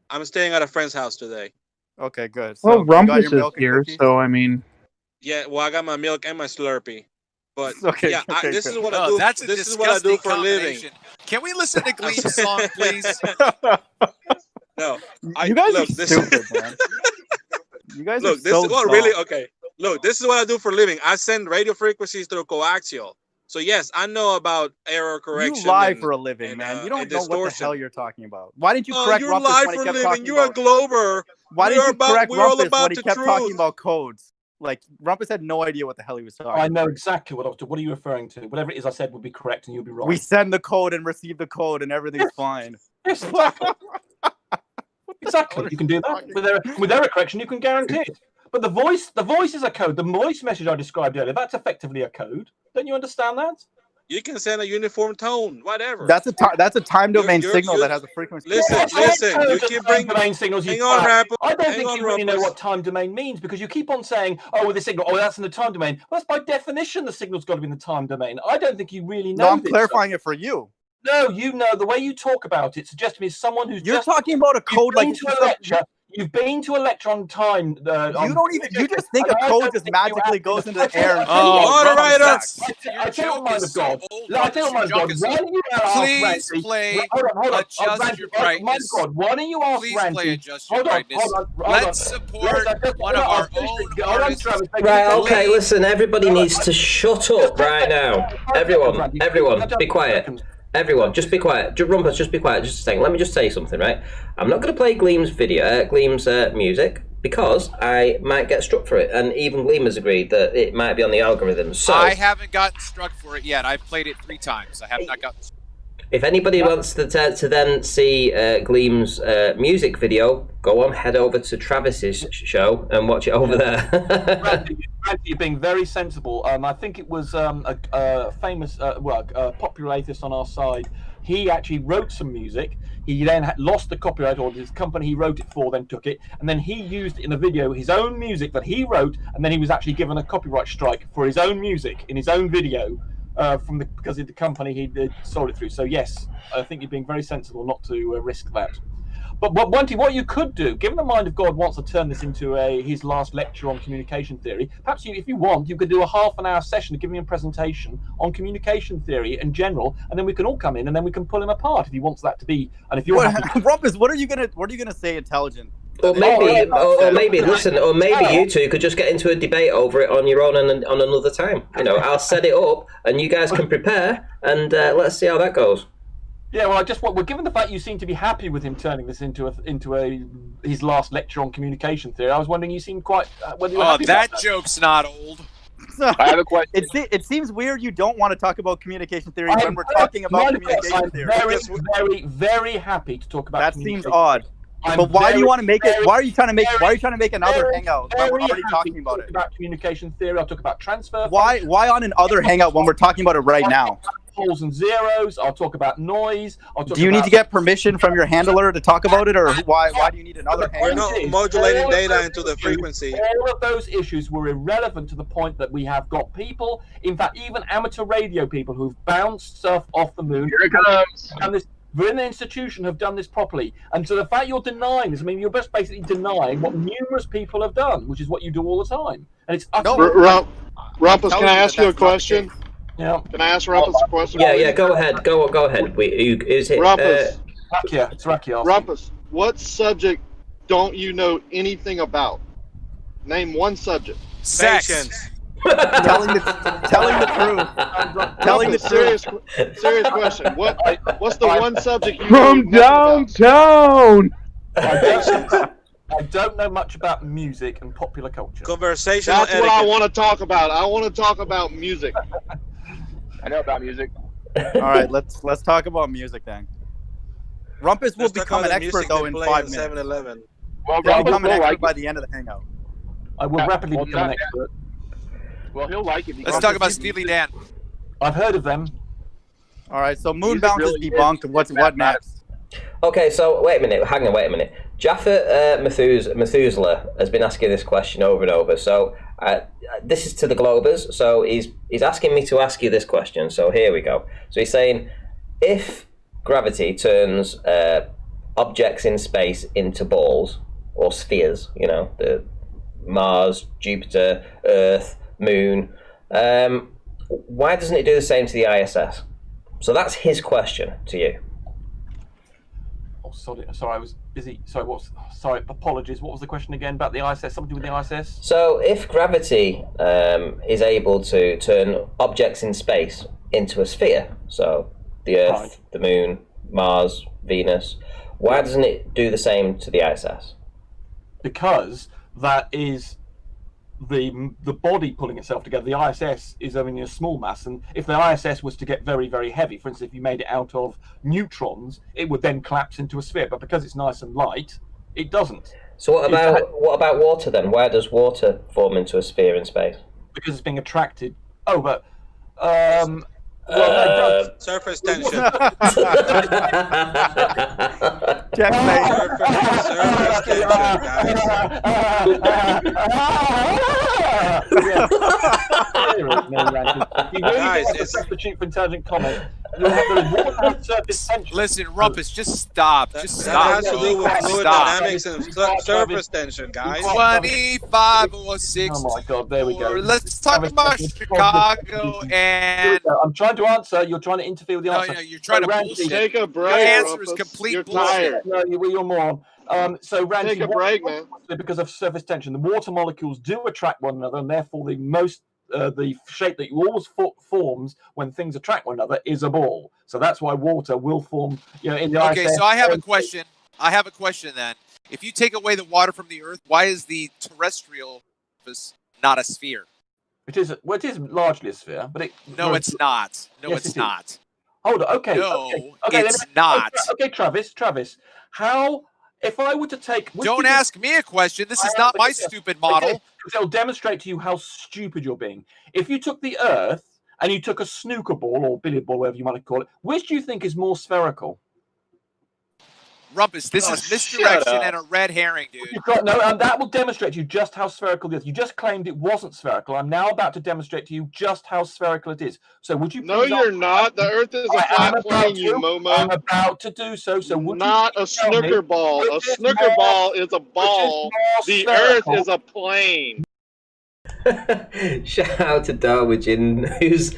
I'm staying at a friend's house today. Okay, good. Well, you got Rumpus your is milk and here, cookies? so I mean, Yeah, well, I got my milk and my Slurpee. But Okay, yeah, okay, this good. is what I do. That's a This is what I do disgusting for a living. combination. Can we listen to Gleam's song, please? No, You guys look, are this, stupid, man. You guys look, are this so is what dumb. really okay. Look, this is what I do for a living. I send radio frequencies through coaxial. So yes, I know about error correction. You lie and- for a living, and, man. You don't and know what the distortion. hell you're talking about. Why didn't you Oh, correct you Rumpus lie when he for a kept living. talking You're a about? Glober. Why didn't you correct We're all Rumpus about when he the kept talking truth. about codes? Like Rumpus had no idea what the hell he was talking I about. know exactly what I was doing. What are you referring to? Whatever it is I said would be correct, and you'll be wrong. We send the code and receive the code, and everything's fine. Yes, exactly. Exactly. You can do that with error correction. You can guarantee it. But the voice is a code. The voice message I described earlier, that's effectively a code. Don't you understand that? You can send a uniform tone, whatever. That's a time domain You're- signal you- that has a frequency. Listen, you keep bringing domain signals. Hang on, Rumpus. I don't Hang think on, you really know Rumpus. what time domain means because you keep on saying, "Oh, with the signal, oh, that's in the time domain." Well, that's by definition the signal's got to be in the time domain. I don't think you really know. No, I'm this clarifying stuff. it for you. No, you know the way you talk about it suggests to me as someone who's You're just talking about a code like to a lecture. You've been to a lecture on time. You don't even. You just think a code just magically goes into the air. And Moderators! I tell you, mind of God. I tell you, mind of God. Why don't you ask Please Randy? play Hold on. Adjust Your Mind Brightness. God, why don't you ask Please Randy? play Adjust Your Hold on, Brightness. hold on. Let's support one of our own artists. Right, okay, listen, everybody needs to shut up right now. Everyone, be quiet. Everyone, just be quiet. Rumpus, just be quiet. Just a second. Let me just say something, right? I'm not going to play Gleam's music because I might get struck for it, and even Gleam has agreed that it might be on the algorithm. So I haven't gotten struck for it yet. I've played it 3 times. I have not gotten. if anybody wants to then see Gleam's music video, go on, head over to Travis's show and watch it over there. Randy, you're being very sensible. I think it was a famous, popular atheist on our side. He actually wrote some music. He then lost the copyright, or his company he wrote it for then took it, and then he used in a video his own music that he wrote, and then he was actually given a copyright strike for his own music in his own video because of the company he sold it through. So yes, I think you're being very sensible not to risk that. But Monty, what you could do, given the mind of God wants to turn this into his last lecture on communication theory, perhaps if you want, you could do a half-an-hour session to give him a presentation on communication theory in general, and then we can all come in and then we can pull him apart if he wants that to be. And if you're Rumpus, what are you gonna say intelligent? Or maybe, listen, or maybe you two could just get into a debate over it on your own and on another time. You know, I'll set it up and you guys can prepare, and let's see how that goes. Yeah, well, given the fact you seem to be happy with him turning this into his last lecture on communication theory, I was wondering you seemed quite. Whether you were happy about that joke's not old. I have a question. It seems weird you don't want to talk about communication theory when we're talking about communication theory. Very, very happy to talk about. That seems odd. But why do you want to make it? Why are you trying to make another hangout when we're already talking about it? About communication theory, I'll talk about transfer. Why on another hangout when we're talking about it right now? Poles and zeros. I'll talk about noise. Do you need to get permission from your handler to talk about it, or why do you need another hangout? We're not modulating data into the frequency. All of those issues were irrelevant to the point that we have got people, in fact, even amateur radio people who've bounced stuff off the moon. Here it comes. And this within the institution have done this properly. And so the fact you're denying this, I mean, you're just basically denying what numerous people have done, which is what you do all the time. And it's Rumpus, can I ask you a question? Yeah. Can I ask Rumpus a question? Yeah, go ahead. Go ahead. Is it Rumpus? It's Rakia. Rumpus, what subject don't you know anything about? Name one subject. Sex. telling the truth. Telling the truth. Serious question. What's the one subject you From downtown? I don't know much about music and popular culture. Conversational That's what I want to talk about. I want to talk about music. I know about music. All right, let's talk about music then. Rumpus will become an expert though in 5 minutes. 7-Eleven. Well, He'll Rumpus become an will expert like by it. the end of the hangout. I will rapidly become an expert. Well, he'll like it. Let's talk about Steely Dan. I've heard of them. All right, so Moonbound is debunked. What next? Okay, so wait a minute. Jaffa Methuselah has been asking this question over and over. So this is to the Globers. So he's asking me to ask you this question. So here we go. So he's saying, if gravity turns objects in space into balls or spheres, you know, the Mars, Jupiter, Earth, Moon, why doesn't it do the same to the ISS? So that's his question to you. Oh, sorry, I was busy. Sorry, apologies. What was the question again about the ISS? Something with the ISS? So if gravity is able to turn objects in space into a sphere, so the Earth, the Moon, Mars, Venus, why doesn't it do the same to the ISS? Because that is the body pulling itself together. The ISS is only a small mass, and if the ISS was to get very, very heavy, for instance, if you made it out of neutrons, it would then collapse into a sphere. But because it's nice and light, it doesn't. So what about water then? Why does water form into a sphere in space? Because it's being attracted. Oh, but Surface tension. Checkmate. Surface tension, Guys, it's substitute for intelligent comment. Listen, Rumpus, just stop. Just That stop. has to do with fluid Stop. dynamics and surface tension, guys. 25 or 6. Oh my God, there we go. Let's talk about Chicago and. I'm trying to answer. You're trying to interfere with the answer. No, you're trying to Randy, bullshit. Take a break. Your answer is Rumpus. complete You're bullshit. tired. No, you're moron. So Randy, Take a break, man. Because of surface tension, the water molecules do attract one another, and therefore the shape that you always forms when things attract one another is a ball. So that's why water will form. In the Okay, so I have a question. I have a question then. If you take away the water from the Earth, why is the terrestrial surface not a sphere? It is largely a sphere, but No, it's not. No, Yes, it's it is. not. Hold on. Okay. No, okay, it's not. Okay, Travis. How? If I were to take... Don't ask me a question. This is not my stupid model. Okay, it'll demonstrate to you how stupid you're being. If you took the Earth and you took a snooker ball or billiard ball, whatever you want to call it, which do you think is more spherical? Rumpus, this is misdirection and a red herring, dude. And that will demonstrate to you just how spherical it is. You just claimed it wasn't spherical. I'm now about to demonstrate to you just how spherical it is. So would you? No, you're not. The Earth is a flat plane, you Momo. I'm about to do so. So would not you a snooker ball. A snooker ball is a ball. The Earth is a plane. Shout out to Darwin, who's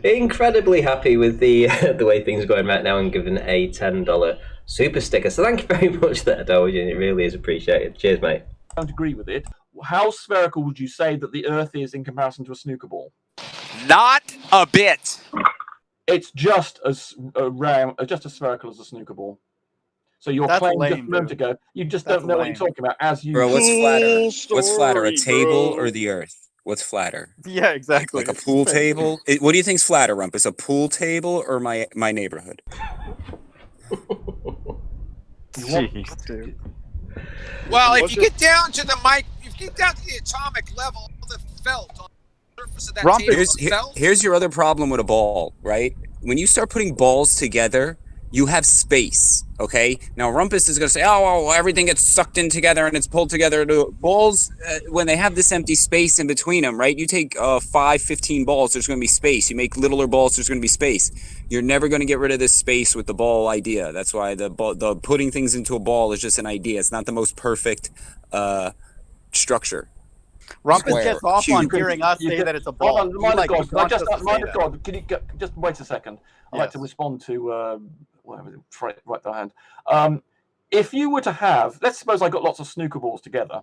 incredibly happy with the way things are going right now and given a $10 super sticker. So thank you very much there, Darwin. It really is appreciated. Cheers, mate. I don't agree with it. How spherical would you say that the Earth is in comparison to a snooker ball? Not a bit. It's just as round, just as spherical as a snooker ball. So you're playing just a moment ago. You just don't know what you're talking about. As you, bro, what's flatter? What's flatter, a table or the Earth? What's flatter? Yeah, exactly. Like a pool table? What do you think's flatter, Rumpus? A pool table or my neighborhood? Jeez, dude. Well, if you get down to the atomic level, the felt on the surface of that table, Here's your other problem with a ball, right? When you start putting balls together, you have space, okay? Now, Rumpus is going to say, oh, everything gets sucked in together and it's pulled together. Balls, when they have this empty space in between them, right? You take 15 balls, there's going to be space. You make littler balls, there's going to be space. You're never going to get rid of this space with the ball idea. That's why the putting things into a ball is just an idea. It's not the most perfect structure. Rumpus gets off on hearing us say that it's a ball. Mind of God, can you just wait a second? I'd like to respond to whatever, right hand. If you were to have, let's suppose I got lots of snooker balls together,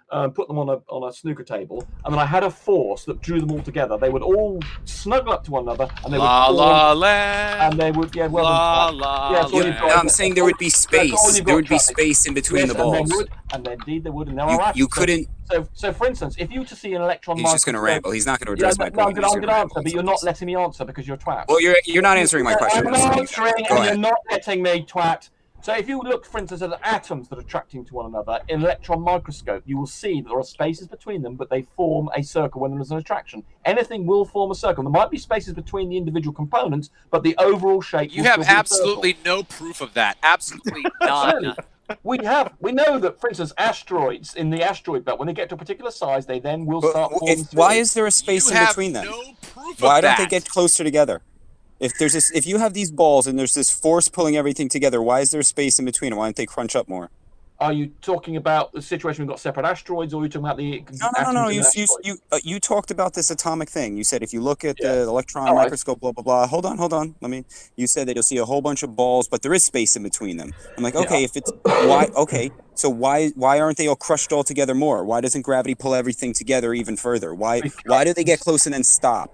put them on a snooker table, and then I had a force that drew them all together. They would all snuggle up to one another, and they would and they would I'm saying there would be space. There would be space in between the balls. And indeed there would. And you couldn't. So, for instance, if you were to see an electron He's just going to ramble. He's not going to address my point. I'm going to answer, but you're not letting me answer because you're a twat. Well, you're not answering my question. I'm answering, and you're not letting me, twat. So if you look, for instance, at the atoms that are attracting to one another in an electron microscope, you will see that there are spaces between them, but they form a circle when there's an attraction. Anything will form a circle. There might be spaces between the individual components, but the overall shape You have absolutely no proof of that. Absolutely none. We know that, for instance, asteroids in the asteroid belt, when they get to a particular size, they then will start forming. Why is there a space in between them? Why don't they get closer together? If you have these balls and there's this force pulling everything together, why is there space in between them? Why don't they crunch up more? Are you talking about the situation we've got separate asteroids, or are you talking about the No. You talked about this atomic thing. You said if you look at the electron microscope, blah blah blah. Hold on. You said that you'll see a whole bunch of balls, but there is space in between them. I'm like, okay, if it's why? Okay, so why aren't they all crushed all together more? Why doesn't gravity pull everything together even further? Why do they get close and then stop?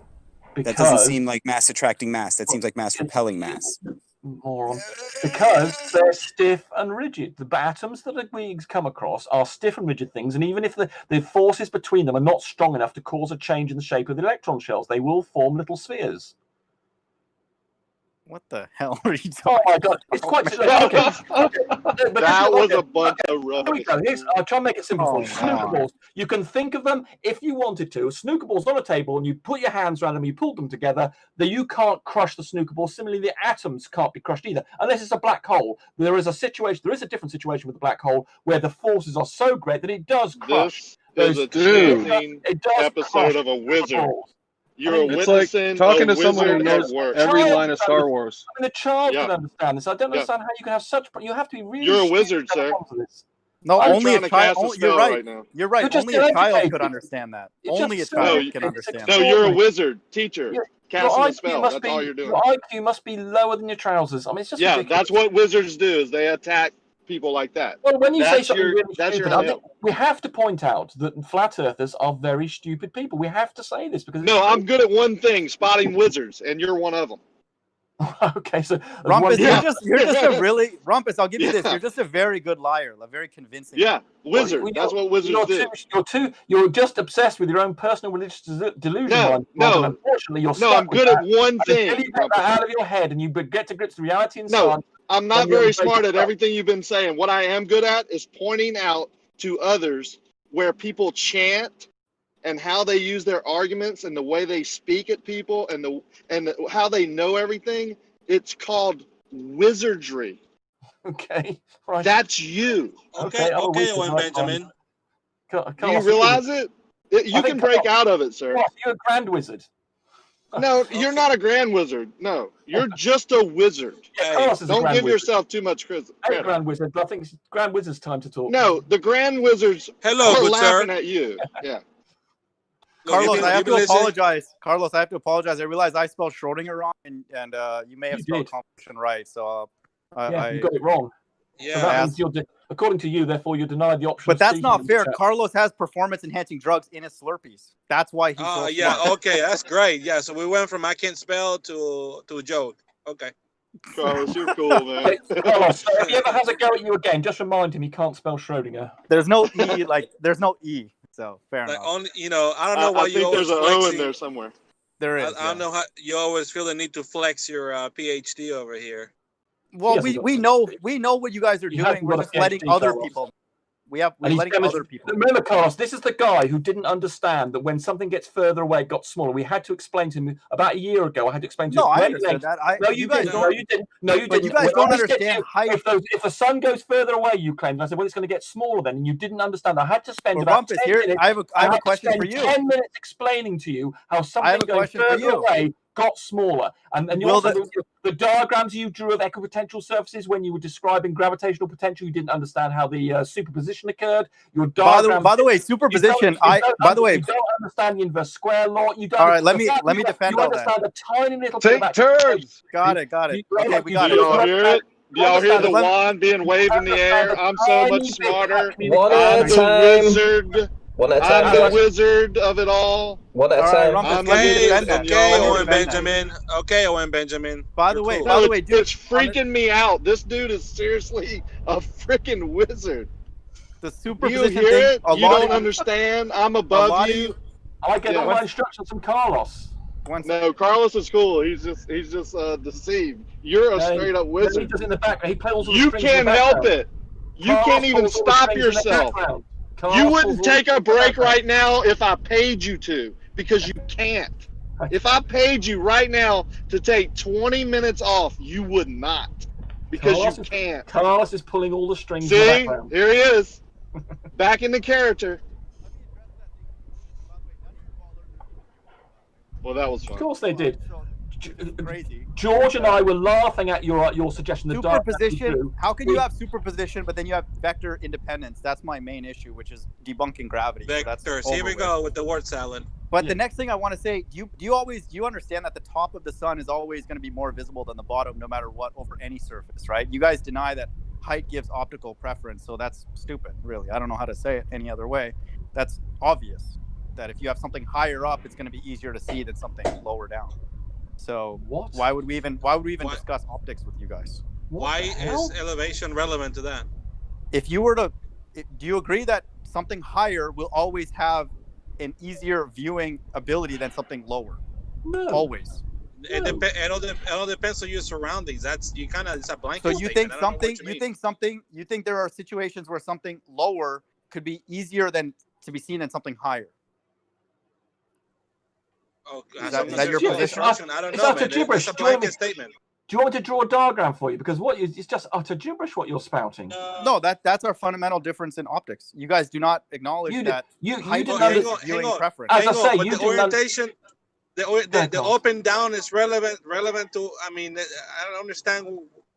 That doesn't seem like mass attracting mass. That seems like mass repelling mass. Moron. Because they're stiff and rigid. The atoms that we come across are stiff and rigid things, and even if the forces between them are not strong enough to cause a change in the shape of the electron shells, they will form little spheres. What the hell are you Oh talking? my god, it's quite okay. That was a bunch of rubbish. I'll try and make it simple for you. Oh, Snooker God. balls. You can think of them if you wanted to. Snooker balls on a table, and you put your hands around them, you pull them together. That you can't crush the snooker ball. Similarly, the atoms can't be crushed either, unless it's a black hole. There is a situation. There is a different situation with the black hole where the forces are so great that it does crush. This is a cheating episode of a wizard. You're It's like talking a to someone who wizard knows at work. every line of Star Wars. I mean, a child Yeah. can understand this. I don't Yeah. understand how you can have such. You have to be really. You're a stupid wizard, to have sir. come to this. No, I'm only trying a to cast child. a You're spell right. right now. You're right. You're just Only a child uneducated. could understand that. It's Only a just child so- can understand No, that. you're a wizard, teacher, Your casting a IQ spell. must That's be, all you're doing. Your IQ must be lower than your trousers. I mean, it's just Yeah, ridiculous. that's what wizards do. Is they attack people like that. Well, when you say That's something your- really that's your stupid, I ML. think we have to point out that flat earthers are very stupid people. We have to say this because No, I'm good at one thing: spotting wizards, and you're one of them. okay. So Rumpus, Yeah. you're just a really Rumpus. I'll give you this. Yeah. You're just a very good liar, a very convincing. Yeah, wizard. Well, That's what wizards do. You're just obsessed with your own personal religious delusion. No, Ryan, no. and unfortunately, you're No, stuck I'm with good that. at one And thing, Until you get that out of your head and you get to grips with reality and No, so on. I'm not then you're very a smart at great- everything you've been saying. What I am good at is pointing out to others where people chant and how they use their arguments and the way they speak at people and how they know everything. It's called wizardry. Okay, right. That's you. Okay, I'm a okay, wizard, Owen right, Benjamin. Do you realize it? You can break out of it, sir. You're a grand wizard. No, you're not a grand wizard. No, you're just a wizard. Carlos is a Don't grand give wizard. yourself too much credit. Hey, grand wizard. I think it's grand wizard's time to talk. No, the grand wizards Hello, are good laughing sir. at you. Yeah. Carlos, I have to listen? apologize. Carlos, I have to apologize. I realized I spelled Schrodinger wrong, and you may have You spelled did. competition right. So You got it wrong. Yeah. So that means according to you, therefore, you're denied the option. But of that's speaking not in the fair. chat. Carlos has performance-enhancing drugs in his Slurpees. That's why he's so Yeah, smart. okay, that's great. Yeah, so we went from I can't spell to a joke. Okay. Carlos, you're cool, man. Carlos, so if he ever has a go at you again, just remind him he can't spell Schrodinger. There's no E, there's no E. So fair Like enough. only, I don't know why I you think always there's an O in flexing. there somewhere. There is. I don't know how you always feel the need to flex your PhD over here. Well, Yes, we know what you guys are You haven't doing. We're got a just letting PhD, other Carlos. people. We're And he's letting demonstrated- other people. Remember, Carlos, this is the guy who didn't understand that when something gets further away, it got smaller. We had to explain to him about a year ago. I had to explain to No, him. I wait, understood wait. that. No, you guys didn't. don't. No, you didn't. No, you But didn't. you guys When don't I said to understand you, height. If the sun goes further away, you claimed. I said, well, it's going to get smaller then, and you didn't understand. I had to spend But about Rumpus, 10 here minutes. I have a had to question for spend you. 10 minutes explaining to you how something have a going question for further you. away got smaller. And you Will also the diagrams you drew of equipotential surfaces when you were describing gravitational potential, you didn't understand how the superposition occurred. Your diagrams. By the way, superposition. You don't understand the inverse square law. You don't. All right, let me you defend you all that. understand a tiny little bit Take about turns. Got it. Okay, we got Do it. y'all hear it? Do y'all hear the wand being waved in the air? I'm so much smarter. One I'm at a the time. wizard. One at a I'm the time. wizard of it all. One at a All right, time. Rumpus, I'm let me the defend wizard, that. and Okay, y'all Owen are the Benjamin. Okay, Owen Benjamin. By the You're way, cool. by the way, dude, it's freaking me out. This dude is seriously a freaking wizard. the Do you superposition hear thing. it? You don't understand. I'm above you. I get all Yeah. my instructions from Carlos. No, Carlos is cool. He's just deceived. You're a No, straight up He wizard. does in the background. He plays all the You strings in can't the help background. it. You Carlos can't even pulls all the stop strings in the yourself. background. You Carlos wouldn't pulls all take the a strings in the break background. right now if I paid you to, because you can't. If I paid you right now to take 20 minutes off, you would not, because you can't. Carlos is pulling all the strings in the See, background. here he is, back in the character. Well, that was fun. Of course they did. Crazy. George and I were laughing at your suggestion. The diagram you Superposition. drew. How can you have superposition, but then you have vector independence? That's my main issue, which is debunking gravity. So that's Vectors. over Here we with. go with the word salad. But the next thing I want to say, do you understand that the top of the sun is always going to be more visible than the bottom, no matter what, over any surface, right? You guys deny that height gives optical preference, so that's stupid, really. I don't know how to say it any other way. That's obvious that if you have something higher up, it's going to be easier to see than something lower down. So why would we even discuss optics with you guys? Why is elevation relevant to that? If you were to, do you agree that something higher will always have an easier viewing ability than something lower? No. Always. It all depends on your surroundings. That's you kind of it's a blanket. So you think statement. I don't know something? what You think there are situations where something lower could be easier than to be seen than something higher? Oh, Is that your position? I don't It's know, utter man. gibberish. It's a blanket statement. Do you want me to draw a diagram for you? Because it's just utter gibberish what you're spouting. No, that's our fundamental difference in optics. You guys do not acknowledge that height didn't know is that- viewing preference. As I say, but you the didn't know- orientation, the up and down is relevant to. I mean, I don't understand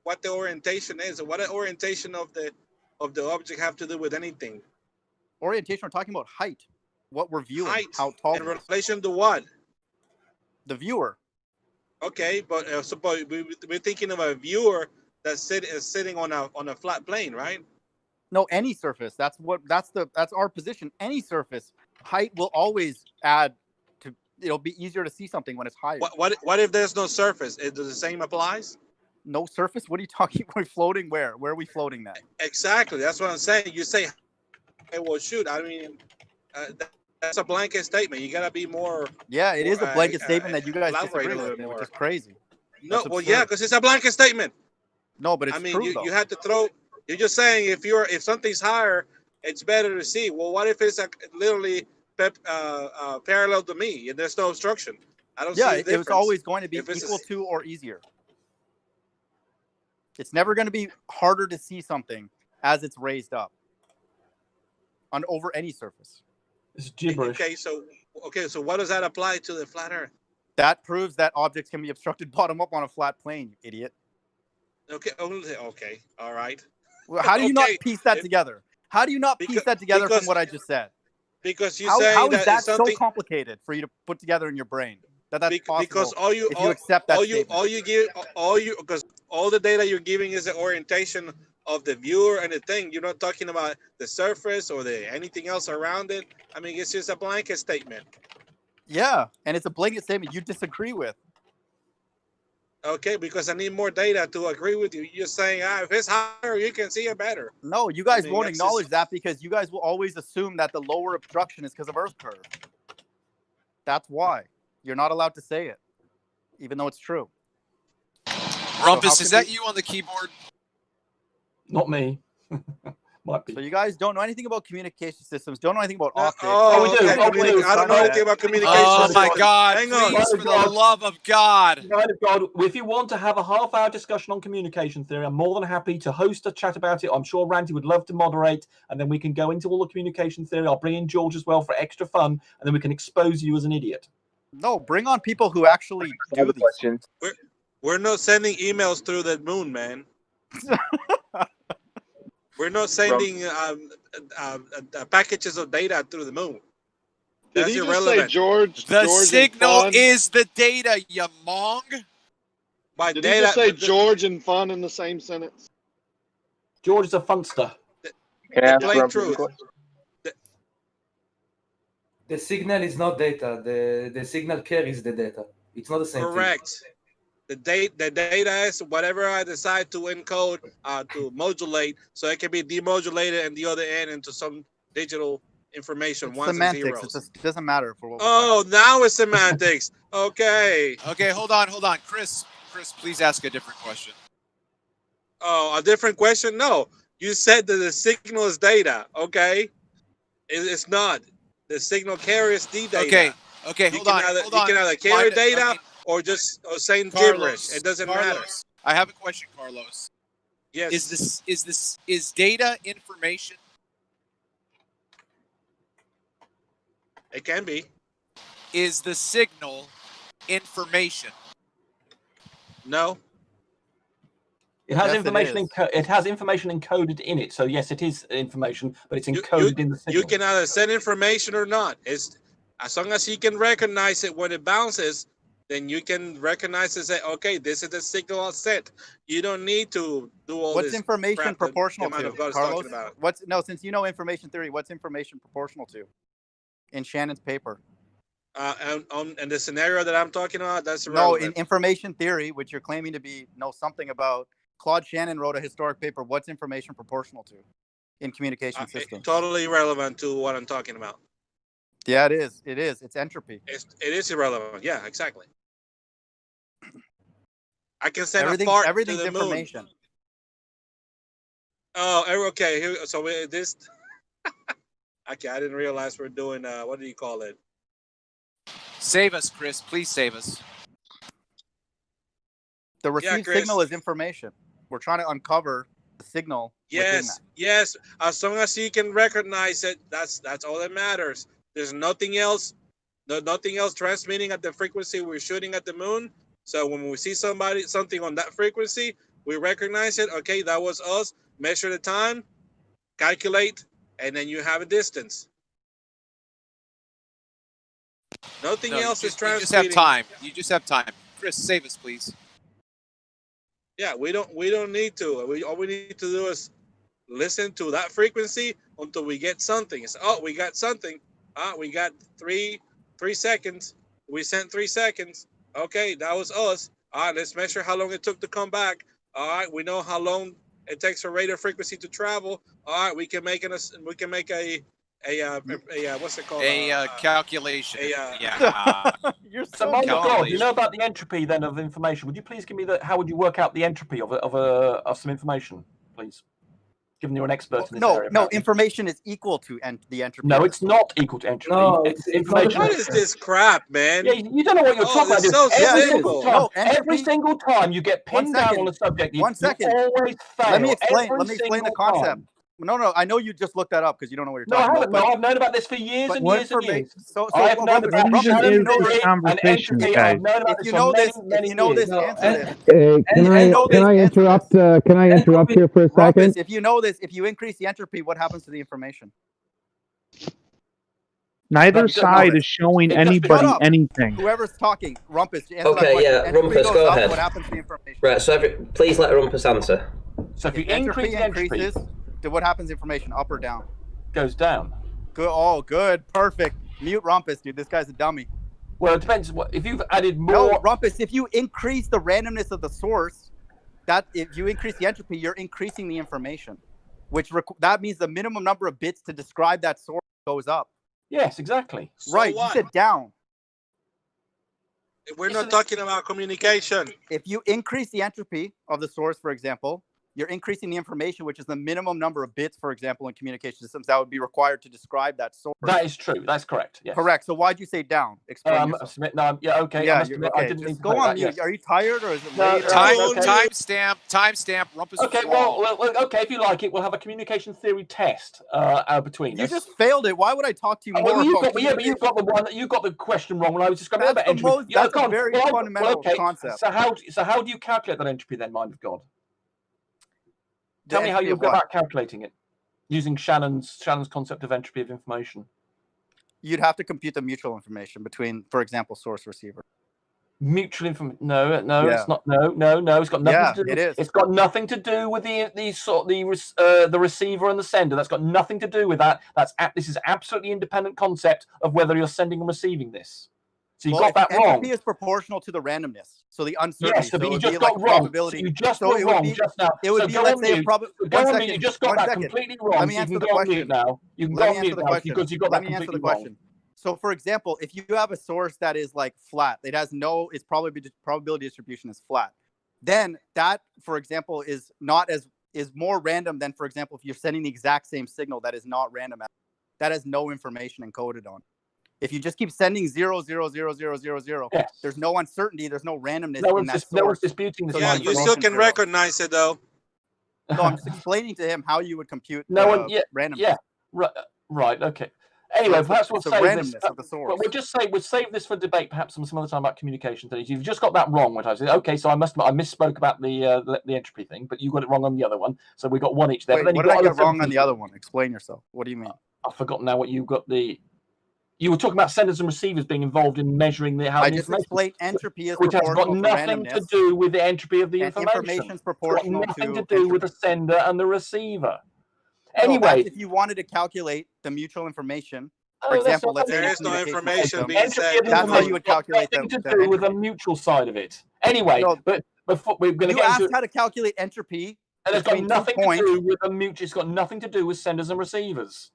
what the orientation is. What the orientation of the object have to do with anything? Orientation. We're talking about height. What we're viewing. Height. How tall. In relation to what? The viewer. Okay, but suppose we're thinking of a viewer that's sitting on a flat plane, right? No, any surface. That's our position. Any surface. Height will always add to. It'll be easier to see something when it's higher. What if there's no surface? Does the same applies? No surface? What are you talking? We're floating where? Where are we floating then? Exactly. That's what I'm saying. You say, hey, well, shoot. I mean, that's a blanket statement. You gotta be more. Yeah, it is a blanket statement that you guys elaborate disagree a little with, bit which more. is crazy. No, That's well, absurd. yeah, because it's a blanket statement. No, but it's I mean, true though. you have to throw. You're just saying if something's higher, it's better to see. Well, what if it's literally parallel to me and there's no obstruction? I don't see the it was difference. always going to be If it's equal to or easier. It's never going to be harder to see something as it's raised up on over any surface. It's gibberish. Okay, so what does that apply to the flat Earth? That proves that objects can be obstructed bottom up on a flat plane, you idiot. Okay, all right. Well, how do you not piece that together? How do you not piece that together from what I just said? Because you how is that so something complicated for you to put together in your brain? That's possible. Because if you accept that because all the data you're giving is the orientation of the viewer and the thing. You're not talking about the surface or anything else around it. I mean, it's just a blanket statement. Yeah, and it's a blanket statement you disagree with. Okay, because I need more data to agree with you. You're saying, if it's higher, you can see it better. No, you guys won't acknowledge that because you guys will always assume that the lower obstruction is because of Earth curve. That's why. You're not allowed to say it, even though it's true. Rumpus, is that you on the keyboard? Not me. Might be. So you guys don't know anything about communication systems, don't know anything about optics. we do. I don't know anything about communication. Oh my God! Hang on. Please, for the love of God! God, if you want to have a half-hour discussion on communication theory, I'm more than happy to host a chat about it. I'm sure Randy would love to moderate, and then we can go into all the communication theory. I'll bring in George as well for extra fun, and then we can expose you as an idiot. No, bring on people who actually do these questions. We're not sending emails through the moon, man. We're not sending packages of data through the moon. Did That's he just irrelevant. say George? The George signal and fun? is the data, you mong. By Did data, he just say George and fun in the same sentence? George is a funster. Can I ask plain Rumpus a truth. question? The signal is not data. The signal carries the data. It's not the same Correct. The data is whatever I decide to encode to modulate, so it can be demodulated and the other end into some digital information. It's Ones semantics. and zeros. It doesn't matter for what. Oh, now it's semantics. Okay. Okay, hold on. Chris, please ask a different question. Oh, a different question? No. You said that the signal is data. Okay. It's not. The signal carries the data. Okay, hold on. You can either carry data or just saying gibberish. It doesn't matter. I have a question, Carlos. Yes. Is data information? It can be. Is the signal information? No. It has Yes, information. It has information encoded in it. So yes, it is information, but it's encoded in the signal. You can either send information or not. It's as long as you can recognize it when it bounces, then you can recognize it and say, okay, this is the signal I'll send. You don't need to do all this. What's information crap proportional that the to, God is Carlos? talking about. Since you know information theory, what's information proportional to? In Shannon's paper. And the scenario that I'm talking about, that's No, irrelevant. in information theory, which you're claiming to know something about, Claude Shannon wrote a historic paper. What's information proportional to in communication systems? Totally irrelevant to what I'm talking about. Yeah, it is. It is. It's entropy. It is irrelevant. Yeah, exactly. I can send a fart to the moon. Information. Oh, okay. So this. Okay, I didn't realize we're doing. What do you call it? Save us, Chris. Please save us. The received signal is information. We're trying to uncover the signal. Yes. As long as you can recognize it, that's all that matters. There's nothing else. Nothing else transmitting at the frequency we're shooting at the moon. So when we see something on that frequency, we recognize it. Okay, that was us. Measure the time, calculate, and then you have a distance. Nothing else is transmitting. You just have time. You just have time. Chris, save us, please. Yeah, we don't need to. All we need to do is listen to that frequency until we get something. It's, we got something. We got three seconds. We sent 3 seconds. Okay, that was us. All right, let's measure how long it took to come back. All right, we know how long it takes for radio frequency to travel. All right, we can make a what's it called? A calculation. You're so God. You know about the entropy then of information. Would you please give me how would you work out the entropy of some information, please? Given you're an expert in this area. No, information is equal to the entropy. No, it's not equal to entropy. No, it's information. What is this crap, man? Yeah, you don't know what you're talking about. So Every single time you get pinned down on a subject, you always fail. Let me explain the concept. No, I know you just looked that up because you don't know what you're talking about. No, I've known about this for years and years and years. I've known about conversation, guys. If you know this, answer Can I interrupt? Can I interrupt here for a second? If you know this, if you increase the entropy, what happens to the information? Neither side is showing anybody anything. Whoever's talking, Rumpus. Okay, yeah, Rumpus, go ahead. What happens to the information? Right, so please let Rumpus answer. So if you entropy increases, then what happens to information? Up or down? Goes down. Good. Oh, good. Perfect. Mute Rumpus, dude. This guy's a dummy. Well, it depends. If you've added more. No, Rumpus. If you increase the randomness of the source, if you increase the entropy, you're increasing the information, that means the minimum number of bits to describe that source goes up. Yes, exactly. Right. You said down. We're not talking about communication. If you increase the entropy of the source, for example, you're increasing the information, which is the minimum number of bits, for example, in communication systems that would be required to describe that source. That is true. That's correct. Yes. Correct. So why'd you say down? Explain yourself. Yeah, okay. Yeah, I didn't mean to go on. Yes. Are you tired or is it No, late? Timestamp. Rumpus. Okay, okay. If you like it, we'll have a communication theory test between us. You just failed it. Why would I talk to you more? But you've got the one. You got the question wrong when I was describing about entropy. That's a very fundamental concept. So how do you calculate that entropy then, mind of God? Tell me how you go about calculating it using Shannon's concept of entropy of information. You'd have to compute the mutual information between, for example, source receiver. Mutual information? No, it's not. No. It's got nothing to do. It is. It's got nothing to do with the receiver and the sender. That's got nothing to do with that. This is absolutely independent concept of whether you're sending and receiving this. So you got that wrong. Entropy is proportional to the randomness, so the uncertainty. Yes, but you just got wrong. So you just got wrong just now. It would be, let's say, you just got that completely wrong. Let me answer the question now. You can go on mute now because you got that completely wrong. So, for example, if you have a source that is like flat, its probability distribution is flat, then that, for example, is more random than, for example, if you're sending the exact same signal that is not random, that has no information encoded on. If you just keep sending 0, 0, 0, 0, 0, 0, there's no uncertainty, there's no randomness in that source. No one's disputing this. Yeah, you still can recognize it, though. No, I'm just explaining to him how you would compute randomness. Yeah, right, okay. Anyway, perhaps we'll save this. Of the source. We'll save this for debate, perhaps some other time about communication studies. You've just got that wrong. What I said. Okay, so I misspoke about the entropy thing, but you got it wrong on the other one. So we got one each there. Wait, but then what did I get wrong on the other one? Explain yourself. What do you mean? I've forgotten now what you got the. You were talking about senders and receivers being involved in measuring how. I just explained entropy is which has got proportional nothing to to do with the entropy of the information. Information's proportional it's got nothing to to do with the sender and the receiver. Anyway, if you wanted to calculate the mutual information, for example, let's say there is no information being sent. That's how you would calculate nothing to do with the mutual side of it. Anyway, but before we're going to get into how to calculate entropy, and it's got nothing to do with the mutual. It's got nothing to do with senders and receivers.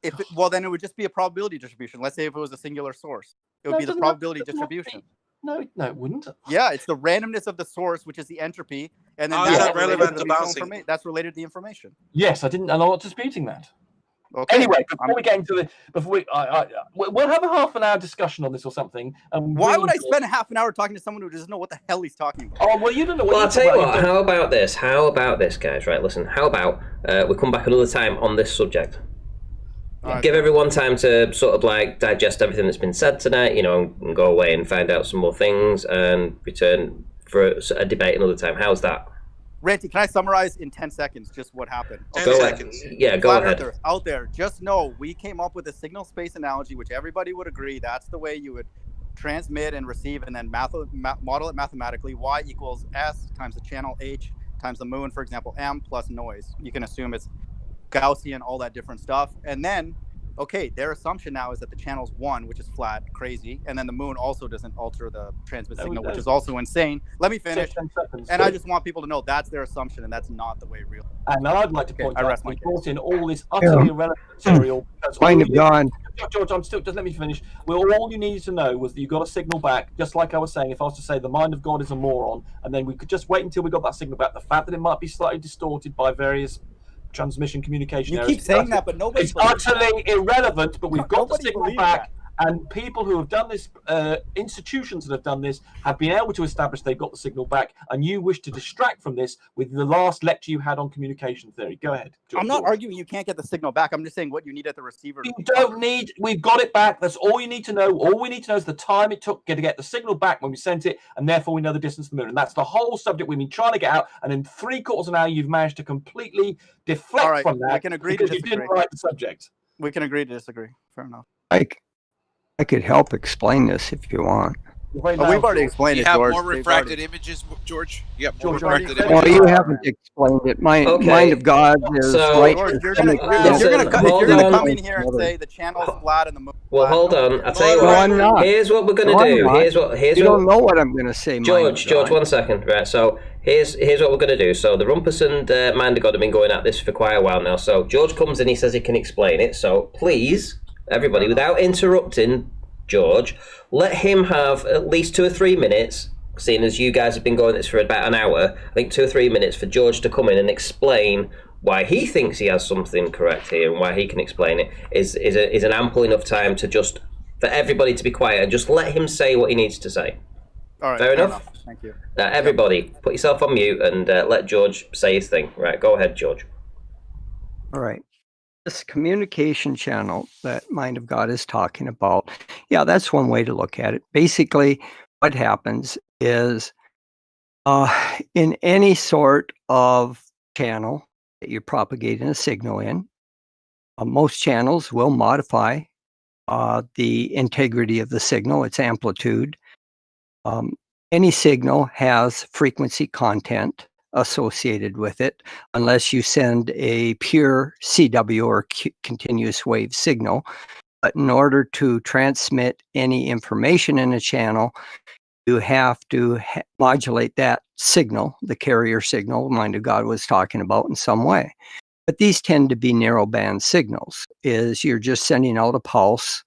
Then it would just be a probability distribution. Let's say if it was a singular source, it would be the probability distribution. No, it wouldn't. Yeah, it's the randomness of the source, which is the entropy, and then How is that's that related relevant to to the bouncing? that's related to the information. Yes, I'm not disputing that. Okay. Anyway, before we get into we'll have a half an hour discussion on this or something. And Why would I spend half an hour talking to someone who doesn't know what the hell he's talking about? Oh, well, you don't know what Well, I'll tell you what, how about this? How about this, guys? Right, listen, how about we come back another time on this subject? Give everyone time to sort of like digest everything that's been said tonight, you know, and go away and find out some more things and return for a debate another time. How's that? Ranty, can I summarize in 10 seconds just what happened? 10 seconds. Yeah, go Flat ahead. Earthers out there, just know we came up with a signal space analogy, which everybody would agree that's the way you would transmit and receive, and then model it mathematically. Y equals S times the channel H times the moon, for example, M plus noise. You can assume it's Gaussian, all that different stuff. And then, okay, their assumption now is that the channel's 1, which is flat, crazy, and then the moon also doesn't alter the transmit signal, which is also insane. Let me finish. And I just want people to know that's their assumption, and that's not the way real. And I'd like to point out rest we my case. brought in all this utterly irrelevant material. Mind of God. George, just let me finish. Well, all you needed to know was that you got a signal back, just like I was saying. If I was to say the mind of God is a moron, and then we could just wait until we got that signal back. The fact that it might be slightly distorted by various transmission communication You errors. keep saying that, but nobody It's believes utterly irrelevant, but we've got the Nobody signal believes back. And people who have done this, institutions that have done this, have been able to establish they've got the signal back. And you wish to distract from this with the last lecture you had on communication theory. Go ahead. I'm not arguing you can't get the signal back. I'm just saying what you need at the receiver. You don't need. We've got it back. That's all you need to know. All we need to know is the time it took to get the signal back when we sent it, and therefore we know the distance to the moon. And that's the whole subject we've been trying to get out. And in 3/4 of an hour, you've managed to completely deflect from that. We can agree to because you disagree. didn't write the subject. We can agree to disagree. Fair enough. I could help explain this if you want. We've already explained You it, have George. more They've refracted images, George? You have more George, refracted Well, images? you haven't explained it. Mind of God is right. George, if you're gonna come in here and say the channel's flat and the moon. Well, hold on. I'll tell you No, what. I'm not. Here's what we're going No, to I'm do. not. Here's You what. don't know what I'm going to say, George, one second. Right. So here's what we're going to do. So the Rumpus and Mind of God have been going at this for quite a while now. So George comes in. He says he can explain it. So please, everybody, without interrupting George, let him have at least 2 or 3 minutes. Seeing as you guys have been going this for about an hour, I think 2 or 3 minutes for George to come in and explain why he thinks he has something correct here and why he can explain it is an ample enough time to just for everybody to be quiet and just let him say what he needs to say. All right, fair enough? Thank you. Everybody, put yourself on mute and let George say his thing. Right, go ahead, George. All right. This communication channel that Mind of God is talking about, yeah, that's one way to look at it. Basically, what happens is in any sort of channel that you're propagating a signal in, most channels will modify the integrity of the signal, its amplitude. Any signal has frequency content associated with it, unless you send a pure CW or continuous wave signal. But in order to transmit any information in a channel, you have to modulate that signal, the carrier signal Mind of God was talking about, in some way. But these tend to be narrow band signals. Is you're just sending out a pulse.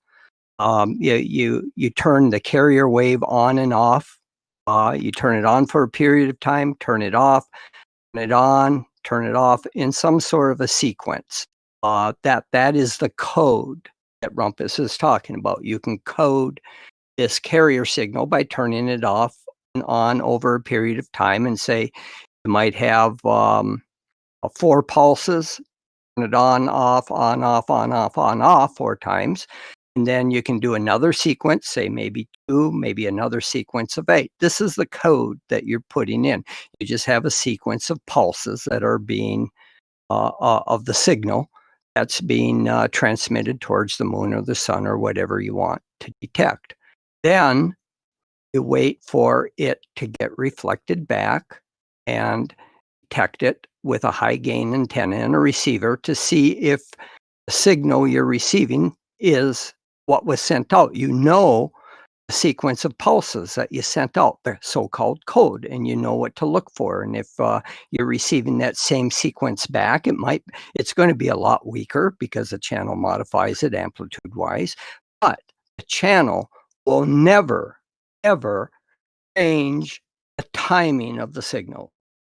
You turn the carrier wave on and off. You turn it on for a period of time, turn it off, turn it on, turn it off in some sort of a sequence. That is the code that Rumpus is talking about. You can code this carrier signal by turning it off and on over a period of time, and say you might have 4 pulses, turn it on, off, on, off, on, off, on, off 4 times. And then you can do another sequence, say maybe 2, maybe another sequence of 8. This is the code that you're putting in. You just have a sequence of pulses that are being, of the signal that's being transmitted towards the moon or the sun or whatever you want to detect. Then you wait for it to get reflected back and detect it with a high gain antenna and a receiver to see if the signal you're receiving is what was sent out. You know the sequence of pulses that you sent out, the so-called code, and you know what to look for. And if you're receiving that same sequence back, it's going to be a lot weaker because the channel modifies it amplitude-wise. But the channel will never, ever change the timing of the signal.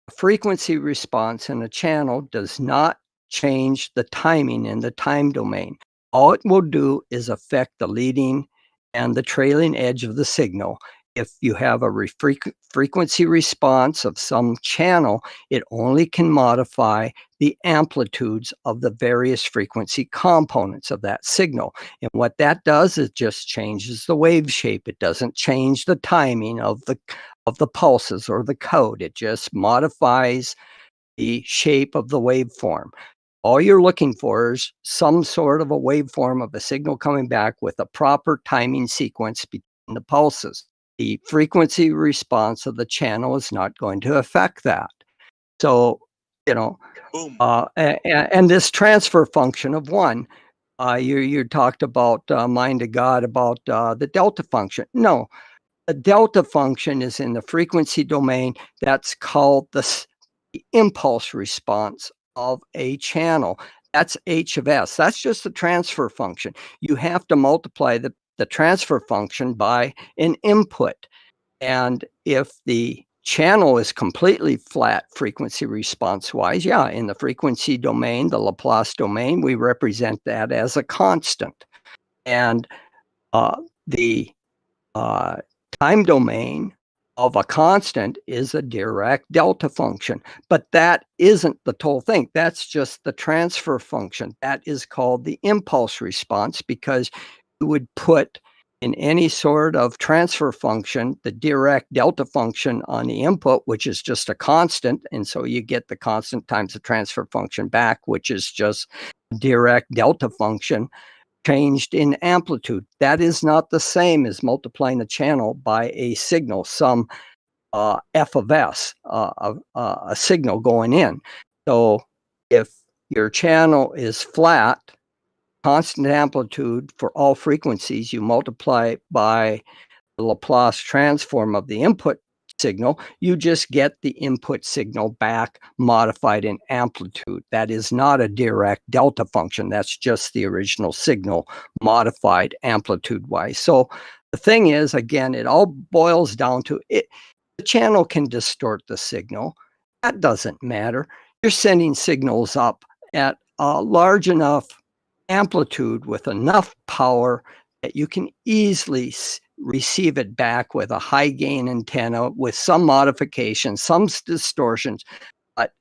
A frequency response in a channel does not change the timing in the time domain. All it will do is affect the leading and the trailing edge of the signal. If you have a frequency response of some channel, it only can modify the amplitudes of the various frequency components of that signal. And what that does is just changes the wave shape. It doesn't change the timing of the pulses or the code. It just modifies the shape of the waveform. All you're looking for is some sort of a waveform of a signal coming back with a proper timing sequence between the pulses. The frequency response of the channel is not going to affect that. So, you know, and this transfer function of one, you talked about mind of God, about the delta function. No, the delta function is in the frequency domain. That's called the impulse response of a channel. That's H of S. That's just the transfer function. You have to multiply the transfer function by an input. And if the channel is completely flat frequency response wise, yeah, in the frequency domain, the Laplace domain, we represent that as a constant. And the time domain of a constant is a Dirac delta function, but that isn't the total thing. That's just the transfer function. That is called the impulse response, because you would put in any sort of transfer function the Dirac delta function on the input, which is just a constant, and so you get the constant times the transfer function back, which is just Dirac delta function changed in amplitude. That is not the same as multiplying a channel by a signal, some f of s, a signal going in. So if your channel is flat, constant amplitude for all frequencies, you multiply by the Laplace transform of the input signal, you just get the input signal back modified in amplitude. That is not a Dirac delta function. That's just the original signal modified amplitude-wise. So the thing is, again, it all boils down to it. The channel can distort the signal. That doesn't matter. You're sending signals up at a large enough amplitude with enough power that you can easily receive it back with a high gain antenna with some modifications, some distortions. But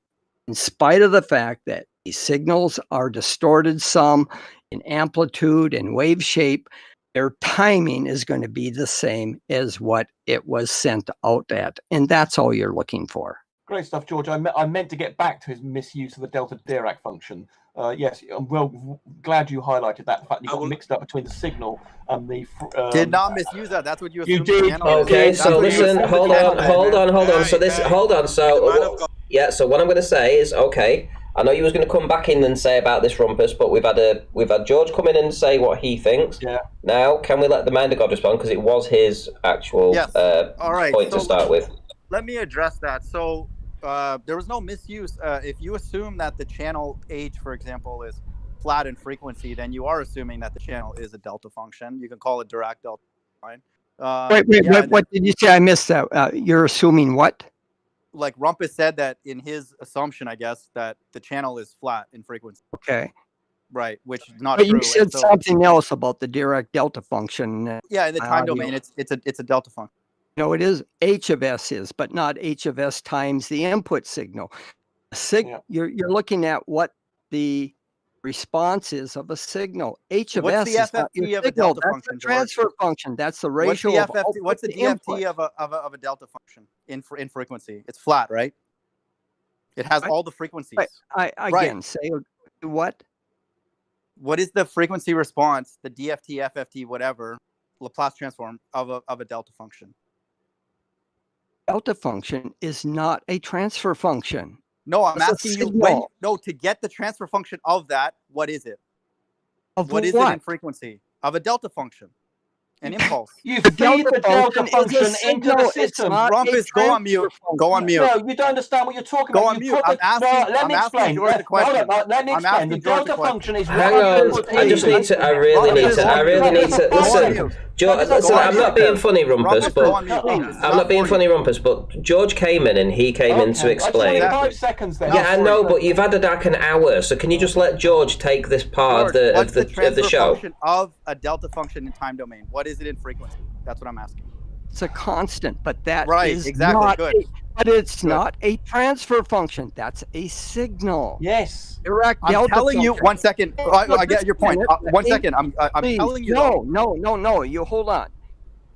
in spite of the fact that these signals are distorted some in amplitude and wave shape, their timing is going to be the same as what it was sent out at. And that's all you're looking for. Great stuff, George. I meant to get back to his misuse of the delta Dirac function. Yes, I'm well glad you highlighted that. The fact you got mixed up between the signal and the. Did not misuse that. That's what you assumed. You did. Okay, so listen, hold on. So this, hold on. So yeah, so what I'm going to say is, okay, I know you was going to come back in and say about this Rumpus, but we've had George come in and say what he thinks. Yeah. Now, can we let the mind of God respond, because it was his actual All right, point to start with. Let me address that. So there was no misuse. If you assume that the channel H, for example, is flat in frequency, then you are assuming that the channel is a delta function. You can call it Dirac delta. Right? What did you say? I missed that. You're assuming what? Like Rumpus said that in his assumption, I guess, that the channel is flat in frequency. Okay. Right, which is not but true. You said something else about the Dirac delta function. Yeah, in the time domain, it's a delta function. No, it is H of S is, but not H of S times the input signal. You're looking at what the response is of a signal. H of S is not your signal. That's the transfer function. That's the ratio of what's the DFT of a delta function in frequency? It's flat, right? It has all the frequencies. Again, say what? What is the frequency response, the DFT, FFT, whatever, Laplace transform of a delta function? Delta function is not a transfer function. No, I'm asking you to get the transfer function of that, what is it? Of what is it in frequency? Of a delta function. An impulse. You feed the delta function into the system. Rumpus, go on mute. Go on mute. No, you don't understand what you're talking Go about. on You mute. put the, I'm asking. let I'm me asking explain. George the question. Let me I'm explain. asking The George the delta question. function is Hang on, I just need to. I really need to. I really need to. Listen, listen. I'm not being funny, Rumpus, but I'm not being funny, Rumpus. But George came in and he came in to explain. 5 seconds then. Yeah, I know, but you've had like an hour, so can you just let George take this part George, of what's the transfer show? function of a delta function in time domain? What is it in frequency? That's what I'm asking. It's a constant, but that Right, is exactly, not good. but it's not a transfer function. That's a signal. Yes. Direct I'm delta telling you. function. 1 second. I get your point. 1 second. I'm Please, telling you. No. You hold on.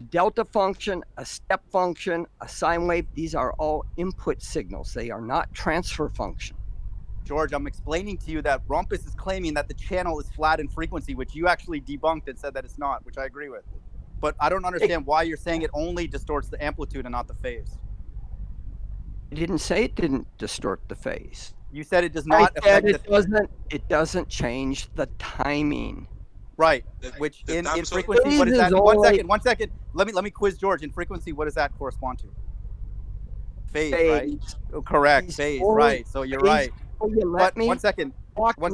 Delta function, a step function, a sine wave. These are all input signals. They are not transfer function. George, I'm explaining to you that Rumpus is claiming that the channel is flat in frequency, which you actually debunked and said that it's not, which I agree with. But I don't understand why you're saying it only distorts the amplitude and not the phase. I didn't say it didn't distort the phase. You said it does not affect it doesn't change the timing. Right. Which in frequency, what is that? 1 second. Let me quiz George. In frequency, what does that correspond to? Phase. Right? Oh, correct. Phase. Right. So you're right. But 1 second. Let me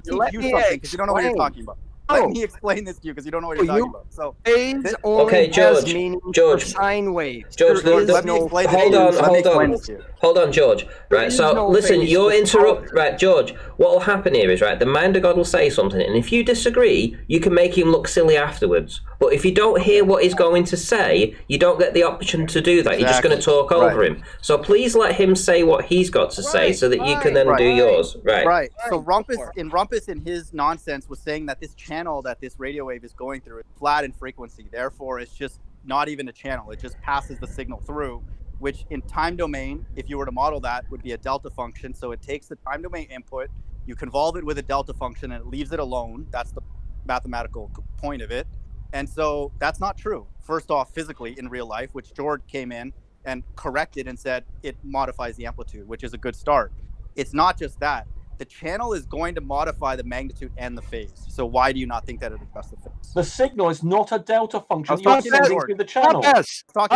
teach you something because you don't know what you're talking about. Let me explain this to you because you don't know what you're talking about. So phase only has meaning for sine waves. George, let me explain. Hold on, George. Right, so listen, you're interrupt. Right, George. What will happen here is the mind of God will say something, and if you disagree, you can make him look silly afterwards. But if you don't hear what he's going to say, you don't get the option to do that. You're just going to talk over him. So please let him say what he's got to say, so that you can then do yours. Right. Right. So Rumpus in his nonsense was saying that this channel that this radio wave is going through is flat in frequency. Therefore, it's just not even a channel. It just passes the signal through, which in time domain, if you were to model that, would be a delta function. So it takes the time domain input, you convolve it with a delta function, and it leaves it alone. That's the mathematical point of it. And so that's not true. First off, physically in real life, which George came in and corrected and said it modifies the amplitude, which is a good start. It's not just that. The channel is going to modify the magnitude and the phase. So why do you not think that it adjusts the phase? The signal is not a delta function. You're sending through the channel. Stop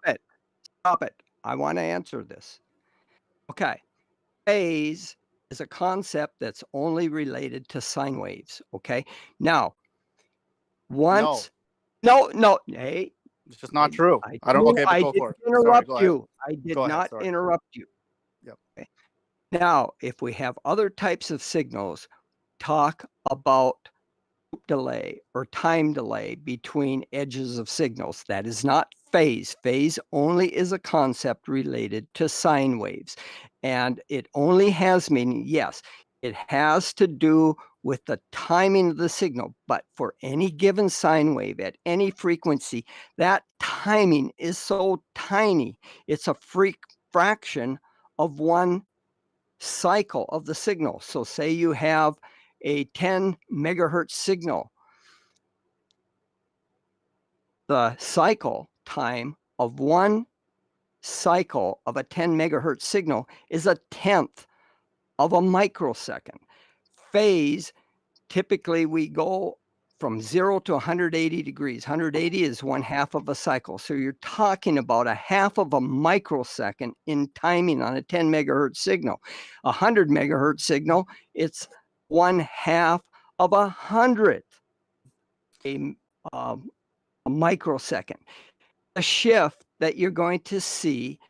it. I want to answer this. Okay. Phase is a concept that's only related to sine waves. Okay. Now, once no, hey, it's just not true. I don't. Okay, but go for it. Interrupt Sorry, you. I did not interrupt you. Yep. Okay. Now, if we have other types of signals, talk about delay or time delay between edges of signals. That is not phase. Phase only is a concept related to sine waves, and it only has meaning. Yes, it has to do with the timing of the signal, but for any given sine wave at any frequency, that timing is so tiny. It's a fraction of one cycle of the signal. So say you have a 10 megahertz signal. The cycle time of one cycle of a 10 megahertz signal is a tenth of a microsecond. Phase, typically we go from 0 to 180 degrees. 180 is 1/2 of a cycle. So you're talking about 1/2 of a microsecond in timing on a 10 megahertz signal. 100 megahertz signal, it's 1/2 of 100th a microsecond. A shift that you're going to see,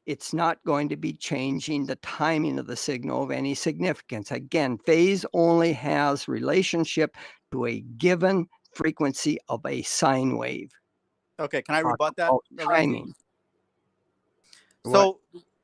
it's not going to be changing the timing of the signal of any significance. Again, phase only has relationship to a given frequency of a sine wave. Okay, can I rebut that? Timing. So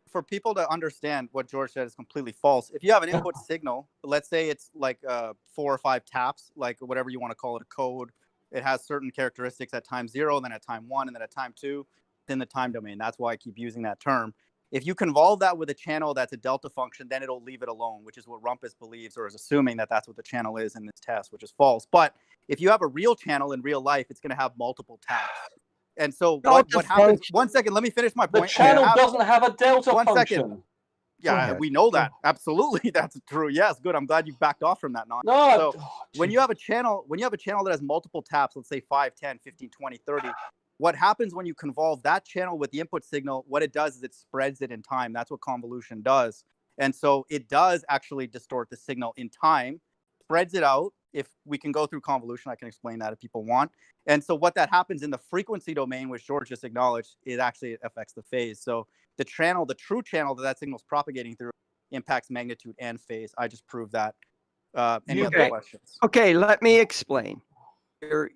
for people to understand what George said is completely false, if you have an input signal, let's say it's like 4 or 5 taps, like whatever you want to call it, a code, it has certain characteristics at time 0, then at time 1, and then at time 2. In the time domain. That's why I keep using that term. If you convolve that with a channel that's a delta function, then it'll leave it alone, which is what Rumpus believes or is assuming that that's what the channel is in this test, which is false. But if you have a real channel in real life, it's going to have multiple taps. And so what happens? 1 second, let me finish my point. The channel doesn't have a delta function. Second. Yeah, we know that. Absolutely, that's true. Yes, good. I'm glad you backed off from that nonsense. No. So when you have a channel that has multiple taps, let's say 5, 10, 15, 20, 30, what happens when you convolve that channel with the input signal, what it does is it spreads it in time. That's what convolution does. And so it does actually distort the signal in time, spreads it out. If we can go through convolution, I can explain that if people want. And so what that happens in the frequency domain, which George just acknowledged, it actually affects the phase. So the true channel that signal is propagating through impacts magnitude and phase. I just proved that. Any other questions? Okay, let me explain.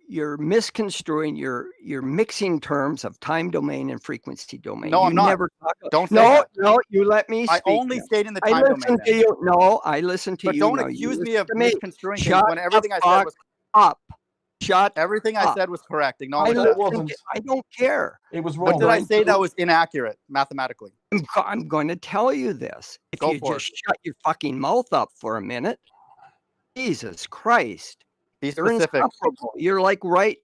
You're misconstruing. You're mixing terms of time domain and frequency domain. No, I'm not. Never talk. Don't say no, that. no. You let me speak. I only stayed in the time I domain. listen to you. No, I listen to but you. Don't no, accuse you me of listen to misconstruing things Shut when everything I said was up. Shut everything up. I said was correct. Acknowledge I that. listen to- I don't care. It was wrong. What did I say that was inaccurate mathematically? I'm going to tell you this. If Go you for just shut your fucking mouth up for a minute. Jesus Christ. Be You're specific. insufferable. You're like right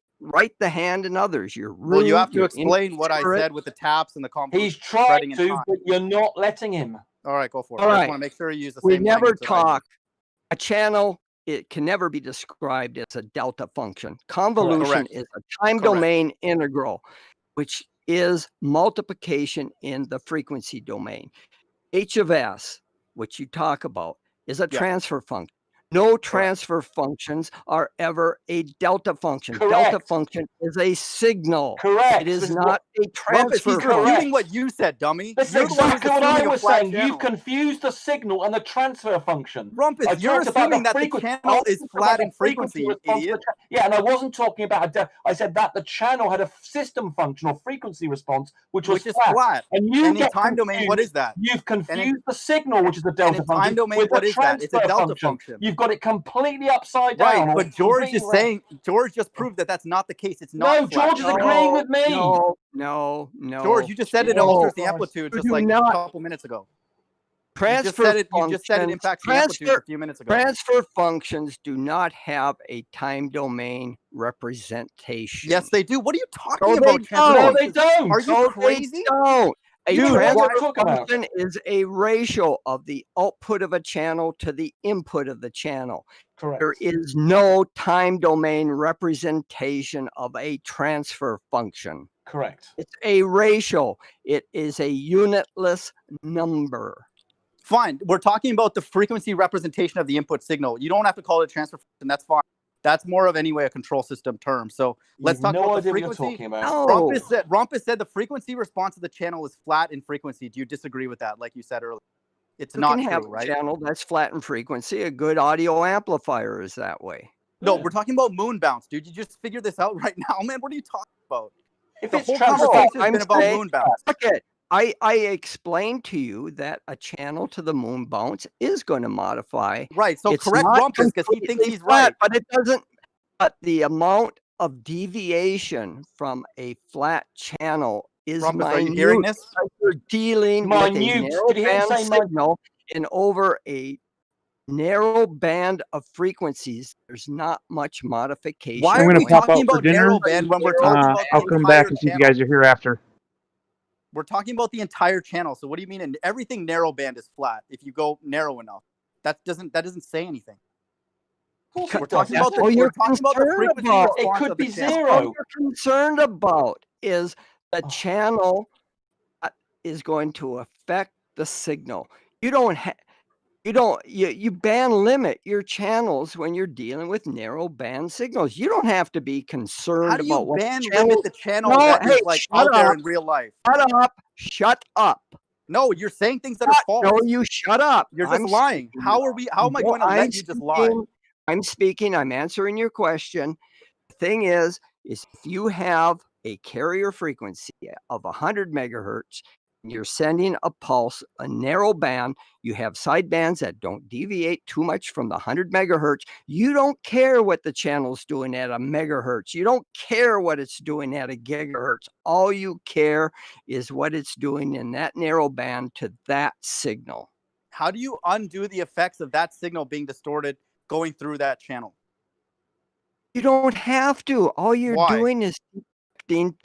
the hand in others. You're rude. Well, you have to you're explain what I inconsiderate. said with the taps and the convolution. He's trying spreading in to, time. but you're not letting him. All right, go for it. All I just right. want to make sure you use the We same never language that I do. talk. A channel, it can never be described as a delta function. Convolution Correct. is a time Correct. domain integral, which is multiplication in the frequency domain. H of S, which you talk about, is a transfer function. No transfer functions are ever a delta function. Correct. Delta function is a signal. Correct. It is This is not a Rumpus, transfer he's function. refuting what you said, dummy. That's You're the one who's exactly what I assuming a was flat saying. channel. You've confused the signal and the transfer function. Rumpus, I you're talked about assuming that the frequency- channel I is talked flat about in the frequency, you response to idiot. the yeah, and I wasn't talking about I said that the channel had a system function or frequency response, which was Which is flat. And you And in get time domain, what confused. is that? You've And confused the signal, which is the delta in function, time domain, with what the is that? It's a transfer delta function. You've got it completely upside Right, down. or but George completely is wrong. saying, George just proved that that's not the case. It's No, not flat. George is agreeing with me. No. George, you just said it No. alters the amplitude just You do like not. a couple minutes ago. Transfer You just said it impacts the amplitude a few minutes ago. Transfer functions do not have a time domain representation. Yes, they do. What are you talking No, about? they Transfer don't. functions? Are you No, crazy? They don't. A Dude, transfer why- function is a ratio of the output of a channel to the input of the channel. Correct. There is no time domain representation of a transfer function. Correct. It's a ratio. It is a unitless number. Fine. We're talking about the frequency representation of the input signal. You don't have to call it a transfer function. That's fine. That's more of anyway a control system term. So let's talk no about the idea what you're frequency. talking about. No. Rumpus said the frequency response of the channel is flat in frequency. Do you disagree with that? Like you said earlier, it's You not can have true, a right? channel that's flat in frequency. A good audio amplifier is that way. No, we're talking about moon bounce, dude. You just figured this out right now, man. What are you talking about? If the it's whole transfer- conversation has I'm been about saying- moon bounce. Look it. I explained to you that a channel to the moon bounce is going to modify. Right. So It's correct not Rumpus because he thinks completely he's flat, right. but it doesn't. But the amount of deviation from a flat channel is Rumpus, minute. are you hearing this? because You're dealing with a Minute. narrow Did you hear him band say minute? signal, and over a narrow band of frequencies, there's not much modification. Why I'm are going we to pop talking out for about dinner. narrow band when we're talking about the I'll come entire back and see if you channel? guys are here after. We're talking about the entire channel. So what do you mean? And everything narrow band is flat if you go narrow enough. That doesn't say anything. We're talking about the, all you're we're talking about the concerned frequency about. response of the channel. All you're concerned about is the channel that is going to affect the signal. You band limit your channels when you're dealing with narrow band signals. You don't have to be concerned How do you about what band channel- limit the channel No, that is hey, like shut out there up. in real life? Shut up. Shut up. No, you're saying things that are false. No, you shut up. You're just I'm lying. speaking How now. are we? How am I No, going to I'm let you just lie? speaking. I'm speaking. I'm answering your question. The thing is if you have a carrier frequency of 100 megahertz, and you're sending a pulse, a narrow band, you have side bands that don't deviate too much from the 100 megahertz. You don't care what the channel's doing at a megahertz. You don't care what it's doing at a gigahertz. All you care is what it's doing in that narrow band to that signal. How do you undo the effects of that signal being distorted going through that channel? You don't have to. All you're Why? doing is detecting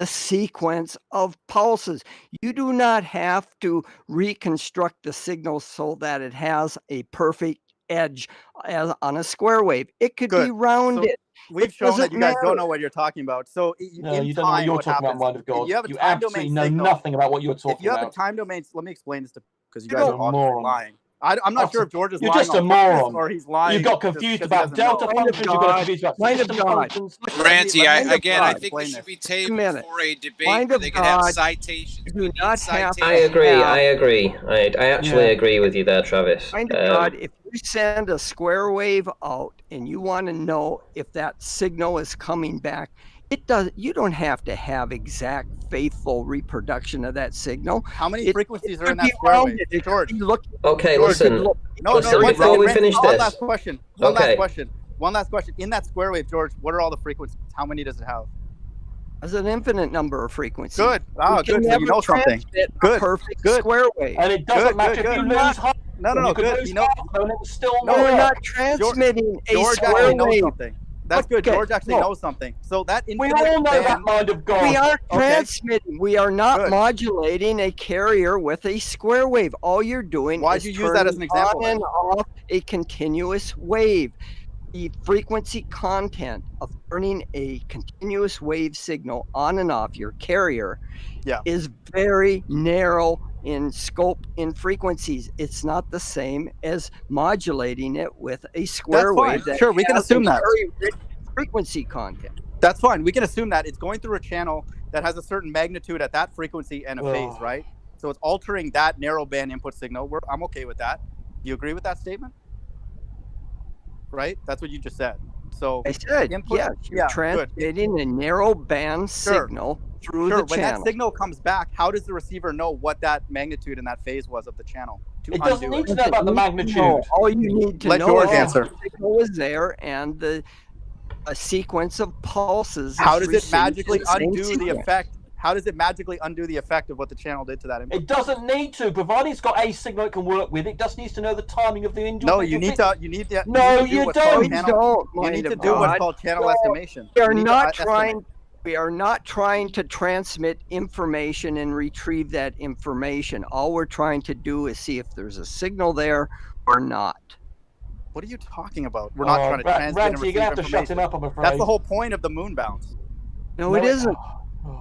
a sequence of pulses. You do not have to reconstruct the signal so that it has a perfect edge as on a square wave. It could be Good. rounded. So we've It shown that doesn't you guys matter. don't know what you're talking about. So No, in you don't know what time, you're what talking happens? about, Mind of God. If you have a You time absolutely domain know signal, nothing about what you're talking if you have about. a time domain, let me explain this to because you You guys don't- are obviously moron. lying. I'm not sure if George is You're lying just a on purpose moron. or he's lying. You got just confused 'cause he about doesn't delta know. functions. You got confused about Mind of system God. functions. Ranty, Mind of again, God. I think this should be tabled minute. for a debate Mind where of they could have God, citations. you We do need not have citations. I agree. have- I agree. I actually Yeah. agree with you there, Travis. Mind of God, if you send a square wave out and you want to know if that signal is coming back, you don't have to have exact faithful reproduction of that signal. How many It frequencies are could in that be square wave? rounded. It could George. be looking- Okay, George, listen. it could look- No, listen, one before second, we Randy, finish one this. last question. One last question. In that square wave, George, what are all the frequencies? How many does it have? There's an infinite number of frequencies. Good. Ah, You can good. So you never know something. transmit a Good. perfect Good. square wave. And it doesn't matter if you lose half. No, You could good. lose You know, half, and it would still No, We're work. not transmitting a George square actually knows wave. something. That's good. Okay, George actually no. knows something. So that We infinite all know band, that, Mind of God. We aren't Okay. transmitting. We are not Good. modulating a carrier with a square wave. All you're doing Why'd is you use that as an turning example, on then? and off a continuous wave. The frequency content of turning a continuous wave signal on and off your carrier is very narrow in scope in frequencies. It's not the same as modulating it with a square That's fine. wave. That Sure, we can has assume a that. very rich frequency content. That's fine. We can assume that it's going through a channel that has a certain magnitude at that frequency and a phase, right? So it's altering that narrow band input signal. I'm okay with that. Do you agree with that statement? Right? That's what you just said. So I said, input, yes, you're good. transmitting a narrow band signal through the When channel. that signal comes back, how does the receiver know what that magnitude and that phase was of the channel? To It doesn't undo need to know about the magnitude. No, all you need to Let know George is answer. the signal is there and a sequence of pulses. How is does it received magically in the same undo the sequence. effect? How does it magically undo the effect of what the channel did to that input? It doesn't need to, provided it's got a signal it can work with. It just needs to know the timing of the No, you need to. No, you you what's called don't. channel- You need to do what's called channel estimation. We are You need to not estimate. trying. We are not trying to transmit information and retrieve that information. All we're trying to do is see if there's a signal there or not. What are you talking about? We're not trying to transmit and Ranty, you're receive gonna have to shut information. him up, I'm afraid. That's the whole point of the moon bounce. No, it isn't.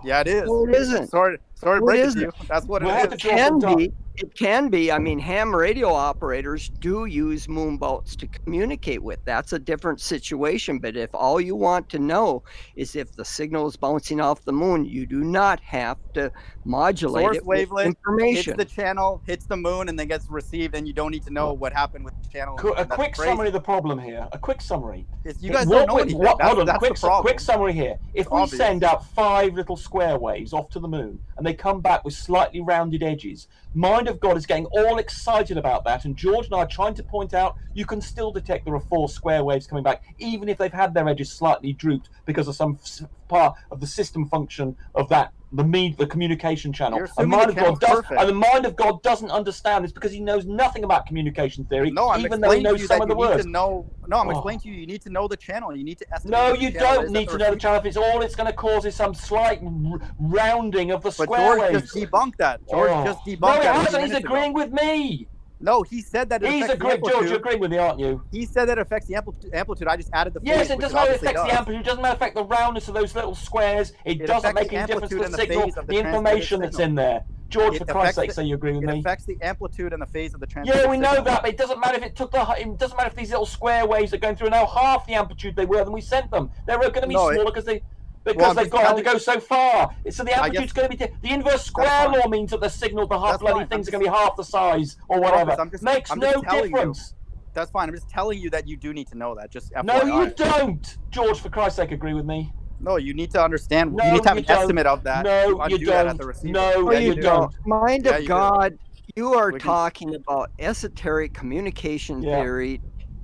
Yeah, it is. No, it isn't. Sorry to No, break it it to isn't. you. That's what Well, it it is. can be. It can be. I mean, ham radio operators do use moon boats to communicate with. That's a different situation. But if all you want to know is if the signal is bouncing off the moon, you do not have to modulate Source it with wavelength information. hits the channel, hits the moon, and then gets received, and you don't need to know what happened with the channel. A and that's quick crazy. summary of the problem here. A quick summary. You guys don't know anything. Hold on. That's Quick, the problem. quick summary here. If we Obvious. send out 5 little square waves off to the moon and they come back with slightly rounded edges, Mind of God is getting all excited about that, and George and I are trying to point out you can still detect there are 4 square waves coming back, even if they've had their edges slightly drooped because of some part of the system function of that. The communication channel. You're And assuming the channel's perfect. and the Mind of God doesn't understand this because he knows nothing about communication theory, No, I'm even though he explaining to knows you some that of the you need words. to know. No, I'm Oh. explaining to you. You need to know the channel. You need to estimate. No, what the you channel don't is need at to know the receiver. channel. If it's all it's going to cause is some slight rounding of the But square George waves. just debunked that. George Oh. just debunked No, he that. a few hasn't. He's minutes ago. agreeing with me. No, he said that it He's affects the agreeing. George, amplitude. you're agreeing with me, aren't you? He said that it affects the amplitude. I just added the phase. Yes, it which doesn't matter if it obviously affects the does. amplitude. It doesn't matter affect the roundness of those little squares. It doesn't affects make the any difference to amplitude the and the signal, phase of the the transmitted information that's signal. in there. George, It for Christ's sake, affects say you agree with It me. affects the amplitude and the phase of the transmitted Yeah, we know signal. that, but it doesn't matter if it took it doesn't matter if these little square waves are going through now half the amplitude they were when we sent them. They're going to be No, smaller because they. Well, Because I'm they've just got had to telling- go so far. So the I amplitude's guess- going to be the inverse square fine. law means that the signal, the half That's bloody fine. things I'm are going to be half the size or whatever. I'm just Makes no telling you. difference. That's fine. I'm just telling you that you do need to know that. Just No, FYI. you don't. George, for Christ's sake, agree with me. No, you need to understand. No, you need to have you an don't. estimate of that. No, to you undo that at the don't. receiver. No, Yeah, you do. don't. Mind Yeah, of you do. God, you are We can- talking about esoteric communication Yeah. theory.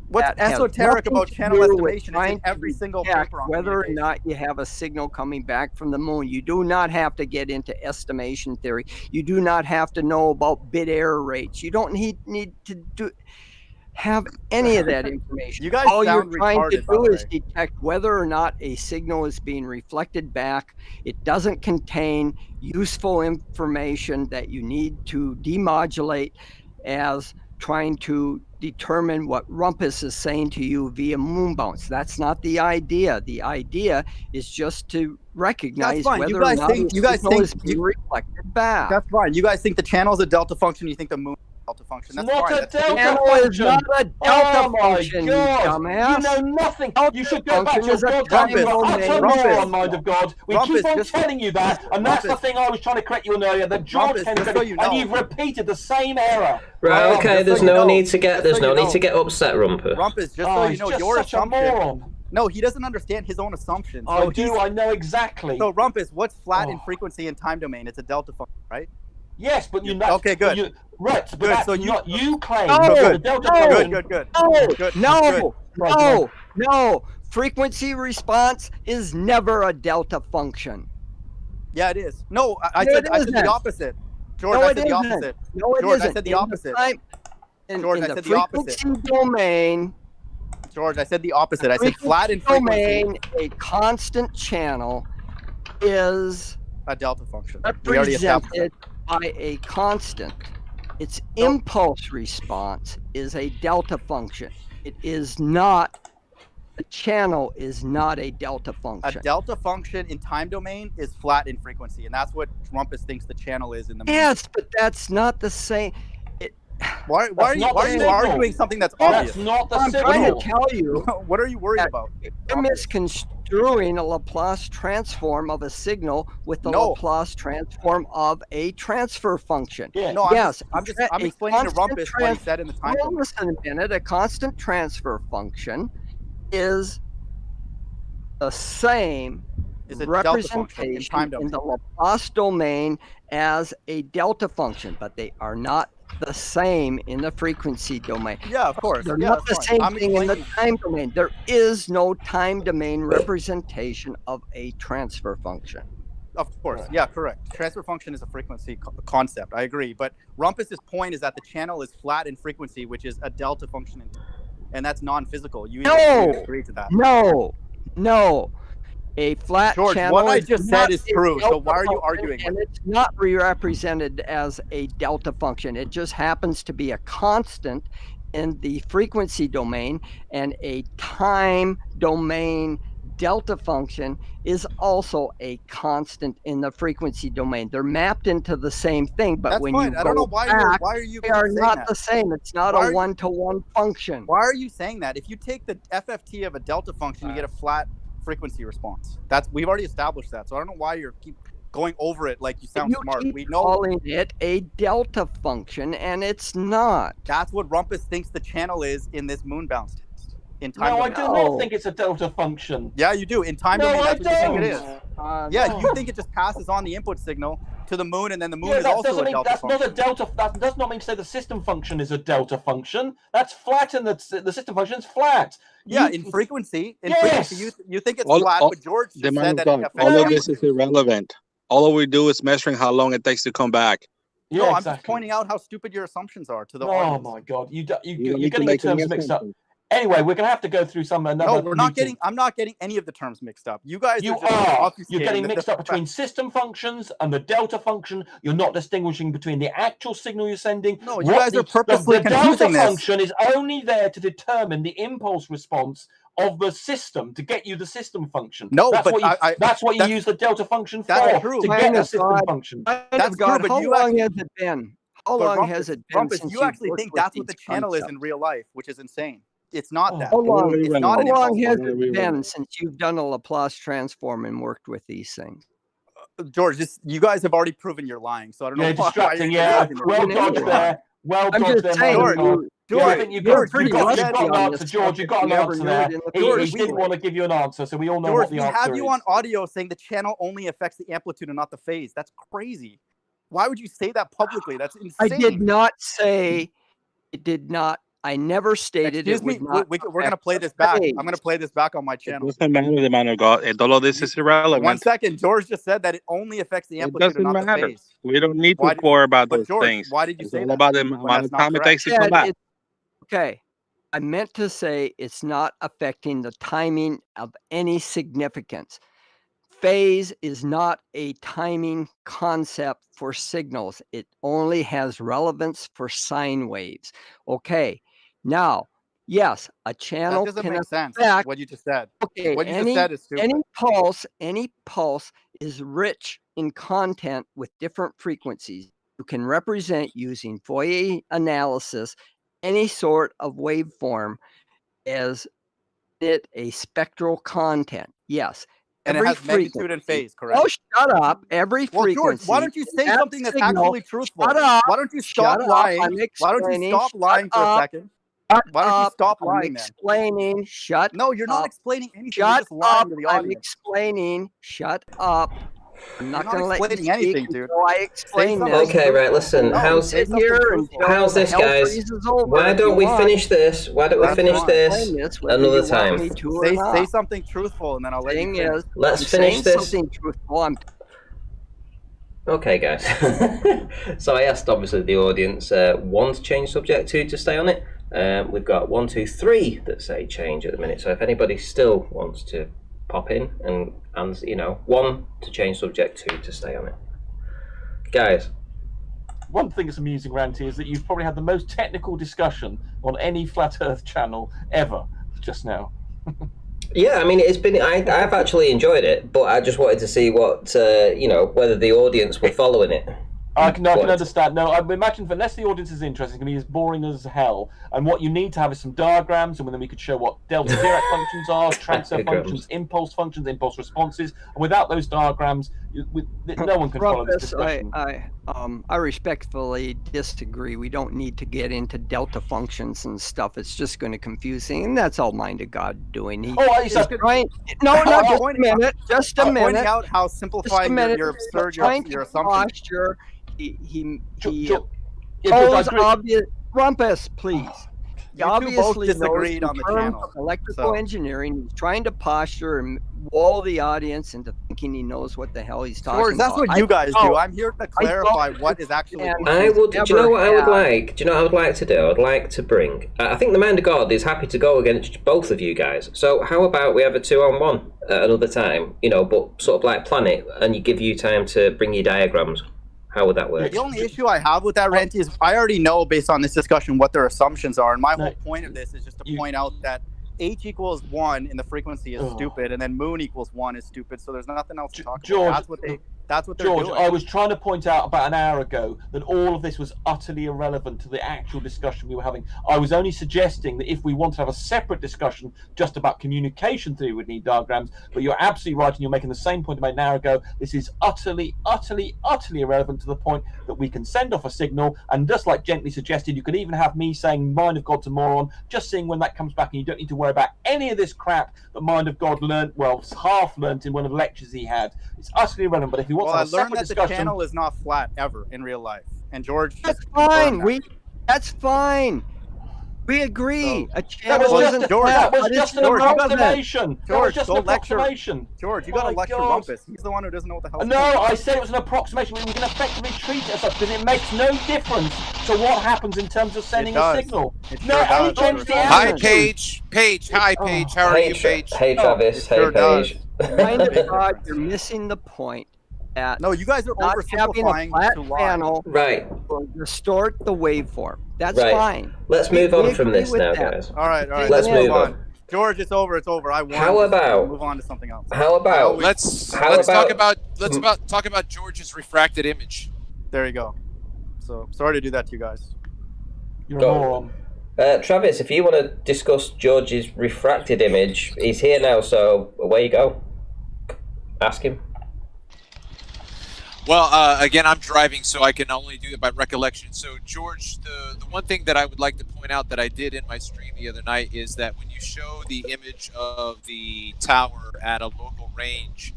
What's that has esoteric nothing about to channel do with estimation? It's in trying to every single detect paper on whether or communication. not you have a signal coming back from the moon. You do not have to get into estimation theory. You do not have to know about bit error rates. You don't need to do. have any of that information. You guys All you're sound trying to retarded, by the do is way. detect whether or not a signal is being reflected back. It doesn't contain useful information that you need to demodulate as trying to determine what Rumpus is saying to you via moon bounce. That's not the idea. The idea is just to recognize fine. whether You guys or not think- a you guys signal think is being reflected back. That's fine. You guys think the channel is a delta function. You think the moon is a delta function. That's Not fine. a That's delta Channel function. is not a delta Oh my function, you God! dumbass. You know nothing. You should go back function to your is a goddamn time domain. moron, mind of God. We Rumpus, keep on just- telling you that, and that's the Rumpus. thing I was trying to correct you on earlier. That George Rumpus, came just and so said, you and know. you've repeated the same error. Right, okay, just there's so you no know. need to get Just so you know. upset, Rumpus. Rumpus, just Oh, so you he's know, just your such a assumption. moron. No, he doesn't understand his own assumptions. I So do. he's- I know exactly. So Rumpus, what's flat in Oh. frequency and time domain? It's a delta function, right? Yes, but you know. Okay, good. Right, but Good, that's so you- not you claim. No, the delta no, function. Good. No, Good. no, Right, no, no. Frequency response is never a delta function. Yeah, it is. No, I No, said it I said isn't. the opposite. George, No, I it said the isn't. opposite. No, it George, I isn't. said the In the opposite. time- George, in I the said the opposite. frequency domain, George, I said the opposite. I said flat in frequency. domain, a constant channel is A delta function. We already established that. represented by a constant. Its impulse response is a delta function. It is not, the channel is not a delta A function. delta function in time domain is flat in frequency, and that's what Rumpus thinks the channel is in the. Yes, but that's not the same. Why are That's you not the signal. arguing something that's That's obvious? not the I'm signal. trying to tell you. What are you worried about? You're misconstruing a Laplace transform of a signal with the No. Laplace transform of a transfer function. Yeah. No, Yes, I'm a explaining to constant Rumpus what he said in the time Well, domain. listen a minute. A constant transfer function is the same Is a delta function in representation time in domain. the Laplace domain as a delta function, but they are not the same in the frequency domain. Yeah, of course. They're Yeah, not the that's fine. same I'm thing in the explaining- time domain. There is no time domain representation of a transfer function. Of course, yeah, correct. Transfer function is a frequency concept. I agree, but Rumpus's point is that the channel is flat in frequency, which is a delta function, and that's non-physical. You agree to that? No. A flat George, channel. what I is just not said is a true. So delta why are you function, arguing And with it's not represented as a delta function. It just happens to be a constant in the frequency domain, and a time domain delta function is also a constant in the frequency domain. They're mapped into the same thing, but That's when fine. you I go don't know why back, are you they are saying not that? the same. It's not Why are a you- one-to-one function. Why are you saying that? If you take the FFT of a delta function, you get a flat frequency response. We've already established that. So I don't know why you keep going over it like you sound You smart. keep We know calling it a delta function, and it's not. that's what Rumpus thinks the channel is in this moon bounce test. In time No, I domain. do not think it's a delta function. Yeah, you do. In time No, domain, I that's what you think it don't. is. Yeah, no. you think it just passes on the input signal to the moon, and then the moon Yeah, is that also doesn't a mean delta that's function. not a delta. That does not mean to say the system function is a delta function. That's flat, and the system function is flat. Yeah, You- in frequency, Yes. you think it's All- flat, all- but George The just man said of that God, it affects all of frequency. this is irrelevant. All we do is measuring how long it takes to come back. Yeah, No, I'm exactly. just pointing out how stupid your assumptions are to the Oh audience. my God, You don't you're need to getting make your any terms mixed up. assumptions. Anyway, we're gonna have to go through another. No, we're not meeting. getting. I'm not getting any of the terms mixed up. You guys You are. Just are. obfuscating You're getting the mixed up between system functions and the delta function. You're not distinguishing between the actual signal you're sending. No, you guys are purposely the delta confusing this. function is only there to determine the impulse response of the system to get you the system function. No, that's but what you, I- that's what you that's- use the delta function for, that's true. to Mind get the of system God. function. That's God, true, but how you long actually- has it been? How But long Rumpus, has it been Rumpus, since you you've actually worked think with that's what the these channel is in concepts? real life, which is insane. It's not that. How long, It's not an how long impulse has function. it been since you've done a Laplace transform and worked with these things? George, you guys have already proven you're lying, so I don't know Yeah, why distracting. you're Yeah, confusing well me. dodged there. Well I'm dodged just there, saying, George. you- Yeah, I think George, you you're got, pretty you got rusty an on answer, this George. You got an subject. You never answer knew there. it in the He first didn't place. want to give you an answer, so we all know George, what the we answer have is. you on audio saying the channel only affects the amplitude and not the phase. That's crazy. Why would you say that publicly? That's insane. I did not say it did not. I never stated Excuse it me. would not. We're going to affect play the this back. phase. I'm going to play this back on my It channel. doesn't matter, the man of God. All of this is irrelevant. 1 second. George just said that it only affects the It amplitude and doesn't not the matter. phase. We don't need Why to did- quarrel about but those George, things. why did you It's say all that about the when amount that's of not time it correct? takes to come back. Okay. I meant to say it's not affecting the timing of any significance. Phase is not a timing concept for signals. It only has relevance for sine waves. Okay, now, yes, a That channel doesn't can make sense. affect. What you just said. Okay, What you just said is stupid. any pulse is rich in content with different frequencies. You can represent using Fourier analysis any sort of waveform as it a spectral content. Yes. And it Every has magnitude and frequency. phase, correct? Oh, shut up. Every Well, frequency. George, why don't you say that something that's signal- actually truthful? Shut up. Why don't you stop Shut up. lying? I'm Why don't you explaining. stop lying for a Shut second? up. Why don't you Up. stop I'm lying then? explaining. Shut No, you're not up. explaining anything. Shut You're just lying up. to the I'm audience. explaining. Shut up. I'm not You're going to not let you explaining speak anything, dude. until I explain this. Okay, right. Listen. No, How's say something here truthful. how's this, Hell guys? freezes over Why if don't you we want. finish this? Why don't we That's finish fine. this whether another you want time? me to or not. Say something truthful, and then I'll let you Thing finish. is, Let's I'm finish saying this. something truthful. I'm Okay, guys. So I asked, obviously, the audience 1 to change subject, 2 to stay on it. We've got 1, 2, 3 that say change at the minute. So if anybody still wants to pop in and 1 to change subject, 2 to stay on it. Guys. One thing that's amusing, Ranty, is that you've probably had the most technical discussion on any Flat Earth channel ever just now. Yeah, I mean, it's been. I've actually enjoyed it, but I just wanted to see what whether the audience were following it. I can understand. No, I imagine unless the audience is interested, it's going to be as boring as hell. And what you need to have is some diagrams, and then we could show what delta Dirac functions are, transfer functions, impulse responses. And without those diagrams, no one can follow this discussion. I respectfully disagree. We don't need to get into delta functions and stuff. It's just going to confuse things, and that's all mind of God doing. Just a minute. Just a minute. Pointing out how simplifying your absurd your assumptions. He George, obvious. Rumpus, please. You two obviously both disagreed knows on the terms channel, of electrical so. engineering. He's trying to posture and wall the audience into thinking he knows what the hell he's talking George, that's about. what you guys do. I'm here to clarify what is actually. I would. Do you know what I would like? Do you know what I would like to do? I'd like to bring. I think the Mind of God is happy to go against both of you guys. So how about we have a 2-on-1 at another time? But sort of like plan it, and you give you time to bring your diagrams. How would that work? The only issue I have with that, Ranty, is I already know based on this discussion what their assumptions are, and my whole point of this is just to point out that H equals 1 in the frequency is stupid, and then moon equals 1 is stupid. So there's nothing else to talk about. That's what they're doing. I was trying to point out about an hour ago that all of this was utterly irrelevant to the actual discussion we were having. I was only suggesting that if we want to have a separate discussion just about communication theory, we'd need diagrams. But you're absolutely right, and you're making the same point about an hour ago. This is utterly, utterly, utterly irrelevant to the point that we can send off a signal, and just like Gently suggested, you could even have me saying Mind of God's a moron, just seeing when that comes back, and you don't need to worry about any of this crap that Mind of God half learnt in one of the lectures he had. It's utterly irrelevant, but if you want to I have a learned separate that discussion, the channel is not flat ever in real life, and George. That's fine. That's fine. We agree. A channel isn't George. flat, That was but just it's an George, approximation. That was George, just go an lecture. approximation. George, you Oh got to my lecture God. Rumpus. He's the one who doesn't know what the hell. No, I said it was an approximation. We can effectively treat it as such because it makes no difference to what happens in terms of sending a signal. Hi, Paige. Hi, Paige. How are you, Paige? Hey, Travis. Hey, Paige. Mind of God, you're missing the point. No, you guys are not having a oversimplifying flat to lie. panel Right. will distort the waveform. That's Right. fine. Let's move on from this now, guys. All right. Let's move on. George, it's over. It's over. I won. How about- move on to something else? How about Let's how talk about- about George's refracted image. There you go. So sorry to do that to you guys. You're a moron. Travis, if you want to discuss George's refracted image, he's here now, so away you go. Ask him. Well, again, I'm driving, so I can only do it by recollection. So, George, the one thing that I would like to point out that I did in my stream the other night is that when you show the image of the tower at a local range,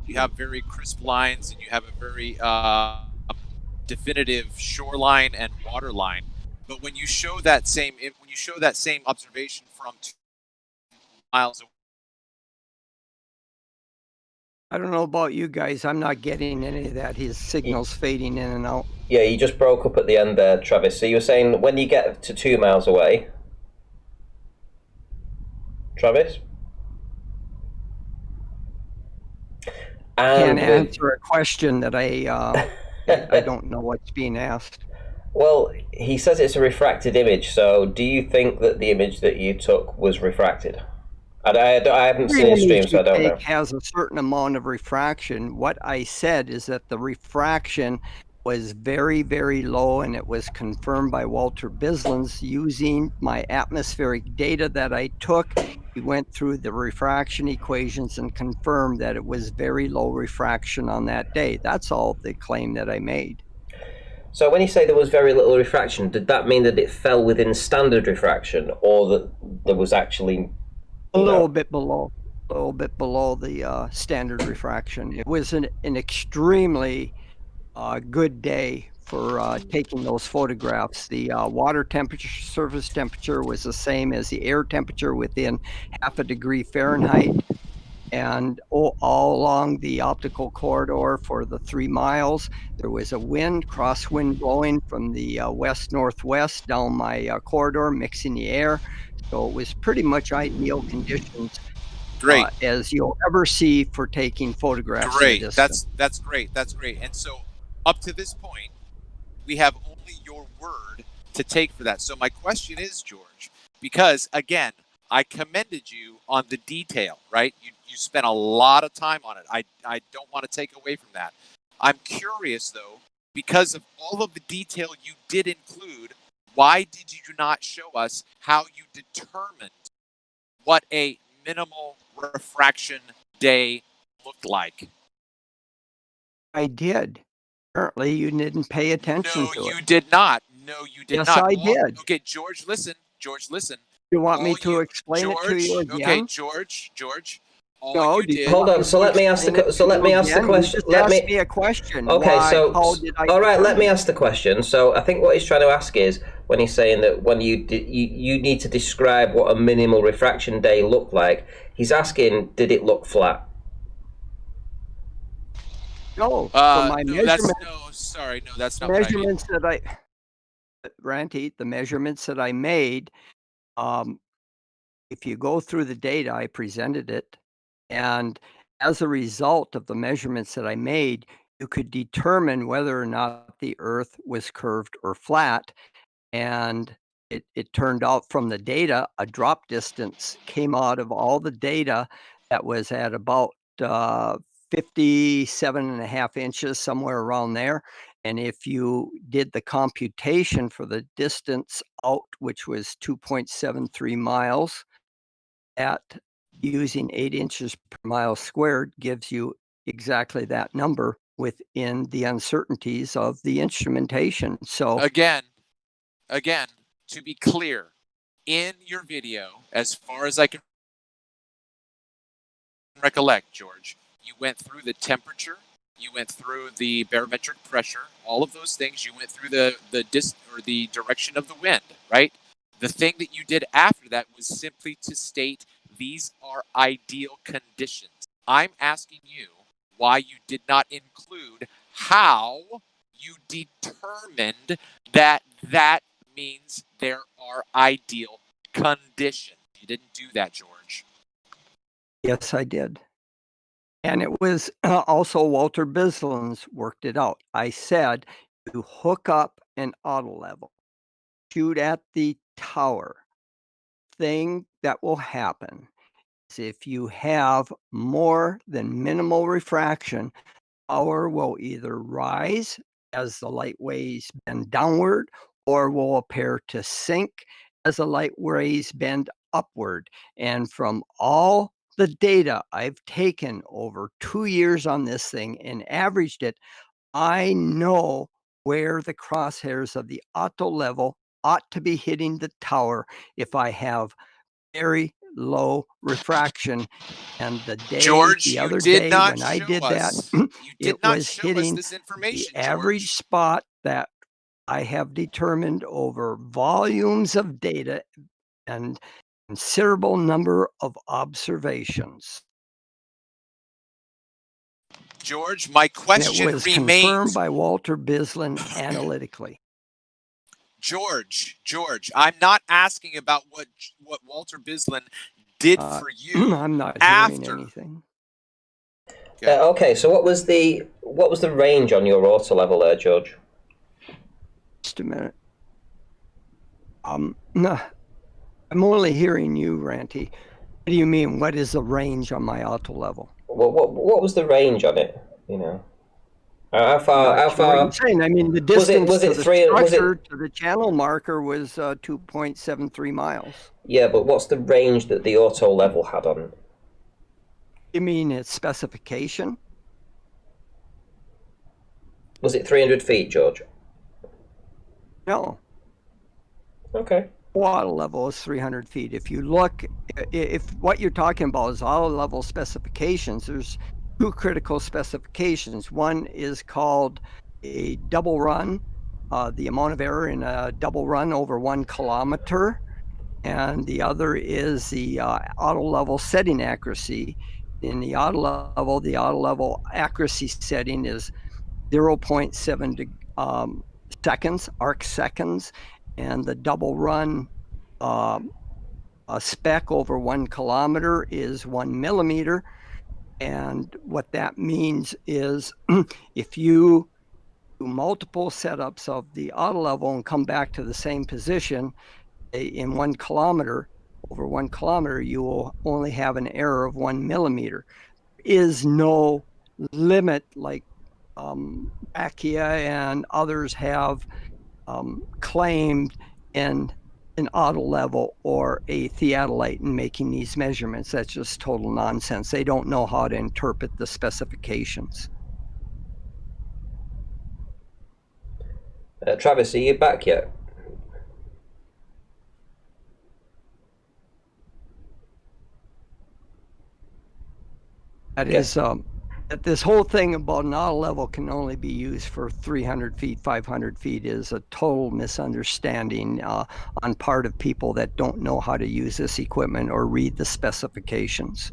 you have very crisp lines and you have a very definitive shoreline and water line. But when you show that same observation from 2 miles away, I don't know about you guys. I'm not getting any of that. His signal's fading in and out. Yeah, you just broke up at the end there, Travis. So you were saying when you get to 2 miles away. Travis? Can't And with, answer a question that I don't know what's being asked. well, he says it's a refracted image, so do you think that the image that you took was refracted? I haven't Every seen his stream, image so you I don't know. take has a certain amount of refraction. What I said is that the refraction was very, very low, and it was confirmed by Walter Bislins using my atmospheric data that I took. He went through the refraction equations and confirmed that it was very low refraction on that day. That's all the claim that I made. So when you say there was very little refraction, did that mean that it fell within standard refraction, or that there was actually A little bit below the standard refraction. It was an extremely good day for taking those photographs. The water temperature, surface temperature was the same as the air temperature within 0.5 degree Fahrenheit. And all along the optical corridor for the 3 miles, there was a crosswind blowing from the west-northwest down my corridor, mixing the air. So it was pretty much ideal conditions Great. as you'll ever see for taking photographs. Great. That's great. That's great. And so up to this point, we have only your word to take for that. So my question is, George, because again, I commended you on the detail, right? You spent a lot of time on it. I don't want to take away from that. I'm curious though, because of all of the detail you did include, why did you not show us how you determined what a minimal refraction day looked like? I did. Apparently, you didn't pay attention to it. You did not. No, you did Yes, not. I did. Okay, George, listen. George, listen. You want me to explain it to you again? Okay, George. No, you did. Hold on. So let me ask the question. Let me a question. Okay. How did I all right. Let determine me it? ask the question. So I think what he's trying to ask is when he's saying that when you need to describe what a minimal refraction day looked like. He's asking, did it look flat? No. For my no, measurement, that's not what I mean. Ranty, the measurements that I made, if you go through the data, I presented it, and as a result of the measurements that I made, you could determine whether or not the Earth was curved or flat. And it turned out from the data, a drop distance came out of all the data that was at about 57.5 inches, somewhere around there. And if you did the computation for the distance out, which was 2.73 miles, at using 8 inches per mile squared, gives you exactly that number within the uncertainties of the instrumentation. So Again, to be clear, in your video, as far as I can recollect, George, you went through the temperature, you went through the barometric pressure, all of those things. You went through the direction of the wind, right? The thing that you did after that was simply to state these are ideal conditions. I'm asking you why you did not include how you determined that means there are ideal conditions. You didn't do that, George. yes, I did. And it was also Walter Bislins worked it out. I said, you hook up an auto level, shoot at the tower. Thing that will happen is if you have more than minimal refraction, power will either rise as the light waves bend downward or will appear to sink as the light rays bend upward. And from all the data I've taken over 2 years on this thing and averaged it, I know where the crosshairs of the auto level ought to be hitting the tower if I have very low refraction. And the other day when I did that, it was hitting the average spot that I have determined over volumes of data and considerable number of observations. George, my question and it was remains. confirmed by Walter Bislin analytically. George, I'm not asking about what Walter Bislin did for you I'm not after. hearing anything. Okay, so what was the range on your auto level there, George? Just a minute. No, I'm only hearing you, Ranty. What do you mean? What is the range on my auto level? What was the range on it? You know, how far? What I'm saying, I mean, the distance was it to the three? structure to the channel marker was 2.73 miles. Yeah, but what's the range that the auto level had on it? You mean its specification? Was it 300 feet, George? No. Okay. Auto level is 300 feet. If you look, if what you're talking about is auto level specifications, there's two critical specifications. One is called a double run, the amount of error in a double run over 1 kilometer. And the other is the auto level setting accuracy. In the auto level accuracy setting is 0.7 seconds, arc seconds, and the double run a spec over 1 kilometer is 1 millimeter. And what that means is if you do multiple setups of the auto level and come back to the same position in 1 kilometer, over 1 kilometer, you will only have an error of 1 millimeter. There is no limit like Akia and others have claimed in an auto level or a theodolite in making these measurements. That's just total nonsense. They don't know how to interpret the specifications. Travis, are you back yet? That is this whole thing about an auto level can only be used for 300 feet, 500 feet is a total misunderstanding on part of people that don't know how to use this equipment or read the specifications.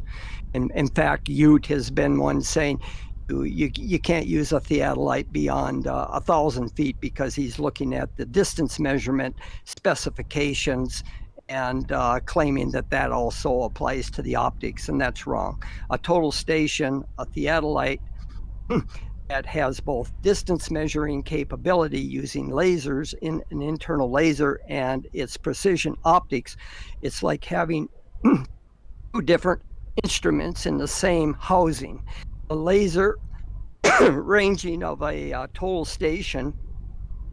And in fact, Ute has been one saying you can't use a theodolite beyond 1,000 feet because he's looking at the distance measurement specifications and claiming that also applies to the optics, and that's wrong. A total station, a theodolite that has both distance measuring capability using lasers in an internal laser and its precision optics, it's like having two different instruments in the same housing. A laser ranging of a total station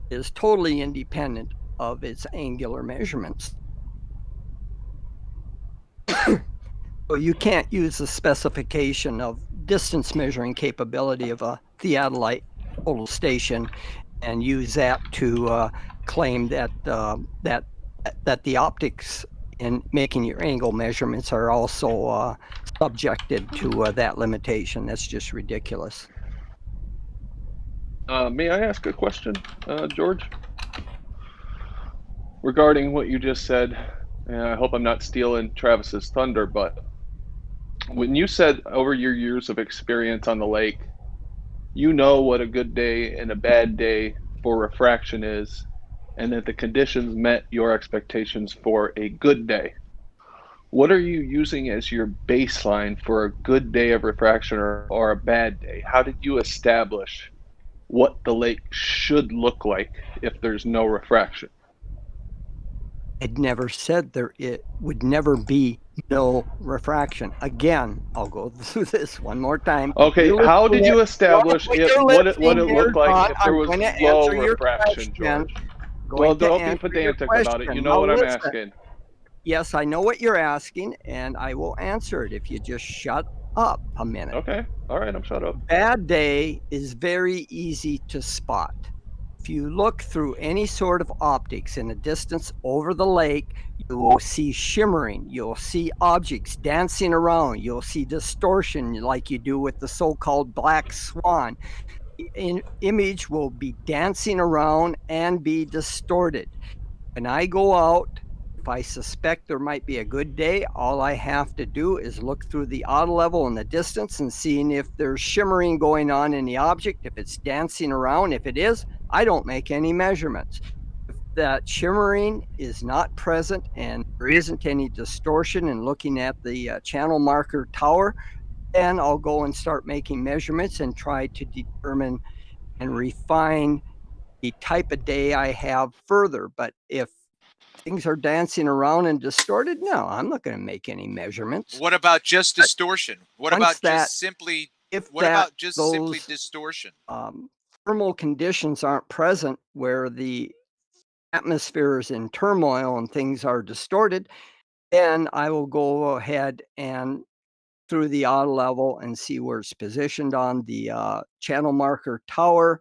is totally independent of its angular measurements. So you can't use the specification of distance measuring capability of a theodolite total station and use that to claim that that the optics in making your angle measurements are also subjected to that limitation. That's just ridiculous. May I ask a question, George? Regarding what you just said, and I hope I'm not stealing Travis's thunder, but when you said over your years of experience on the lake, you know what a good day and a bad day for refraction is, and that the conditions met your expectations for a good day. What are you using as your baseline for a good day of refraction or a bad day? How did you establish what the lake should look like if there's no refraction? It never said it would never be no refraction. Again, I'll go through this one more time. Okay, how did you establish what it looked like if there was low refraction, George? Well, don't be pedantic about it. You know what I'm asking. Yes, I know what you're asking, and I will answer it if you just shut up a minute. Okay, all right, I'm shut up. Bad day is very easy to spot. If you look through any sort of optics in a distance over the lake, you will see shimmering. You'll see objects dancing around. You'll see distortion like you do with the so-called black swan. Image will be dancing around and be distorted. When I go out, if I suspect there might be a good day, all I have to do is look through the auto level in the distance and seeing if there's shimmering going on in the object, if it's dancing around. If it is, I don't make any measurements. If that shimmering is not present and there isn't any distortion in looking at the channel marker tower, then I'll go and start making measurements and try to determine and refine the type of day I have further. But if things are dancing around and distorted, no, I'm not going to make any measurements. What about just distortion? What Once about that- just simply? if What that about just simply those, distortion? Thermal conditions aren't present where the atmosphere is in turmoil and things are distorted, then I will go ahead and through the auto level and see where it's positioned on the channel marker tower.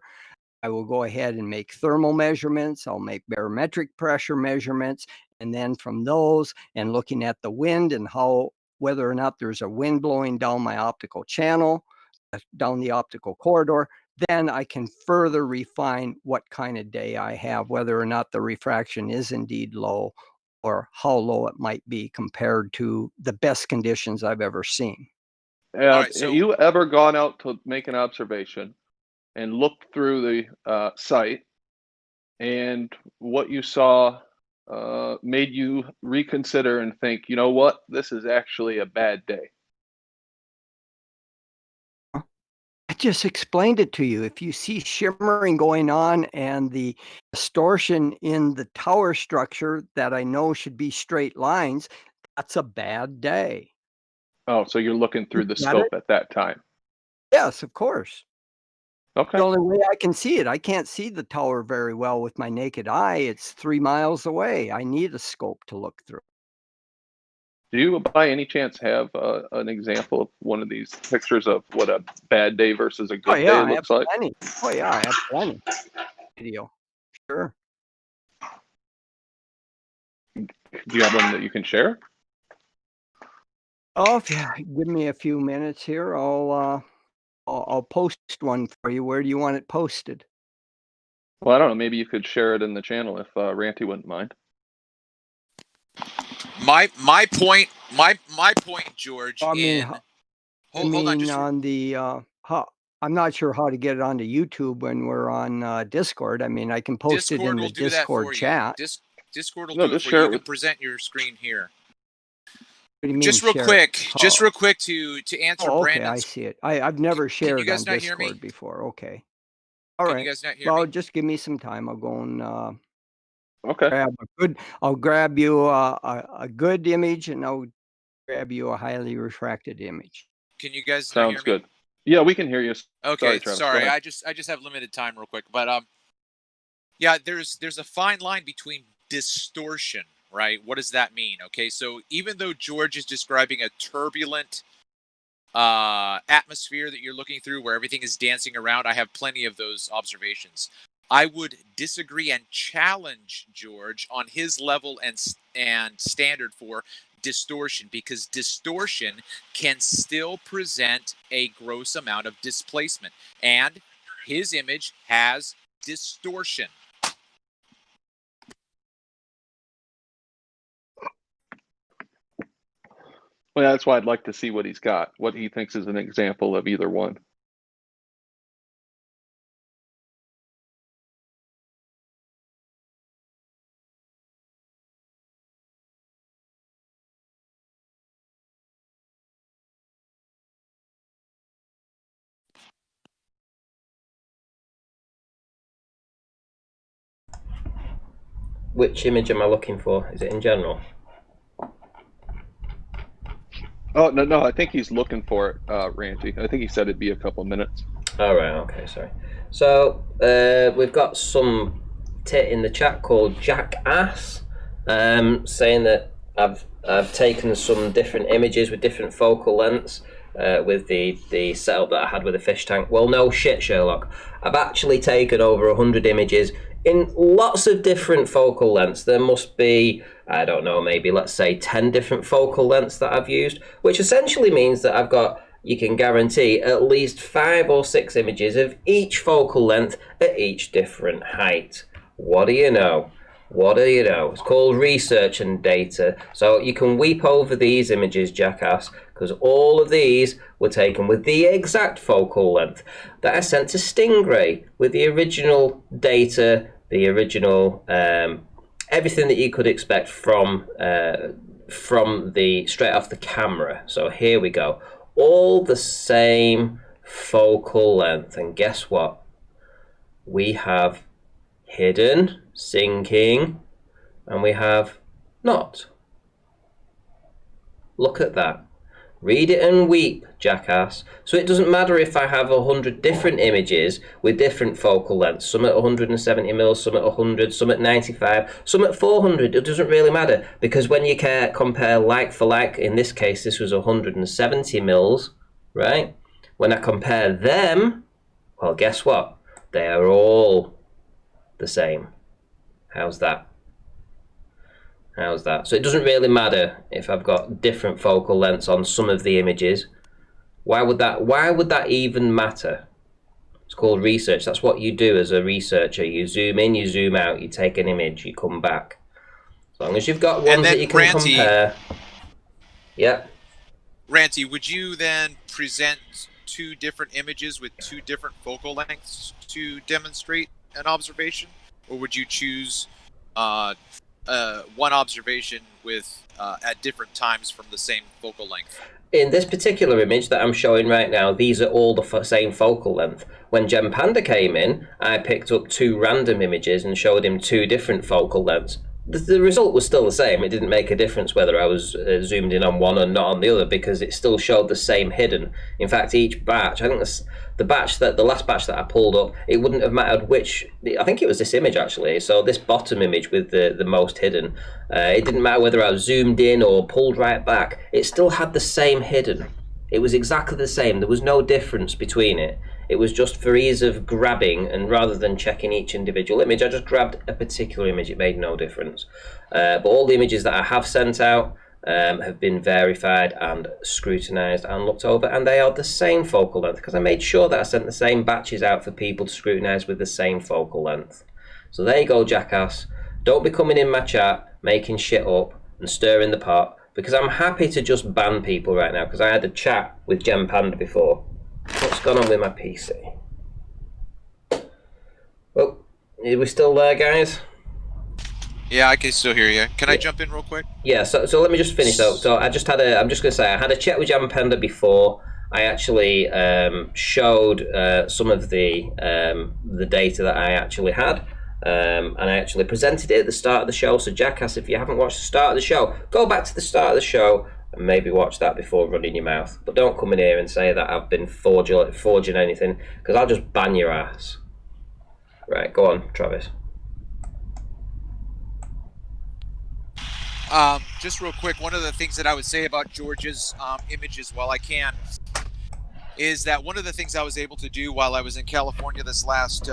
I will go ahead and make thermal measurements. I'll make barometric pressure measurements. And then from those and looking at the wind and how, whether or not there's a wind blowing down my optical channel, down the optical corridor, then I can further refine what kind of day I have, whether or not the refraction is indeed low or how low it might be compared to the best conditions I've ever seen. Have you ever gone out to make an observation and looked through the site, and what you saw made you reconsider and think, you know what, this is actually a bad day? I just explained it to you. If you see shimmering going on and the distortion in the tower structure that I know should be straight lines, that's a bad day. Oh, so you're looking through the Got scope it? at that time. Yes, of course. Okay. The only way I can see it, I can't see the tower very well with my naked eye. It's 3 miles away. I need a scope to look through. Do you, by any chance, have an example of one of these pictures of what a bad day versus a good day I have looks like? plenty. Oh yeah, I have plenty. Video. Sure. Do you have one that you can share? Oh, if you give me a few minutes here, I'll post one for you. Where do you want it posted? Well, I don't know. Maybe you could share it in the channel if Ranty wouldn't mind. My point, George. I mean, Hold on, on the I'm not sure how to get it onto YouTube when we're on Discord. I mean, I can post it in Discord the will do that Discord for chat. you. Discord will No, do it just for share you. it You can with- present your screen here. What do you mean, Just real share quick, it? just real quick to answer Oh, okay, I Brandon's. see it. I've never shared guys on not hear me? Discord before. Okay. All Can right. you guys not hear Well, me? just give me some time. I'll go and Okay. I'll grab you a good image, and I'll grab you a highly refracted image. Can you guys not hear Sounds me? good. Yeah, we can hear you. Okay, Travis. sorry. Go ahead. I just have limited time, real quick. But yeah, there's a fine line between distortion, right? What does that mean? Okay, so even though George is describing a turbulent atmosphere that you're looking through, where everything is dancing around, I have plenty of those observations. I would disagree and challenge George on his level and standard for distortion, because distortion can still present a gross amount of displacement, and his image has distortion. Well, that's why I'd like to see what he's got, what he thinks is an example of either one. Which image am I looking for? Is it in general? Oh, no, I think he's looking for it, Ranty. I think he said it'd be a couple minutes. All right, okay, sorry. So we've got some tit in the chat called Jackass, saying that I've taken some different images with different focal lengths with the setup that I had with the fish tank. Well, no shit, Sherlock. I've actually taken over 100 images in lots of different focal lengths. There must be, I don't know, maybe let's say 10 different focal lengths that I've used, which essentially means that I've got, you can guarantee, at least 5 or 6 images of each focal length at each different height. What do you know? What do you know? It's called research and data. So you can weep over these images, Jackass, because all of these were taken with the exact focal length that I sent to Stingray with the original data the original, everything that you could expect from the straight off the camera. So here we go, all the same focal length, and guess what? We have hidden, sinking, and we have not. Look at that. Read it and weep, jackass. So it doesn't matter if I have 100 different images with different focal lengths, some at 170 mils, some at 100, some at 95, some at 400. It doesn't really matter, because when you compare like for like, in this case this was 170 mils, right? When I compare them, well, guess what? They are all the same. How's that? How's that? So it doesn't really matter if I've got different focal lengths on some of the images. Why would that even matter? It's called research. That's what you do as a researcher. You zoom in, you zoom out, you take an image, you come back. As long as you've got ones that you can compare. Yeah. Ranty, would you then present two different images with two different focal lengths to demonstrate an observation? Or would you choose one observation with at different times from the same focal length? In this particular image that I'm showing right now, these are all the same focal length. When Gem Panda came in, I picked up two random images and showed him two different focal lengths. The result was still the same. It didn't make a difference whether I was zoomed in on one or not on the other, because it still showed the same hidden. In fact, each batch, I think the last batch that I pulled up, it wouldn't have mattered which. I think it was this image actually. So this bottom image with the most hidden, it didn't matter whether I was zoomed in or pulled right back. It still had the same hidden. It was exactly the same. There was no difference between it. It was just for ease of grabbing, and rather than checking each individual image, I just grabbed a particular image. It made no difference. But all the images that I have sent out have been verified and scrutinized and looked over, and they are the same focal length, because I made sure that I sent the same batches out for people to scrutinize with the same focal length. So there you go, jackass. Don't be coming in my chat making shit up and stirring the pot, because I'm happy to just ban people right now, because I had a chat with Gem Panda before. What's gone on with my PC? Well, are we still there, guys? Yeah, I can still hear you. Can I jump in real quick? Yeah, so let me just finish though. So I'm just gonna say I had a chat with Gem Panda before. I actually showed some of the data that I actually had, and I actually presented it at the start of the show. So Jackass, if you haven't watched the start of the show, go back to the start of the show and maybe watch that before running your mouth. But don't come in here and say that I've been forging anything, because I'll just ban your ass. Right, go on, Travis. Just real quick, one of the things that I would say about George's images, while I can, is that one of the things I was able to do while I was in California this last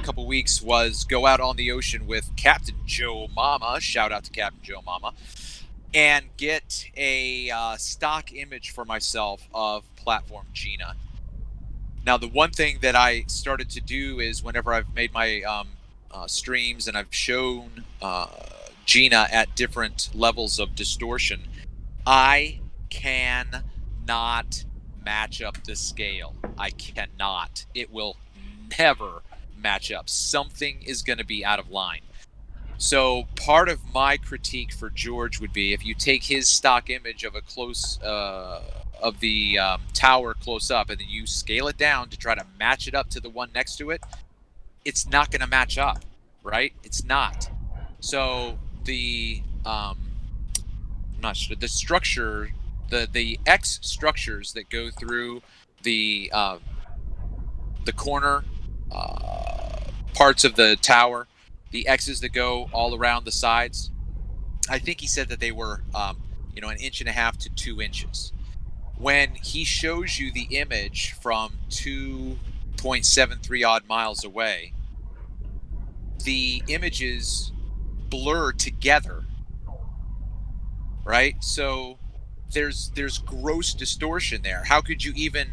couple weeks was go out on the ocean with Captain Joe Mama, shout out to Captain Joe Mama, and get a stock image for myself of platform Gina. Now, the one thing that I started to do is whenever I've made my streams and I've shown Gina at different levels of distortion, I cannot match up the scale. I cannot. It will never match up. Something is going to be out of line. So part of my critique for George would be if you take his stock image of a close of the tower close up and then you scale it down to try to match it up to the one next to it, it's not going to match up, right? It's not. So the I'm not sure, the structure, the X structures that go through the corner parts of the tower, the X's that go all around the sides, I think he said that they were, 1.5 to 2 inches. When he shows you the image from 2.73 odd miles away, the images blur together, right? So there's gross distortion there. How could you even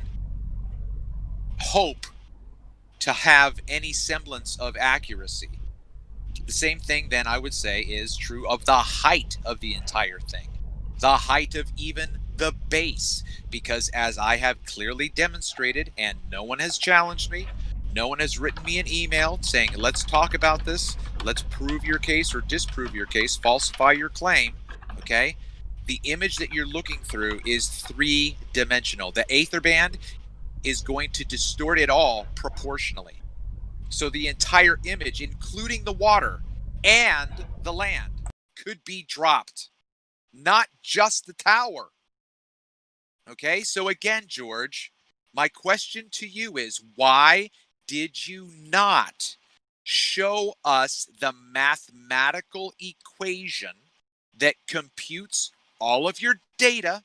hope to have any semblance of accuracy? The same thing then I would say is true of the height of the entire thing, the height of even the base, because as I have clearly demonstrated, and no one has challenged me, No one has written me an email saying, let's talk about this. Let's prove your case or disprove your case, falsify your claim. Okay? The image that you're looking through is 3-dimensional. The Aether band is going to distort it all proportionally. So the entire image, including the water and the land, could be dropped. Not just the tower. Okay? So again, George, my question to you is, why did you not show us the mathematical equation that computes all of your data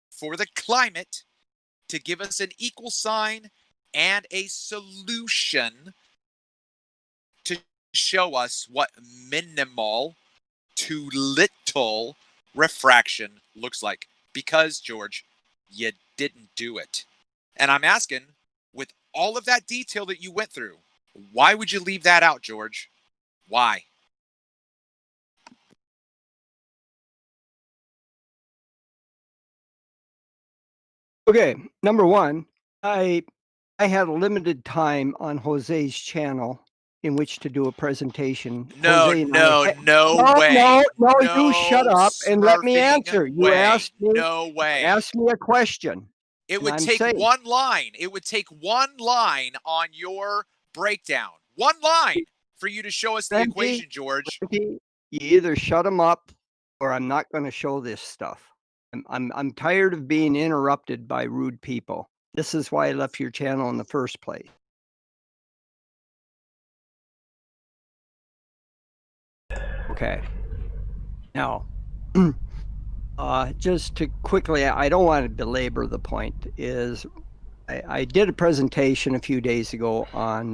for the climate to give us an equal sign and a solution to show us what minimal to little refraction looks like? Because, George, you didn't do it. And I'm asking, with all of that detail that you went through, why would you leave that out, George? Why? Okay, number one, I had a limited time on Jose's channel in which to do a presentation. No Jose and I, way. No, you shut up and let me answer. You asked me. No way. Ask me a question. It would take one line. It would take one line on your breakdown. One line for you to show us the equation, George. You either shut them up or I'm not going to show this stuff. I'm tired of being interrupted by rude people. This is why I left your channel in the first place. Okay. Now, just to quickly, I don't want to belabor the point, is I did a presentation a few days ago on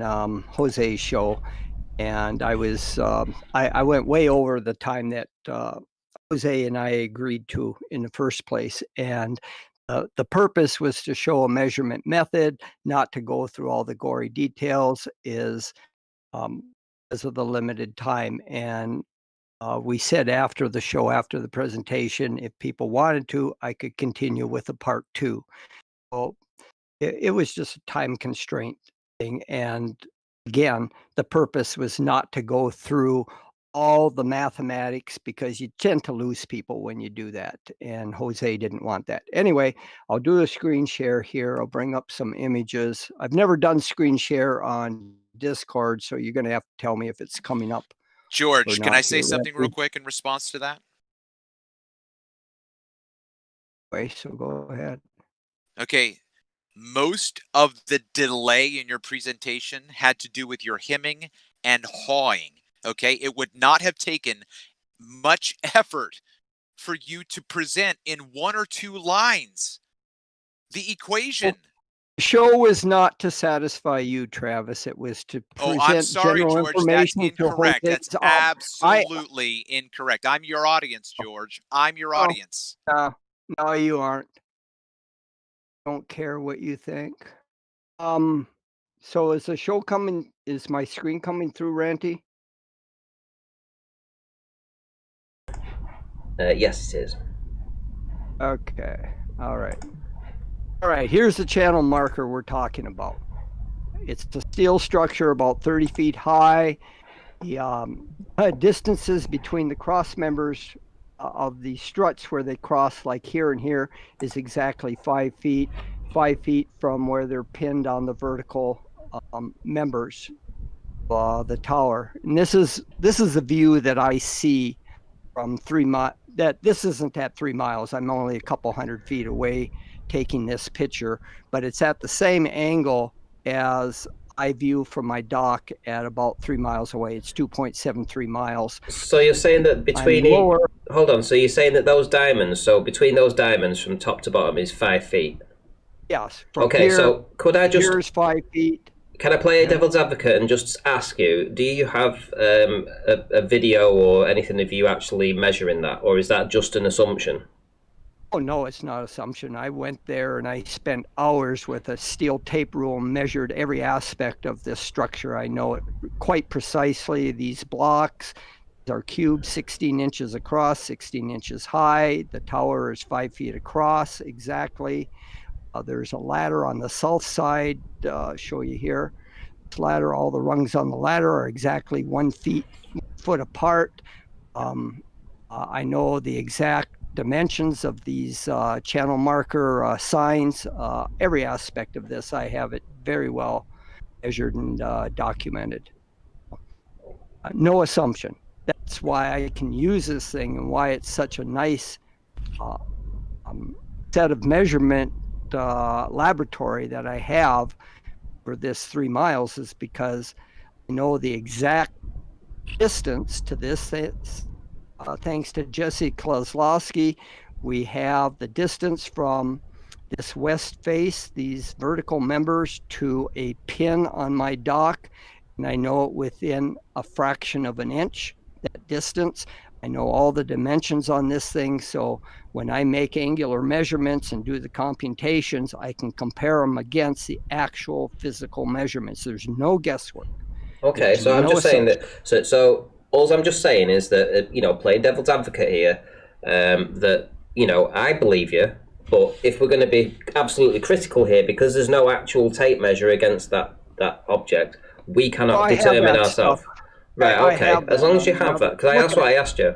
Jose's show, and I was I went way over the time that Jose and I agreed to in the first place, and the purpose was to show a measurement method, not to go through all the gory details, is because of the limited time. And we said after the show, after the presentation, if people wanted to, I could continue with a part 2. So it was just a time constraint thing. And again, the purpose was not to go through all the mathematics, because you tend to lose people when you do that. And Jose didn't want that. Anyway, I'll do a screen share here. I'll bring up some images. I've never done screen share on Discord, so you're going to have to tell me if it's coming up. George, can I say something real quick in response to that? So go ahead. Okay. Most of the delay in your presentation had to do with your hemming and hawing. Okay. It would not have taken much effort for you to present in 1 or 2 lines the equation. The show was not to satisfy you, Travis. It was to present I'm sorry, general George. information. That's incorrect. That's absolutely incorrect. I'm your audience, George. I'm your audience. No, you aren't. Don't care what you think. So is the show coming? Is my screen coming through, Ranty? Yes, it is. Okay. All right. All right. Here's the channel marker we're talking about. It's a steel structure about 30 feet high. The distances between the cross members of the struts where they cross, like here and here, is exactly 5 feet. 5 feet from where they're pinned on the vertical members of the tower. And this is the view that I see from 3 miles. That this isn't at 3 miles. I'm only a couple hundred feet away taking this picture, but it's at the same angle as I view from my dock at about 3 miles away. It's 2.73 miles. So you're saying that between hold on. So you're saying that those diamonds, so between those diamonds from top to bottom is 5 feet. Yes. Okay. So could I just? Here's 5 feet. Can I play devil's advocate and just ask you, do you have a video or anything of you actually measuring that, or is that just an assumption? Oh, no, it's not assumption. I went there and I spent hours with a steel tape rule and measured every aspect of this structure. I know it quite precisely. These blocks are cubed, 16 inches across, 16 inches high. The tower is 5 feet across exactly. There's a ladder on the south side, show you here. ladder. All the rungs on the ladder are exactly 1 foot apart. I know the exact dimensions of these channel marker signs. Every aspect of this, I have it very well measured and documented. No assumption. That's why I can use this thing and why it's such a nice set of measurement laboratory that I have for this 3 miles, is because I know the exact distance to this. Thanks to Jesse Kozlowski, we have the distance from this west face, these vertical members, to a pin on my dock, and I know it within a fraction of an inch, that distance. I know all the dimensions on this thing, so when I make angular measurements and do the computations, I can compare them against the actual physical measurements. There's no guesswork. Okay, so I'm just saying that. So all I'm just saying is that playing devil's advocate here, that I believe you, but if we're going to be absolutely critical here, because there's no actual tape measure against that object, we cannot determine ourselves. Right, okay. As long as you have that, because that's what I asked you.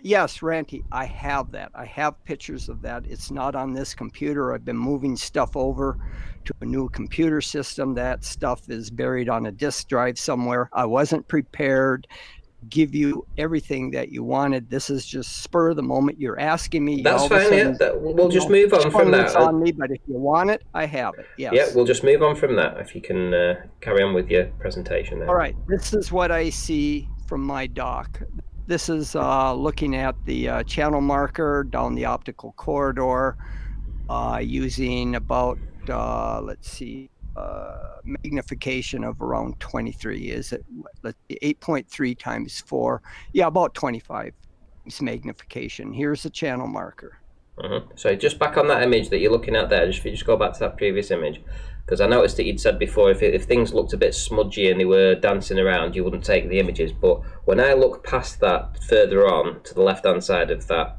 Yes, Ranty, I have that. I have pictures of that. It's not on this computer. I've been moving stuff over to a new computer system. That stuff is buried on a disk drive somewhere. I wasn't prepared to give you everything that you wanted. This is just spur of the moment. You're asking me. That's fine, yeah. We'll just move on from that. On me, but if you want it, I have it. Yes. Yeah, we'll just move on from that. If you can carry on with your presentation there. All right. This is what I see from my dock. This is looking at the channel marker down the optical corridor using about, magnification of around 23. Is it, let's see, 8.3 times 4. Yeah, about 25 magnification. Here's the channel marker. So just back on that image that you're looking at there, just go back to that previous image, because I noticed that you'd said before if things looked a bit smudgy and they were dancing around, you wouldn't take the images. But when I look past that further on to the left-hand side of that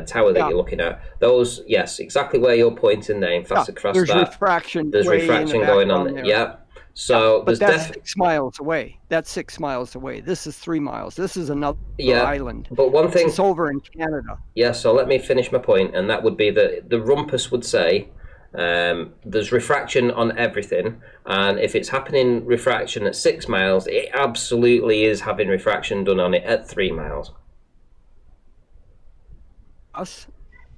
tower that you're looking at, those, yes, exactly where you're pointing there, in fact, across there's that, refraction. There's refraction going on there. Yeah. So but that's 6 miles away. That's 6 miles away. This is 3 miles. This is another island. But one thing, it's over in Canada. Yeah. So let me finish my point, and that would be that the Rumpus would say there's refraction on everything, and if it's happening refraction at 6 miles, it absolutely is having refraction done on it at 3 miles.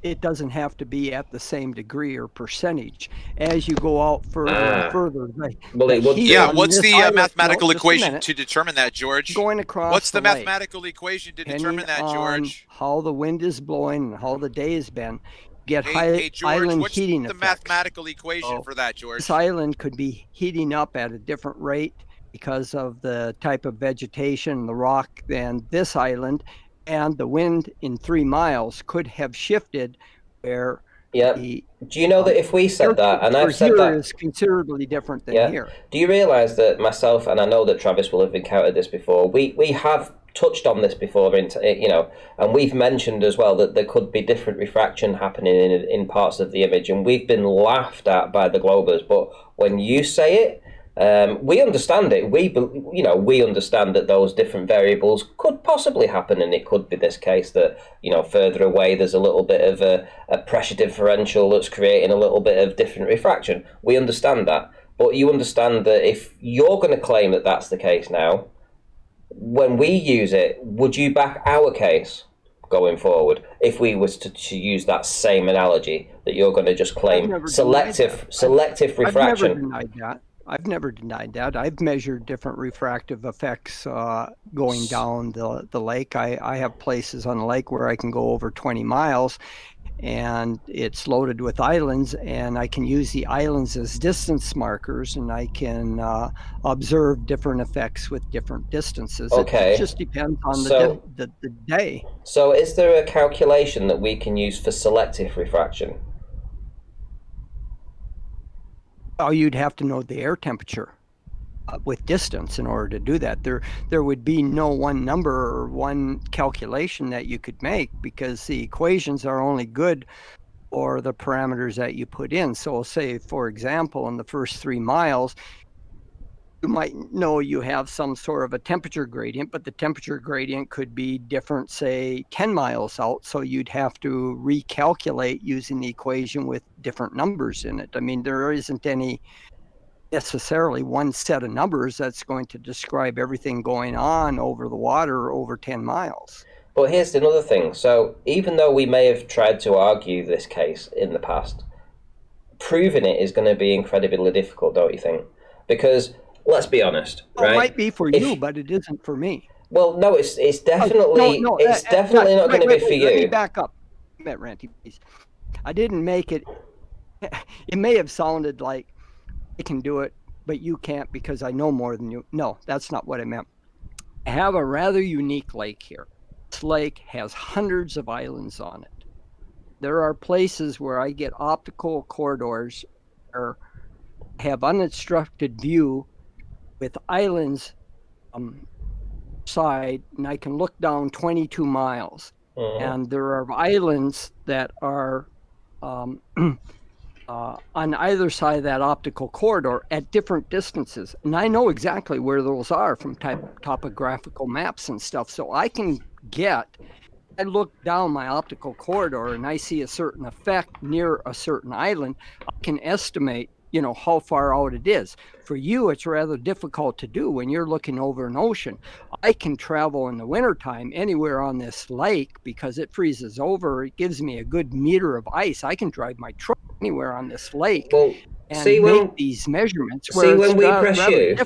It doesn't have to be at the same degree or percentage as you go out further and further. What's the mathematical equation to determine that, George? Going across what's the mathematical equation to determine that, George? How the wind is blowing and how the day has been. Get George, island what's heating the effects. mathematical equation for that, George? This island could be heating up at a different rate because of the type of vegetation, the rock, than this island. And the wind in 3 miles could have shifted where do you know that if we said that, and I've said that, is considerably different than here. Do you realise that myself, and I know that Travis will have encountered this before, we have touched on this before, and we've mentioned as well that there could be different refraction happening in parts of the image, and we've been laughed at by the Globers, but when you say it, we understand it. We understand that those different variables could possibly happen, and it could be this case that further away there's a little bit of a pressure differential that's creating a little bit of different refraction. We understand that, but you understand that if you're going to claim that that's the case now, when we use it, would you back our case going forward if we was to use that same analogy that you're going to just claim selective refraction? I've never denied that. I've measured different refractive effects going down the lake. I have places on the lake where I can go over 20 miles and it's loaded with islands, and I can use the islands as distance markers, and I can observe different effects with different distances. Okay. It just depends on the day. So is there a calculation that we can use for selective refraction? Oh, you'd have to know the air temperature with distance in order to do that. There would be no one number or one calculation that you could make, because the equations are only good for the parameters that you put in. So say, for example, in the first 3 miles, you might know you have some sort of a temperature gradient, but the temperature gradient could be different, say 10 miles out. So you'd have to recalculate using the equation with different numbers in it. I mean, there isn't any necessarily one set of numbers that's going to describe everything going on over the water over 10 miles. But here's another thing. So even though we may have tried to argue this case in the past, proving it is going to be incredibly difficult, don't you think? Because let's be honest, right? It might be for you, but it isn't for me. Well, no, it's definitely it's definitely not going to be for you. Let me back up, Ranty, please. I didn't make it. It may have sounded like I can do it, but you can't because I know more than you. No, that's not what I meant. I have a rather unique lake here. This lake has hundreds of islands on it. There are places where I get optical corridors or have unobstructed view with islands side, and I can look down 22 miles. And there are islands that are on either side of that optical corridor at different distances. And I know exactly where those are from topographical maps and stuff. So I look down my optical corridor and I see a certain effect near a certain island. I can estimate, how far out it is. For you, it's rather difficult to do when you're looking over an ocean. I can travel in the wintertime anywhere on this lake because it freezes over. It gives me a good meter of ice. I can drive my truck anywhere on this lake and make these measurements. See when we press you.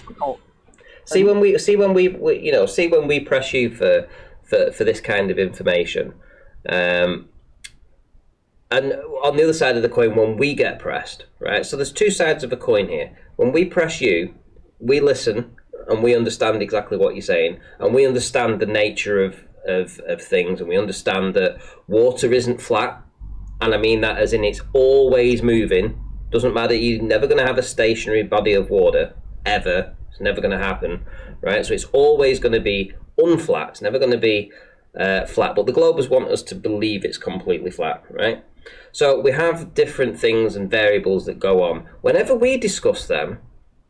See when we press you for this kind of information. And on the other side of the coin, when we get pressed, right? So there's two sides of a coin here. When we press you, we listen and we understand exactly what you're saying, and we understand the nature of things, and we understand that water isn't flat, and I mean that as in it's always moving. Doesn't matter. You're never going to have a stationary body of water ever. It's never going to happen, right? So it's always going to be unflat. It's never going to be flat. But the globers want us to believe it's completely flat, right? So we have different things and variables that go on. Whenever we discuss them,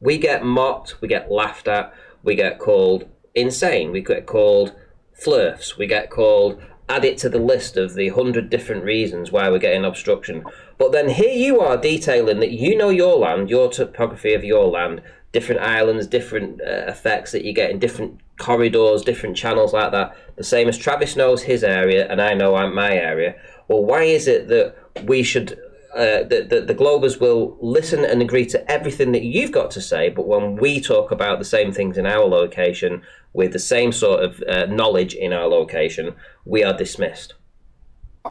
we get mocked, we get laughed at, we get called insane, we get called flirfs, we get called, add it to the list of the 100 different reasons why we're getting obstruction. But then here you are detailing that you know your land, your topography of your land, different islands, different effects that you get in different corridors, different channels like that. The same as Travis knows his area and I know my area. Well, why is it that we should, that the globers will listen and agree to everything that you've got to say, but when we talk about the same things in our location with the same sort of knowledge in our location, we are dismissed?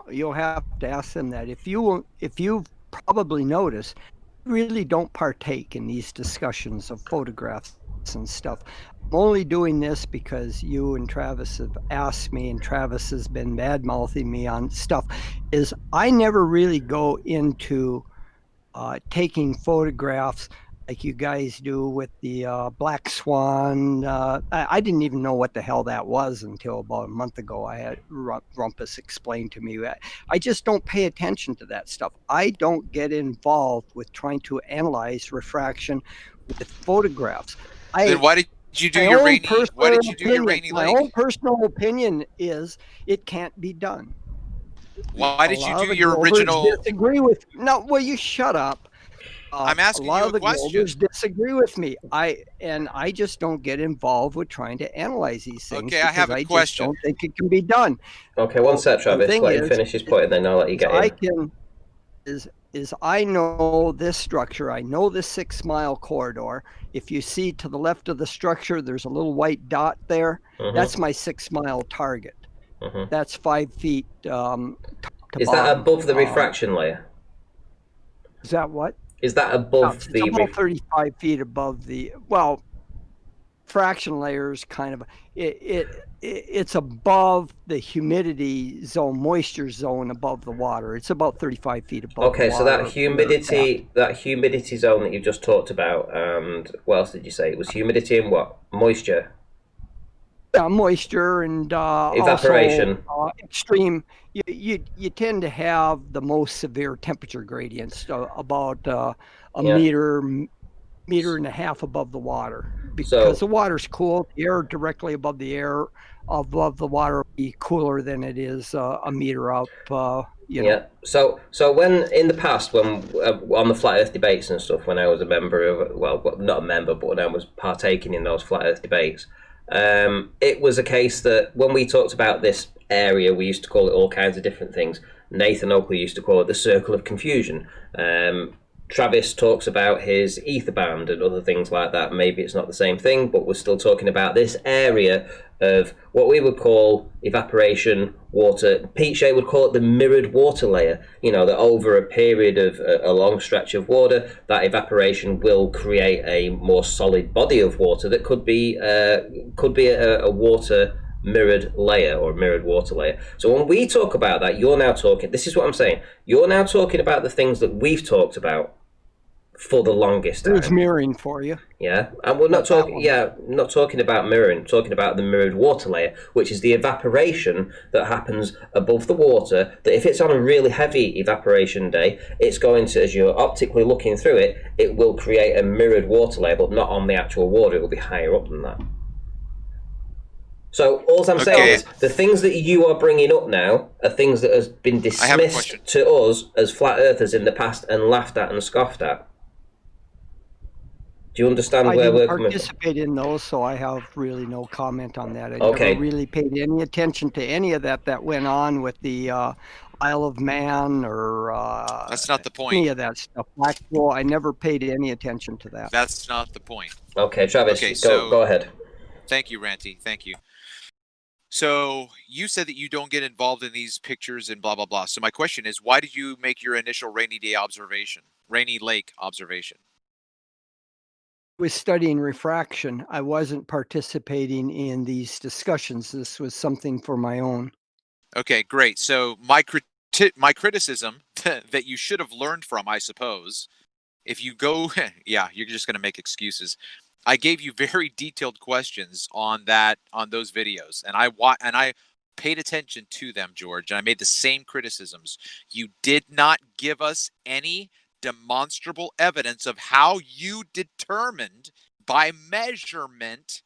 You'll have to ask them that. If you've probably noticed, really don't partake in these discussions of photographs and stuff. I'm only doing this because you and Travis have asked me, and Travis has been bad-mouthing me on stuff, is I never really go into taking photographs like you guys do with the black swan. I didn't even know what the hell that was until about a month ago. I had Rumpus explain to me that. I just don't pay attention to that stuff. I don't get involved with trying to analyze refraction with photographs. Then why did you do your rainy? Why did you do your rainy lake? My own personal opinion is it can't be done. Why did you do your original? Disagree with well, you shut up. I'm asking a lot you of the a question. Globers disagree with me. I just don't get involved with trying to analyze these things. Okay, I have a question. I don't think it can be done. Okay, one sec, Travis. Let him finish his point, and then I'll let you get in. I know this structure. I know this 6 mile corridor. If you see to the left of the structure, there's a little white dot there. That's my 6 mile target. That's 5 feet. Is that above the refraction layer? Is that what? Is that above it's the? About 35 feet above the. Well, fraction layer is kind of it's above the humidity zone, moisture zone above the water. It's about 35 feet above. Okay, the so water. that humidity zone that you just talked about, and what else did you say? It was humidity and what? Moisture. Yeah, moisture and evaporation. Also, extreme. You tend to have the most severe temperature gradients, about a meter and a half above the water. because the water's cool. The air directly above the water will be cooler than it is a meter up. You know. Yeah. So when in the past, when on the flat Earth debates and stuff, when I was a member of, well, not a member, but when I was partaking in those flat Earth debates, it was a case that when we talked about this area, we used to call it all kinds of different things. Nathan Oakley used to call it the circle of confusion. Travis talks about his ether band and other things like that. Maybe it's not the same thing, but we're still talking about this area of what we would call evaporation, water. Pete Shea would call it the mirrored water layer. You know, that over a period of a long stretch of water, that evaporation will create a more solid body of water that could be a water mirrored layer or mirrored water layer. So when we talk about that, you're now talking, this is what I'm saying, you're now talking about the things that we've talked about for the longest time. It's mirroring for you. Yeah, and we're not talking. Yeah, not talking about mirroring. Talking about the mirrored water layer, which is the evaporation that happens above the water. That if it's on a really heavy evaporation day, it's going to, as you're optically looking through it, it will create a mirrored water layer, but not on the actual water. It will be higher up than that. So all I'm saying is the things that you are bringing up now are things that has been dismissed to us as flat earthers in the past and laughed at and scoffed at. Do you understand where we're coming from? I didn't participate in those, so I have really no comment on that. I Okay. never really paid any attention to any of that went on with the Isle of Man or That's not the point. any of that stuff. Blackpool, I never paid any attention to that. That's not the point. Okay, Travis, go ahead. Thank you, Ranty. Thank you. So you said that you don't get involved in these pictures and blah, blah, blah. So my question is, why did you make your initial rainy lake observation? I was studying refraction. I wasn't participating in these discussions. This was something for my own. Okay, great. So my criticism that you should have learned from, I suppose, if you go, yeah, you're just going to make excuses. I gave you very detailed questions on those videos, and I paid attention to them, George, and I made the same criticisms. You did not give us any demonstrable evidence of how you determined by measurement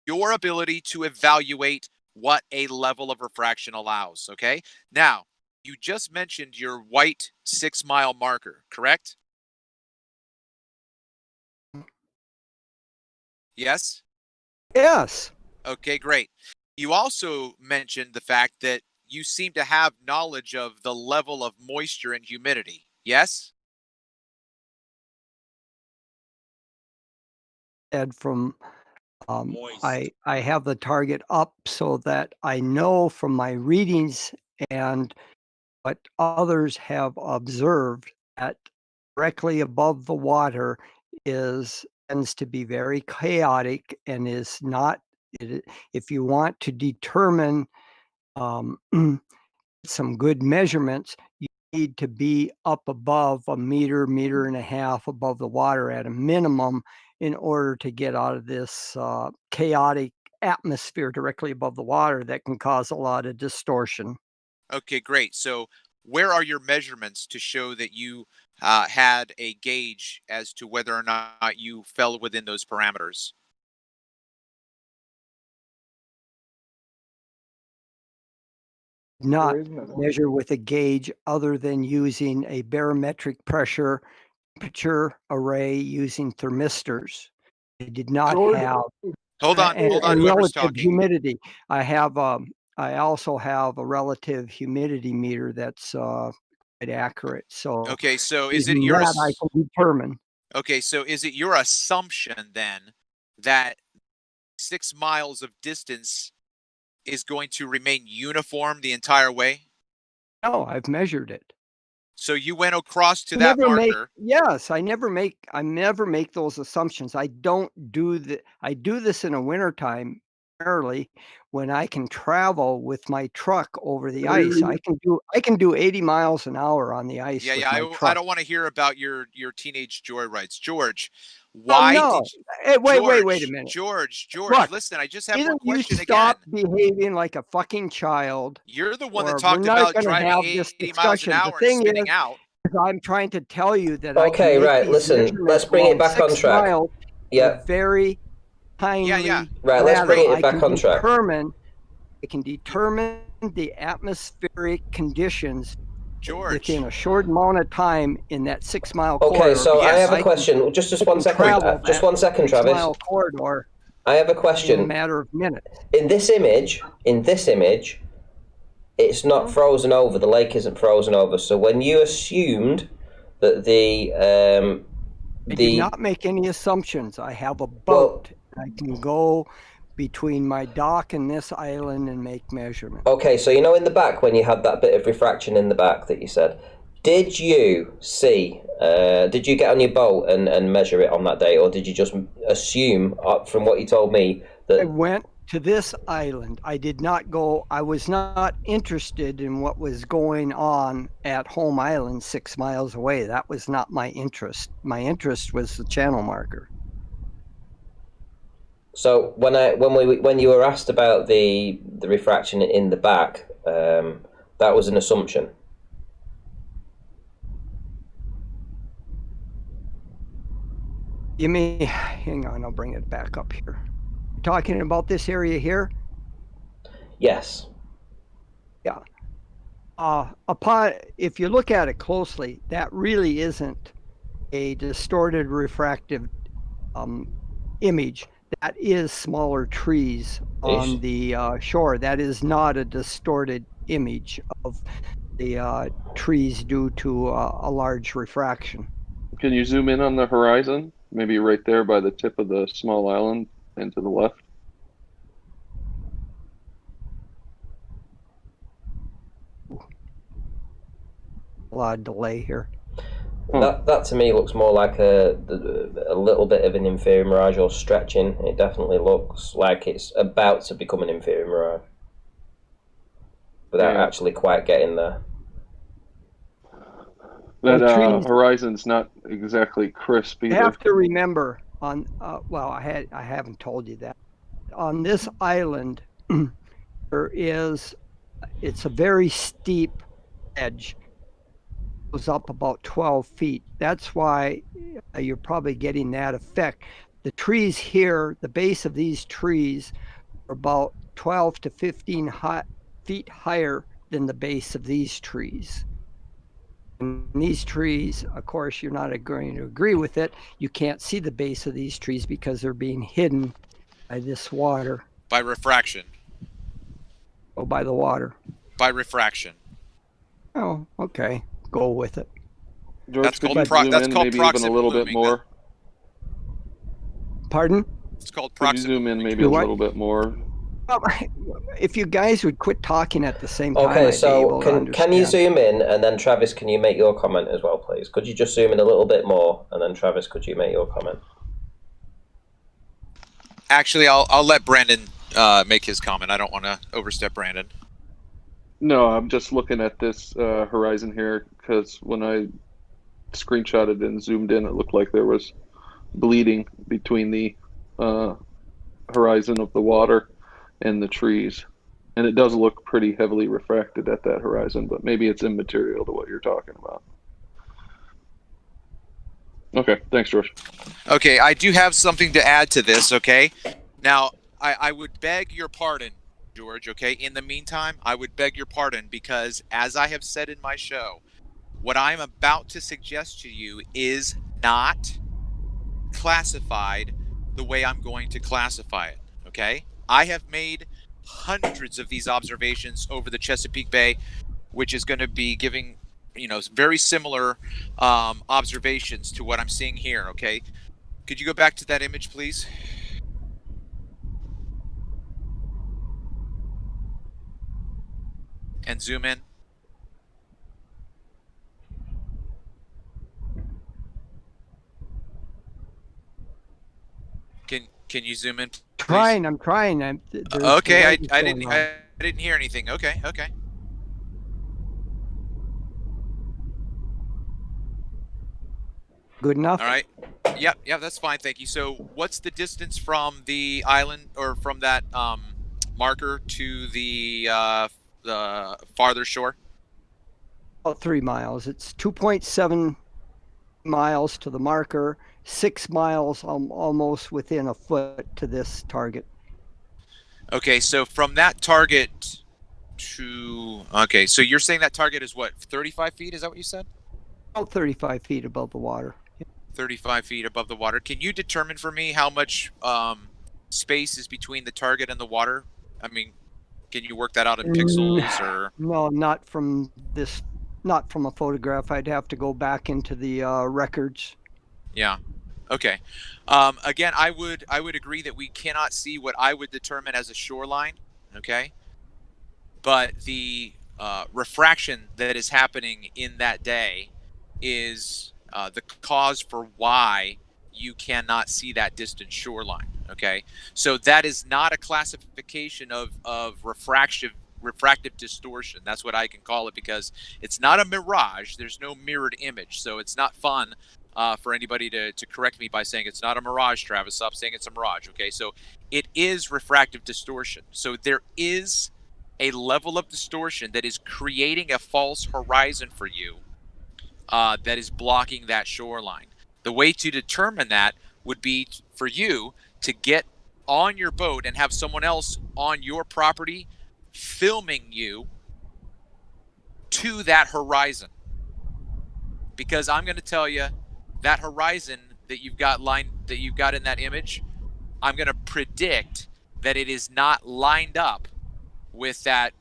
your ability to evaluate what a level of refraction allows. Okay, now you just mentioned your white 6-mile marker, correct? Yes? Yes. Okay, great. You also mentioned the fact that you seem to have knowledge of the level of moisture and humidity. Yes? And from I have the target up so that I know from my readings and what others have observed that directly above the water tends to be very chaotic and is not. If you want to determine some good measurements, you need to be up above a meter and a half above the water at a minimum in order to get out of this chaotic atmosphere directly above the water that can cause a lot of distortion. Okay, great. So where are your measurements to show that you had a gauge as to whether or not you fell within those parameters? Not measure with a gauge other than using a barometric pressure temperature array using thermistors. I did not have Hold on, whoever's relative talking. humidity. I also have a relative humidity meter that's quite accurate. So Okay, so is it using your that I can determine. Okay, so is it your assumption then that 6 miles of distance is going to remain uniform the entire way? No, I've measured it. So you went across to that marker. Yes, I never make those assumptions. I don't do I do this in a wintertime primarily when I can travel with my truck over the ice. I can do 80 miles an hour on the ice. Yeah, with yeah. my I truck. don't want to hear about your teenage joyrides, George. Oh, Why no. did you, Hey, wait a George, minute. George, Look, listen, I just have either one question you stop again. behaving like a fucking child. You're the one or that talked we're not about gonna driving have this 80 miles an discussion. hour The and thing spinning is, out. I'm trying to tell you that Okay, I can make right, these listen, measurements let's bring it along back on 6 track. miles Yeah. Very kindly. Right, let's bring it back on track. I can determine the atmospheric conditions George. within a short amount of time in that 6 mile corridor. Okay, so I have a can- question. Just I one can second. travel Just that 1 second, 6 Travis. mile corridor I have a in a question. matter of minutes. In this image, it's not frozen over. The lake isn't frozen over. So when you assumed that I did not make any assumptions. I have a boat. I can go between my dock and this island and make measurements. Okay, so you know in the back when you had that bit of refraction in the back that you said, did you see, did you get on your boat and measure it on that day, or did you just assume from what you told me that... I went to this island. I did not go, I was not interested in what was going on at Home Island 6 miles away. That was not my interest. My interest was the channel marker. So when you were asked about the refraction in the back, that was an assumption. You mean, hang on, I'll bring it back up here. You're talking about this area here? Yes. Yeah. If you look at it closely, that really isn't a distorted refractive image. That is smaller trees on the shore. That is not a distorted image of the trees due to a large refraction. Can you zoom in on the horizon? Maybe right there by the tip of the small island and to the left. A lot of delay here. That to me looks more like a little bit of an inferior mirage or stretching. It definitely looks like it's about to become an inferior mirage without actually quite getting there. That horizon's not exactly crisp either. You have to remember on well, I haven't told you that. On this island, it's a very steep edge. It goes up about 12 feet. That's why you're probably getting that effect. The trees here, the base of these trees, are about 12 to 15 feet higher than the base of these trees. And these trees, of course, you're not going to agree with it. You can't see the base of these trees because they're being hidden by this water. By refraction. Oh, by the water. By refraction. Oh, okay. Go with it. George, that's could called you zoom in called maybe proximate even a little bit looming. more? Pardon? It's called Could you proximate zoom in looming. maybe a little bit more? If you guys would quit talking at the same time, Okay, I'd be so able to can you understand. zoom in, and then Travis, can you make your comment as well, please? Could you just zoom in a little bit more, and then Travis, could you make your comment? Actually, I'll let Brandon make his comment. I don't want to overstep Brandon. No, I'm just looking at this horizon here because when I screenshotted and zoomed in, it looked like there was bleeding between the horizon of the water and the trees. And it does look pretty heavily refracted at that horizon, but maybe it's immaterial to what you're talking about. Okay, thanks, George. Okay, I do have something to add to this, okay? Now, I would beg your pardon, George, okay? In the meantime, I would beg your pardon because, as I have said in my show, what I'm about to suggest to you is not classified the way I'm going to classify it, okay? I have made hundreds of these observations over the Chesapeake Bay, which is going to be giving, very similar observations to what I'm seeing here, okay? Could you go back to that image, please? And zoom in. Can you zoom in, please? I'm trying. Okay, I didn't hear anything. Okay. Good enough? All right. Yep, that's fine. Thank you. So what's the distance from the island or from that marker to the farther shore? About 3 miles. It's 2.7 miles to the marker, 6 miles almost within a foot to this target. Okay, so from that target to... Okay, so you're saying that target is what, 35 feet? Is that what you said? About 35 feet above the water. 35 feet above the water. Can you determine for me how much space is between the target and the water? I mean, can you work that out in pixels or? No, not from this, not from a photograph. I'd have to go back into the records. Yeah. Okay. Again, I would agree that we cannot see what I would determine as a shoreline. Okay. But the refraction that is happening in that day is the cause for why you cannot see that distant shoreline. Okay, so that is not a classification of refractive distortion. That's what I can call it, because it's not a mirage. There's no mirrored image, so it's not fun for anybody to correct me by saying it's not a mirage. Travis, stop saying it's a mirage. Okay, so it is refractive distortion. So there is a level of distortion that is creating a false horizon for you that is blocking that shoreline. The way to determine that would be for you to get on your boat and have someone else on your property filming you to that horizon. Because I'm going to tell you, that horizon that you've got in that image, I'm going to predict that it is not lined up with that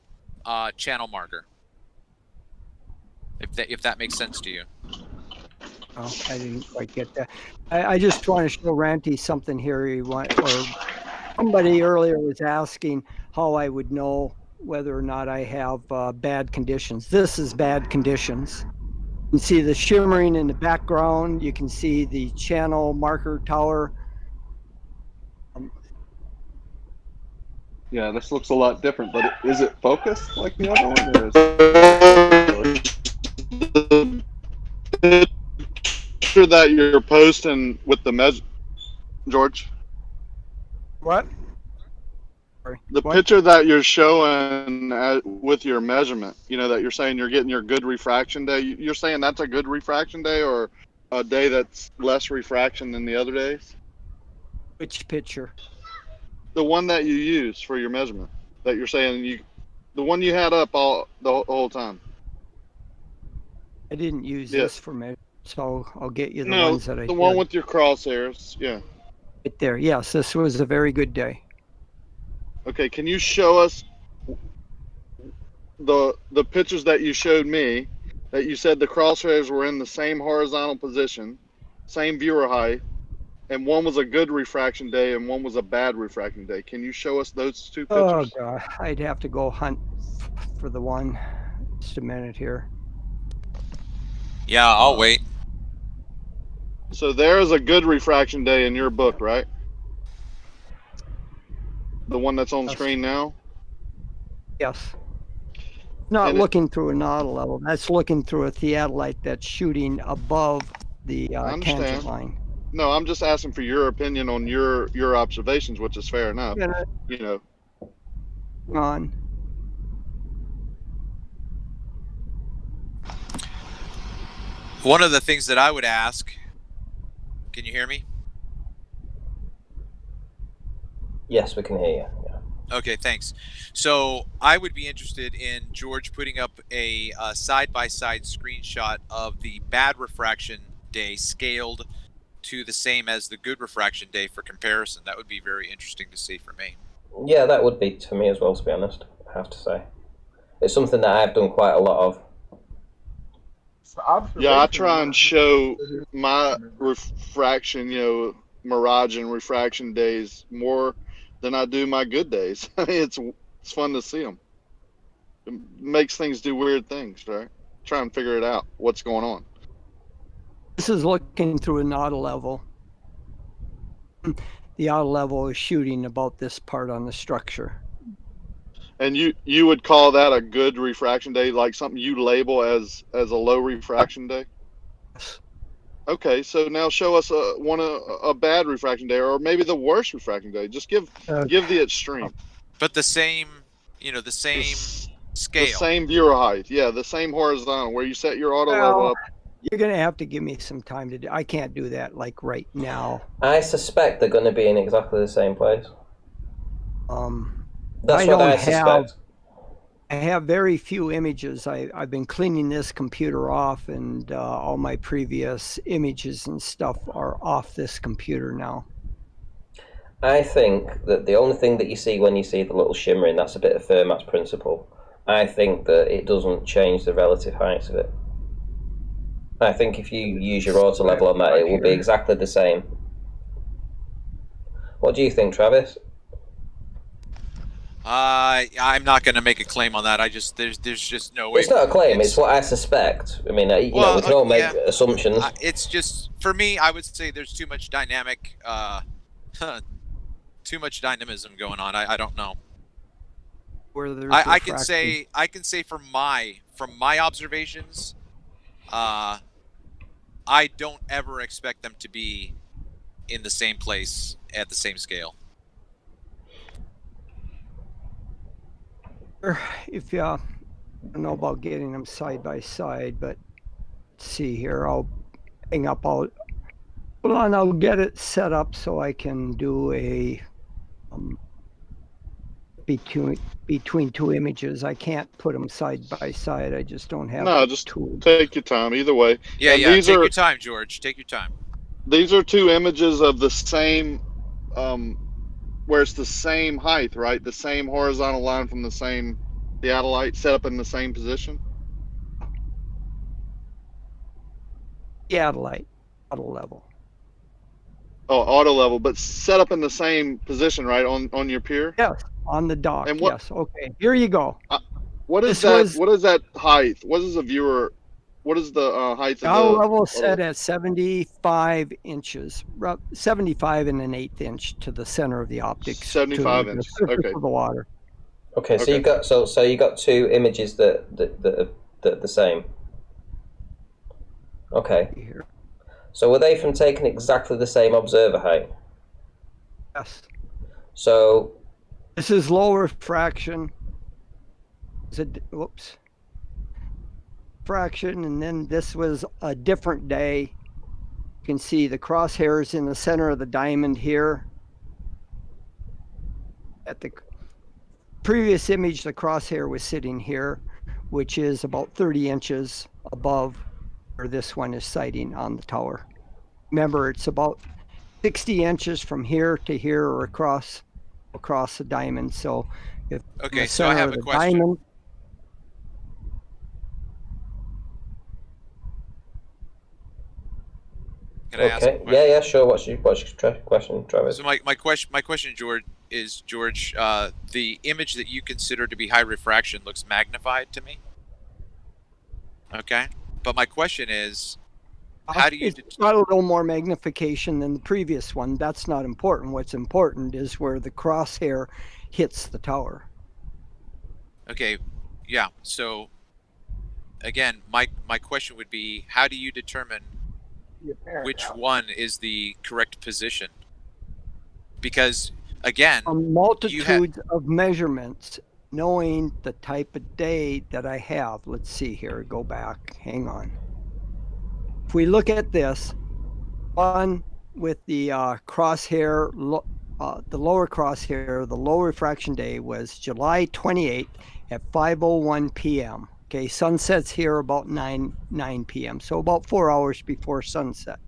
channel marker. If that makes sense to you. Oh, I didn't quite get that. I just want to show Ranty something here. Or somebody earlier was asking how I would know whether or not I have bad conditions. This is bad conditions. You can see the shimmering in the background. You can see the channel marker tower. Yeah, this looks a lot different, but is it focused like the other one? Or is The picture that you're posting with the George? What? The picture that you're showing with your measurement, that you're saying you're getting your good refraction day, you're saying that's a good refraction day or a day that's less refraction than the other days? Which picture? The one that you use for your measurement, that you're saying the one you had up the whole time. I didn't use this for measure, so I'll get you the No, ones that I the one did. with your crosshairs, yeah. Right there. Yes, this was a very good day. Okay, can you show us the pictures that you showed me, that you said the crosshairs were in the same horizontal position, same viewer height, and one was a good refraction day and one was a bad refraction day? Can you show us those two pictures? Oh God, I'd have to go hunt for the one. Just a minute here. Yeah, I'll wait. So there is a good refraction day in your book, right? The one that's on the screen now? Yes. Not And looking through a nodal level. That's looking through a theodolite that's shooting above the I tangent understand. line. No, I'm just asking for your opinion on your observations, which is fair enough. On. One of the things that I would ask, can you hear me? Yes, we can hear you. Yeah. Okay, thanks. So I would be interested in George putting up a side-by-side screenshot of the bad refraction day scaled to the same as the good refraction day for comparison. That would be very interesting to see for me. Yeah, that would be for me as well, to be honest, I have to say. It's something that I've done quite a lot of. Yeah, I try and show my refraction, mirage and refraction days more than I do my good days. I mean, it's fun to see them. It makes things do weird things, right? Try and figure it out, what's going on. This is looking through a nodal level. The outer level is shooting about this part on the structure. And you would call that a good refraction day, like something you label as a low refraction day? Yes. Okay, so now show us a bad refraction day, or maybe the worst refraction day. Just give the extreme. But the same, the same scale. The same viewer height, yeah, the same horizontal where you set your auto level up. You're going to have to give me some time to do. I can't do that like right now. I suspect they're going to be in exactly the same place. That's what I suspect. I have very few images. I've been cleaning this computer off, and all my previous images and stuff are off this computer now. I think that the only thing that you see when you see the little shimmering, that's a bit of Fermat's principle. I think that it doesn't change the relative heights of it. I think if you use your auto level on that, it will be exactly the same. What do you think, Travis? I'm not going to make a claim on that. There's just no way. It's not a claim. It's what I suspect. I mean, we can all make assumptions. It's just, for me, I would say there's too much too much dynamism going on. I don't know. I can say from my observations, I don't ever expect them to be in the same place at the same scale. If you, I don't know about getting them side by side, but let's see here. I'll hang up. Hold on. I'll get it set up so I can do a between two images. I can't put them side by side. I just don't have. No, just take your time. Either way. Yeah, and take your time, George. Take your time. These are two images of the same, where it's the same height, right? The same horizontal line from the same theodolite set up in the same position. Theodolite, auto level. Oh, auto level, but set up in the same position, right? On your pier. Yes, on the dock. And what, yes. Okay. Here you go. What is that? What is that height? What is the viewer? What is the height of the auto level set at 75 inches, 75 and an eighth inch to the center of the optics. 75 inches. Okay. Of the water. Okay, so you got you got two images that are the same. Okay. So were they from taking exactly the same observer height? Yes. So this is low refraction. Whoops. Fraction, and then this was a different day. You can see the crosshairs in the center of the diamond here. At the previous image, the crosshair was sitting here, which is about 30 inches above where this one is sighting on the tower. Remember, it's about 60 inches from here to here, or across the diamond. So if so I have a question. Diamond, can I ask a question? Yeah, sure. What's your question, Travis? So my question, George, is the image that you consider to be high refraction looks magnified to me. Okay, but my question is, how do you? It's got a little more magnification than the previous one. That's not important. What's important is where the crosshair hits the tower. Okay, yeah. So again, my question would be, how do you determine which one is the correct position? Because again, a multitude of measurements, knowing the type of day that I have. Let's see here. Go back. Hang on. If we look at this one with the crosshair, the lower crosshair, the low refraction day was July 28th at 5:01 p.m. Okay, sunset's here about 9 p.m. So about 4 hours before sunset.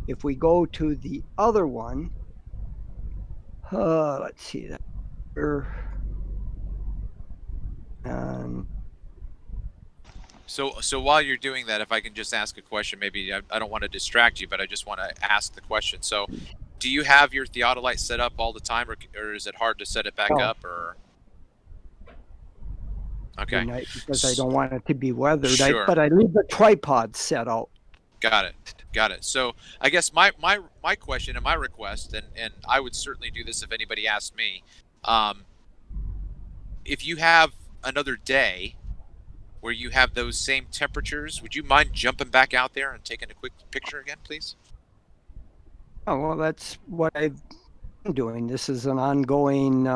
If we go to the other one, let's see that. So while you're doing that, if I can just ask a question, maybe I don't want to distract you, but I just want to ask the question. So, do you have your theodolite set up all the time, or is it hard to set it back up? Or okay, because I don't want it to be weathered. Sure. But I leave the tripod set out. Got it. So I guess my question and my request, and I would certainly do this if anybody asked me, if you have another day where you have those same temperatures, would you mind jumping back out there and taking a quick picture again, please? Oh, well, that's what I've been doing. This is an ongoing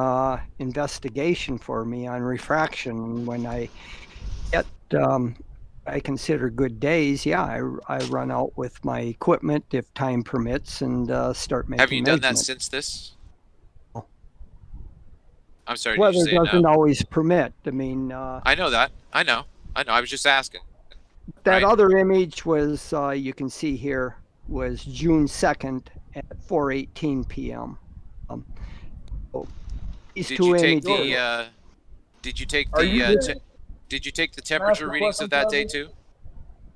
investigation for me on refraction. When I get I consider good days, yeah, I run out with my equipment if time permits and start making Have you done that measurements. since this? No. I'm sorry, did you Weather say doesn't no? always permit. I mean, I know that. I know. I was just asking. that Right. other image was, you can see here, was June 2nd at 4:18 p.m. So these Did two you take images. the? Did you take Are you the? good? Did you take the Can I ask temperature a readings question, of that day Pagan? too?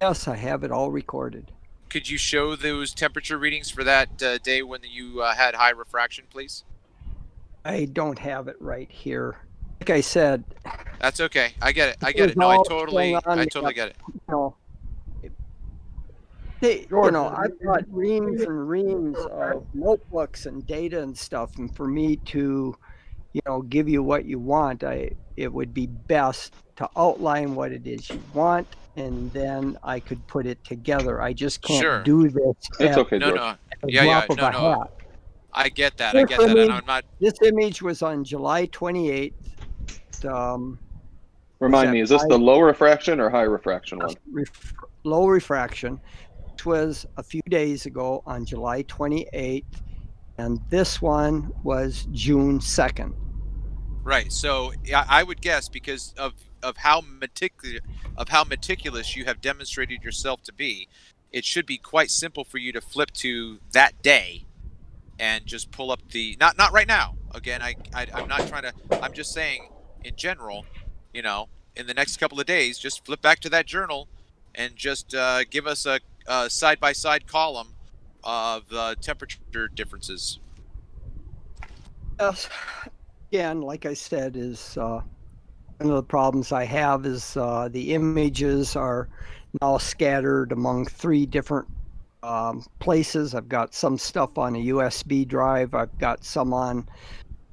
Yes, I have it all recorded. Could you show those temperature readings for that day when you had high refraction, please? I don't have it right here. Like I said, That's okay. I get it. I it get was it. No, I all totally shown on get it. you know, I've got reams and reams of notebooks and data and stuff, and for me to, give you what you want, it would be best to outline what it is you want, and then I could put it together. I just can't Sure. do this It's at okay, No, George. no. a Yeah, drop yeah. of No, a no. hat. I get that. This And image, I'm not. this image was on July 28th. Was Remind at me, is this the 5 low refraction or high refraction one? low refraction, which was a few days ago on July 28th, and this one was June 2nd. Right. So I would guess because of how meticulous you have demonstrated yourself to be, it should be quite simple for you to flip to that day and just pull up the not right now. Again, I'm not trying to. I'm just saying in general, in the next couple of days, just flip back to that journal and just give us a side-by-side column of temperature differences. Yes. Again, like I said, is one of the problems I have is the images are now scattered among 3 different places. I've got some stuff on a USB drive. I've got some on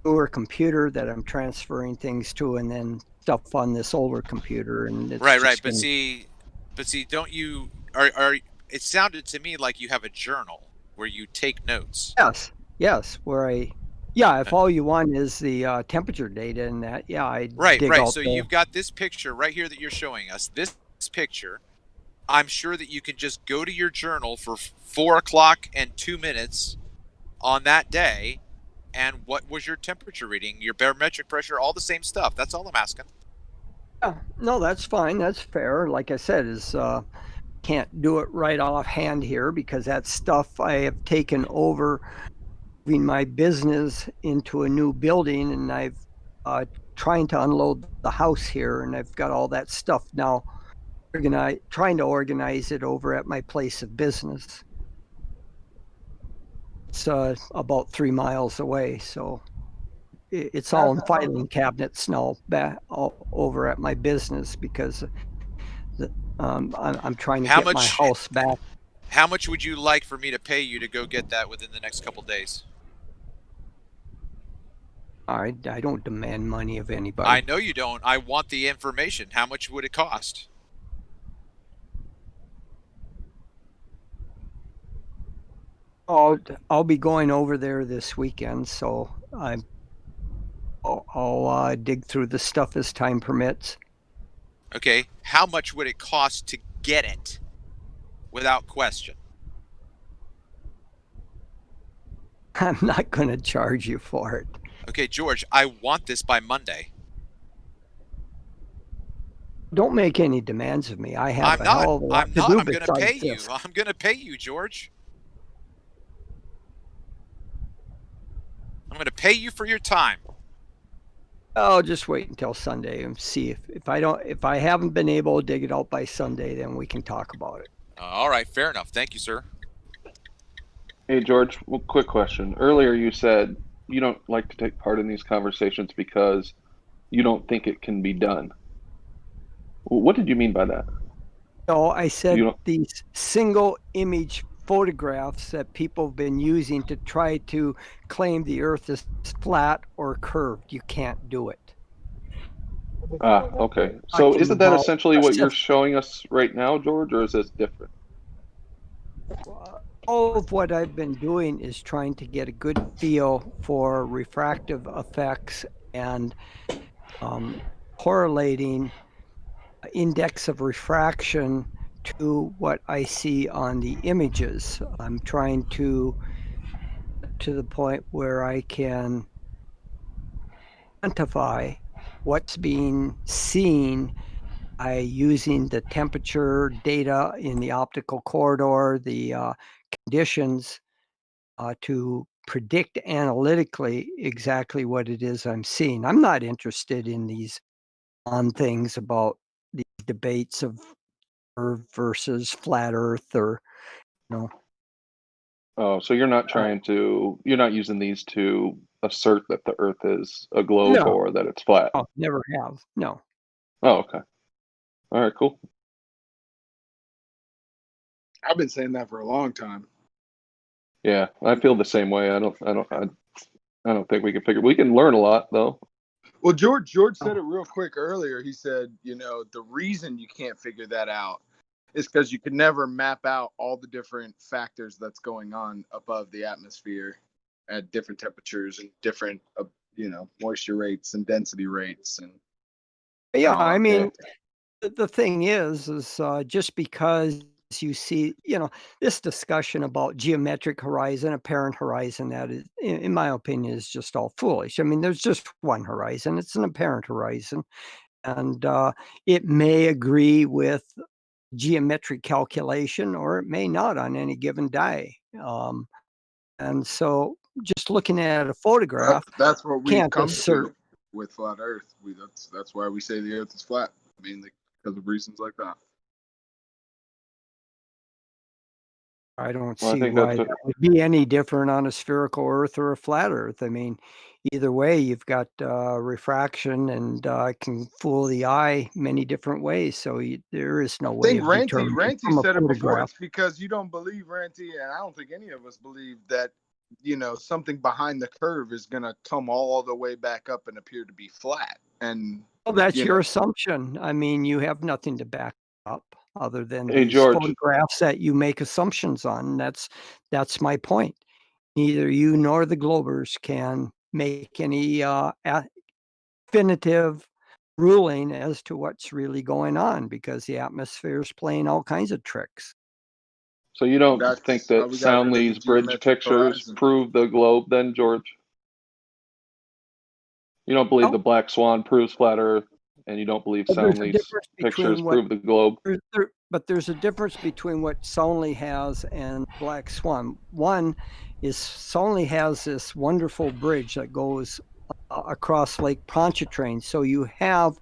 newer computer that I'm transferring things to, and then stuff on this older computer. And it's Right. just But see, don't you are? It sounded to me like you have a journal where you take notes. yes, if all you want is the temperature data and that, I Right. dig out So the, you've got this picture right here that you're showing us. This picture, I'm sure that you can just go to your journal for 4:02 on that day, and what was your temperature reading, your barometric pressure, all the same stuff. That's all I'm asking. Yeah, no, that's fine. That's fair. Like I said, is can't do it right offhand here because that stuff I have taken over, moving my business into a new building, and I've trying to unload the house here, and I've got all that stuff now. Trying to organize it over at my place of business. It's about 3 miles away, so it's all in filing cabinets now over at my business because I'm trying to get my house back. How much would you like for me to pay you to go get that within the next couple days? I don't demand money of anybody. I know you don't. I want the information. How much would it cost? I'll be going over there this weekend, so I'll dig through the stuff as time permits. Okay, how much would it cost to get it, without question? I'm not going to charge you for it. Okay, George, I want this by Monday. Don't make any demands of me. I have a hell of a lot to do I'm going to pay you. this. I'm going to pay you, George. I'm going to pay you for your time. I'll just wait until Sunday and see if I haven't been able to dig it out by Sunday, then we can talk about it. All right, fair enough. Thank you, sir. Hey, George, well, quick question. Earlier you said you don't like to take part in these conversations because you don't think it can be done. What did you mean by that? No, I said these single image photographs that people have been using to try to claim the earth is flat or curved. You can't do it. Okay. So isn't that essentially what you're showing us right now, George, or is this different? All of what I've been doing is trying to get a good feel for refractive effects and correlating index of refraction to what I see on the images. I'm trying to the point where I can quantify what's being seen by using the temperature data in the optical corridor, the conditions to predict analytically exactly what it is I'm seeing. I'm not interested in these things about these debates of Earth versus flat Earth, or Oh, so you're not you're not using these to assert that the Earth is a globe no, or that it's flat. oh, never have. No. Oh, okay. All right, cool. I've been saying that for a long time. Yeah, I feel the same way. I don't think we can figure. We can learn a lot though. Well, George said it real quick earlier. He said, the reason you can't figure that out is because you can never map out all the different factors that's going on above the atmosphere at different temperatures and different, moisture rates and density rates. And yeah, I mean, the thing is just because you see, this discussion about geometric horizon, apparent horizon, that is, in my opinion, is just all foolish. I mean, there's just one horizon. It's an apparent horizon. And it may agree with geometric calculation, or it may not on any given day. And so just looking at a photograph, that's what we've can't come assert. to with flat Earth. That's why we say the Earth is flat, mainly because of reasons like that. I don't Well, I see think why that's that would be any different on a spherical Earth or a flat Earth. I mean, either way, you've got refraction, and can fool the eye many different ways. So there is no I way think of Ranty determining from a said it before. photograph. It's because you don't believe, Ranty, and I don't think any of us believe that, something behind the curve is going to come all the way back up and appear to be flat. And Well, that's your assumption. I mean, you have nothing to back up other than Hey, these George. photographs that you make assumptions on. That's my point. Neither you nor the Globers can make any definitive ruling as to what's really going on, because the atmosphere is playing all kinds of tricks. So you don't think that Soundly's bridge pictures prove the globe, then, George? You don't believe the Black Swan proves flat Earth, and you don't believe Soundly's pictures prove the globe? But there's a difference between what Soundly has and Black Swan. One is Soundly has this wonderful bridge that goes across Lake Pontchartrain. So you have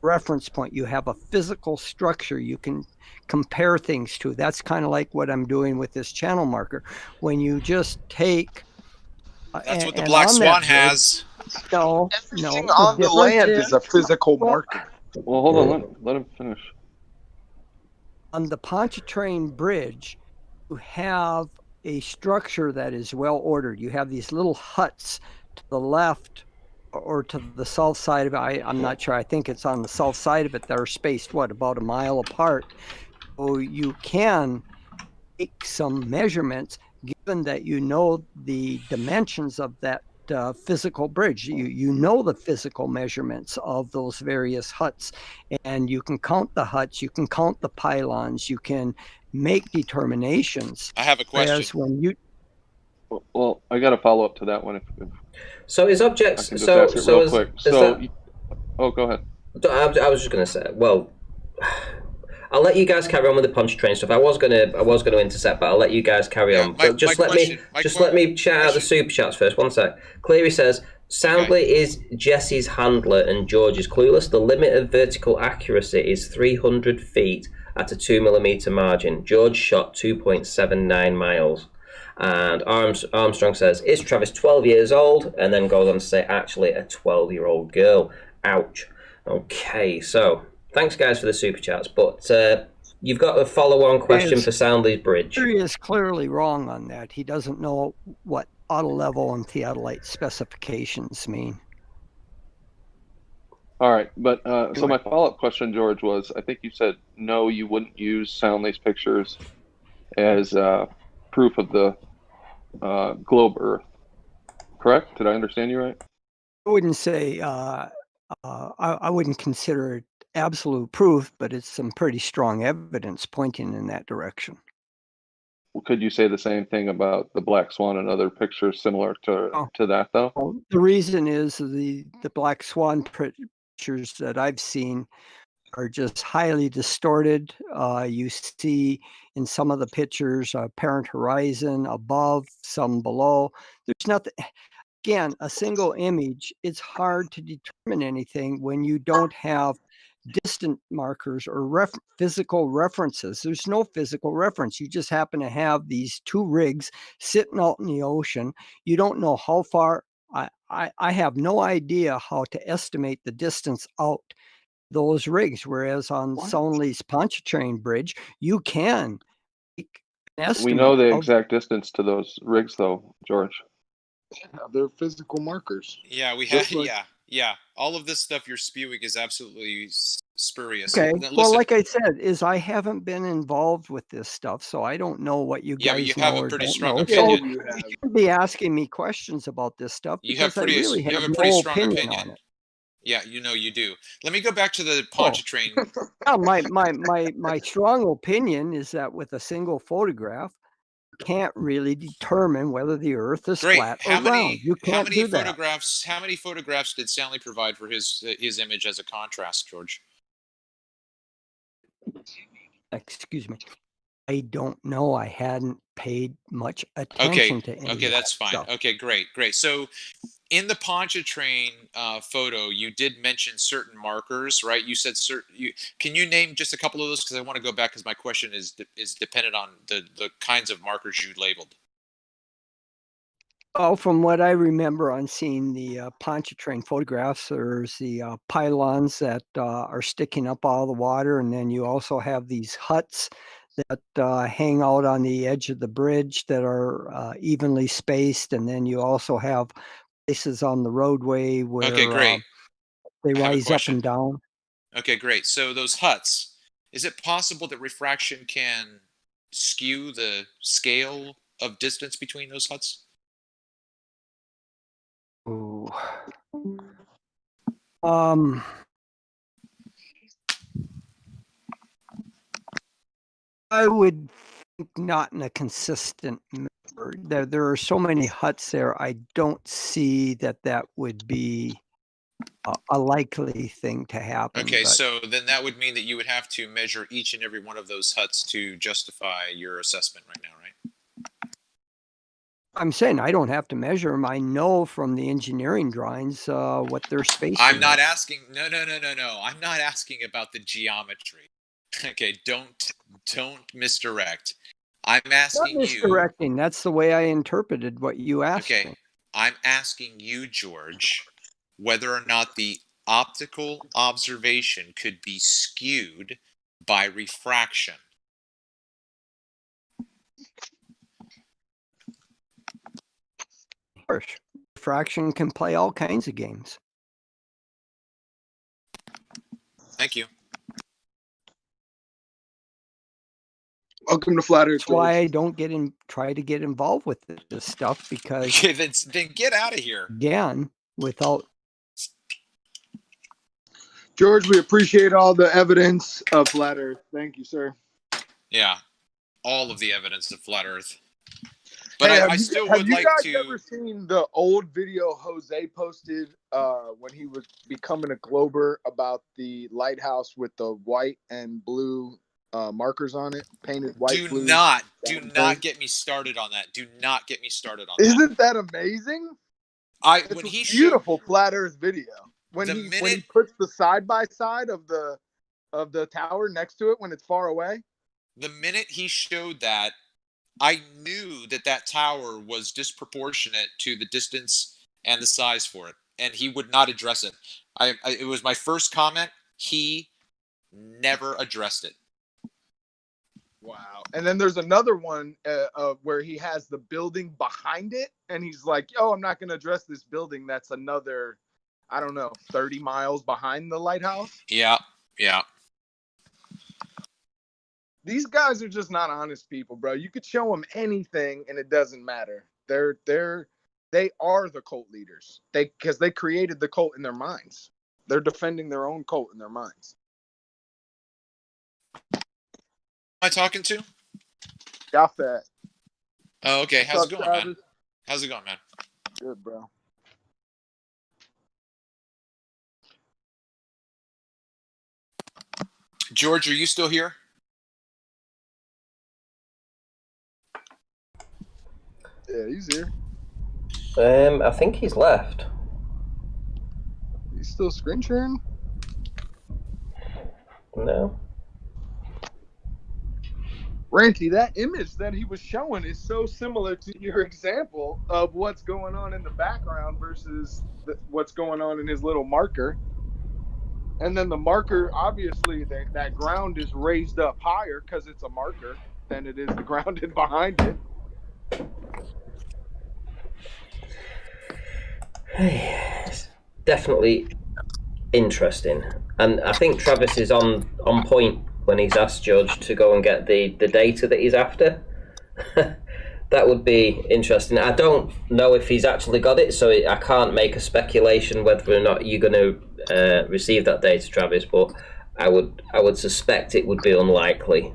reference point, you have a physical structure you can compare things to. That's kind of like what I'm doing with this channel marker. When you just take that's what the Black Swan has. No, everything on the land is a physical marker. Well, hold on, let him finish. On the Pontchartrain Bridge, you have a structure that is well ordered. You have these little huts to the left or to the south side of it. I'm not sure. I think it's on the south side of it. They're spaced, about a mile apart. So you can take some measurements, given that you know the dimensions of that physical bridge. You know the physical measurements of those various huts, and you can count the huts, you can count the pylons, you can make determinations. I have a question. Whereas when you Well, I got a follow up to that one. So his objects. I can just ask it real quick. Oh, go ahead. I was just going to say. Well, I'll let you guys carry on with the Pontchartrain stuff. I was going to intercept, but I'll let you guys carry on. But let me shout out the super chats first. One sec. Cleary says Soundly is Jesse's handler and George is clueless. The limit of vertical accuracy is 300 feet at a 2mm margin. George shot 2.79 miles. And Armstrong says, is Travis 12 years old? And then goes on to say, actually, a 12-year-old girl. Ouch. Okay, so thanks, guys, for the super chats. But you've got a follow-on question for Soundly's bridge. He is clearly wrong on that. He doesn't know what auto level and theodolite specifications mean. All right, but so my follow-up question, George, was I think you said no, you wouldn't use Soundly's pictures as proof of the globe Earth. Correct? Did I understand you right? I wouldn't say I wouldn't consider it absolute proof, but it's some pretty strong evidence pointing in that direction. Well, could you say the same thing about the black swan and other pictures similar to that, though? Well, the reason is the black swan pictures that I've seen are just highly distorted. You see in some of the pictures apparent horizon above, some below. There's nothing. Again, a single image, it's hard to determine anything when you don't have distant markers or physical references. There's no physical reference. You just happen to have these two rigs sitting out in the ocean. You don't know how far. I have no idea how to estimate the distance out those rigs, whereas on Soundly's Pontchartrain Bridge, you can make an estimate. We know the exact distance to those rigs, though, George. Yeah, they're physical markers. Yeah, we have. Yeah. All of this stuff you're spewing is absolutely spurious. Okay. Now, Well, listen, like I said, I haven't been involved with this stuff, so I don't know what you Yeah, but guys you know have a or pretty don't strong know. opinion. So you shouldn't be asking me questions about this stuff You have because I really you have have a pretty no strong opinion opinion. on it. Yeah, you do. Let me go back to the Pontchartrain. Yeah, my strong opinion is that with a single photograph, you can't really determine whether the Earth is Great. flat or round. You can't do that. How many photographs did Stanley provide for his image as a contrast, George? Excuse me. I don't know. I hadn't paid much attention to any Okay, of that's that fine. stuff. Okay, great. So, in the Pontchartrain photo, you did mention certain markers, right? You said can you name just a couple of those? Because I want to go back because my question is dependent on the kinds of markers you labeled. Oh, from what I remember on seeing the Pontchartrain photographs, there's the pylons that are sticking up out of the water, and then you also have these huts that hang out on the edge of the bridge that are evenly spaced, and then you also have places on the roadway where Okay, great. they I have a rise up question. and down. Okay, great. So those huts, is it possible that refraction can skew the scale of distance between those huts? Ooh. I would think not in a consistent manner. There are so many huts there. I don't see that would be a likely thing to happen. Okay, but so then that would mean that you would have to measure each and every one of those huts to justify your assessment right now, right? I'm saying I don't have to measure them. I know from the engineering drawings what their spacing I'm not is. asking. No. I'm not asking about the geometry. Okay, don't misdirect. I'm Not asking you. misdirecting. That's the way I interpreted what you asked Okay, me. I'm asking you, George, whether or not the optical observation could be skewed by refraction. Of course, refraction can play all kinds of games. Thank you. Welcome to Flat Earth. That's why I don't try to get involved with this stuff because Okay, then get out of here. Again, without George, we appreciate all the evidence of Flat Earth. Thank you, sir. Yeah, all of the evidence of flat Earth. But Hey, I still would like have to. you guys ever seen the old video Jose posted when he was becoming a Glober about the lighthouse with the white and blue markers on it, painted white, Do blue? not get me started on that. Do not get me started on that. Isn't that amazing? It's When a he beautiful Flat Earth video. When The he minute- puts the side by side of the tower next to it when it's far away. The minute he showed that, I knew that tower was disproportionate to the distance and the size for it, and he would not address it. It was my first comment. He never addressed it. Wow. And then there's another one where he has the building behind it, and he's like, "Oh, I'm not going to address this building. That's another, I don't know, 30 miles behind the lighthouse." Yeah. These guys are just not honest people, bro. You could show them anything, and it doesn't matter. They are the cult leaders. Because they created the cult in their minds. They're defending their own cult in their minds. I talking to? Jaffet. Oh, okay. How's What's it up, going, man? Travis? How's it going, man? Good, bro. George, are you still here? Yeah, he's here. I think he's left. He's still screen sharing? No. Ranty, that image that he was showing is so similar to your example of what's going on in the background versus what's going on in his little marker. And then the marker, obviously, that ground is raised up higher because it's a marker than it is the ground behind it. Definitely interesting, and I think Travis is on point when he's asked Judge to go and get the data that he's after. That would be interesting. I don't know if he's actually got it, so I can't make a speculation whether or not you're going to receive that data, Travis. But I would suspect it would be unlikely.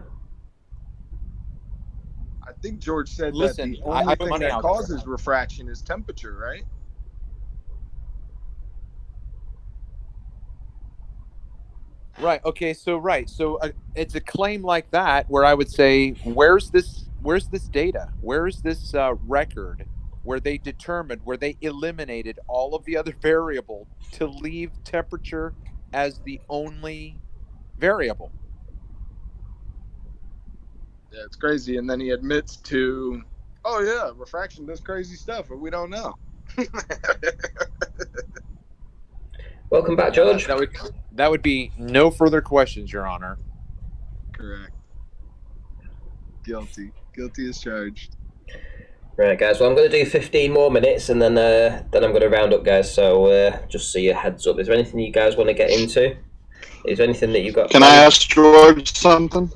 I think George said Listen, that the I only put thing money that out causes refraction is temperature, right? Right. Okay. So it's a claim like that where I would say, where's this data? Where's this record where they determined, where they eliminated all of the other variable to leave temperature as the only variable? Yeah, it's crazy. And then he admits to, oh yeah, refraction does crazy stuff, but we don't know. Welcome back, George. That would be no further questions, Your Honor. Correct. Guilty as charged. Right, guys. Well, I'm going to do 15 more minutes, and then I'm going to round up, guys. So just so you heads up. Is there anything you guys want to get into? Is there anything that you've got? Can I ask George something?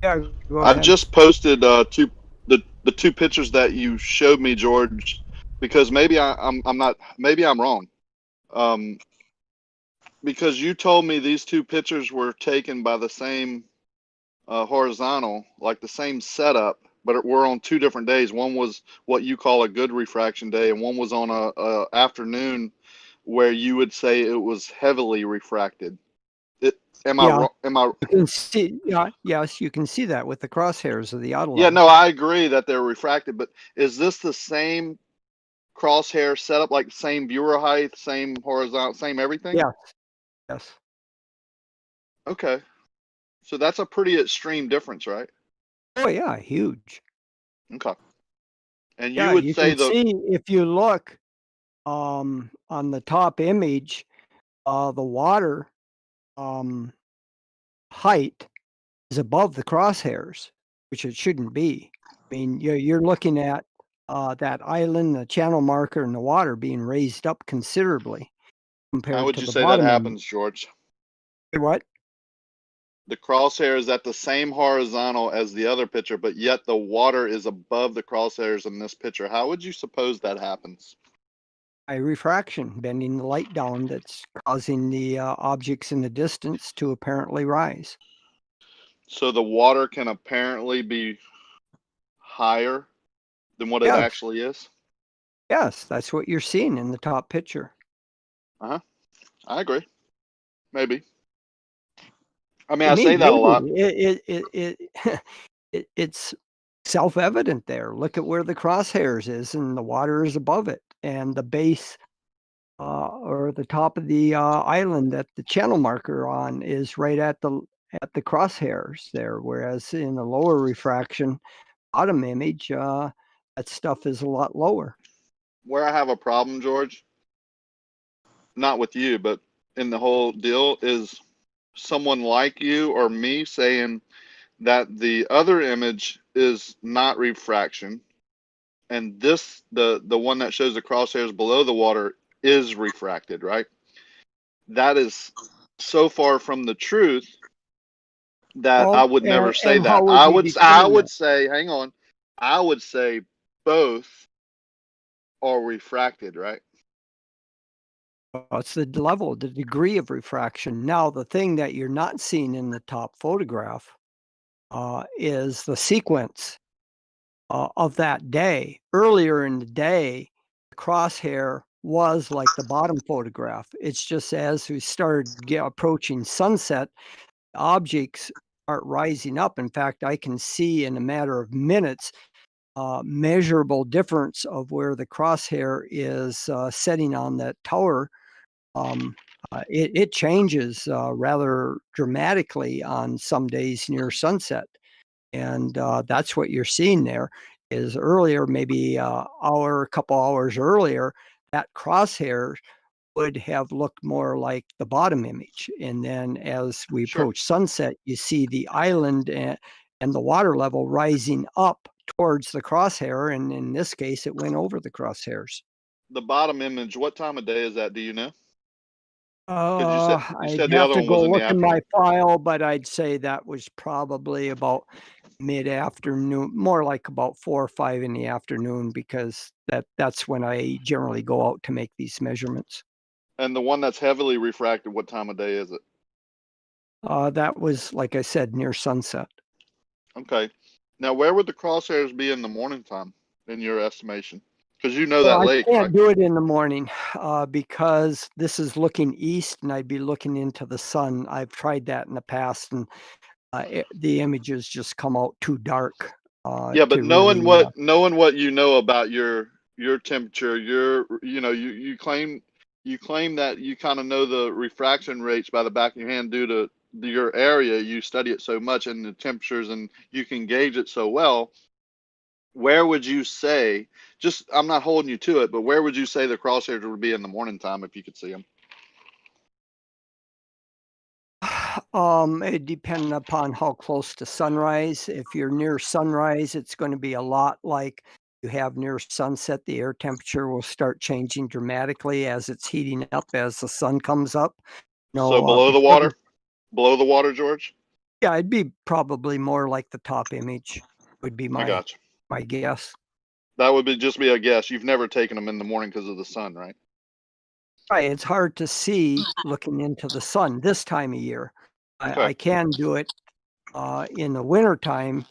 Yeah, go I ahead. just posted the two pictures that you showed me, George, because maybe I'm not, maybe I'm wrong. Because you told me these two pictures were taken by the same horizontal, like the same setup, but we're on 2 different days. One was what you call a good refraction day, and one was on a afternoon where you would say it was heavily refracted. Am I wrong? You can see, yes, you can see that with the crosshairs of the auto Yeah, line. no, I agree that they're refracted, but is this the same crosshair setup, like same viewer height, same horizontal, same everything? Yes. Okay. So that's a pretty extreme difference, right? Oh yeah, huge. Okay. And Yeah, you would you say can see if you look on the top image, the water height is above the crosshairs, which it shouldn't be. I mean, you're looking at that island, the channel marker, and the water being raised up considerably compared how would to you the say that bottom happens, image. George? What? The crosshair is at the same horizontal as the other picture, but yet the water is above the crosshairs in this picture. How would you suppose that happens? By refraction, bending the light down, that's causing the objects in the distance to apparently rise. So the water can apparently be higher than what it Yes. actually is? Yes, that's what you're seeing in the top picture. Uh-huh. I agree. Maybe. I mean, I say that Maybe a lot. it's self-evident there. Look at where the crosshairs is, and the water is above it, and the base or the top of the island that the channel marker on is right at the crosshairs there. Whereas in the lower refraction bottom image, that stuff is a lot lower. Where I have a problem, George, not with you, but in the whole deal, is someone like you or me saying that the other image is not refraction, and this, the one that shows the crosshairs below the water, is refracted, right? That is so far from the truth that I would never say and that. how would I you would determine that? say, hang on, I would say both are refracted, right? It's the level, the degree of refraction. Now, the thing that you're not seeing in the top photograph is the sequence of that day. Earlier in the day, the crosshair was like the bottom photograph. It's just as we started approaching sunset, objects start rising up. In fact, I can see in a matter of minutes measurable difference of where the crosshair is setting on that tower. It changes rather dramatically on some days near sunset. And that's what you're seeing there is earlier, maybe a couple hours earlier, that crosshair would have looked more like the bottom image. And then as we approach sunset, you see the island and the water level rising up towards the crosshair. And in this case, it went over the crosshairs. The bottom image, what time of day is that? Do you know? You said I'd the have other to one was go in the look in my afternoon. file, but I'd say that was probably about mid-afternoon, more like about 4 or 5 in the afternoon, because that's when I generally go out to make these measurements. And the one that's heavily refracted, what time of day is it? That was, like I said, near sunset. Okay. Now, where would the crosshairs be in the morning time, in your estimation? Because you know Well, that I lake, can't right? do it in the morning because this is looking east, and I'd be looking into the sun. I've tried that in the past, and the images just come out too dark. Yeah, but to knowing really, what you know about your temperature, you claim that you kind of know the refraction rates by the back of your hand due to your area. You study it so much and the temperatures, and you can gauge it so well. Where would you say? Just, I'm not holding you to it, but where would you say the crosshairs would be in the morning time if you could see them? it depends upon how close to sunrise. If you're near sunrise, it's going to be a lot like you have near sunset. The air temperature will start changing dramatically as it's heating up as the sun comes up. So below the water? Below the water, George? Yeah, it'd be probably more like the top image would be I got you. my guess. That would just be a guess. You've never taken them in the morning because of the sun, right? Right. It's hard to see looking into the sun this time of year. I can do it in the wintertime.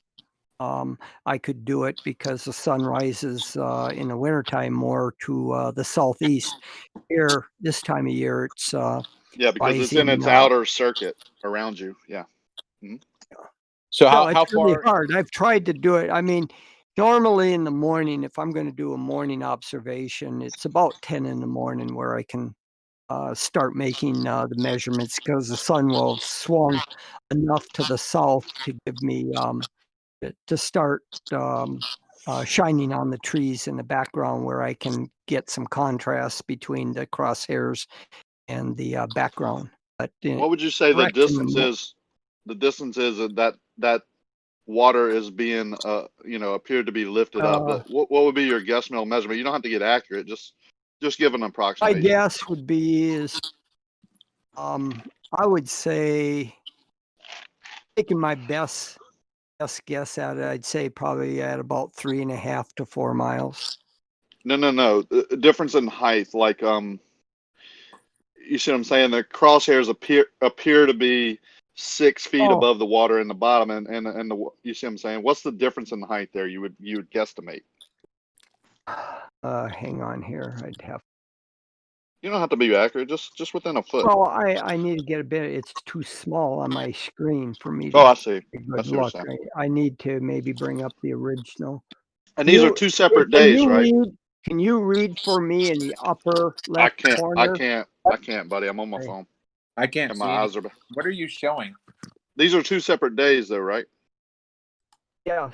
I could do it because the sun rises in the wintertime more to the southeast. Here, this time of year, it's yeah, because it's in its outer circuit around you. Yeah. Mm-hmm. So it's really hard. I've tried to do it. I mean, normally in the morning, if I'm going to do a morning observation, it's about 10 in the morning where I can start making the measurements because the sun will have swung enough to the south to give me to start shining on the trees in the background where I can get some contrast between the crosshairs and the background. But what would you say the distance is? The distance is that water is being appeared to be lifted up. What would be your guesstimate measurement? You don't have to get accurate. Just give an approximation. My guess would be I would say, taking my best guess at it, I'd say probably at about 3.5 to 4 miles. No. The difference in height, like you see what I'm saying? The crosshairs appear to be 6 feet above the water in the bottom, and the, you see what I'm saying? What's the difference in height there? You would guesstimate. Hang on here. I'd have. You don't have to be accurate. Just within a foot. Well, I need to get a bit. It's too small on my screen for me to. Oh, I see. Good luck. I need to maybe bring up the original. And these are 2 separate days, right? Can you read for me in the upper left corner? I can't, buddy. I'm on my phone. I can't and see my eyes anything. are. What are you showing? These are 2 separate days, though, right? Yes.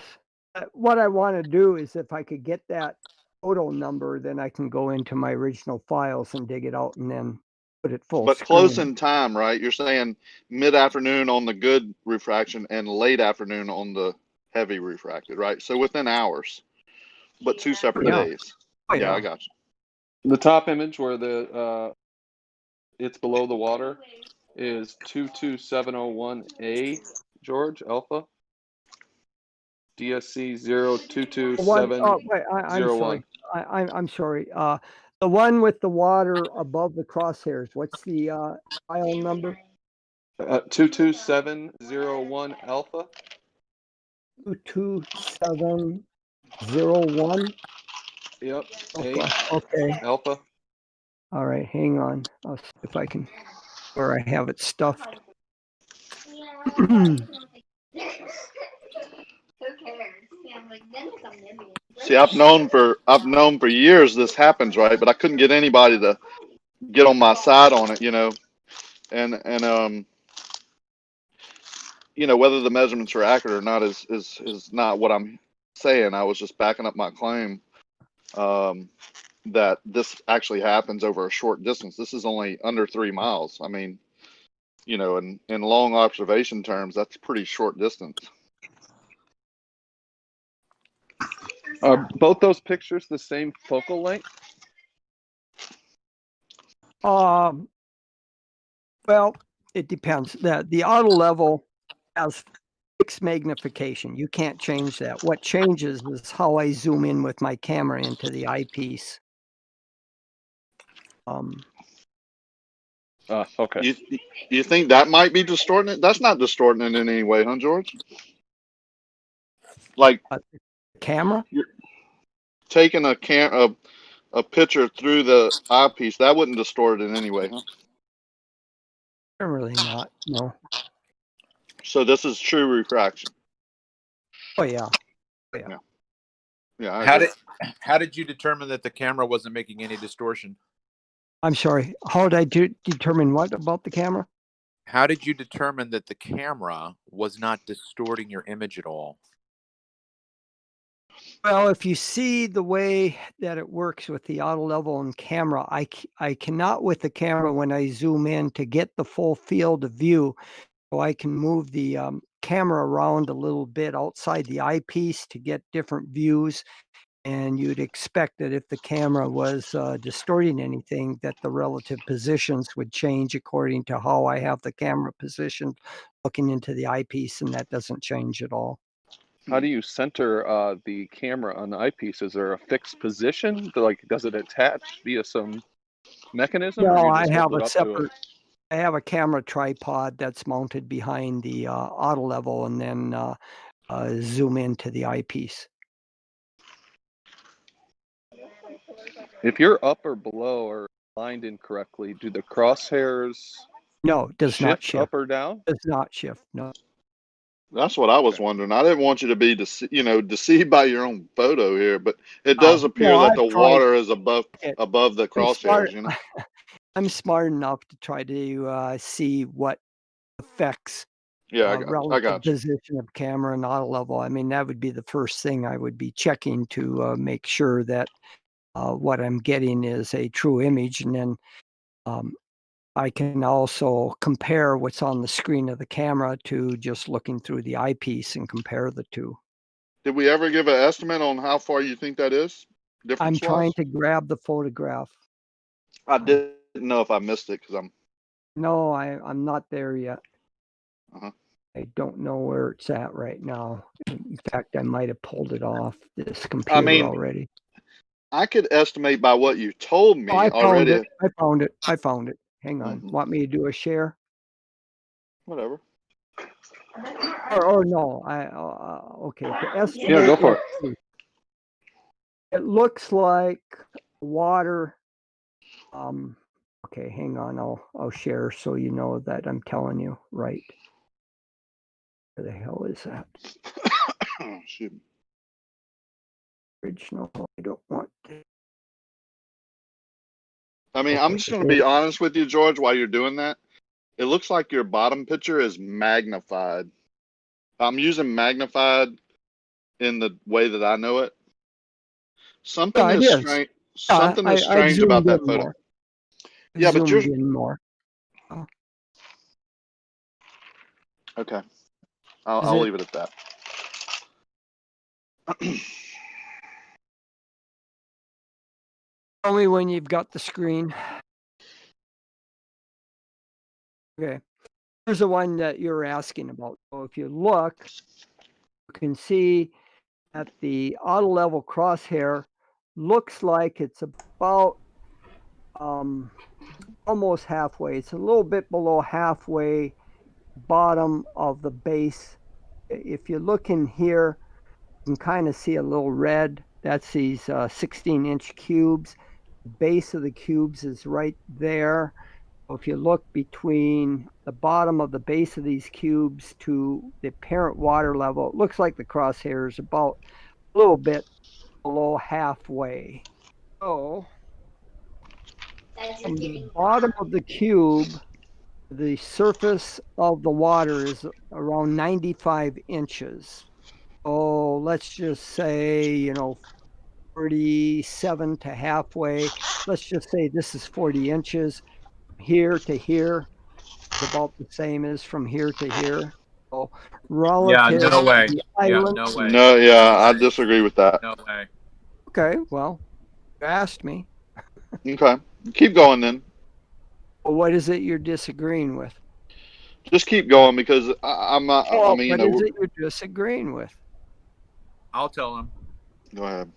What I want to do is if I could get that photo number, then I can go into my original files and dig it out and then put it full But screen. close in time, right? You're saying mid-afternoon on the good refraction and late afternoon on the heavy refracted, right? So within hours, but 2 separate days. Yeah, I got you. The top image where the it's below the water is 22701A, George, Alpha. DSC 022701. I'm sorry. I'm sorry. The one with the water above the crosshairs. What's the file number? 22701 alpha. 22701. Yep. Okay. A Okay. alpha. All right. Hang on. I'll see if I can, where I have it stuffed. See, I've known for years this happens, right? But I couldn't get anybody to get on my side on it, and whether the measurements are accurate or not is not what I'm saying. I was just backing up my claim that this actually happens over a short distance. This is only under 3 miles. I mean, in long observation terms, that's a pretty short distance. Are both those pictures the same focal length? Well, it depends. The auto level has fixed magnification. You can't change that. What changes is how I zoom in with my camera into the eyepiece. Okay. You think that might be distorting it? That's not distorting it in any way, huh, George? Like camera? You're taking a picture through the eyepiece, that wouldn't distort it in any way, huh? Really not. No. So this is true refraction. Oh yeah. Yeah. Yeah. I How agree. did you determine that the camera wasn't making any distortion? I'm sorry. How did I determine what about the camera? How did you determine that the camera was not distorting your image at all? Well, if you see the way that it works with the auto level and camera, I cannot with the camera when I zoom in to get the full field of view. So I can move the camera around a little bit outside the eyepiece to get different views. And you'd expect that if the camera was distorting anything, that the relative positions would change according to how I have the camera positioned looking into the eyepiece, and that doesn't change at all. How do you center the camera on the eyepiece? Is there a fixed position? Like, does it attach via some mechanism? No, or you I just have hold it a up to it? separate. I have a camera tripod that's mounted behind the auto level, and then zoom into the eyepiece. If you're up or below or aligned incorrectly, do the crosshairs No, it does not shift. up or down? Does not shift. No. That's what I was wondering. I didn't want you to be deceived by your own photo here, but it does appear no, that I've the tried water is above the I'm smart. crosshairs. I'm smart enough to try to see what affects Yeah, I relative got you. position of camera and auto level. I mean, that would be the first thing I would be checking to make sure that what I'm getting is a true image, and then I can also compare what's on the screen of the camera to just looking through the eyepiece and compare the two. Did we ever give an estimate on how far you think that is? I'm trying to grab the photograph. I didn't know if I missed it because I'm. No, I'm not there yet. Uh-huh. I don't know where it's at right now. In fact, I might have pulled it off this computer already. I could estimate by what you told me I already. found it. Hang on. Want me to do a share? Whatever. Or no, okay. To estimate, Yeah, go for it. It looks like water. Okay, hang on. I'll share so you know that I'm telling you right. Where the hell is that? Oh, shoot. Original. I don't want to. I mean, I'm just going to be honest with you, George, while you're doing that. It looks like your bottom picture is magnified. I'm using magnified in the way that I know it. Something is strange. Something is strange about that photo. More. Yeah, but you're in more. Okay. I'll leave it at that. Tell me when you've got the screen. Okay. Here's the one that you're asking about. So if you look, you can see that the auto level crosshair looks like it's about almost halfway. It's a little bit below halfway bottom of the base. If you look in here, you can kind of see a little red. That's these 16-inch cubes. The base of the cubes is right there. If you look between the bottom of the base of these cubes to the apparent water level, it looks like the crosshair is about a little bit below halfway. So from the bottom of the cube, the surface of the water is around 95 inches. Oh, let's just say, 47 to halfway. Let's just say this is 40 inches. Here to here is about the same as from here to here. So relative no way. to the Yeah, island. no way. No, yeah, I disagree with that. No way. Okay, well, you asked me. Okay, keep going then. Well, what is it you're disagreeing with? Just keep going because I'm not. I mean, what is it you're disagreeing with? I'll tell him. Go ahead.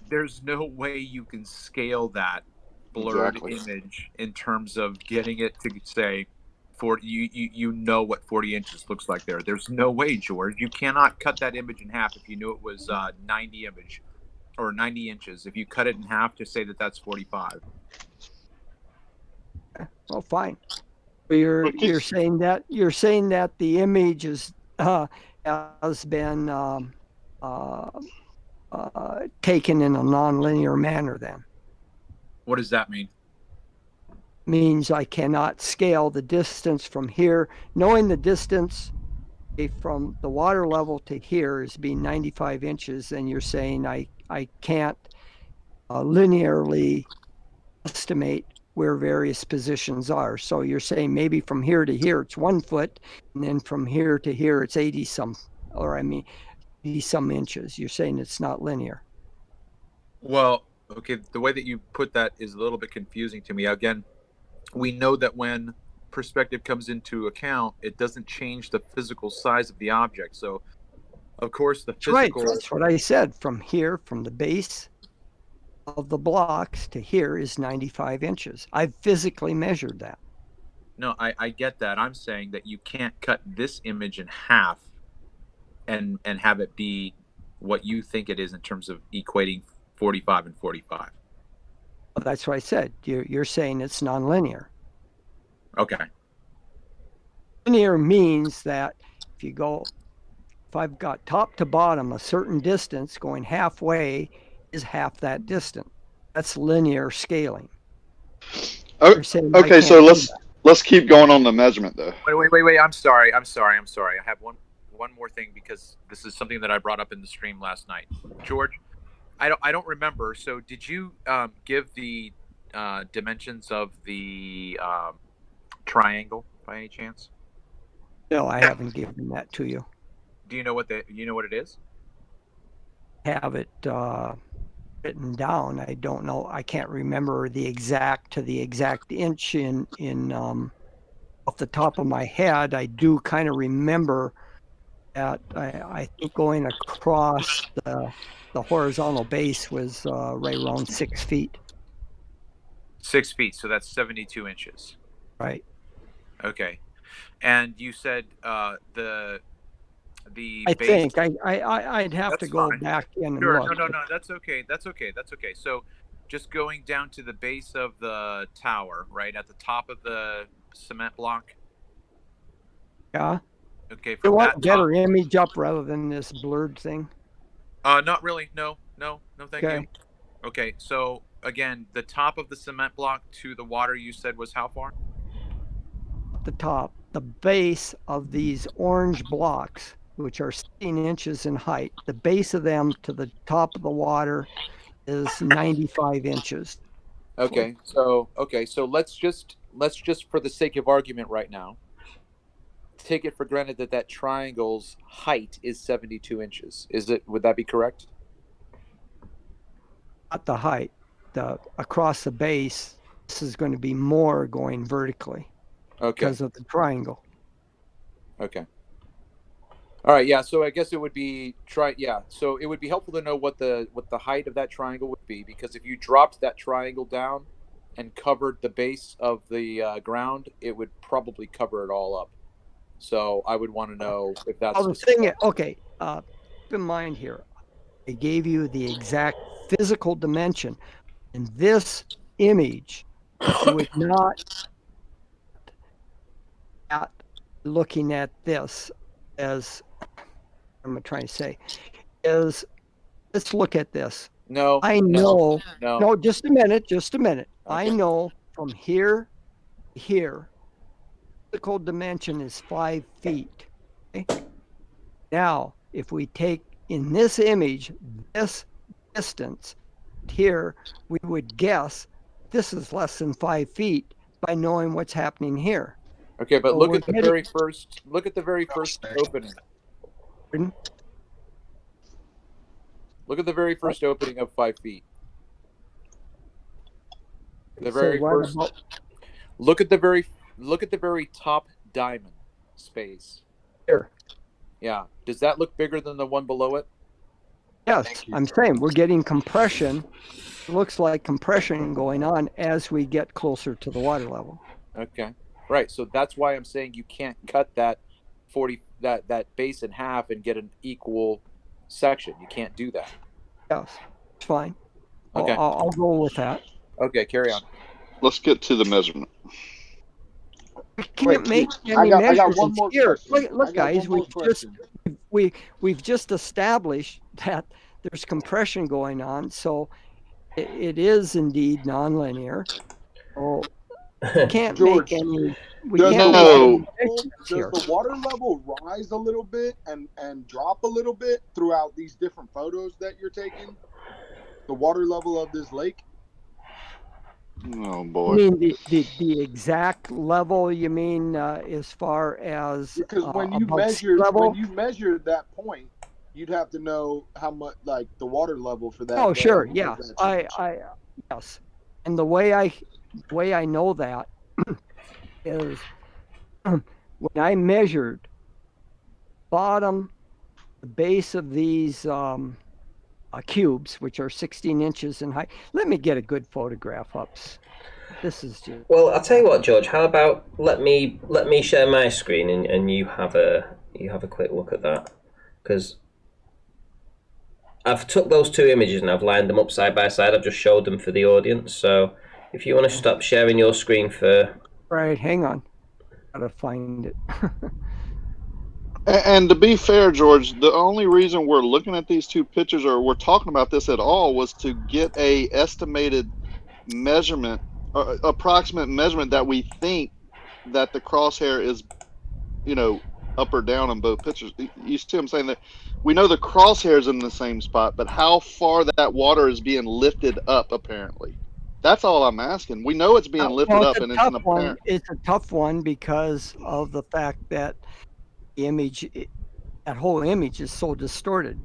There's no way you can scale that blurred image in terms of getting it to say 40. You know what 40 inches looks like there. There's no way, George. You cannot cut that image in half if you knew it was 90 image or 90 inches. If you cut it in half to say that that's 45. Well, fine. You're saying that the image is has been taken in a nonlinear manner. Then what does that mean? Means I cannot scale the distance from here. Knowing the distance from the water level to here is being 95 inches, and you're saying I can't linearly estimate where various positions are. So you're saying maybe from here to here it's 1 foot, and then from here to here it's 80 some inches. You're saying it's not linear. Well, okay, the way that you put that is a little bit confusing to me. Again, we know that when perspective comes into account, it doesn't change the physical size of the object. So, of course, the physical... Right, that's what I said. From here, from the base of the blocks to here is 95 inches. I've physically measured that. No, I get that. I'm saying that you can't cut this image in half and have it be what you think it is in terms of equating 45 and 45. Well, that's what I said. You're saying it's nonlinear. Okay. Linear means that if I've got top to bottom a certain distance, going halfway is half that distance. That's linear scaling. Okay, so let's keep going on the measurement though. Wait. I'm sorry. I have one more thing because this is something that I brought up in the stream last night. George, I don't remember. So did you give the dimensions of the triangle by any chance? No, I haven't given that to you. Do you know what it is? Have it written down. I don't know. I can't remember the exact inch in off the top of my head. I do kind of remember that I think going across the horizontal base was right around 6 feet. 6 feet. So that's 72 inches. Right. Okay. And you said the I base... think I'd have to go back in and look. No, that's okay. So just going down to the base of the tower, right at the top of the cement block. Yeah. Okay. You want better image up rather than this blurred thing? Not really. No, thank Okay. you. Okay, so again, the top of the cement block to the water you said was how far? The top, the base of these orange blocks, which are 16 inches in height, the base of them to the top of the water is 95 inches. Okay, so let's just for the sake of argument right now, take it for granted that triangle's height is 72 inches. Would that be correct? Not the height. Across the base, this is going to be more going vertically. Okay. Because of the triangle. Okay. All right, yeah. So I guess it would be Yeah, so it would be helpful to know what the height of that triangle would be, because if you dropped that triangle down and covered the base of the ground, it would probably cover it all up. So I would want to know if that's. Oh, the thing. Okay. Keep in mind here, I gave you the exact physical dimension, and this image would not. At looking at this as I'm trying to say is, let's look at this. No, I know. no. Just a minute. Okay. I know from here to here, physical dimension is 5 feet. Okay? Now, if we take in this image this distance here, we would guess this is less than 5 feet by knowing what's happening here. Okay, but So look we're at the getting- very first. Look at the very first opening. Pardon? Look at the very first opening of 5 feet. The So very what first. about- Look at the very top diamond space. Here. Yeah. Does that look bigger than the one below it? Yes, I'm saying we're getting compression. It looks like compression going on as we get closer to the water level. Okay. Right. So that's why I'm saying you can't cut that that base in half and get an equal section. You can't do that. Yes, it's fine. Okay. I'll go with that. Okay, carry on. Let's get to the measurement. We can't make any I got measurements one more here. question. Look, I got guys, one more we've just established that there's compression going on, so it is indeed nonlinear. So we can't George, make any. We Does can't the make water any level- measurements here. does the water level rise a little bit and drop a little bit throughout these different photos that you're taking? The water level of this lake? Oh You boy. mean the exact level? You mean as far as Because when you above sea measure level? that point, you'd have to know how much, like the water level for that. Oh, day. sure, Does yeah. that Yes. And the way I know that is when I measured bottom, the base of these cubes, which are 16 inches in height. Let me get a good photograph up. This is just. Well, I'll tell you what, George. How about let me share my screen and you have a quick look at that, because I've took those two images and I've lined them up side by side. I've just showed them for the audience. So if you want to stop sharing your screen for. Right, hang on. Gotta find it. And to be fair, George, the only reason we're looking at these two pictures or we're talking about this at all was to get a estimated measurement, approximate measurement that we think that the crosshair is, up or down in both pictures. You see what I'm saying? That we know the crosshair is in the same spot, but how far that water is being lifted up, apparently. That's all I'm asking. We know it's being lifted up, and it's an apparent. It's a tough one because of the fact that the image, that whole image is so distorted.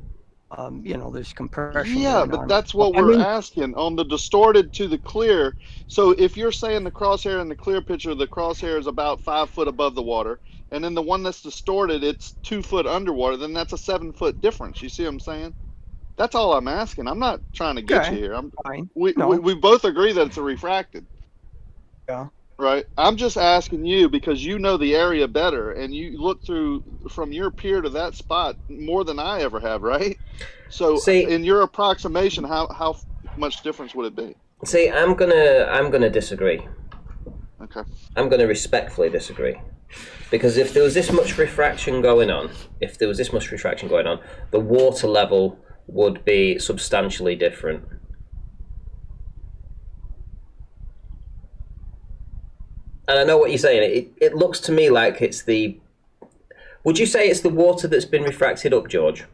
There's compression. Yeah, going but on. that's what we're asking on the distorted to the clear. So if you're saying the crosshair in the clear picture, the crosshair is about 5 foot above the water, and then the one that's distorted, it's 2 foot underwater, then that's a 7 foot difference. You see what I'm saying? That's all I'm asking. I'm not trying to get Okay, you here. fine. We No. we both agree that it's a refracted. Yeah. Right. I'm just asking you because you know the area better, and you look through from your pier to that spot more than I ever have, right? So, in your approximation, how much difference would it be? See, I'm gonna disagree. Okay. I'm gonna respectfully disagree, because if there was this much refraction going on, the water level would be substantially different. And I know what you're saying. It looks to me like it's the. Would you say it's the water that's been refracted up, George?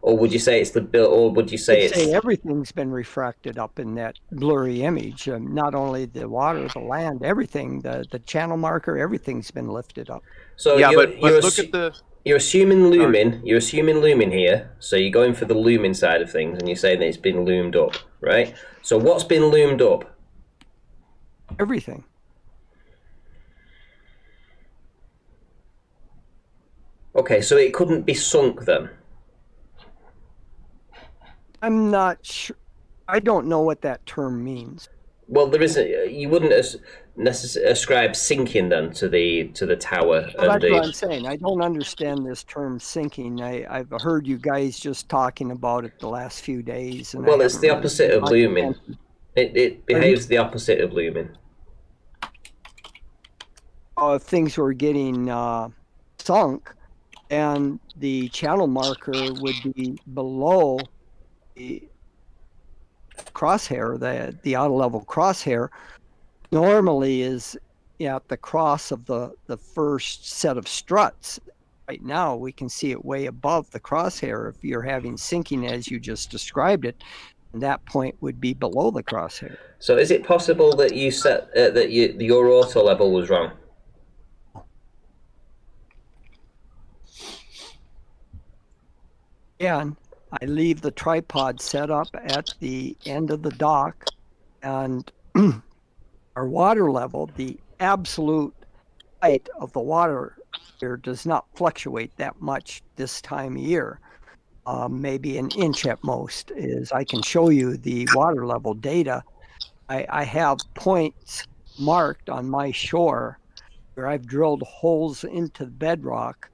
Or would you say it's the bill? Or would you say I'd say everything's been refracted up in that blurry image. Not only the water, the land, everything, the channel marker, everything's been lifted up. So Yeah, you're, but you're look at the. You're assuming lumen. You're assuming lumen here. So you're going for the lumen side of things, and you're saying that it's been loomed up, right? So what's been loomed up? Everything. Okay, so it couldn't be sunk then? I'm not sure. I don't know what that term means. Well, there isn't. You wouldn't necessarily ascribe sinking then to the tower. Well, and that's what I'm the. saying. I don't understand this term sinking. I've heard you guys just talking about it the last few days, and Well, I it's haven't the really opposite paid of much looming. attention. It behaves the opposite of looming. If things were getting sunk, and the channel marker would be below the crosshair, the auto level crosshair, normally is at the cross of the first set of struts. Right now, we can see it way above the crosshair. If you're having sinking as you just described it, that point would be below the crosshair. So, is it possible that you set that your auto level was wrong? And I leave the tripod set up at the end of the dock, and our water level, the absolute height of the water here, does not fluctuate that much this time of year. Maybe an inch at most. Is I can show you the water level data. I have points marked on my shore where I've drilled holes into the bedrock,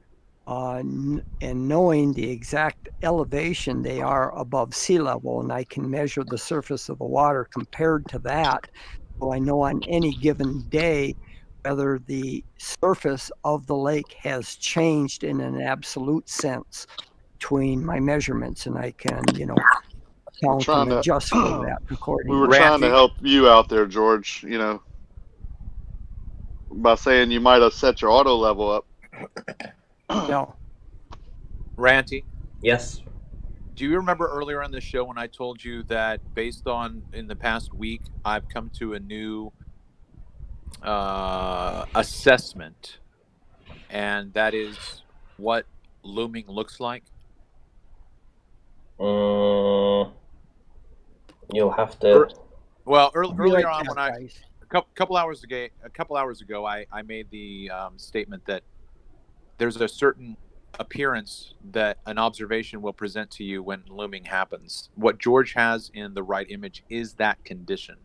and knowing the exact elevation they are above sea level, and I can measure the surface of the water compared to that. So I know on any given day whether the surface of the lake has changed in an absolute sense between my measurements, and I can, count and adjust for that accordingly. We were trying to help you out there, George, by saying you might have set your auto level up. No. Ranty? Yes. Do you remember earlier on the show when I told you that based on in the past week, I've come to a new assessment, and that is what looming looks like? You'll have to. Well, earlier on, when a couple hours ago, I made the statement that there's a certain appearance that an observation will present to you when looming happens. What George has in the right image is that condition.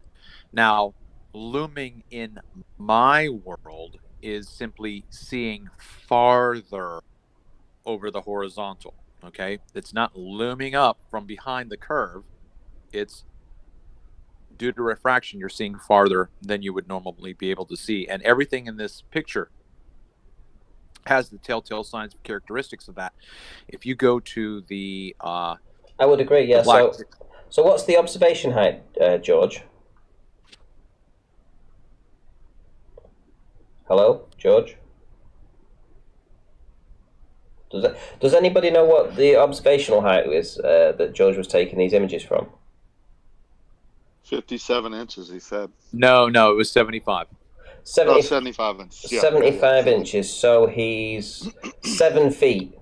Now, looming in my world is simply seeing farther over the horizontal. Okay, it's not looming up from behind the curve. It's due to refraction, you're seeing farther than you would normally be able to see. And everything in this picture has the telltale signs and characteristics of that. If you go to the... I would agree, yeah. So what's the observation height, George? Hello, George? Does anybody know what the observational height is that George was taking these images from? 57 inches, he said. No, it was 75. 75 inches. Yeah. 75 inches, so he's 7 feet.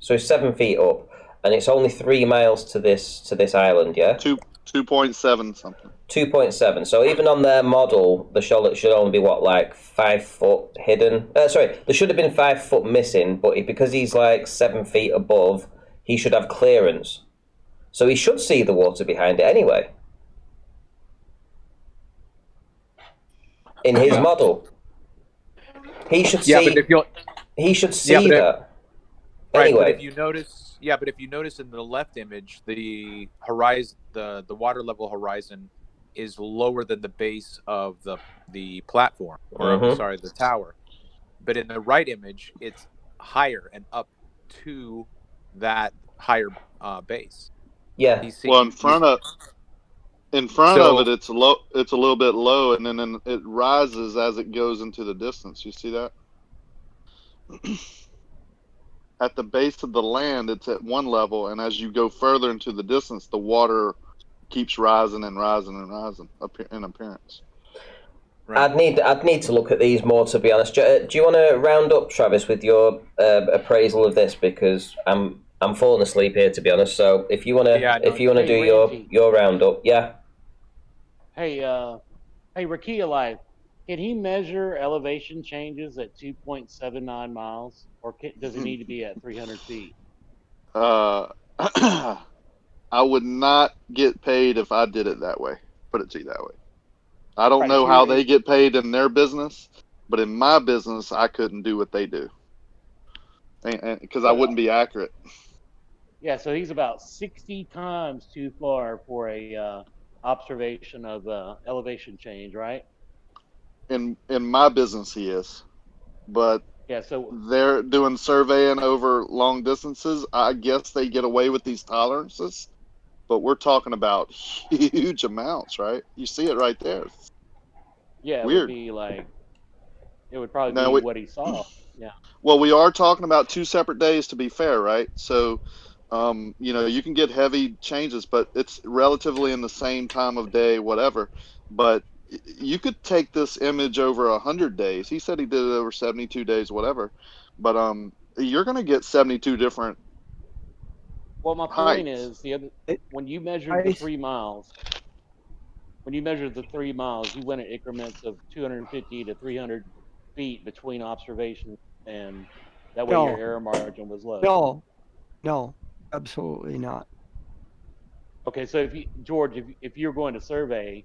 So he's 7 feet up, and it's only 3 miles to this island, yeah? 2.7 something. 2.7. So even on their model, the should only be like 5 foot hidden. Sorry, there should have been 5 foot missing, but because he's like 7 feet above, he should have clearance. So he should see the water behind it anyway. In his model, he should see. But if he should see that. Right, Anyway, but if you notice in the left image, the horizon, the water level horizon, is lower than the base of the platform, or sorry, the tower. But in the right image, it's higher and up to that higher base. Yeah. Well, in front of it, it's low. It's a little bit low, and then it rises as it goes into the distance. You see that? At the base of the land, it's at one level, and as you go further into the distance, the water keeps rising and rising and rising in appearance. Right. I'd need to look at these more, to be honest. Do you want to round up, Travis, with your appraisal of this, because I'm falling asleep here, to be honest. So if you want to do your roundup, yeah. Hey, Rakia Live, Can he measure elevation changes at 2.79 miles, or does he need to be at 300 feet? I would not get paid if I did it that way. Put it to you that way. I don't Right, know if how you're- they get paid in their business, but in my business, I couldn't do what they do, because I wouldn't be accurate. Yeah, so he's about 60 times too far for a observation of elevation change, right? In my business, he is, but Yeah, so they're doing surveying over long distances. I guess they get away with these tolerances, but we're talking about huge amounts, right? You see it right there. It's yeah, it weird. would be like, it would probably Now be what he saw. Yeah. Well, we are talking about 2 separate days, to be fair, right? So, you can get heavy changes, but it's relatively in the same time of day, whatever. But you could take this image over 100 days. He said he did it over 72 days, whatever. But you're going to get 72 different Well, my heights. point is when you measured the 3 miles, you went in increments of 250 to 300 feet between observations, and that way your error margin was low. No, absolutely not. Okay, so if you're going to survey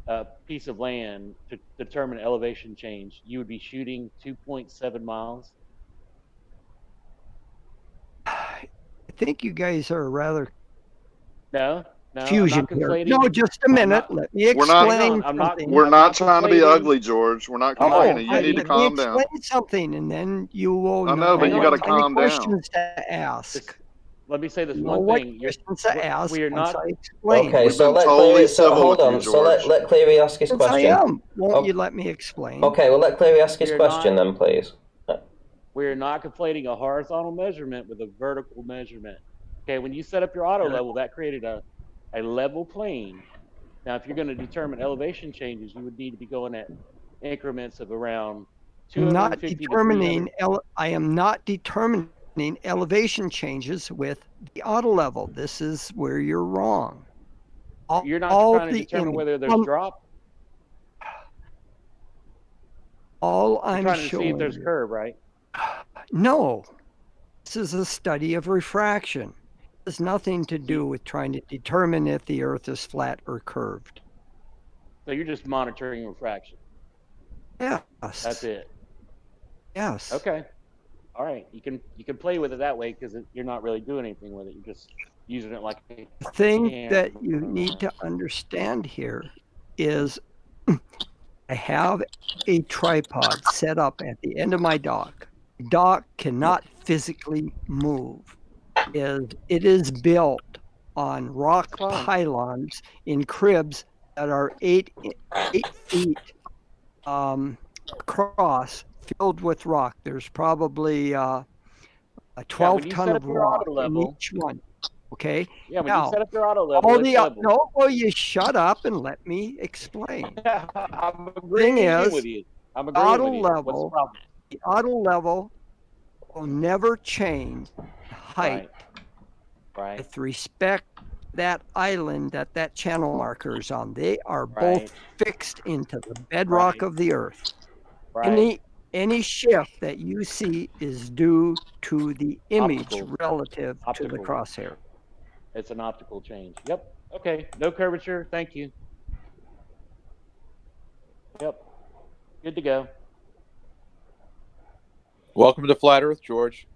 a piece of land to determine elevation change, you would be shooting 2.7 miles. I think you guys are rather No, fusion I'm not here. conflating. No, just a minute. Let me explain something. We're not trying to be ugly, George. We're not complaining. You need to calm down. Let me explain something, and then you will I know, but you got to calm down. questions to ask. Let me say this You one know what thing. questions to ask We are once not. I explain. Okay, We've so been let totally Cleary. So civil hold with you, on. So George. let Cleary ask his Yes, I question. am. Won't you let me explain? Okay, well let Cleary ask his We're question not- then, please. We are not conflating a horizontal measurement with a vertical measurement. Okay, when you set up your auto level, that created a level plane. Now, if you're going to determine elevation changes, you would need to be going at increments of around 250 to 300. I am not determining elevation changes with the auto level. This is where you're wrong. You're not all trying to the determine image- whether there's drop. All You're I'm trying to see showing if there's you- curve, right? No, this is a study of refraction. It has nothing to do with trying to determine if the Earth is flat or curved. So you're just monitoring refraction. Yes. That's it. Yes. Okay. All right. You can play with it that way because you're not really doing anything with it. You're just using it like a The thing camera. that you need to understand here is I have a tripod set up at the end of my dock. The dock cannot physically move. It is built on rock pylons in cribs that are 8 feet across, filled with rock. There's probably a 12 you ton set of up your rock auto in level- each one. Okay. Yeah, when Now, you set up your auto level, all it's the level. no, will you shut up and let me explain? I'm Thing agreeing is, with you. I'm the agreeing auto with you. What's the level, problem? the auto level will never change height Right. with respect to that island that channel marker is on. They are Right. both fixed into the bedrock of the Earth. Right. Any shift that you see is due to the image Optical. relative to the Optical. crosshair. It's an optical change. Yep. Okay. No curvature. Thank you. Yep. Good to go. Welcome to Flat Earth, George.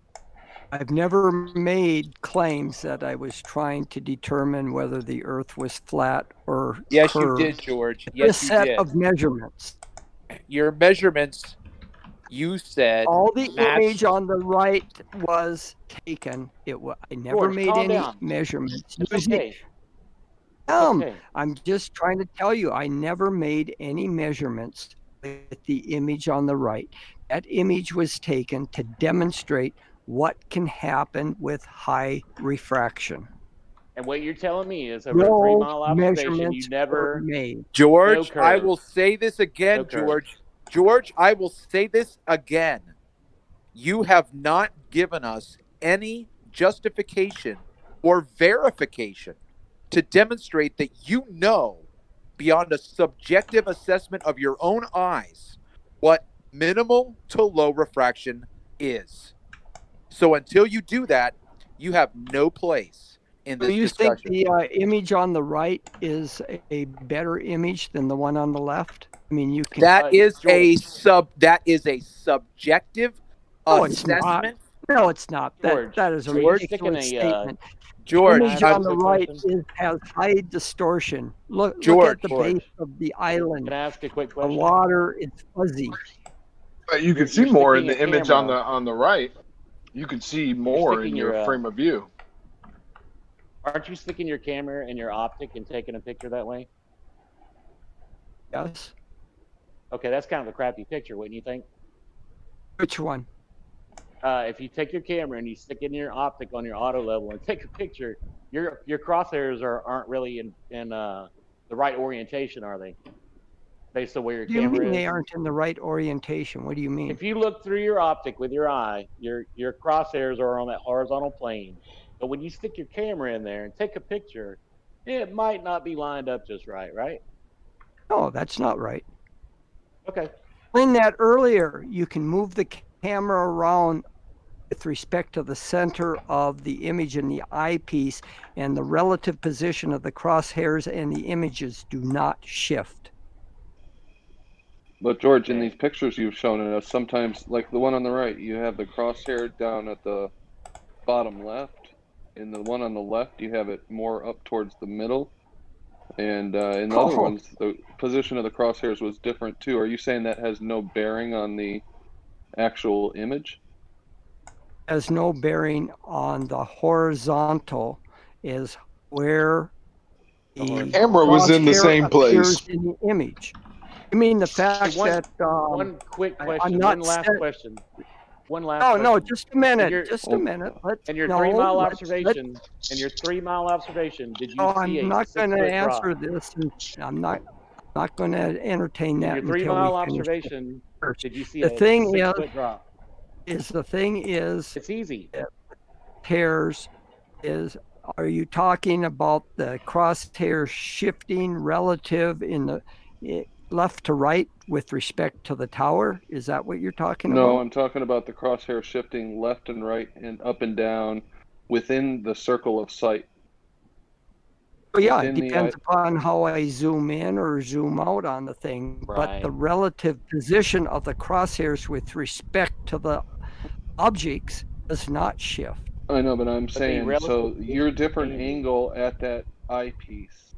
I've never made claims that I was trying to determine whether the Earth was flat or Yes, curved. you did, George. It's Yes, a you set did. of measurements. Your measurements, you said, All the matched- image on the right was taken. I never George, made calm any down. measurements. It's using- okay. okay. I'm just trying to tell you, I never made any measurements with the image on the right. That image was taken to demonstrate what can happen with high refraction. And what you're telling me is over a No 3-mile observation, measurements you never were made. George, No I curve. will say this again, No curve. George. George, I will say this again. You have not given us any justification or verification to demonstrate that you know beyond a subjective assessment of your own eyes what minimal to low refraction is. So until you do that, you have no place in Do this you think discussion. the image on the right is a better image than the one on the left? I mean, you can. That is a subjective No, it's not. assessment. No, it's not. George, That is a are you ridiculous sticking a, statement. George, the image Can I on ask the a right question? has high distortion. Look at George. the George. base of the island. Can I ask a quick The question? water is fuzzy. But you can You're see more in sticking the a image camera- on the right. You can see more in sticking your your, frame of view. Aren't you sticking your camera in your optic and taking a picture that way? Yes. Okay, that's kind of a crappy picture, wouldn't you think? Which one? If you take your camera and you stick it in your optic on your auto level and take a picture, your crosshairs aren't really in the right orientation, are they? Based on where your What do you camera mean is. they aren't in the right orientation? What do you mean? If you look through your optic with your eye, your crosshairs are on that horizontal plane. But when you stick your camera in there and take a picture, it might not be lined up just right, right? No, that's not right. Okay. In that earlier, you can move the camera around with respect to the center of the image in the eyepiece, and the relative position of the crosshairs and the images do not shift. But George, in these pictures you've shown us, sometimes, like the one on the right, you have the crosshair down at the bottom left. In the one on the left, you have it more up towards the middle. And in the other ones, the position of the crosshairs was different too. Are you saying that has no bearing on the actual image? Has no bearing on the horizontal, is where the camera was in the crosshair same place. appears in the image. I mean the fact that one quick question, I'm not one last set- question. One last No, question. no, just a minute, In your- just a minute. Let's, In your no, 3 mile let's- observation, in your 3 mile observation, did you No, see I'm a not 6 going to foot answer drop? this. And I'm not going to entertain that In your 3 until mile we finish observation, first. did you see The a thing 6 is, foot drop? It's easy. Hairs is. Are you talking about the crosshair shifting relative in the left to right with respect to the tower? Is that what you're talking No, about? I'm talking about the crosshair shifting left and right and up and down within the circle of sight. Well, yeah, it within the depends upon how I zoom in or zoom out on the thing. But the Right. relative position of the crosshairs with respect to the objects does not shift. I know, but I'm the saying, so relative you're a different position- angle at that eyepiece,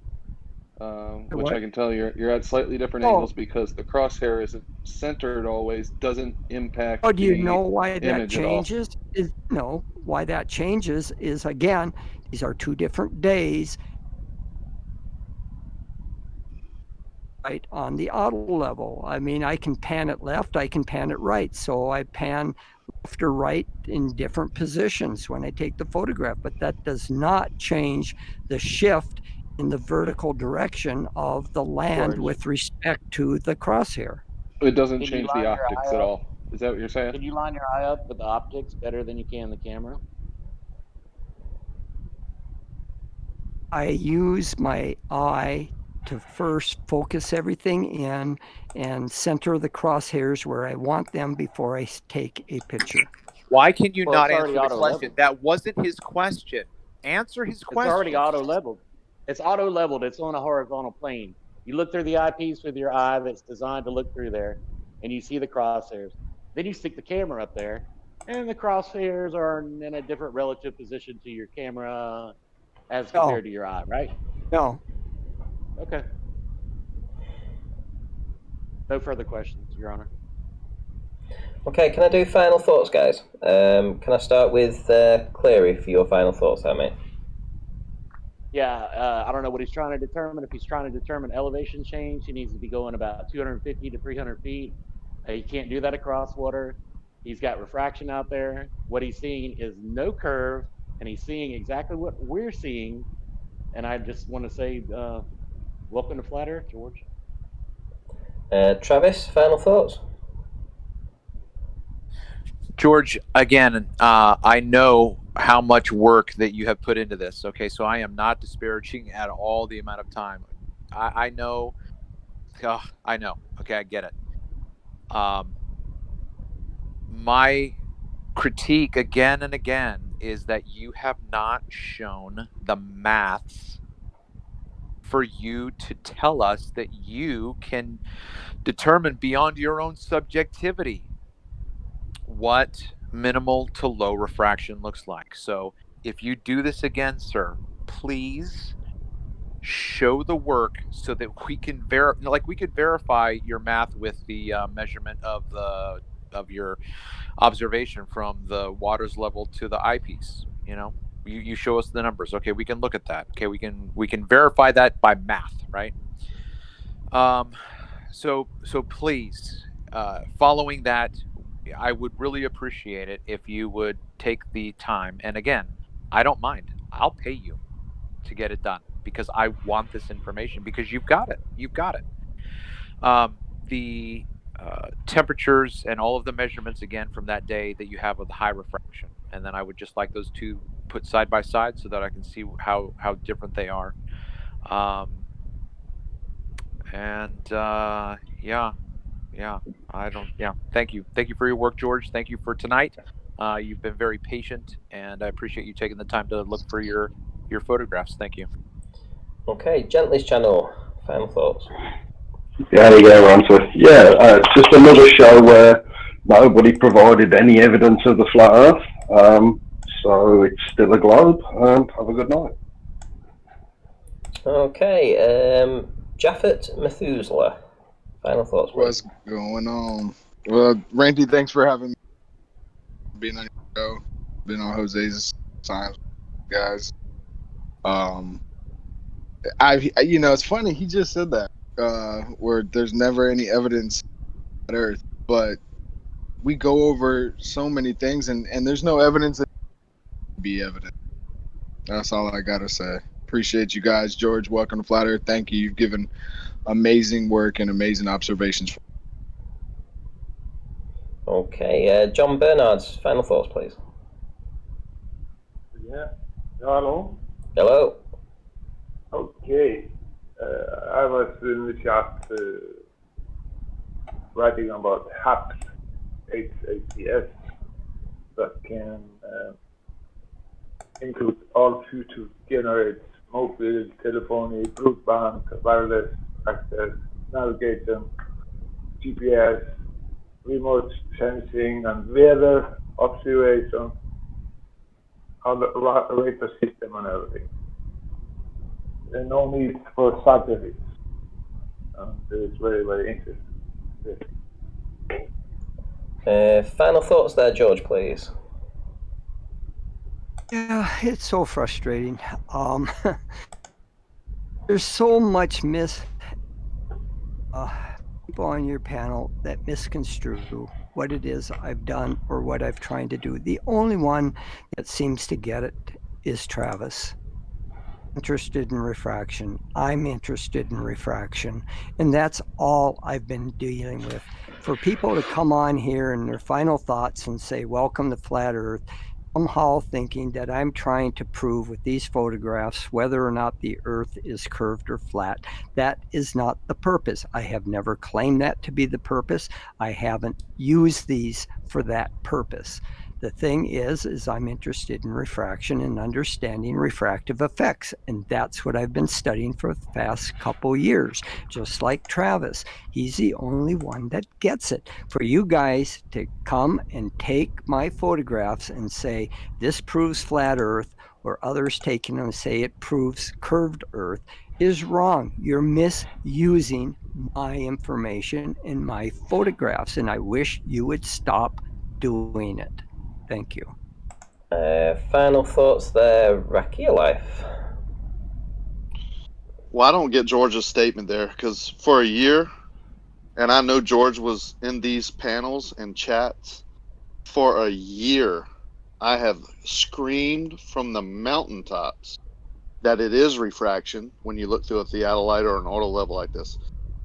which what? I can tell you're at slightly different Oh. angles because the crosshair isn't centered always, doesn't impact Oh, do you the know why that image at all. changes? Why that changes is, again, these are two different days. Right on the auto level. I mean, I can pan it left, I can pan it right. So I pan left or right in different positions when I take the photograph, but that does not change the shift in the vertical direction of the land George. with respect to the crosshair. It doesn't Can you change line the your optics eye at up? all. Is that what you're saying? Can you line your eye up with the optics better than you can the camera? I use my eye to first focus everything in and center the crosshairs where I want them before I take a picture. Why can you Well, not it's answer already the auto question? leveled. That wasn't his question. Answer his question. It's already auto leveled. It's auto leveled. It's on a horizontal plane. You look through the eyepiece with your eye that's designed to look through there, and you see the crosshairs. Then you stick the camera up there, and the crosshairs are in a different relative position to your camera as No. compared to your eye, right? No. Okay. No further questions, Your Honor. Okay, can I do final thoughts, guys? Can I start with Cleary for your final thoughts, there, mate? Yeah, I don't know what he's trying to determine. If he's trying to determine elevation change, he needs to be going about 250 to 300 feet. He can't do that across water. He's got refraction out there. What he's seeing is no curve, and he's seeing exactly what we're seeing. And I just want to say, welcome to Flat Earth, George. Travis, final thoughts? George, again, I know how much work that you have put into this. Okay, so I am not disparaging at all the amount of time. I know. Oh, I know. Okay, I get it. My critique again and again is that you have not shown the maths for you to tell us that you can determine beyond your own subjectivity what minimal to low refraction looks like. So if you do this again, sir, please show the work so that we can we could verify your math with the measurement of your observation from the water's level to the eyepiece. You show us the numbers. Okay, we can look at that. Okay, we can verify that by math, right? So please, following that, I would really appreciate it if you would take the time. And again, I don't mind. I'll pay you to get it done because I want this information because you've got it. The temperatures and all of the measurements again from that day that you have of the high refraction, and then I would just like those two put side by side so that I can see how different they are. Thank you for your work, George. Thank you for tonight. You've been very patient, and I appreciate you taking the time to look for your photographs. Thank you. Okay, Gently's channel. Final thoughts. Yeah, there you go, Rumpus. Yeah, it's just another show where nobody provided any evidence of the flat Earth. So it's still a globe. Have a good night. Okay, Japheth Methuselah. Final thoughts, please. What's going on? Well, Randy, thanks for having me. Being on your show. Been on Jose's times, guys. It's funny. He just said that. Where there's never any evidence on Earth, but we go over so many things, and there's no evidence that be evident. That's all I gotta say. Appreciate you guys, George. Welcome to Flat Earth. Thank you. You've given amazing work and amazing observations. Okay, John Bernard's final thoughts, please. Yeah. Hello. Hello. Okay. I was in the chat writing about HAPS, HAPS, that can include all future generates mobile, telephony, broadband, wireless access, navigation, GPS, remote sensing, and weather observation on the radar system and everything. There's no need for satellites. It's very, very interesting. Final thoughts there, George, please. Yeah, it's so frustrating. There's so much people on your panel that misconstrue what it is I've done or what I've tried to do. The only one that seems to get it is Travis. Interested in refraction. I'm interested in refraction. And that's all I've been dealing with. For people to come on here and their final thoughts and say, welcome to Flat Earth, somehow thinking that I'm trying to prove with these photographs whether or not the Earth is curved or flat. That is not the purpose. I have never claimed that to be the purpose. I haven't used these for that purpose. The thing is I'm interested in refraction and understanding refractive effects, and that's what I've been studying for the past couple years. Just like Travis, he's the only one that gets it. For you guys to come and take my photographs and say this proves flat Earth, or others taking them and say it proves curved Earth, is wrong. You're misusing my information and my photographs, and I wish you would stop doing it. Thank you. Final thoughts there, Rakia Life. Well, I don't get George's statement there because for a year, and I know George was in these panels and chats, for a year, I have screamed from the mountaintops that it is refraction when you look through a theodolite or an auto level like this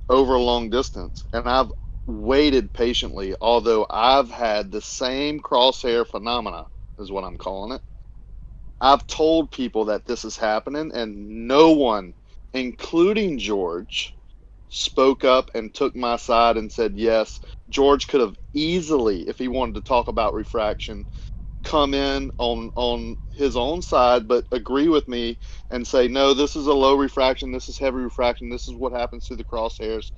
over a long distance. And I've waited patiently, although I've had the same crosshair phenomena, is what I'm calling it. I've told people that this is happening, and no one including George, spoke up and took my side and said, yes, George could have easily, if he wanted to talk about refraction, come in on his own side, but agree with me and say, no, this is a low refraction, this is heavy refraction, this is what happens to the crosshairs.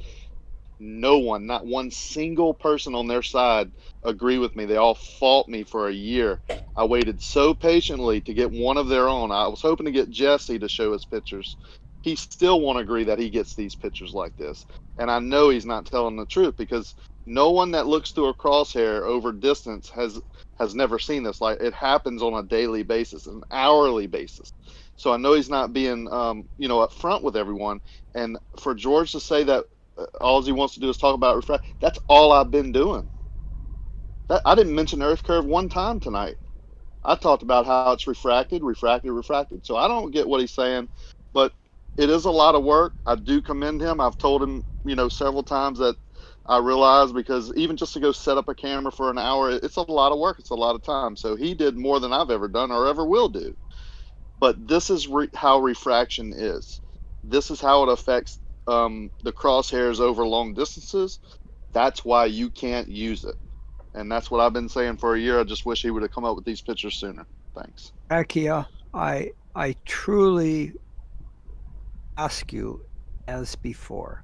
No one, not one single person on their side agree with me. They all fought me for a year. I waited so patiently to get one of their own. I was hoping to get Jesse to show his pictures. He still won't agree that he gets these pictures like this. And I know he's not telling the truth, because no one that looks through a crosshair over distance has never seen this. Like, it happens on a daily basis, an hourly basis. So I know he's not being, upfront with everyone. And for George to say that all he wants to do is talk about refraction, that's all I've been doing. I didn't mention Earth curve one time tonight. I talked about how it's refracted. So I don't get what he's saying, but it is a lot of work. I do commend him. I've told him, several times that I realize, because even just to go set up a camera for an hour, it's a lot of work. It's a lot of time. So he did more than I've ever done or ever will do. But this is how refraction is. This is how it affects the crosshairs over long distances. That's why you can't use it. And that's what I've been saying for a year. I just wish he would have come up with these pictures sooner. Thanks. Akia, I truly ask you, as before,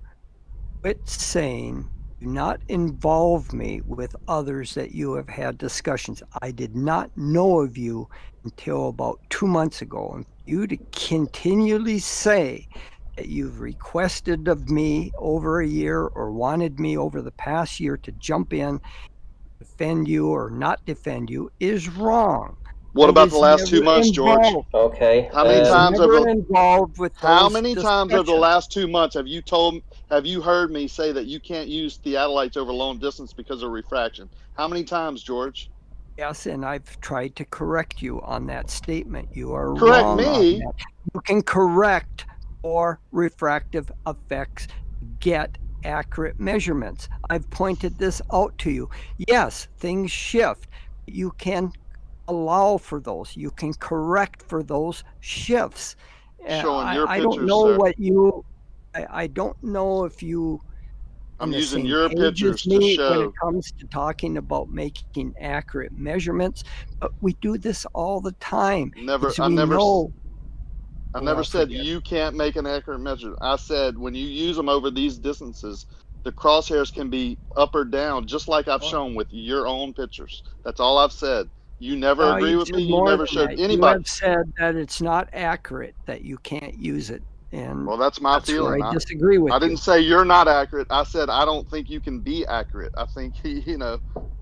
quit saying, do not involve me with others that you have had discussions. I did not know of you until about 2 months ago. And you to continually say that you've requested of me over a year or wanted me over the past year to jump in, defend you or not defend you is wrong. What about the last 2 months, George? Okay. How many times over the last 2 months have you heard me say that you can't use theodolites over long distance because of refraction? How many times, George? Yes, and I've tried to correct you on that statement. You are correct wrong me. on that. You can correct for refractive effects, get accurate measurements. I've pointed this out to you. Yes, things shift. You can allow for those. You can correct for those shifts. Showing your I don't pictures, know sir. what you. I don't know if you. I'm on the using same your page pictures as to me show. when it comes to talking about making accurate measurements, but we do this all the time. I because never Well, said forget you can't make an accurate measurement. I said when you use them over these distances, the crosshairs can be up or down, just like I've shown with your own pictures. That's all I've said. You never agree you've with me. said You more never than showed that. You anybody. have said that it's not accurate, that you can't use it, and Well, that's my that's where feeling. I disagree with I you. didn't say you're not accurate. I said I don't think you can be accurate. I think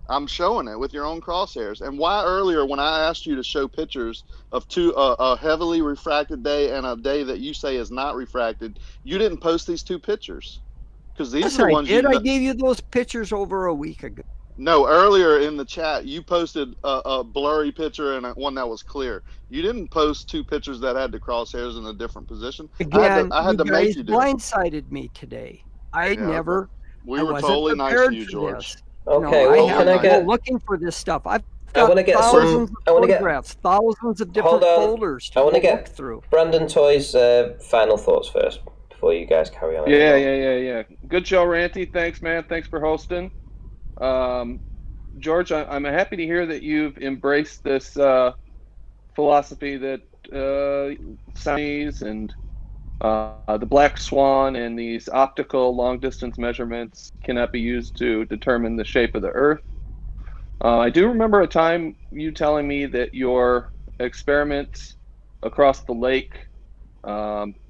I'm showing it with your own crosshairs. And why earlier when I asked you to show pictures of a heavily refracted day and a day that you say is not refracted, you didn't post these two pictures? Because these Yes, are the I ones did. you. I gave you those pictures over a week ago. No, earlier in the chat, you posted a blurry picture and one that was clear. You didn't post two pictures that had the crosshairs in a different position. Again, I had you to make guys you do it. blindsided me today. I Yeah, never. okay. We I were wasn't totally nice prepared to you, for George. this. Okay, no, well, I can I have to get- go looking for this stuff. I've I got want to get thousands some. of photographs, thousands of different folders to I want to go get look through. Brandon Toy's final thoughts first before you guys carry on. Yeah. Good show, Ranty. Thanks, man. Thanks for hosting. George, I'm happy to hear that you've embraced this philosophy that Chinese and the black swan and these optical long-distance measurements cannot be used to determine the shape of the Earth. I do remember a time you telling me that your experiments across the lake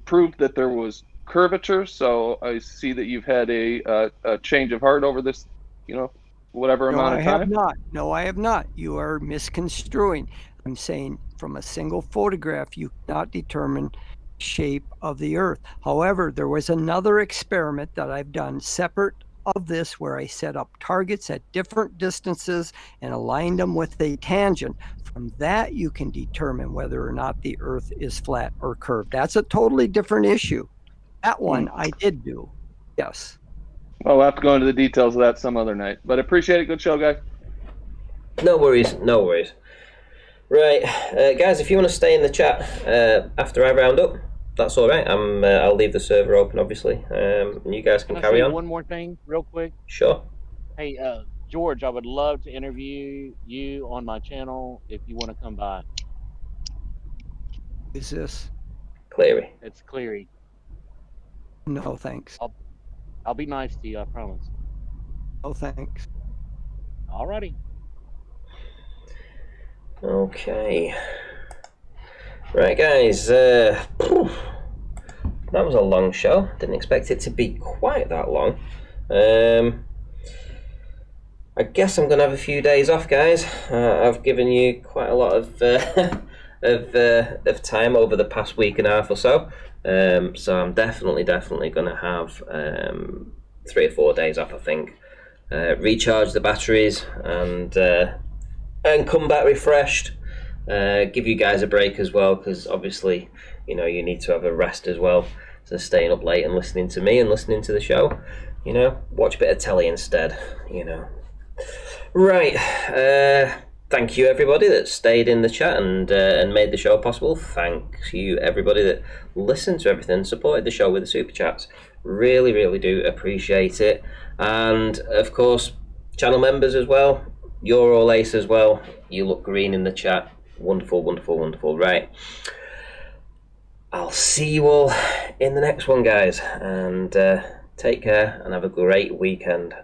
proved that there was curvature. So I see that you've had a change of heart over this, whatever amount of time. I have not. No, I have not. You are misconstruing. I'm saying from a single photograph, you cannot determine shape of the Earth. However, there was another experiment that I've done separate of this where I set up targets at different distances and aligned them with a tangent. From that, you can determine whether or not the Earth is flat or curved. That's a totally different issue. That one I did do. Yes. Well, we'll have to go into the details of that some other night. But appreciate it. Good show, guys. No worries. Right, guys, if you want to stay in the chat after I round up, that's all right. I'll leave the server open, obviously, and you guys can I carry say on. one more thing, real quick? Sure. Hey, George, I would love to interview you on my channel if you want to come by. Is this? Cleary. It's Cleary. No, thanks. I'll be nice to you, I promise. No, thanks. Alrighty. Okay. Right, guys. That was a long show. Didn't expect it to be quite that long. I guess I'm gonna have a few days off, guys. I've given you quite a lot of of time over the past week and a half or so. So I'm definitely gonna have 3 or 4 days off, I think. Recharge the batteries and come back refreshed. Give you guys a break as well, because obviously, you know, you need to have a rest as well. So staying up late and listening to me and listening to the show, you know, watch a bit of telly instead, you know. Right. Thank you everybody that stayed in the chat and made the show possible. Thank you everybody that listened to everything, supported the show with the super chats. Really do appreciate it. And of course, channel members as well. You're all ace as well. You look green in the chat. Wonderful. Right. I'll see you all in the next one, guys. And take care and have a great weekend.